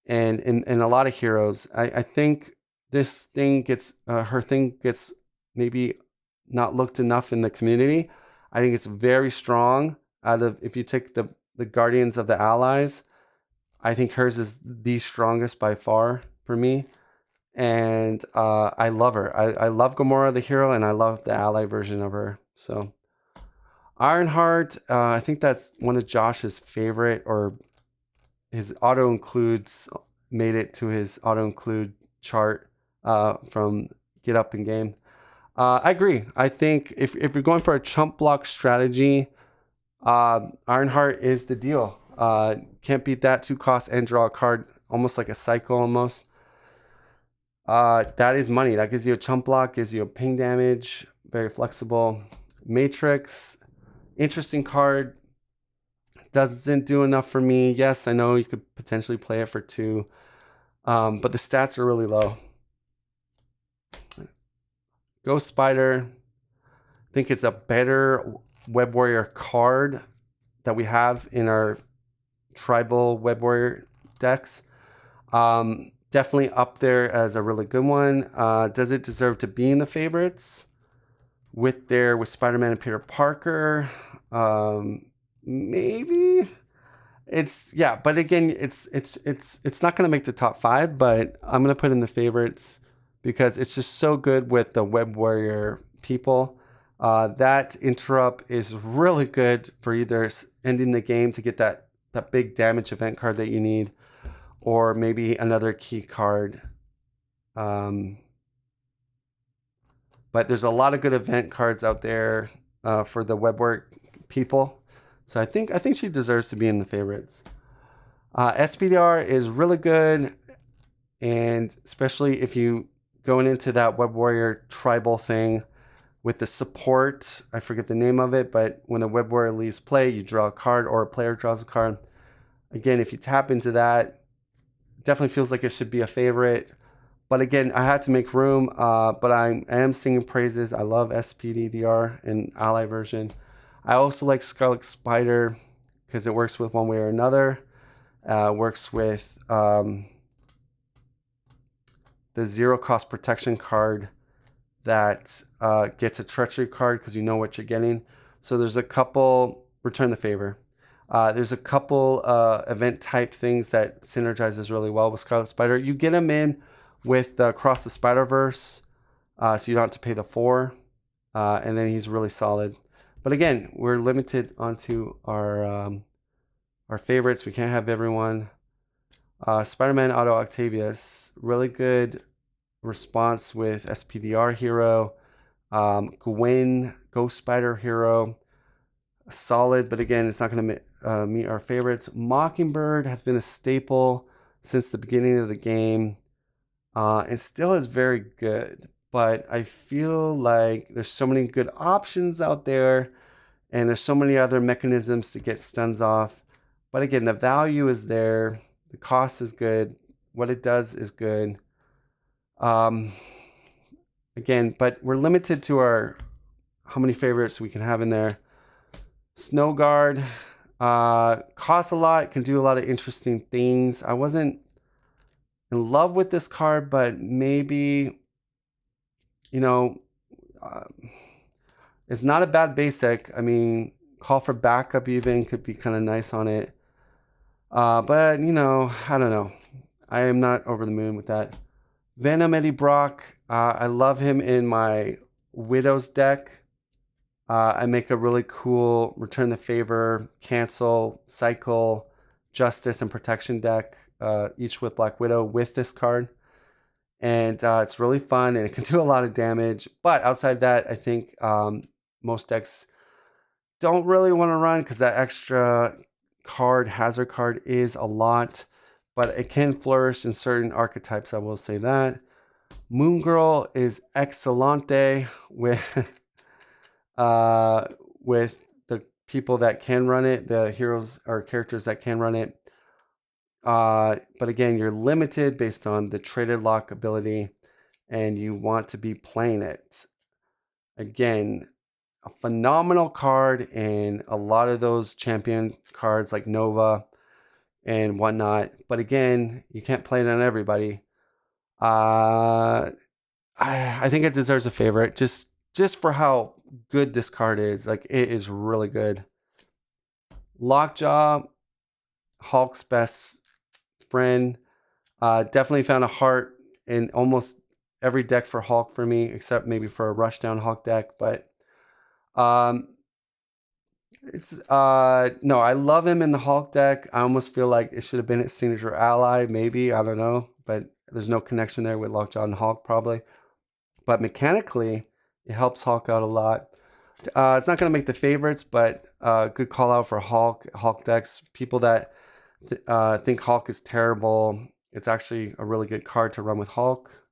and in a lot of heroes. I think this thing her thing gets maybe not looked enough in the community. I think it's very strong. If you take the Guardians of the Allies, I think hers is the strongest by far for me. And I love her. I love Gamora the hero, and I love the ally version of her. So Ironheart, I think that's one of Josh's favorite, or his auto includes, made it to his auto include chart from Get Up in Game. I agree. I think if you're going for a chump block strategy, Ironheart is the deal. Can't beat that. 2 costs and draw a card, almost like a cycle almost. That is money. That gives you a chump block, gives you a ping damage, very flexible. Matrix, interesting card. Doesn't do enough for me. Yes, I know you could potentially play it for 2, but the stats are really low. Ghost Spider, I think it's a better Web Warrior card that we have in our tribal Web Warrior decks. Definitely up there as a really good one. Does it deserve to be in the favorites? With Spider-Man and Peter Parker? Maybe. But again, it's not gonna make the top 5, but I'm gonna put in the favorites because it's just so good with the Web Warrior people. That interrupt is really good for either ending the game to get that big damage event card that you need, or maybe another key card. But there's a lot of good event cards out there for the Web Warrior people. So I think she deserves to be in the favorites. SPDR is really good, and especially if you going into that Web Warrior tribal thing with the support. I forget the name of it, but when a Web Warrior leaves play, you draw a card or a player draws a card. Again, if you tap into that, definitely feels like it should be a favorite. But again, I had to make room, but I am singing praises. I love SPDDR and Ally version. I also like Scarlet Spider because it works with one way or another. Works with the 0 cost protection card that gets a treachery card because you know what you're getting. So there's a couple, return the favor. There's a couple event type things that synergizes really well with Scarlet Spider. You get them in with Cross the Spider-Verse, so you don't have to pay the 4, and then he's really solid. But again, we're limited onto our favorites. We can't have everyone. Spider-Man Otto Octavius, really good response with SPDR hero. Gwen, Ghost Spider hero, solid, but again, it's not going to meet our favorites. Mockingbird has been a staple since the beginning of the game. And still is very good, but I feel like there's so many good options out there, and there's so many other mechanisms to get stuns off. But again, the value is there, the cost is good, what it does is good. Um, Again, but we're limited to our how many favorites we can have in there. Snow Guard costs a lot, can do a lot of interesting things. I wasn't in love with this card, but maybe, you know, uh, it's not a bad basic. I mean, Call for Backup even could be kind of nice on it. But, you know, I don't know. I am not over the moon with that. Venom Eddie Brock. I love him in my Widows deck. I make a really cool Return the Favor, Cancel, Cycle, Justice, and Protection deck, each with Black Widow with this card. And it's really fun, and it can do a lot of damage. But outside that, I think most decks don't really want to run because that extra card, hazard card, is a lot. But it can flourish in certain archetypes, I will say that. Moon Girl is excelente with the people that can run it, the heroes or characters that can run it. But again, you're limited based on the traded lock ability, and you want to be playing it. Again, a phenomenal card, and a lot of those champion cards like Nova and whatnot. But again, you can't play it on everybody. I think it deserves a favorite just for how good this card is. Like, it is really good. Lockjaw, Hulk's best friend. Definitely found a heart in almost every deck for Hulk for me, except maybe for a Rushdown Hulk deck. But it's no, I love him in the Hulk deck. I almost feel like it should have been his signature ally, maybe. I don't know, but there's no connection there with Lockjaw and Hulk probably. But mechanically, it helps Hulk out a lot. It's not going to make the favorites, but good call out for Hulk decks. People that think Hulk is terrible, it's actually a really good card to run with Hulk.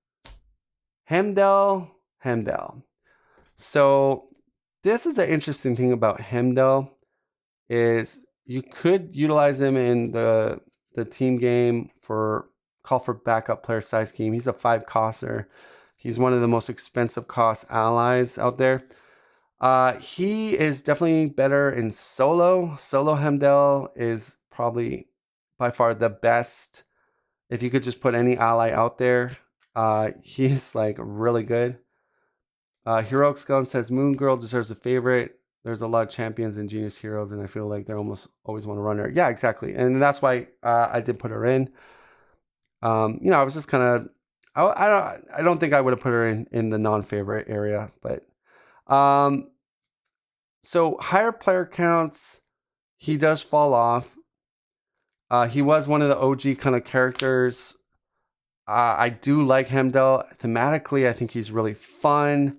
Heimdall. So this is the interesting thing about Heimdall, is you could utilize him in the team game for Call for Backup player size scheme. He's a 5-coster. He's one of the most expensive cost allies out there. He is definitely better in solo. Solo Heimdall is probably by far the best. If you could just put any ally out there, he's like really good. Heroic Skeleton says Moon Girl deserves a favorite. There's a lot of champions and genius heroes, and I feel like they're almost always want to run her. Yeah, exactly. And that's why I did put her in. I was just kind of, I don't think I would have put her in the non-favorite area, but so higher player counts, he does fall off. He was one of the OG kind of characters. I do like Heimdall. Thematically, I think he's really fun.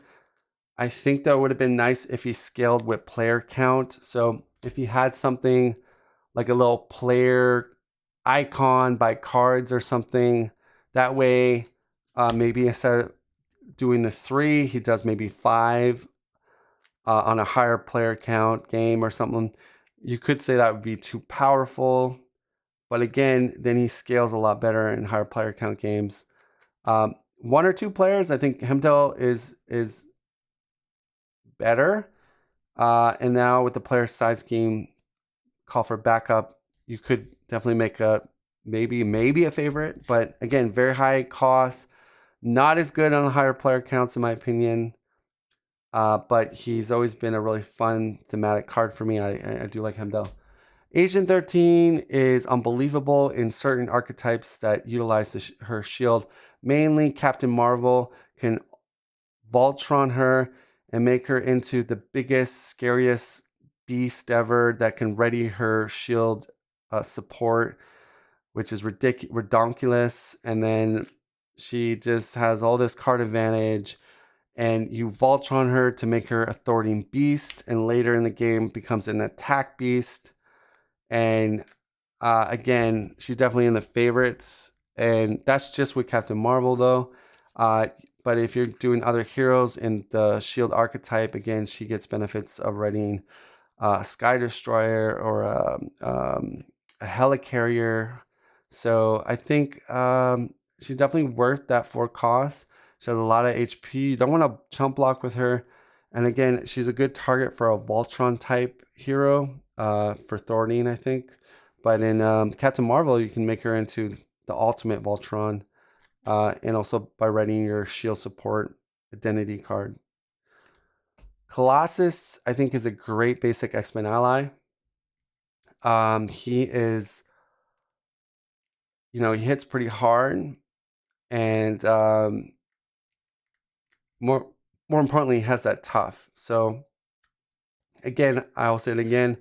I think that would have been nice if he scaled with player count. So if he had something like a little player icon by cards or something, that way maybe instead of doing the 3, he does maybe 5 on a higher player count game or something. You could say that would be too powerful, but again, then he scales a lot better in higher player count games. 1 or 2 players, I think Heimdall is better. And now with the player size scheme, Call for Backup, you could definitely make a maybe a favorite, but again, very high cost, not as good on the higher player counts in my opinion. But he's always been a really fun thematic card for me. I do like Heimdall. Agent 13 is unbelievable in certain archetypes that utilize her shield. Mainly Captain Marvel can Voltron her and make her into the biggest, scariest beast ever that can ready her shield support, which is ridiculous. And then she just has all this card advantage, and you Voltron her to make her a Thorian beast, and later in the game becomes an attack beast. And again, she's definitely in the favorites, and that's just with Captain Marvel though. But if you're doing other heroes in the shield archetype, again, she gets benefits of readying a Sky Destroyer or a Helicarrier. So I think she's definitely worth that 4 costs. She has a lot of HP. You don't want to chump block with her. And again, she's a good target for a Voltron type hero for Thornine, I think. But in Captain Marvel, you can make her into the ultimate Voltron. And also by writing your shield support identity card. Colossus, I think, is a great basic X-Men ally. He is, he hits pretty hard, and more importantly, he has that tough. So again, I'll say it again,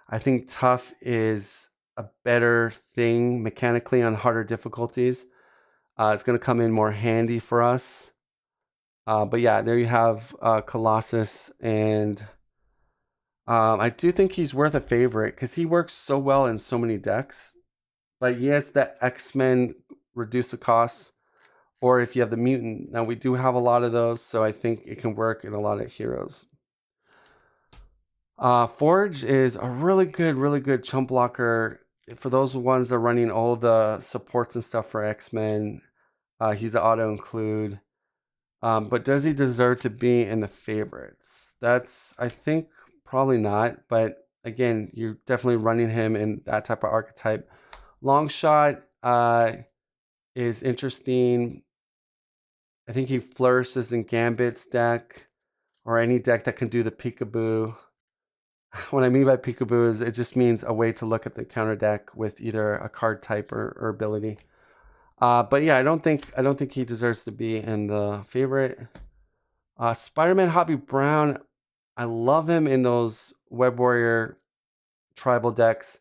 I think tough is a better thing mechanically on harder difficulties. It's going to come in more handy for us. But yeah, there you have Colossus, and I do think he's worth a favorite because he works so well in so many decks. But yes, that X-Men reduce the costs, or if you have the mutant. Now we do have a lot of those, so I think it can work in a lot of heroes. Forge is a really good chump blocker for those ones that are running all the supports and stuff for X-Men. He's an auto include. But does he deserve to be in the favorites? That's, I think, probably not. But again, you're definitely running him in that type of archetype. Longshot is interesting. I think he flourishes in Gambit's deck or any deck that can do the peekaboo. What I mean by peekaboo is it just means a way to look at the counter deck with either a card type or ability. But yeah, I don't think he deserves to be in the favorite. Spider-Man Hobby Brown, I love him in those Web Warrior tribal decks.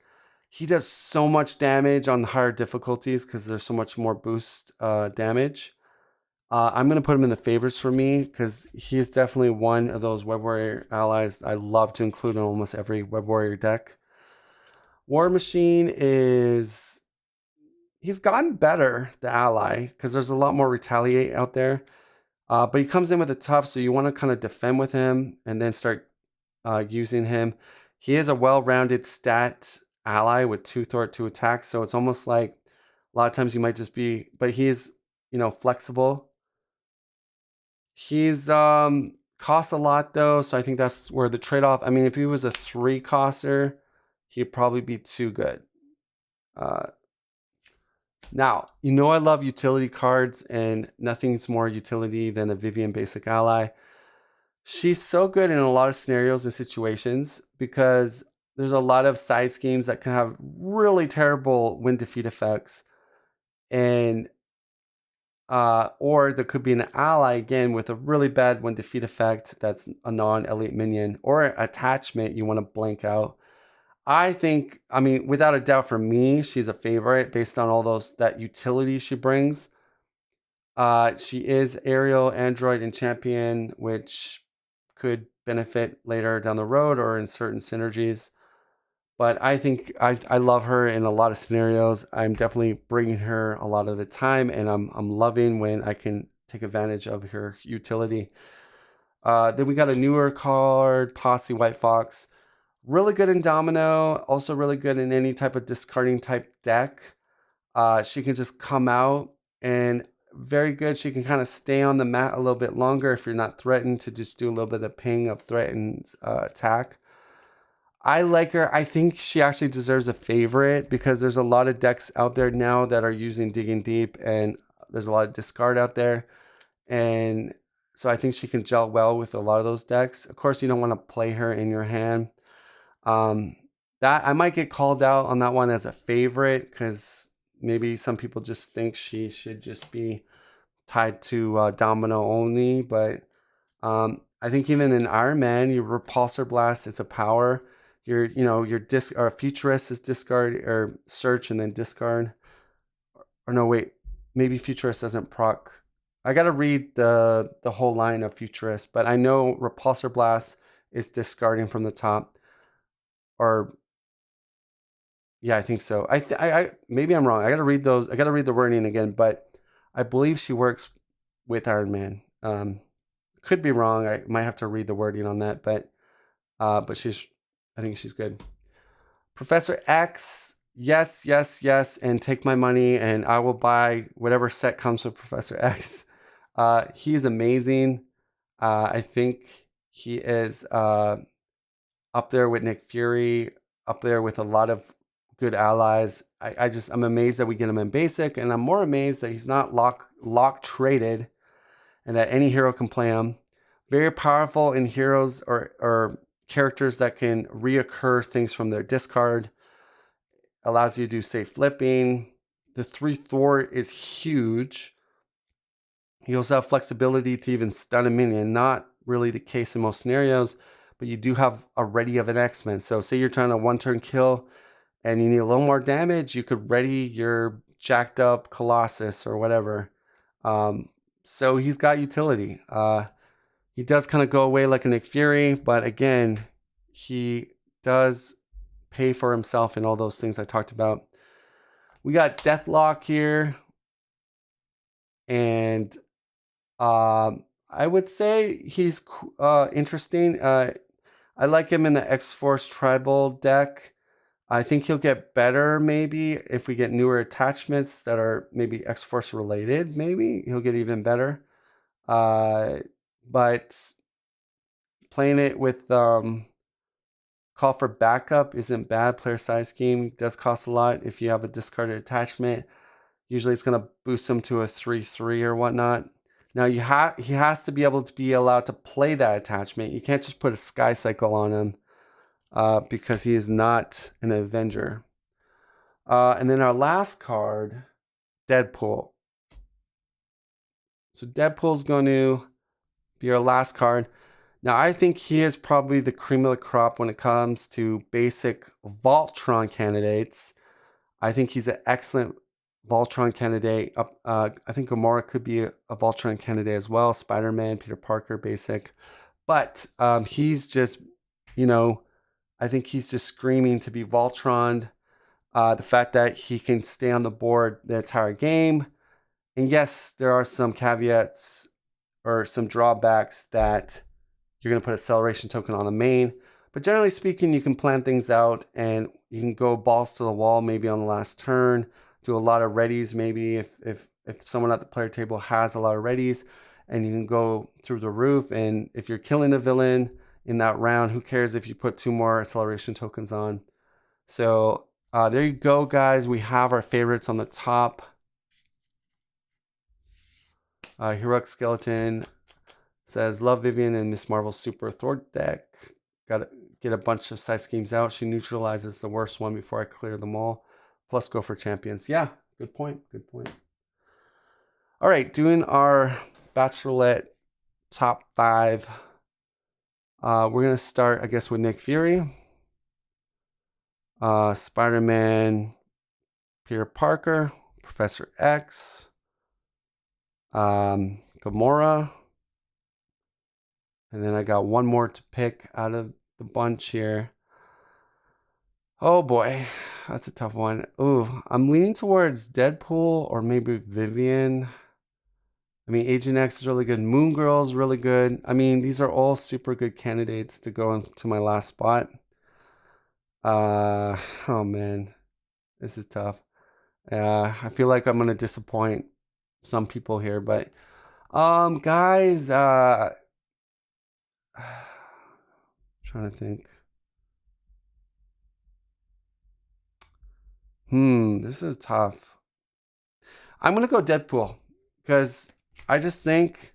He does so much damage on the higher difficulties because there's so much more boost damage. I'm going to put him in the favorites for me because he is definitely one of those Web Warrior allies I love to include in almost every Web Warrior deck. War Machine is... He's gotten better, the ally, because there's a lot more Retaliate out there. But he comes in with a tough, so you want to kind of defend with him and then start using him. He is a well-rounded stat ally with 2 thwart, 2 attacks, so it's almost like a lot of times you might just be... But he is, flexible. He's costs a lot, though, so I think that's where the trade-off... I mean, if he was a 3-coster, he'd probably be too good. Now, I love utility cards, and nothing's more utility than a Vivian basic ally. She's so good in a lot of scenarios and situations because there's a lot of side schemes that can have really terrible win defeat effects. And or there could be an ally again with a really bad win defeat effect that's a non-elite minion or attachment you want to blank out. I mean, without a doubt for me, she's a favorite based on all that utility she brings. She is aerial, android, and champion, which could benefit later down the road or in certain synergies. But I think I love her in a lot of scenarios. I'm definitely bringing her a lot of the time, and I'm loving when I can take advantage of her utility. Then we got a newer card, Posse White Fox. Really good in Domino, also really good in any type of discarding type deck. She can just come out and very good. She can kind of stay on the mat a little bit longer if you're not threatened to just do a little bit of ping of threatened attack. I like her. I think she actually deserves a favorite because there's a lot of decks out there now that are using Digging Deep, and there's a lot of discard out there. And so I think she can gel well with a lot of those decks. Of course, you don't want to play her in your hand. That I might get called out on that one as a favorite because maybe some people just think she should just be tied to Domino only. But I think even in Iron Man, your Repulsor Blast, it's a power. Your Futurist is discard or search and then discard. Or no, wait, maybe Futurist doesn't proc. I gotta read the whole line of Futurist, but I know Repulsor Blast is discarding from the top. Or yeah, I think so. I maybe I'm wrong. I gotta read those. I gotta read the wording again, but I believe she works with Iron Man. Could be wrong. I might have to read the wording on that, but I think she's good. Professor X, yes, yes, yes, and take my money, and I will buy whatever set comes with Professor X. He is amazing. I think he is up there with Nick Fury, up there with a lot of good allies. I'm amazed that we get him in basic, and I'm more amazed that he's not lock traded, and that any hero can play him. Very powerful in heroes or characters that can reoccur things from their discard. Allows you to do safe flipping. The 3 thwart is huge. You also have flexibility to even stun a minion. Not really the case in most scenarios, but you do have a ready of an X-Men. So say you're trying to 1-turn kill and you need a little more damage, you could ready your jacked up Colossus or whatever. So he's got utility. He does kind of go away like a Nick Fury, but again, he does pay for himself and all those things I talked about. We got Deathlock here, and I would say he's interesting. I like him in the X-Force Tribal deck. I think he'll get better maybe if we get newer attachments that are maybe X-Force related. Maybe he'll get even better. But playing it with Call for Backup isn't bad. Player size scheme does cost a lot if you have a discarded attachment. Usually it's going to boost him to a 3/3 or whatnot. Now he has to be able to be allowed to play that attachment. You can't just put a Sky Cycle on him because he is not an Avenger. And then our last card, Deadpool. So Deadpool's going to be our last card. Now, I think he is probably the cream of the crop when it comes to basic Voltron candidates. I think he's an excellent Voltron candidate. I think Gamora could be a Voltron candidate as well. Spider-Man, Peter Parker, basic. But he's just, I think he's just screaming to be Voltron. The fact that he can stay on the board the entire game. And yes, there are some caveats or some drawbacks that you're going to put acceleration token on the main. But generally speaking, you can plan things out and you can go balls to the wall maybe on the last turn. Do a lot of readies maybe if someone at the player table has a lot of readies, and you can go through the roof. And if you're killing the villain in that round, who cares if you put 2 more acceleration tokens on? So there you go, guys. We have our favorites on the top. Heroic Skeleton says, love Vivian and Miss Marvel's Super Thor deck. Got to get a bunch of side schemes out. She neutralizes the worst one before I clear them all. Plus go for champions. Yeah, good point. Good point. All right, doing our Bachelorette top 5. We're going to start, I guess, with Nick Fury. Spider-Man, Peter Parker, Professor X, Gamora. And then I got one more to pick out of the bunch here. Oh boy, that's a tough one. Ooh, I'm leaning towards Deadpool or maybe Vivian. I mean, Agent X is really good. Moon Girl is really good. I mean, these are all super good candidates to go into my last spot. Oh man, this is tough. I feel like I'm gonna disappoint some people here, but guys, trying to think. This is tough. I'm gonna go Deadpool because I just think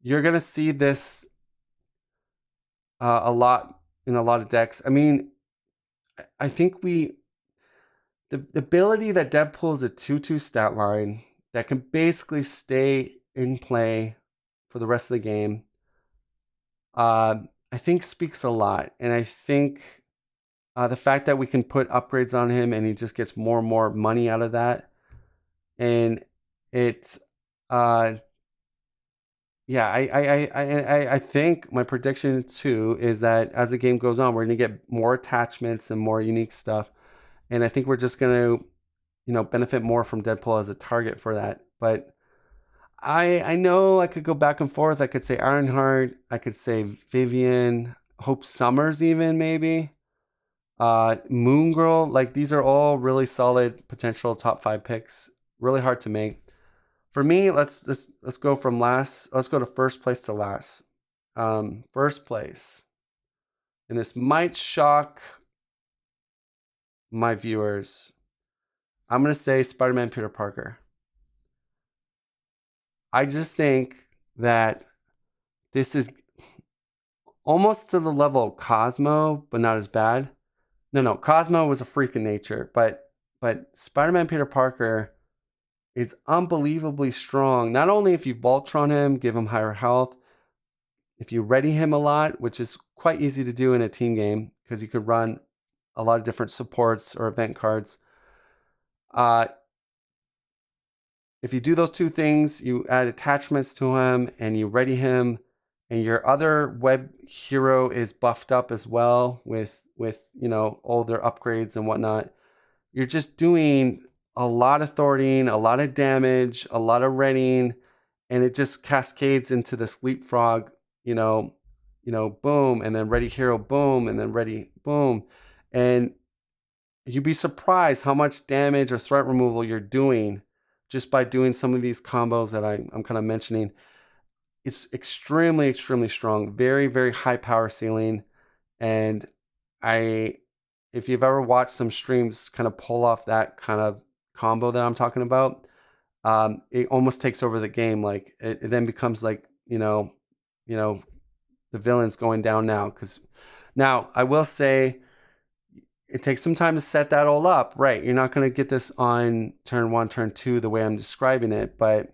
you're gonna see this a lot in a lot of decks. I mean, I think the ability that Deadpool is a 2/2 stat line that can basically stay in play for the rest of the game. I think speaks a lot, and I think the fact that we can put upgrades on him and he just gets more and more money out of that, and it's yeah, I think my prediction too is that as the game goes on, we're gonna get more attachments and more unique stuff, and I think we're just gonna benefit more from Deadpool as a target for that. But I know I could go back and forth. I could say Ironheart. I could say Vivian, Hope Summers, even maybe. Moon Girl. Like these are all really solid potential top 5 picks. Really hard to make. For me, let's go from last. Let's go to first place to last. First place, and this might shock my viewers. I'm gonna say Spider-Man Peter Parker. I just think that this is almost to the level of Cosmo, but not as bad. No, Cosmo was a freak in nature, but Spider-Man Peter Parker is unbelievably strong. Not only if you Voltron him, give him higher health, if you ready him a lot, which is quite easy to do in a team game because you could run a lot of different supports or event cards. If you do those two things, you add attachments to him and you ready him, and your other web hero is buffed up as well with all their upgrades and whatnot, you're just doing a lot of thwarting, a lot of damage, a lot of readying, and it just cascades into this leapfrog, boom, and then ready hero, boom, and then ready, boom. And you'd be surprised how much damage or threat removal you're doing just by doing some of these combos that I'm kind of mentioning. It's extremely, extremely strong. Very, very high power ceiling. And if you've ever watched some streams kind of pull off that kind of combo that I'm talking about, it almost takes over the game. Like it then becomes like, the villain's going down now. Because now I will say it takes some time to set that all up. Right. You're not going to get this on turn 1, turn 2, the way I'm describing it. But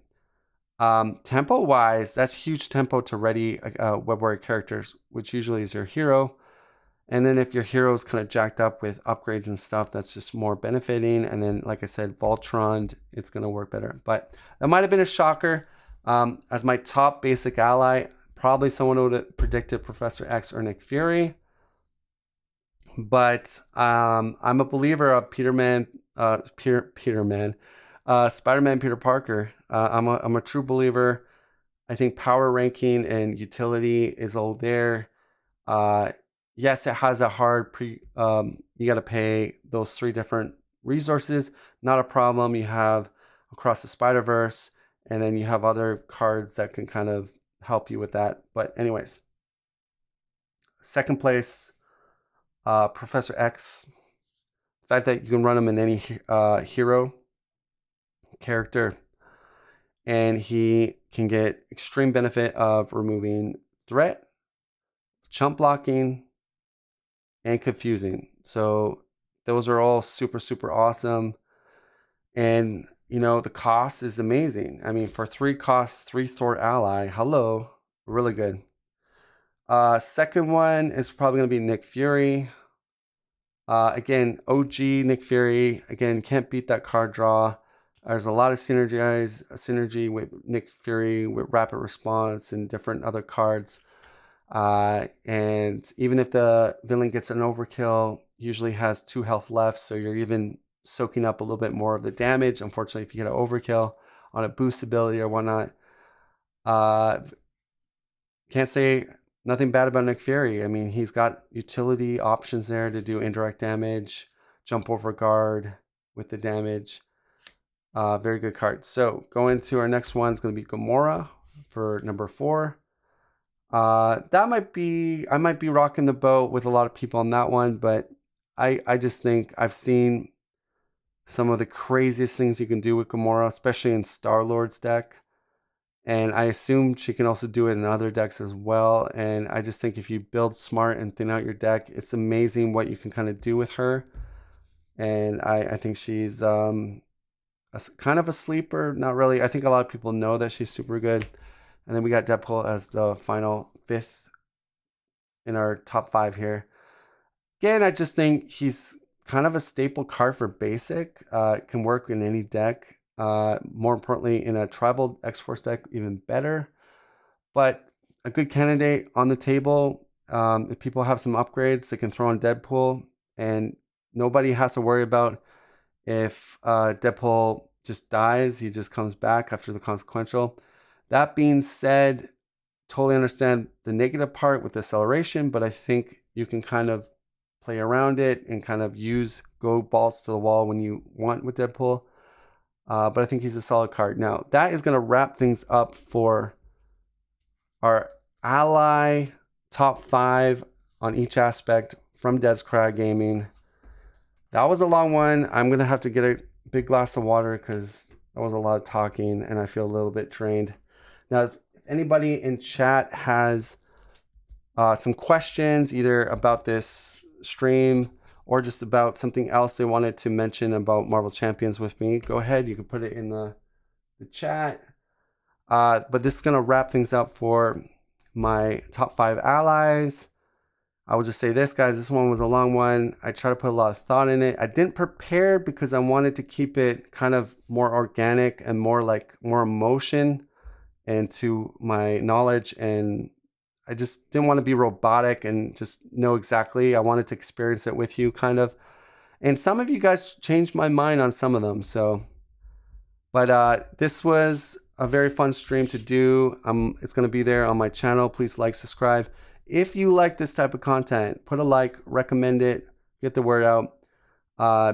tempo wise, that's huge tempo to ready web warrior characters, which usually is your hero. And then if your hero is kind of jacked up with upgrades and stuff, that's just more benefiting. And then, like I said, Voltron, it's going to work better. But that might have been a shocker. As my top basic ally, probably someone would have predicted Professor X or Nick Fury. But I'm a believer of Spider-Man Peter Parker. I'm a true believer. I think power ranking and utility is all there. Yes, it has a hard you got to pay those 3 different resources. Not a problem. You have Across the Spider-Verse, and then you have other cards that can kind of help you with that. But anyways, second place, Professor X. The fact that you can run him in any hero character, and he can get extreme benefit of removing threat, chump blocking, and confusing. So those are all super, super awesome. And the cost is amazing. I mean, for 3 costs, 3 thwart ally, hello, really good. Second one is probably going to be Nick Fury. Again, OG Nick Fury. Again, can't beat that card draw. There's a lot of synergy with Nick Fury, with rapid response and different other cards. And even if the villain gets an overkill, usually has 2 health left, so you're even soaking up a little bit more of the damage. Unfortunately, if you get an overkill on a boost ability or whatnot, can't say nothing bad about Nick Fury. I mean, he's got utility options there to do indirect damage, jump over guard with the damage. Very good card. So going to our next one is going to be Gamora for number 4. I might be rocking the boat with a lot of people on that one, but I just think I've seen some of the craziest things you can do with Gamora, especially in Star-Lord's deck. And I assume she can also do it in other decks as well. And I just think if you build smart and thin out your deck, it's amazing what you can kind of do with her. And I think she's kind of a sleeper. Not really. I think a lot of people know that she's super good. And then we got Deadpool as the final 5th in our top 5 here. Again, I just think he's kind of a staple card for basic. Can work in any deck. More importantly, in a tribal X-Force deck, even better. But a good candidate on the table. If people have some upgrades, they can throw on Deadpool. And nobody has to worry about if Deadpool just dies. He just comes back after the consequential. That being said, totally understand the negative part with acceleration, but I think you can kind of play around it and kind of go balls to the wall when you want with Deadpool. But I think he's a solid card. Now, that is going to wrap things up for our ally top 5 on each aspect from Descry Gaming. That was a long one. I'm going to have to get a big glass of water because that was a lot of talking and I feel a little bit drained. Now, if anybody in chat has some questions either about this stream or just about something else they wanted to mention about Marvel Champions with me, go ahead. You can put it in the chat. But this is going to wrap things up for my top 5 allies. I will just say this, guys. This one was a long one. I try to put a lot of thought in it. I didn't prepare because I wanted to keep it kind of more organic and more emotion into my knowledge. And I just didn't want to be robotic and just know exactly. I wanted to experience it with you kind of. And some of you guys changed my mind on some of them. But this was a very fun stream to do. It's going to be there on my channel. Please like, subscribe. If you like this type of content, put a like, recommend it, get the word out.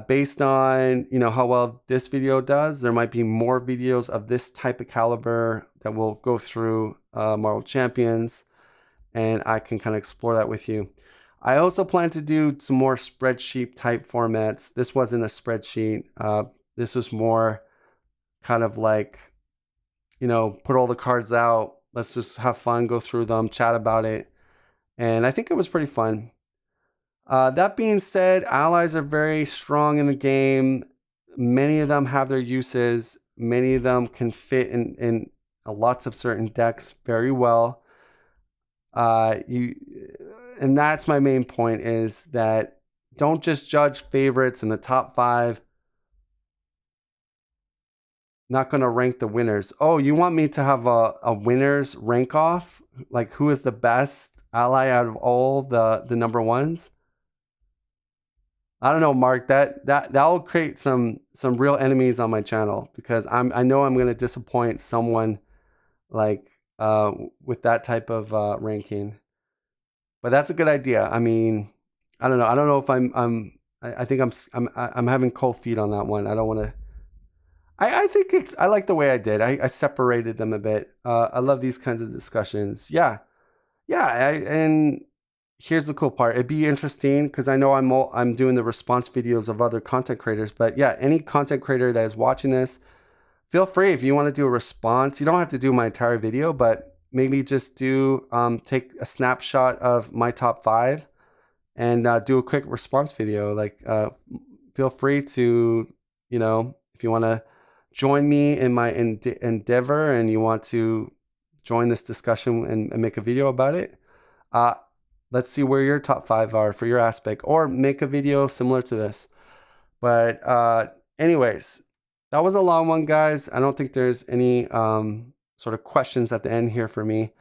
Based on how well this video does, there might be more videos of this type of caliber that will go through Marvel Champions, and I can kind of explore that with you. I also plan to do some more spreadsheet type formats. This wasn't a spreadsheet. This was more kind of like, put all the cards out. Let's just have fun, go through them, chat about it. And I think it was pretty fun. That being said, allies are very strong in the game. Many of them have their uses. Many of them can fit in lots of certain decks very well. And that's my main point, is that don't just judge favorites in the top 5. Not going to rank the winners. Oh, you want me to have a winners rank off? Like who is the best ally out of all the number ones? I don't know, Mark. That'll create some real enemies on my channel, because I know I'm going to disappoint someone like with that type of ranking. But that's a good idea. I mean, I don't know. I don't know if I think I'm having cold feet on that one. I don't want to. I think I like the way I did. I separated them a bit. I love these kinds of discussions. Yeah. And here's the cool part. It'd be interesting because I know I'm doing the response videos of other content creators. But yeah, any content creator that is watching this, feel free if you want to do a response. You don't have to do my entire video, but maybe just take a snapshot of my top 5 and do a quick response video. Like, feel free to, if you want to join me in my endeavor and you want to join this discussion and make a video about it, let's see where your top 5 are for your aspect, or make a video similar to this. But anyways, that was a long one, guys. I don't think there's any sort of questions at the end here for me.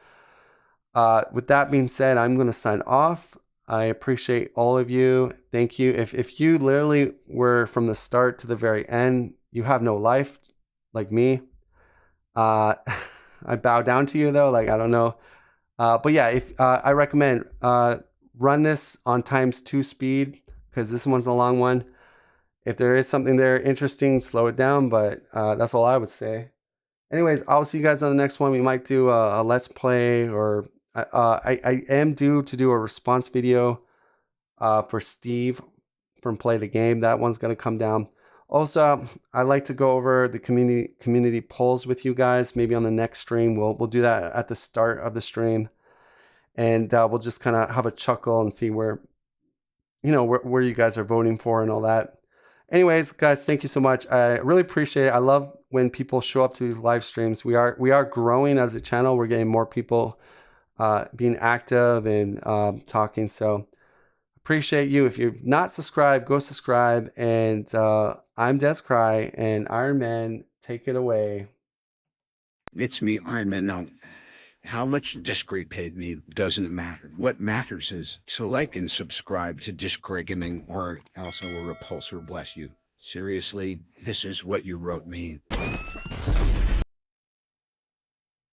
With that being said, I'm going to sign off. I appreciate all of you. Thank you. If you literally were from the start to the very end, you have no life like me. I bow down to you though. Like, I don't know. But yeah, if I recommend run this on ×2 speed, because this one's a long one. If there is something there interesting, slow it down. But that's all I would say. Anyways, I'll see you guys on the next one. We might do a let's play, or I am due to do a response video for Steve from Play the Game. That one's going to come down. Also, I like to go over the community polls with you guys. Maybe on the next stream, we'll do that at the start of the stream, and we'll just kind of have a chuckle and see where you guys are voting for and all that. Anyways, guys, thank you so much. I really appreciate it. I love when people show up to these live streams. We are growing as a channel. We're getting more people being active and talking. So appreciate you. If you've not subscribed, go subscribe. And I'm Descry, and Iron Man, take it away. It's me, Iron Man. Now, how much Descry paid me doesn't matter. What matters is to like and subscribe to Descry Gaming, or else I will repulsor bless you. Seriously, this is what you wrote me.